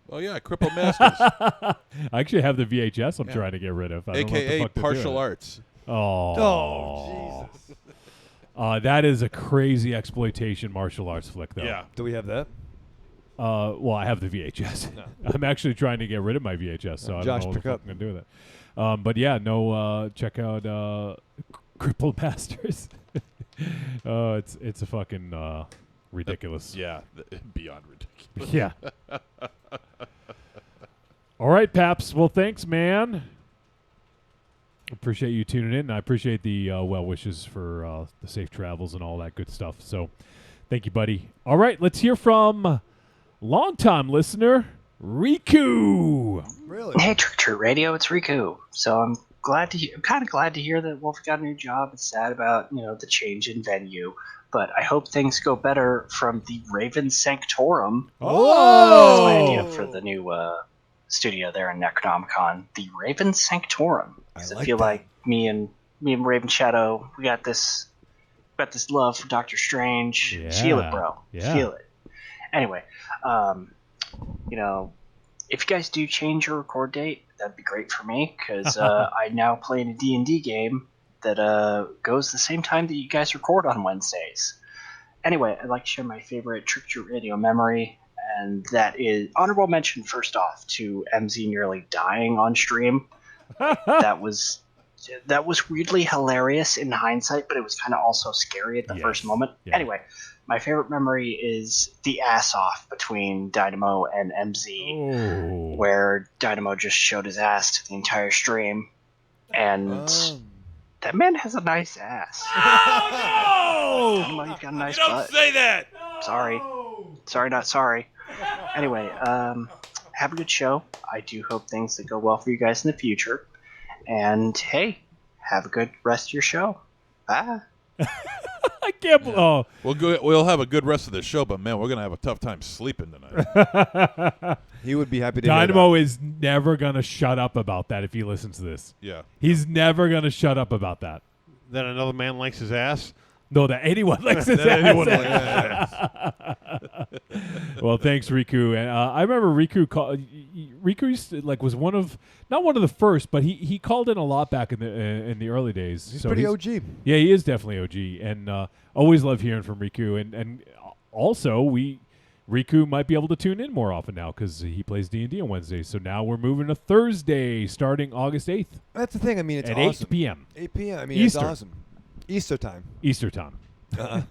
Oh, yeah, Crippled Masters. I actually have the VHS I'm trying to get rid of. I don't know what the AKA fuck to do Partial with it. Arts. Oh, Jesus. That is a crazy exploitation martial arts flick, though. Yeah. Do we have that? Well, I have the VHS. No. I'm actually trying to get rid of my VHS, so I Josh, don't know what pick the fuck up. I'm going to do with it. But yeah, no, check out Crippled Masters. It's a fucking ridiculous. Yeah, beyond ridiculous. Yeah. All right, Paps. Well, thanks, man. Appreciate you tuning in. And I appreciate the well wishes for the safe travels and all that good stuff. So, thank you, buddy. All right, let's hear from longtime listener Riku. Really? Hey, Trick Treat Radio, it's Riku. So I'm kind of glad to hear that Wolf got a new job. It's sad about the change in venue, but I hope things go better from the Raven Sanctorum. Oh, that's my idea for the new studio there in Necronomicon, the Raven Sanctorum. Because I feel like me and Raven Shadow, we got this love for Doctor Strange. Yeah. Feel it, bro. Yeah. Feel it. Anyway, if you guys do change your record date, that'd be great for me, because I now play in a D&D game that goes the same time that you guys record on Wednesdays. Anyway, I'd like to share my favorite Trick Treat Radio memory, and that is honorable mention first off to MZ nearly dying on stream. That was weirdly hilarious in hindsight, but it was kind of also scary at the first moment. Yeah. Anyway, my favorite memory is the ass off between Dynamo and MZ, where Dynamo just showed his ass to the entire stream, and that man has a nice ass. Oh, Dynamo, you've got a nice you don't butt. say that. Sorry, not sorry. Anyway, have a good show. I do hope things that go well for you guys in the future. And hey, have a good rest of your show. Bye. I can't. Oh, We'll have a good rest of the show, but man, we're gonna have a tough time sleeping tonight. He would be happy to hear Dynamo is never gonna shut up about that if he listens to this. Yeah. He's never gonna shut up about that. That another man likes his ass. No, that anyone likes his That anyone likes ass. Well, thanks, Riku. And I remember Riku used to, was not one of the first, but he called in a lot back in the early days. He's pretty OG. Yeah, he is definitely OG, and always love hearing from Riku. And also Riku might be able to tune in more often now because he plays D&D on Wednesdays. So now we're moving to Thursday, starting August 8th. That's the thing. I mean, it's at awesome. 8 p.m. 8 p.m. I mean, Easter. it's awesome. Easter time. Easter time. No,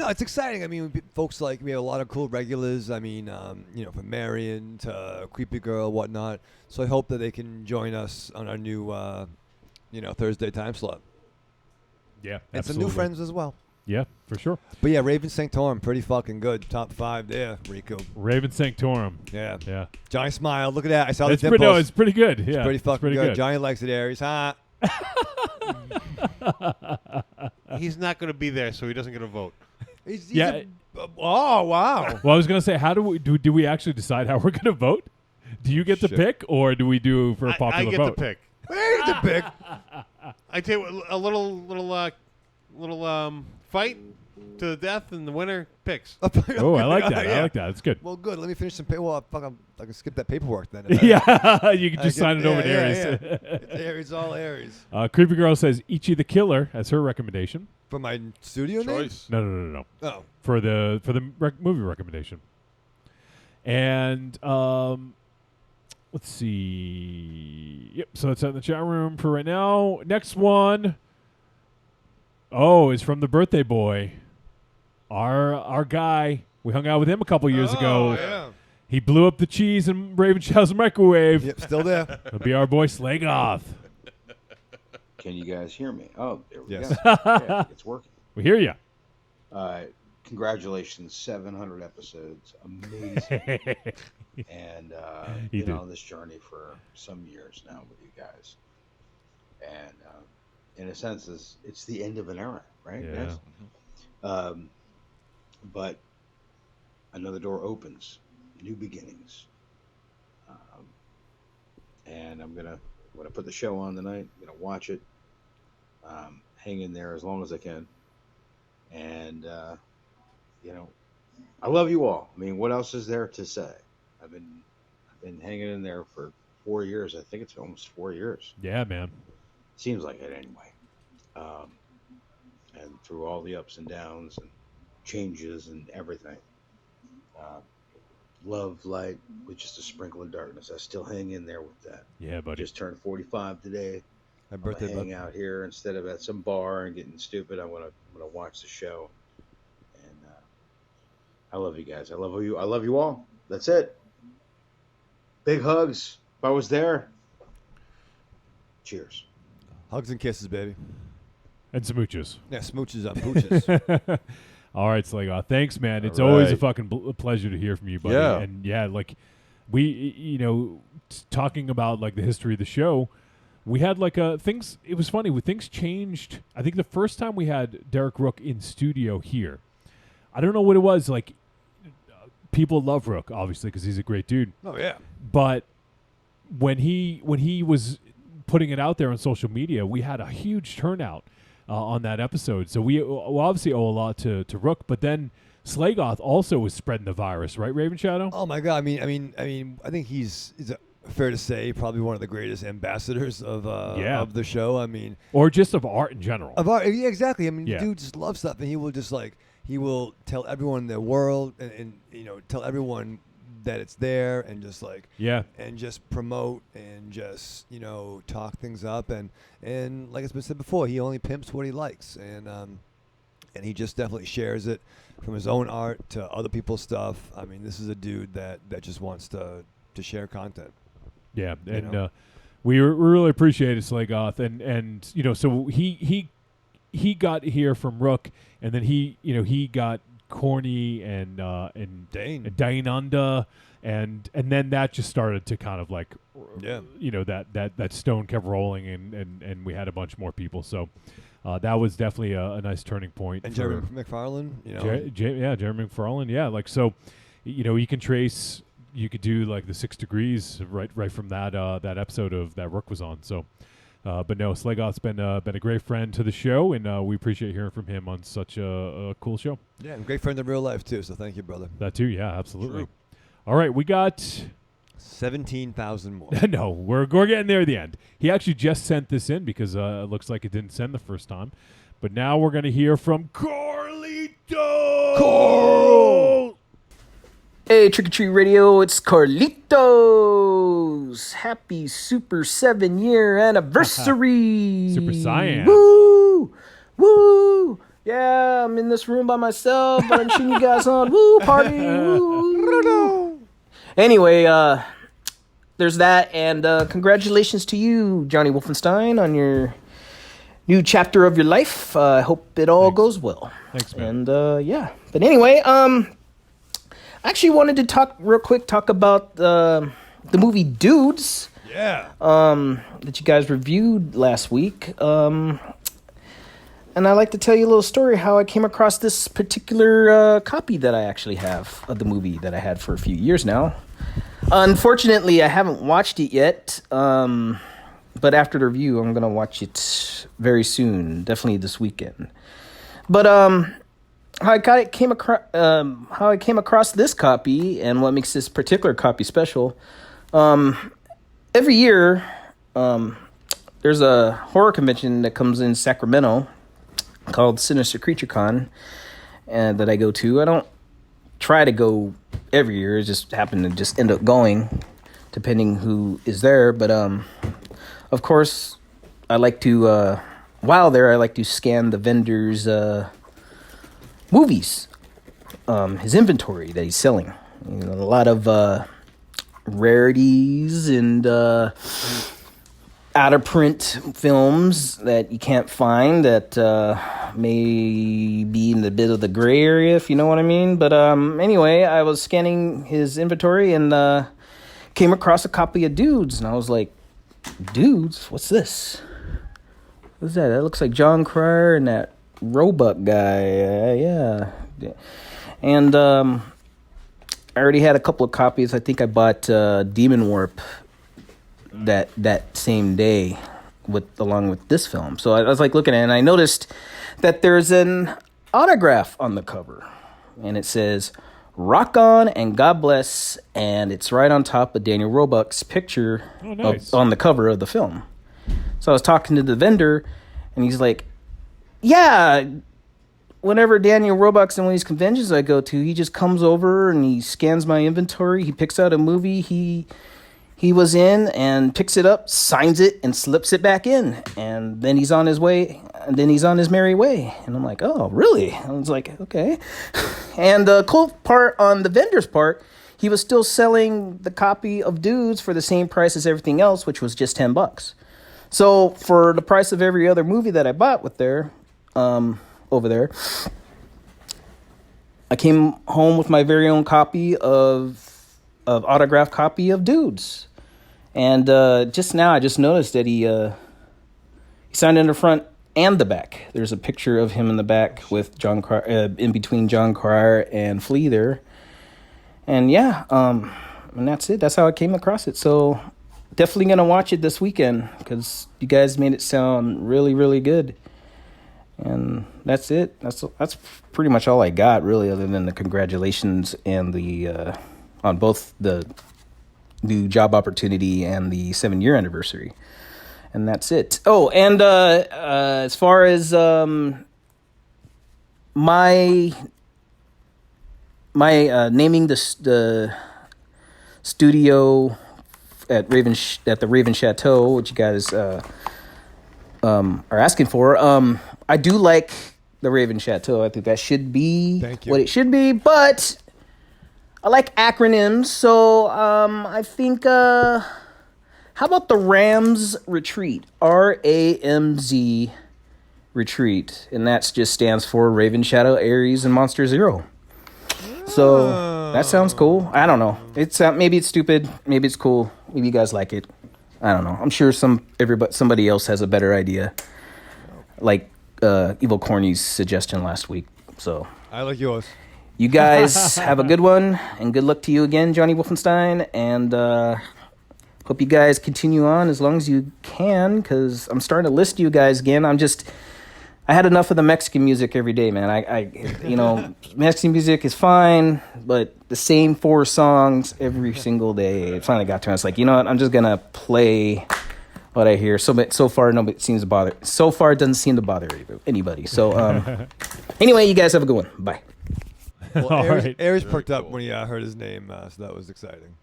it's exciting. I mean, folks we have a lot of cool regulars. I mean, from Marion to Creepy Girl, whatnot. So I hope that they can join us on our new, Thursday time slot. Yeah, and some new friends as well. Yeah, for sure. But yeah, Raven Sanctorum, pretty fucking good. Top 5 there, Rico. Raven Sanctorum. Yeah. Yeah. Johnny smiled. Look at that. I saw It's the pretty, dimples. no, it's pretty good. Yeah. It's pretty fucking pretty good. Johnny likes it, Aries. Huh? He's not going to be there, so he doesn't get a vote. He's Yeah. Oh, wow. Well, I was going to say, how do we actually decide how we're going to vote? Do you get to pick, or do we do for a popular I get vote? to pick. Where is the pick? I tell you what, a little fight to the death, and the winner picks. Oh, I like that. Yeah. I like that. It's good. Well, good. Let me finish some paperwork. Well, I can skip that paperwork then. Yeah, you can just sign it over to Aries. Yeah. It's Aries, all Aries. Creepy Girl says Ichi the Killer as her recommendation. For my studio Choice. No. Oh. For the movie recommendation. And let's see. Yep. So it's out in the chat room for right now. Next one. Oh, is from the birthday boy. Our guy. We hung out with him a couple years ago. Yeah. He blew up the cheese in Raven Show's microwave. Yep, still there. It'll be our boy Slagoth. Can you guys hear me? Oh, there we Yes. go. Okay, it's working. We hear you. Congratulations, 700 episodes. Amazing. And You been did. on this journey for some years now with you guys. And in a sense, it's the end of an era, right? Yeah. Yes? But another door opens, new beginnings. And I'm gonna put the show on tonight. I'm gonna watch it. Hang in there as long as I can. And I love you all. I mean, what else is there to say? I've been hanging in there for 4 years. I think it's almost 4 years. Yeah, man. Seems like it anyway. And through all the ups and downs and changes and everything. Love, light, with just a sprinkle of darkness. I still hang in there with that. Yeah, buddy. Just turned 45 today. Happy I'm birthday, gonna hang bud. out here instead of at some bar and getting stupid. I'm gonna watch the show. And I love you guys. I love you all. That's it. Big hugs. If I was there. Cheers. Hugs and kisses, baby. And smooches. Yeah, smooches on pooches. All right, Slagoth. Thanks, man. It's All always a right. fucking pleasure to hear from you, buddy. Yeah. And yeah, talking about the history of the show, we had things. It was funny. Things changed. I think the first time we had Derek Rook in studio here, I don't know what it was. People love Rook obviously because he's a great dude. Oh yeah. But when he was putting it out there on social media, we had a huge turnout on that episode. So we obviously owe a lot to Rook, but then Slagoth also was spreading the virus, right, Raven Shadow? Oh my God! I think he's fair to say probably one of the greatest ambassadors of the show. I mean, or just of art in general. Of art, yeah, exactly. I mean, Yeah. dude just loves stuff, and he will just he will tell everyone in the world, and tell everyone that it's there, and just and just promote and just talk things up, and like it's been said before, he only pimps what he likes, and he just definitely shares it from his own art to other people's stuff. I mean, this is a dude that just wants to share content. Yeah, You and know? we really appreciate it, Slagoth, and so he got here from Rook, and then he got Corny and Dane. Dainanda, and then that just started to kind of that stone kept rolling, and we had a bunch more people. So that was definitely a nice turning point. And for Jeremy McFarlane, you know. Jeremy McFarlane, yeah. Like, so, you can trace. You could do like the 6 degrees right from that that episode of that Rook was on. So, but no, Slegoth's been a great friend to the show, and we appreciate hearing from him on such a cool show. Yeah, and great friend in real life too. So thank you, brother. That too, yeah, absolutely. True. All right, we got 17,000 more. no, we're getting there at the end. He actually just sent this in because it looks like it didn't send the first time. But now we're going to hear from Carlito. Carl! Hey, Trick or Treat Radio, it's Carlitos. Happy Super 7-year anniversary. Super Saiyan. Woo! Woo! Yeah, I'm in this room by myself, but I'm cheering you guys on. Woo, party! Woo! Anyway, there's that, and congratulations to you, Johnny Wolfenstein, on your new chapter of your life. I hope it all goes well. Thanks, man. And yeah, but anyway, I actually wanted to talk about the movie Dudes. Yeah. That you guys reviewed last week. And I'd like to tell you a little story how I came across this particular copy that I actually have of the movie that I had for a few years now. Unfortunately, I haven't watched it yet, but after the review, I'm going to watch it very soon, definitely this weekend. But how I came across this copy and what makes this particular copy special, every year there's a horror convention that comes in Sacramento called Sinister Creature Con, and that I go to. I don't try to go every year; it just happen to just end up going, depending who is there. But of course, I like to while there, I like to scan the vendor's movies, his inventory that he's selling. A lot of rarities and out of print films that you can't find that may be in a bit of the gray area, if you know what I mean. But anyway, I was scanning his inventory and came across a copy of Dudes, and I was like, Dudes? What's this? What's that? That looks like John Cryer and that Roebuck guy. Yeah. And I already had a couple of copies. I think I bought Demon Warp that same day along with this film. So I was like looking at it, and I noticed that there's an autograph on the cover, and it says "Rock on and God bless," and it's right on top of Daniel Roebuck's picture on the cover of the film. So I was talking to the vendor, and he's like, "Yeah, whenever Daniel Roebuck's in one of these conventions I go to, he just comes over and he scans my inventory. He picks out a movie he was in and picks it up, signs it, and slips it back in. And then he's on his way, and then he's on his merry way." And I'm like, "Oh, really?" I was like, okay. And the cool part on the vendor's part, he was still selling the copy of Dudes for the same price as everything else, which was just $10. So for the price of every other movie that I bought over there, I came home with my very own copy of autographed copy of Dudes. And just now I just noticed that he signed in the front and the back. There's a picture of him in the back with John Cryer, in between John Cryer and Flea there. And yeah, and that's it. That's how I came across it. So definitely going to watch it this weekend because you guys made it sound really, really good. And that's it. That's pretty much all I got, really, other than the congratulations and the on both the new job opportunity and the 7-year anniversary. And that's it. Oh, and as far as my naming the studio at the Raven Chateau, which you guys are asking for, I do like the Raven Chateau. I think that should be what it should be, but I like acronyms, so I think, how about the Rams Retreat? RAMZ Retreat. And that just stands for Raven Shadow, Ares, and Monster Zero. So that sounds cool. I don't know. It's maybe it's stupid, maybe it's cool, maybe you guys like it. I don't know. I'm sure somebody else has a better idea. Like Evil Corny's suggestion last week. So I like yours. you guys have a good one, and good luck to you again, Johnny Wolfenstein. And hope you guys continue on as long as you can, because I'm starting to list you guys again. I had enough of the Mexican music every day, man. Mexican music is fine, but the same 4 songs every single day. It finally got to me. I was like, you know what? I'm just gonna play what I hear. So far, nobody seems to bother. So far, it doesn't seem to bother anybody. So anyway, you guys have a good one. Bye. Well, Aries perked up when he heard his name, so that was exciting.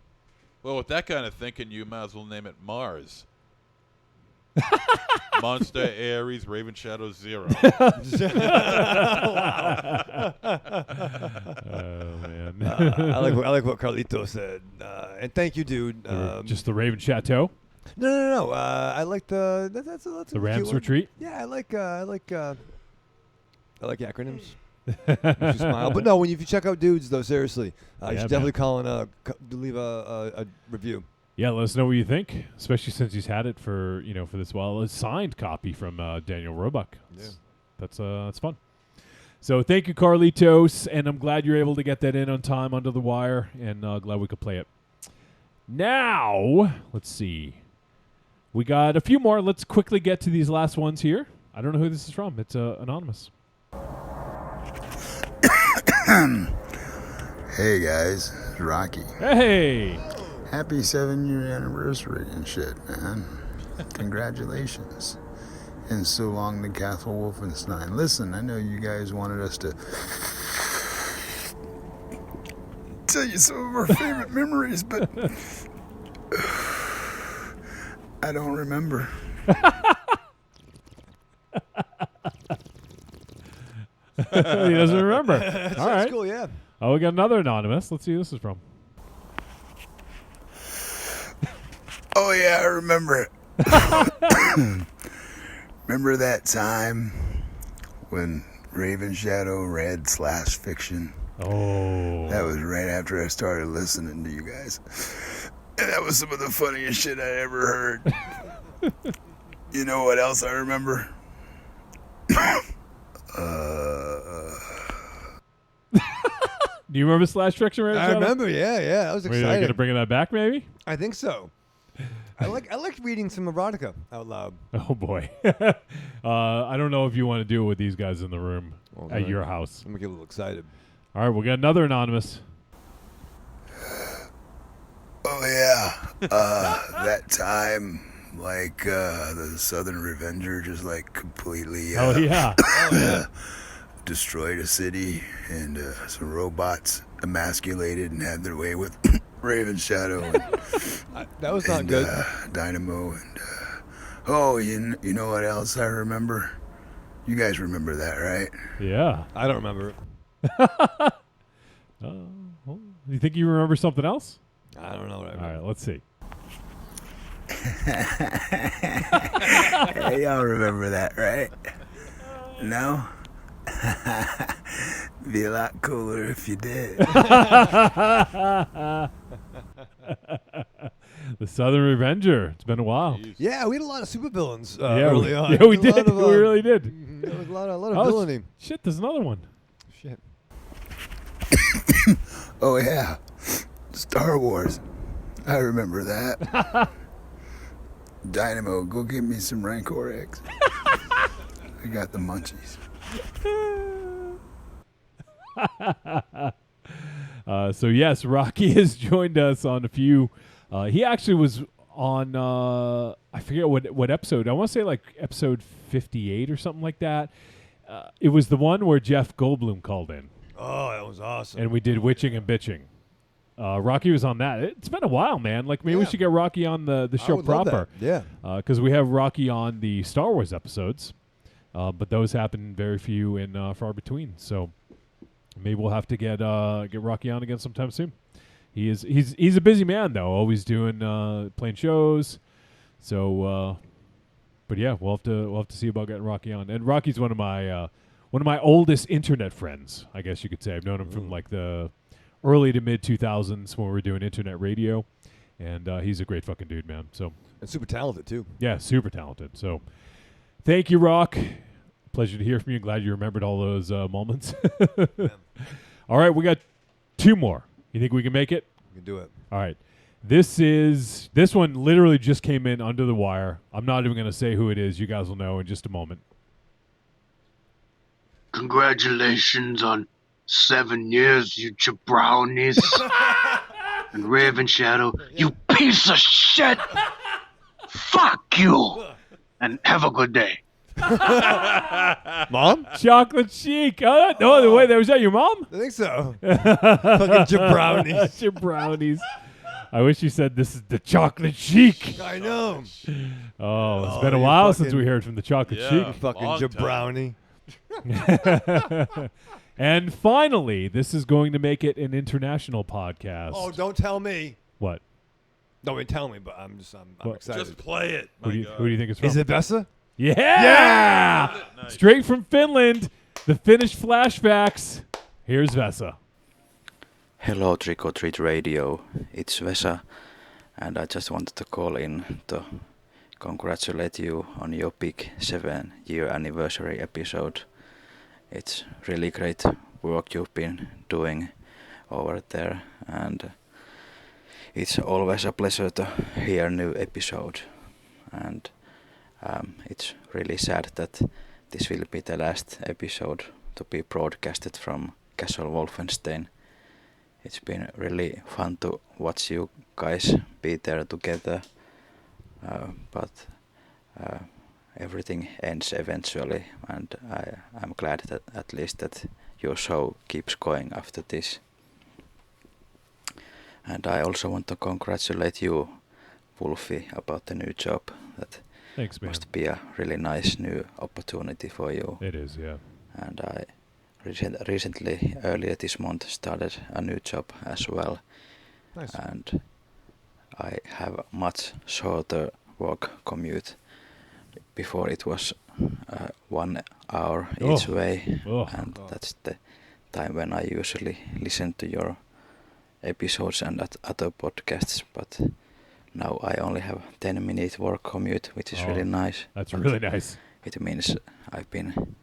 Well, with that kind of thinking, you might as well name it Mars. Monster, Aries, Raven Shadow, Zero. Oh man! I like what Carlito said, and thank you, dude. Just the Raven Chateau. No. I like that's The Rams Retreat. Yeah, I like acronyms. You should smile, but no. If you check out dudes, though, seriously, you should definitely call and leave a review. Yeah, let us know what you think, especially since he's had it for this while. A signed copy from Daniel Roebuck. That's fun. So thank you, Carlitos, and I'm glad you're able to get that in on time under the wire, and glad we could play it. Now, let's see. We got a few more. Let's quickly get to these last ones here. I don't know who this is from. It's anonymous. Hey guys, it's Rocky. Hey! Happy 7-year anniversary and shit, man. Congratulations. And so long to Castle Wolfenstein. Listen, I know you guys wanted us to tell you some of our favorite memories, but I don't remember. He doesn't remember. All right. That's cool, yeah. Oh, we got another anonymous. Let's see who this is from. Oh, yeah, I remember it. Remember that time when Raven Shadow read /fiction? Oh. That was right after I started listening to you guys. And that was some of the funniest shit I ever heard. You know what else I remember? Do you remember /fiction? Raven I Shadow? remember, yeah. That was Were you exciting. going to bring that back, maybe? I think so. I like reading some erotica out loud. Oh boy. I don't know if you want to do it with these guys in the room at your house. I'm gonna get a little excited. All right, we'll get another anonymous. Oh, yeah. That time, the Southern Revenger just, completely... Oh, yeah. destroyed a city, and some robots emasculated and had their way with Raven Shadow. And, that was not good. Dynamo. And, you know what else I remember? You guys remember that, right? Yeah. I don't remember it. Well, you think you remember something else? I don't know what I remember. All right, let's see. Hey, y'all remember that, right? No? Be a lot cooler if you did. The Southern Revenger. It's been a while. Yeah, we had a lot of supervillains early on. Yeah, we did. We really did. There was a lot of villainy. Shit, there's another one. Shit. Oh, yeah. Star Wars. I remember that. Dynamo, go get me some Rancor eggs. I got the munchies. So yes, Rocky has joined us on a few. He actually was on I forget what episode. I want to say episode 58 or something like that. It was the one where Jeff Goldblum called in. Oh, that was awesome. And we did Witching and Bitching. Rocky was on that. It's been a while, man. Maybe we should get Rocky on the show would love proper. that. Yeah. Because we have Rocky on the Star Wars episodes. But those happen very few and far between. So maybe we'll have to get Rocky on again sometime soon. He's a busy man though, always doing playing shows. So, but yeah, we'll have to see about getting Rocky on. And Rocky's one of my oldest internet friends, I guess you could say. I've known him from the early to mid 2000s when we were doing internet radio, and he's a great fucking dude, man. So and super talented too. Yeah, super talented. So. Thank you, Rock. Pleasure to hear from you. Glad you remembered all those moments. All right, we got 2 more. You think we can make it? We can do it. All right. This one literally just came in under the wire. I'm not even going to say who it is. You guys will know in just a moment. Congratulations on 7 years, you jabronis. And Raven Shadow, you piece of shit! Fuck you! And have a good day. Mom? Chocolate Chic. No, wait, was that your mom? I think so. Fucking jabronis. Jabronis. I wish you said this is the Chocolate Chic. I know. Oh, it's been a while since we heard from the Chocolate Chic. Fucking jabroni. And finally, this is going to make it an international podcast. Oh, don't tell me. What? No, tell me, but I'm excited. Just play it. Who do you think it's from? Is it Vesa? Yeah! Yeah! Nice. Straight from Finland, the Finnish flashbacks. Here's Vesa. Hello, Trick or Treat Radio. It's Vesa, and I just wanted to call in to congratulate you on your big 7-year anniversary episode. It's really great work you've been doing over there, and it's always a pleasure to hear new episode. And it's really sad that this will be the last episode to be broadcasted from Castle Wolfenstein. It's been really fun to watch you guys be there together, but everything ends eventually, and I'm glad that at least that your show keeps going after this. And I also want to congratulate you, Wolfie, about the new job. That Thanks, man. must be a really nice new opportunity for you. It is, yeah. And I recently, earlier this month, started a new job as well. Nice. And I have a much shorter work commute. Before it was 1 hour each way, and that's the time when I usually listen to your episodes and other podcasts, but now I only have 10-minute work commute, which is really nice. That's And really nice. It means I've been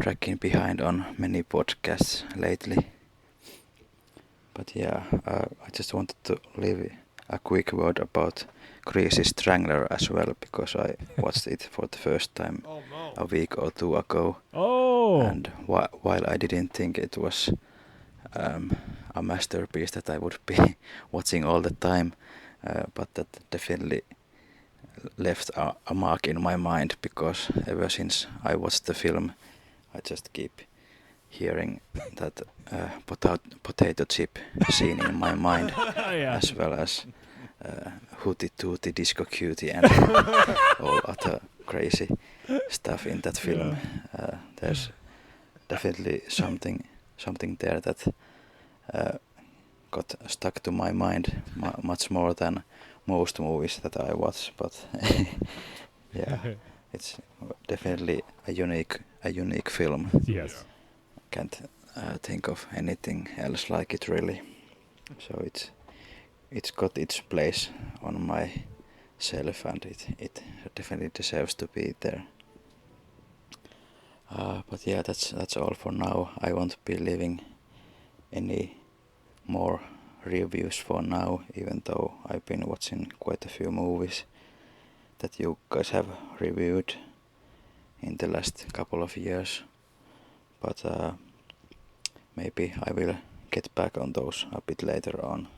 tracking behind on many podcasts lately. But yeah, I just wanted to leave a quick word about Greasy Strangler as well, because I watched it for the first time a week or 2 ago. Oh! And while I didn't think it was a masterpiece that I would be watching all the time, but that definitely left a mark in my mind, because ever since I watched the film, I just keep hearing that potato chip scene in my mind, as well as Hootie Tootie Disco Cutie and all other crazy stuff in that film. There's definitely something there that got stuck to my mind much more than most movies that I watch. But yeah, it's definitely a unique film. Yes. Can't think of anything else like it really. So it's got its place on my shelf, and it definitely deserves to be there. But yeah, that's all for now. I won't be leaving any more reviews for now, even though I've been watching quite a few movies that you guys have reviewed in the last couple of years. But maybe I will get back on those a bit later on.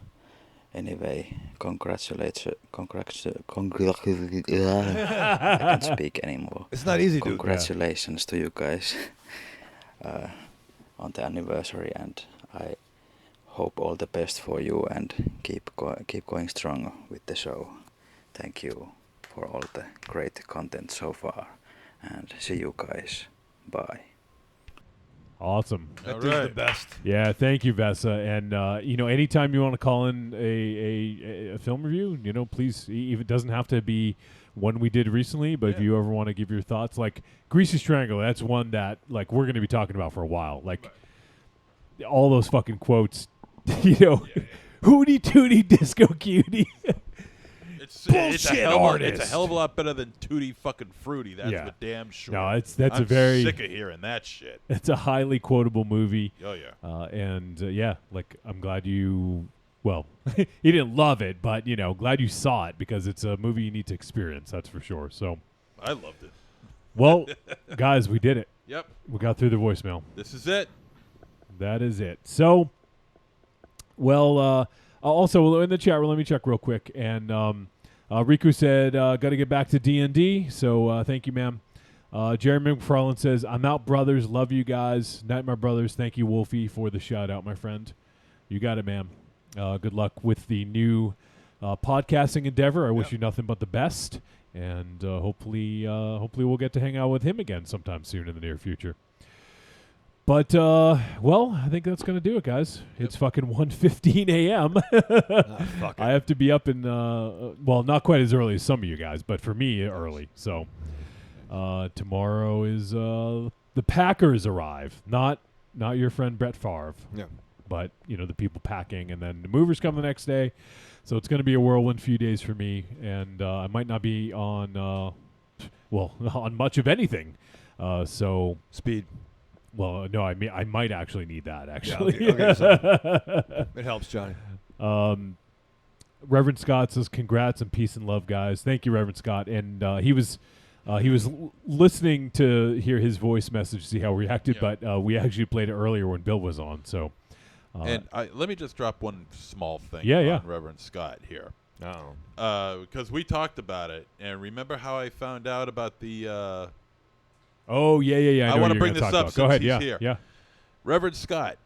Anyway, congratulations. I can't speak anymore. It's not easy, dude. Congratulations to you guys on the anniversary, and I hope all the best for you, and keep going strong with the show. Thank you for all the great content so far, and see you guys. Bye. Awesome. That dude's the best. Yeah, thank you, Vesa. And anytime you want to call in a film review, please. It doesn't have to be one we did recently, but if you ever want to give your thoughts, like Greasy Strangler, that's one that like we're going to be talking about for a while. Like all those fucking quotes, Hootie Tootie Disco Cutie. It's bullshit a hell artist. It's a hell of a lot better than Tutti fucking Fruity. That's Yeah. for damn sure. No, that's I'm a very sick of hearing that shit. It's a highly quotable movie. Oh, yeah. Yeah, like I'm glad you. Well, you didn't love it, but glad you saw it because it's a movie you need to experience. That's for sure. So, I loved it. Well, guys, we did it. Yep. We got through the voicemail. This is it. That is it. So, well, also in the chat room, let me check real quick. And Riku said, "Got to get back to D&D." So thank you, ma'am. Jeremy McFarland says, "I'm out, brothers. Love you guys. Night, my brothers. Thank you, Wolfie, for the shout out, my friend. You got it, ma'am. Good luck with the new podcasting endeavor. I wish you nothing but the best, and hopefully we'll get to hang out with him again sometime soon in the near future." But well, I think that's gonna do it, guys. It's fucking 1:15 a.m. I have to be up in well, not quite as early as some of you guys, but for me early. So tomorrow is the Packers arrive, not your friend Brett Favre. Yeah. But the people packing, and then the movers come the next day. So it's going to be a whirlwind few days for me, and I might not be on on much of anything. So speed. Well, no, I mean I might actually need that. Actually, Yeah, okay, so it helps, Johnny. Reverend Scott says, "Congrats and peace and love, guys." Thank you, Reverend Scott. And he was listening to hear his voice message, see how we reacted. Yeah. But we actually played it earlier when Bill was on. So, And let me just drop one small thing Yeah. on Reverend Scott here. Oh. Because we talked about it, and remember how I found out about the... Oh, yeah. I want to bring this up Go ahead, since he's here. Yeah. Reverend Scott,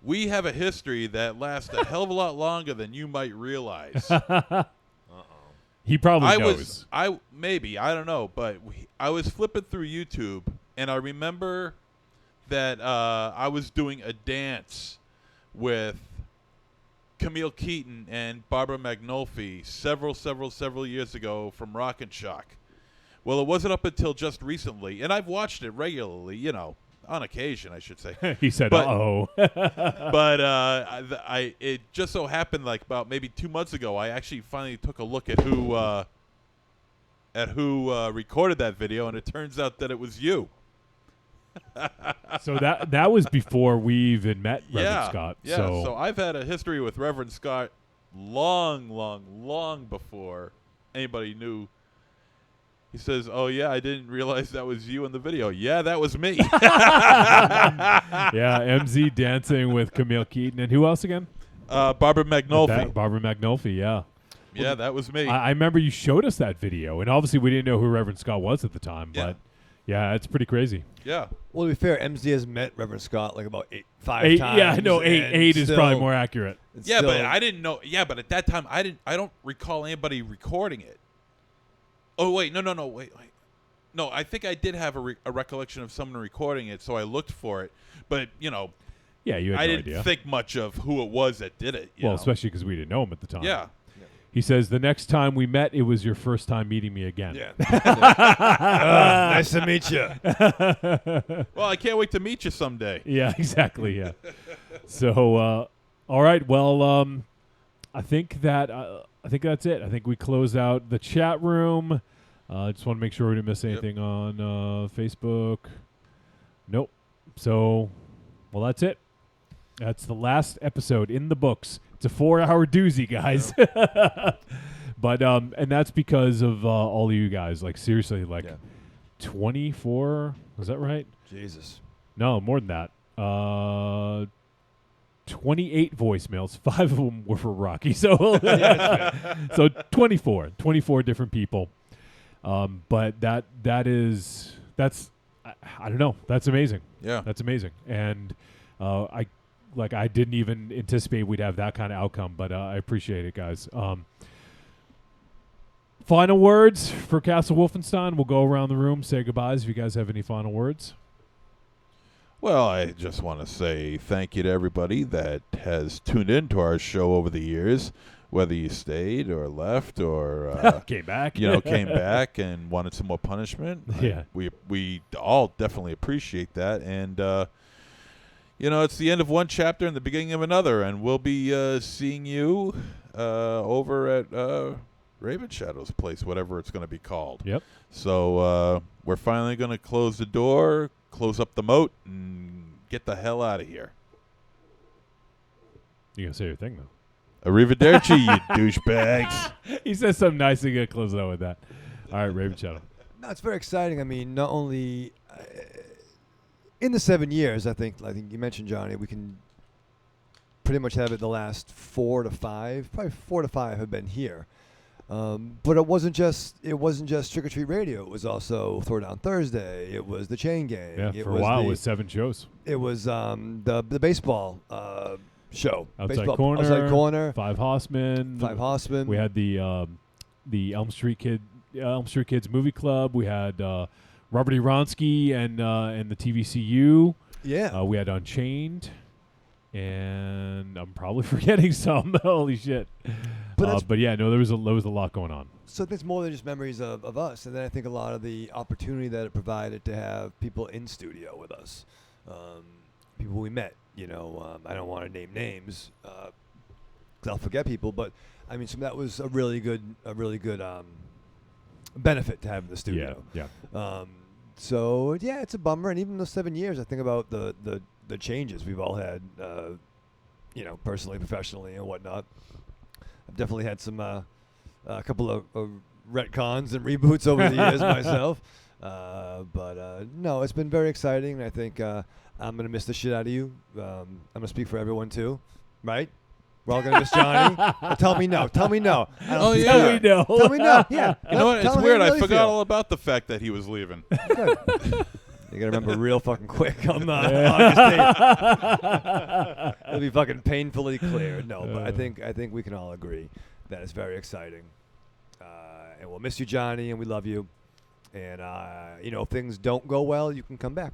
we have a history that lasts a hell of a lot longer than you might realize. He probably knows. I don't know, but I was flipping through YouTube, and I remember that I was doing a dance with Camille Keaton and Barbara Magnolfi several years ago from Rock and Shock. Well, it wasn't up until just recently, and I've watched it regularly, on occasion, I should say. He said, but, "Uh-oh." But it just so happened, like about maybe 2 months ago, I actually finally took a look at who recorded that video, and it turns out that it was you. So that was before we even met Reverend Scott. Yeah, so I've had a history with Reverend Scott long before anybody knew. He says, "Oh yeah, I didn't realize that was you in the video." Yeah, that was me. Yeah, MZ dancing with Camille Keaton and who else again? Barbara Magnolfi. Barbara Magnolfi, yeah. Yeah, that was me. I remember you showed us that video, and obviously we didn't know who Reverend Scott was at the time, but yeah, it's pretty crazy. Yeah. Well, to be fair, MZ has met Reverend Scott like about five eight times. Yeah, no, eight is still, probably more accurate. Yeah, but I didn't know. Yeah, but at that time, I don't recall anybody recording it. Oh wait, no, wait. No, I think I did have a recollection of someone recording it, so I looked for it. But yeah, you had I no didn't idea. think much of who it was that did it. Well, especially because we didn't know him at the time. Yeah. He says, "The next time we met, it was your first time meeting me again." Yeah. Nice to meet you. Well, I can't wait to meet you someday. Yeah, exactly. Yeah. So, all right. Well, I think that's it. I think we close out the chat room. I just want to make sure we didn't miss anything on Facebook. Nope. So, well, that's it. That's the last episode in the books. It's a 4-hour doozy, guys. But and that's because of all of you guys. Like seriously, 24. Was that right? Jesus. No, more than that. 28 voicemails. 5 of them were for Rocky. So so 24 different people. But that's I don't know. That's amazing. Yeah. That's amazing. And I didn't even anticipate we'd have that kind of outcome, but I appreciate it, guys. Final words for Castle Wolfenstein. We'll go around the room, say goodbyes if you guys have any final words. Well, I just want to say thank you to everybody that has tuned in to our show over the years, whether you stayed or left or came back. Came back and wanted some more punishment. Yeah. We all definitely appreciate that. And, it's the end of one chapter and the beginning of another, and we'll be seeing you over at Raven Shadow's place, whatever it's going to be called. Yep. So we're finally going to close the door, close up the moat, and get the hell out of here. You gonna say your thing though? Arrivederci, you douchebags. He says something nice. You gotta close it out with that. All right, Raven Shadow. No, it's very exciting. I mean, not only in the 7 years, I think you mentioned, Johnny, we can pretty much have it the last 4 to 5, probably 4 to 5 have been here. But it wasn't just Trick or Treat Radio. It was also Throwdown Thursday. It was the Chain Gang. Yeah, for a while it was 7 shows. It was the baseball show. Outside Outside Corner. Five Hossman. We had the Elm Street Kids Movie Club. We had Robert E. Ronsky and the TVCU. Yeah. We had Unchained. And I'm probably forgetting some. Holy shit. But yeah, no, there was a lot going on. So it's more than just memories of us. And then I think a lot of the opportunity that it provided to have people in studio with us. People we met, I don't want to name names because I'll forget people. But I mean, so that was a really good benefit to have in the studio. Yeah. So yeah, it's a bummer. And even those 7 years, I think about the changes we've all had, personally, professionally, and whatnot. I've definitely had some a couple of retcons and reboots over the years myself. But no, it's been very exciting. And I think I'm going to miss the shit out of you. I'm going to speak for everyone too, right? We're all going to miss Johnny. Tell me no. Oh, yeah. Tell me no. Tell me no. Yeah. You know what? Tell It's me weird. how you I really forgot feel. all about the fact that he was leaving. Good. You gotta remember real fucking quick on August 8th. It'll be fucking painfully clear. No, but I think we can all agree that it's very exciting. And we'll miss you, Johnny, and we love you. And if things don't go well, you can come back.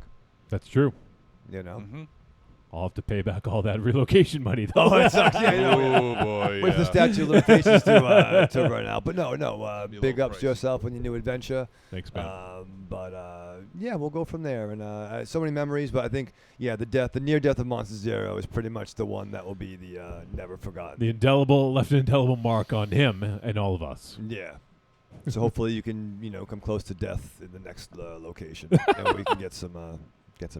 That's true. Mm-hmm. I'll have to pay back all that relocation money, though. Oh, it sucks. Yeah, Oh, boy. Wait for the statute of limitations to run out. But no. Big ups to yourself on your new adventure. Thanks, man. Yeah, we'll go from there. And so many memories. But I think, the near death of Monster Zero is pretty much the one that will be the never forgotten. Left an indelible mark on him and all of us. Yeah. So hopefully you can, come close to death in the next location, and we can get some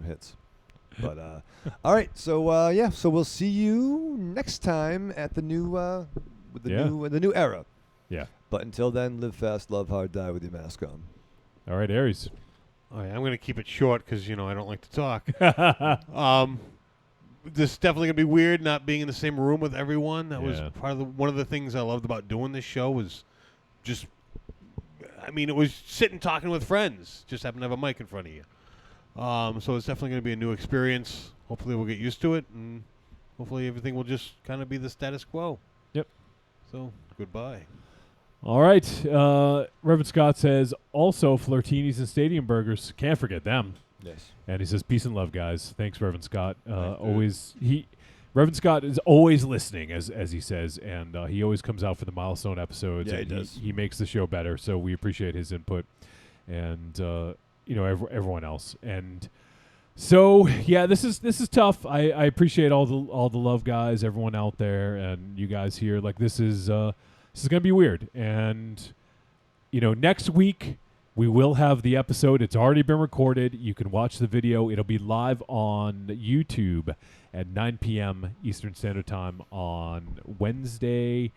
hits. But all right, so so we'll see you next time at the new the new era. Yeah. But until then, live fast, love hard, die with your mask on. All right, Aries. All right, I'm going to keep it short because I don't like to talk. This is definitely going to be weird not being in the same room with everyone. That was one of the things I loved about doing this show was just. It was sitting talking with friends. Just happen to have a mic in front of you. So it's definitely going to be a new experience. Hopefully we'll get used to it, and hopefully everything will just kind of be the status quo. Yep. So, goodbye. All right. Reverend Scott says, also Flirtinis and Stadium Burgers. Can't forget them. Yes. And he says, peace and love, guys. Thanks, Reverend Scott. Reverend Scott is always listening, as he says, and he always comes out for the milestone episodes. Yeah, and he does. He makes the show better, so we appreciate his input. And everyone else. And so this is tough. I appreciate all the love, guys, everyone out there, and you guys here. Like this is gonna be weird. And next week we will have the episode. It's already been recorded. You can watch the video. It'll be live on YouTube at 9 p.m. Eastern Standard Time on Wednesday.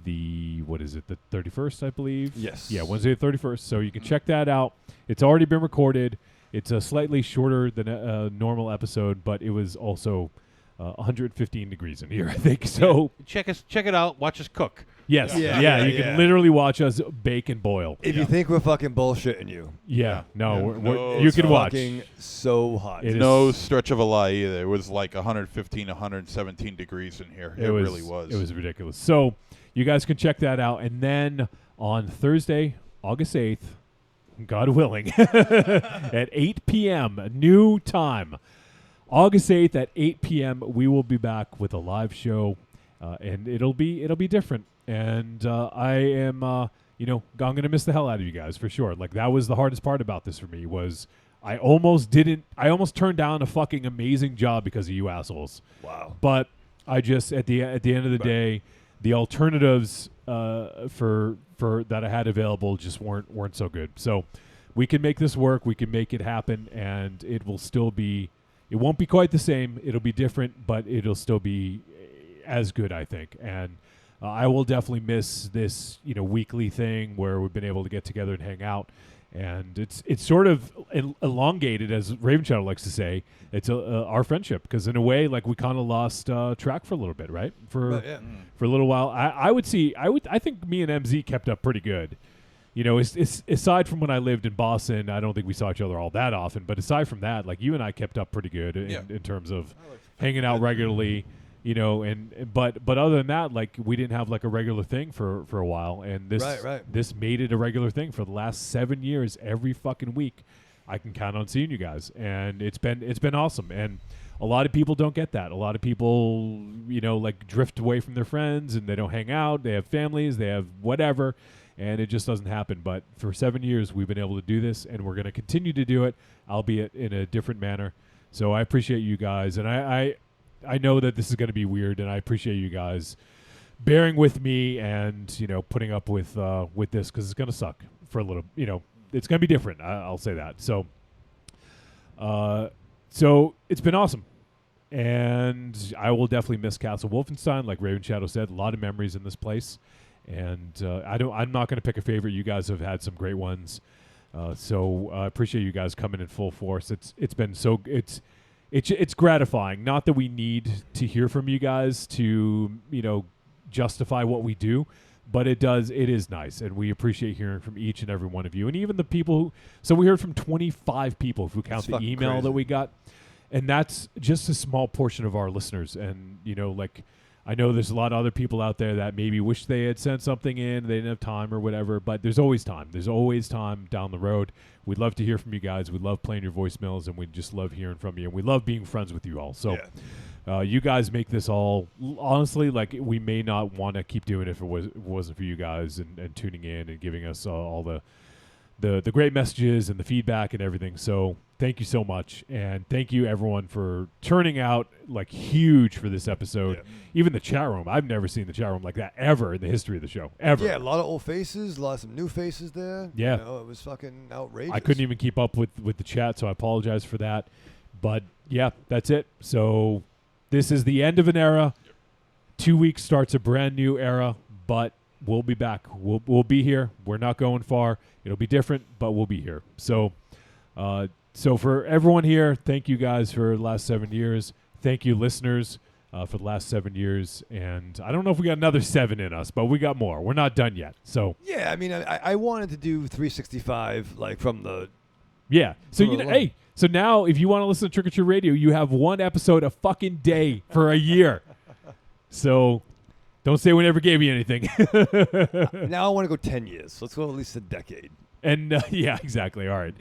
The 31st, I believe. Yes. Yeah, Wednesday the 31st. So you can check that out. It's already been recorded. It's slightly shorter than a normal episode, but it was also 115 degrees in here, I think. So check it out. Watch us cook. Yes. Yeah. You can literally watch us bake and boil. If you think we're fucking bullshitting you. Yeah. No, you can watch. Fucking so hot. No stretch of a lie either. It was like 115, 117 degrees in here. It really was. It was ridiculous. So you guys can check that out. And then on Thursday, August 8th, God willing, at 8 p.m., new time. August 8th at 8 p.m., we will be back with a live show, and it'll be different. And I am, I'm going to miss the hell out of you guys for sure. Like that was the hardest part about this for me was I almost turned down a fucking amazing job because of you assholes. Wow. But I just at the end of the day, the alternatives for that I had available just weren't so good. So we can make this work. We can make it happen, and it will still be. It won't be quite the same. It'll be different, but it'll still be as good, I think. And I will definitely miss this, weekly thing where we've been able to get together and hang out. And it's sort of elongated, as Raven Shadow likes to say. It's our friendship, because in a way, like, we kind of lost track for a little bit, right? For a little while. I think me and MZ kept up pretty good. It's aside from when I lived in Boston, I don't think we saw each other all that often. But aside from that, like, you and I kept up pretty good in terms of hanging out regularly. But other than that, like, we didn't have like a regular thing for a while, and this made it a regular thing for the last 7 years. Every fucking week, I can count on seeing you guys, and it's been awesome. And a lot of people don't get that. A lot of people, like, drift away from their friends and they don't hang out. They have families, they have whatever, and it just doesn't happen. But for 7 years, we've been able to do this, and we're going to continue to do it, albeit in a different manner. So I appreciate you guys, and I know that this is going to be weird, and I appreciate you guys bearing with me and putting up with this, because it's going to suck for a little. It's going to be different. I'll say that. So it's been awesome, and I will definitely miss Castle Wolfenstein. Like Raven Shadow said, a lot of memories in this place, and I'm not going to pick a favorite. You guys have had some great ones, so I appreciate you guys coming in full force. It's been so It's gratifying. Not that we need to hear from you guys to, justify what we do, but it is nice, and we appreciate hearing from each and every one of you, and even the people so we heard from 25 people, if we count the email crazy. that we got, and that's just a small portion of our listeners. And, like, I know there's a lot of other people out there that maybe wish they had sent something in, they didn't have time or whatever, but there's always time. There's always time down the road. We'd love to hear from you guys. We love playing your voicemails, and we just love hearing from you, and we love being friends with you all. So you guys make this all, honestly, like, we may not want to keep doing it if it wasn't for you guys and tuning in and giving us all the great messages and the feedback and everything. So thank you so much, and thank you everyone for turning out like huge for this episode. Even the chat room, I've never seen the chat room like that ever in the history of the show, ever. Yeah, a lot of old faces, a lot of some new faces there. Yeah, it was fucking outrageous. I couldn't even keep up with the chat, so I apologize for that. But yeah, that's it. So this is the end of an era. 2 weeks starts a brand new era, but we'll be back. We'll be here. We're not going far. It'll be different, but we'll be here. So for everyone here, thank you guys for the last 7 years. Thank you, listeners, for the last 7 years. And I don't know if we got another 7 in us, but we got more. We're not done yet. So yeah, I mean, I wanted to do 365, like, from the So hey. So now, if you want to listen to Trick or Treat Radio, you have one episode a fucking day for a year. So don't say we never gave you anything. Now I want to go 10 years. Let's go at least a decade. And yeah, exactly. All right.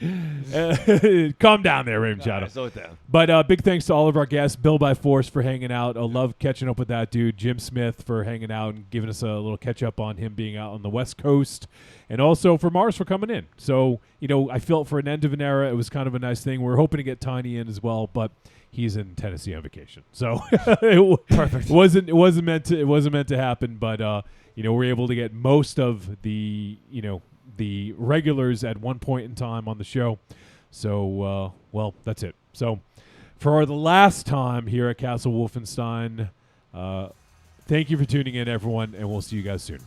Calm down there, Raven Shadow. Right, slow it down. But big thanks to all of our guests. Bill by Force for hanging out. I love catching up with that dude. Jim Smith for hanging out and giving us a little catch up on him being out on the West Coast. And also for Mars for coming in. So, I felt for an end of an era, it was kind of a nice thing. We're hoping to get Tiny in as well, but he's in Tennessee on vacation. So perfect. It wasn't meant to happen, but we're able to get most of the regulars at one point in time on the show. So, well, that's it. So, for the last time here at Castle Wolfenstein, thank you for tuning in, everyone, and we'll see you guys soon.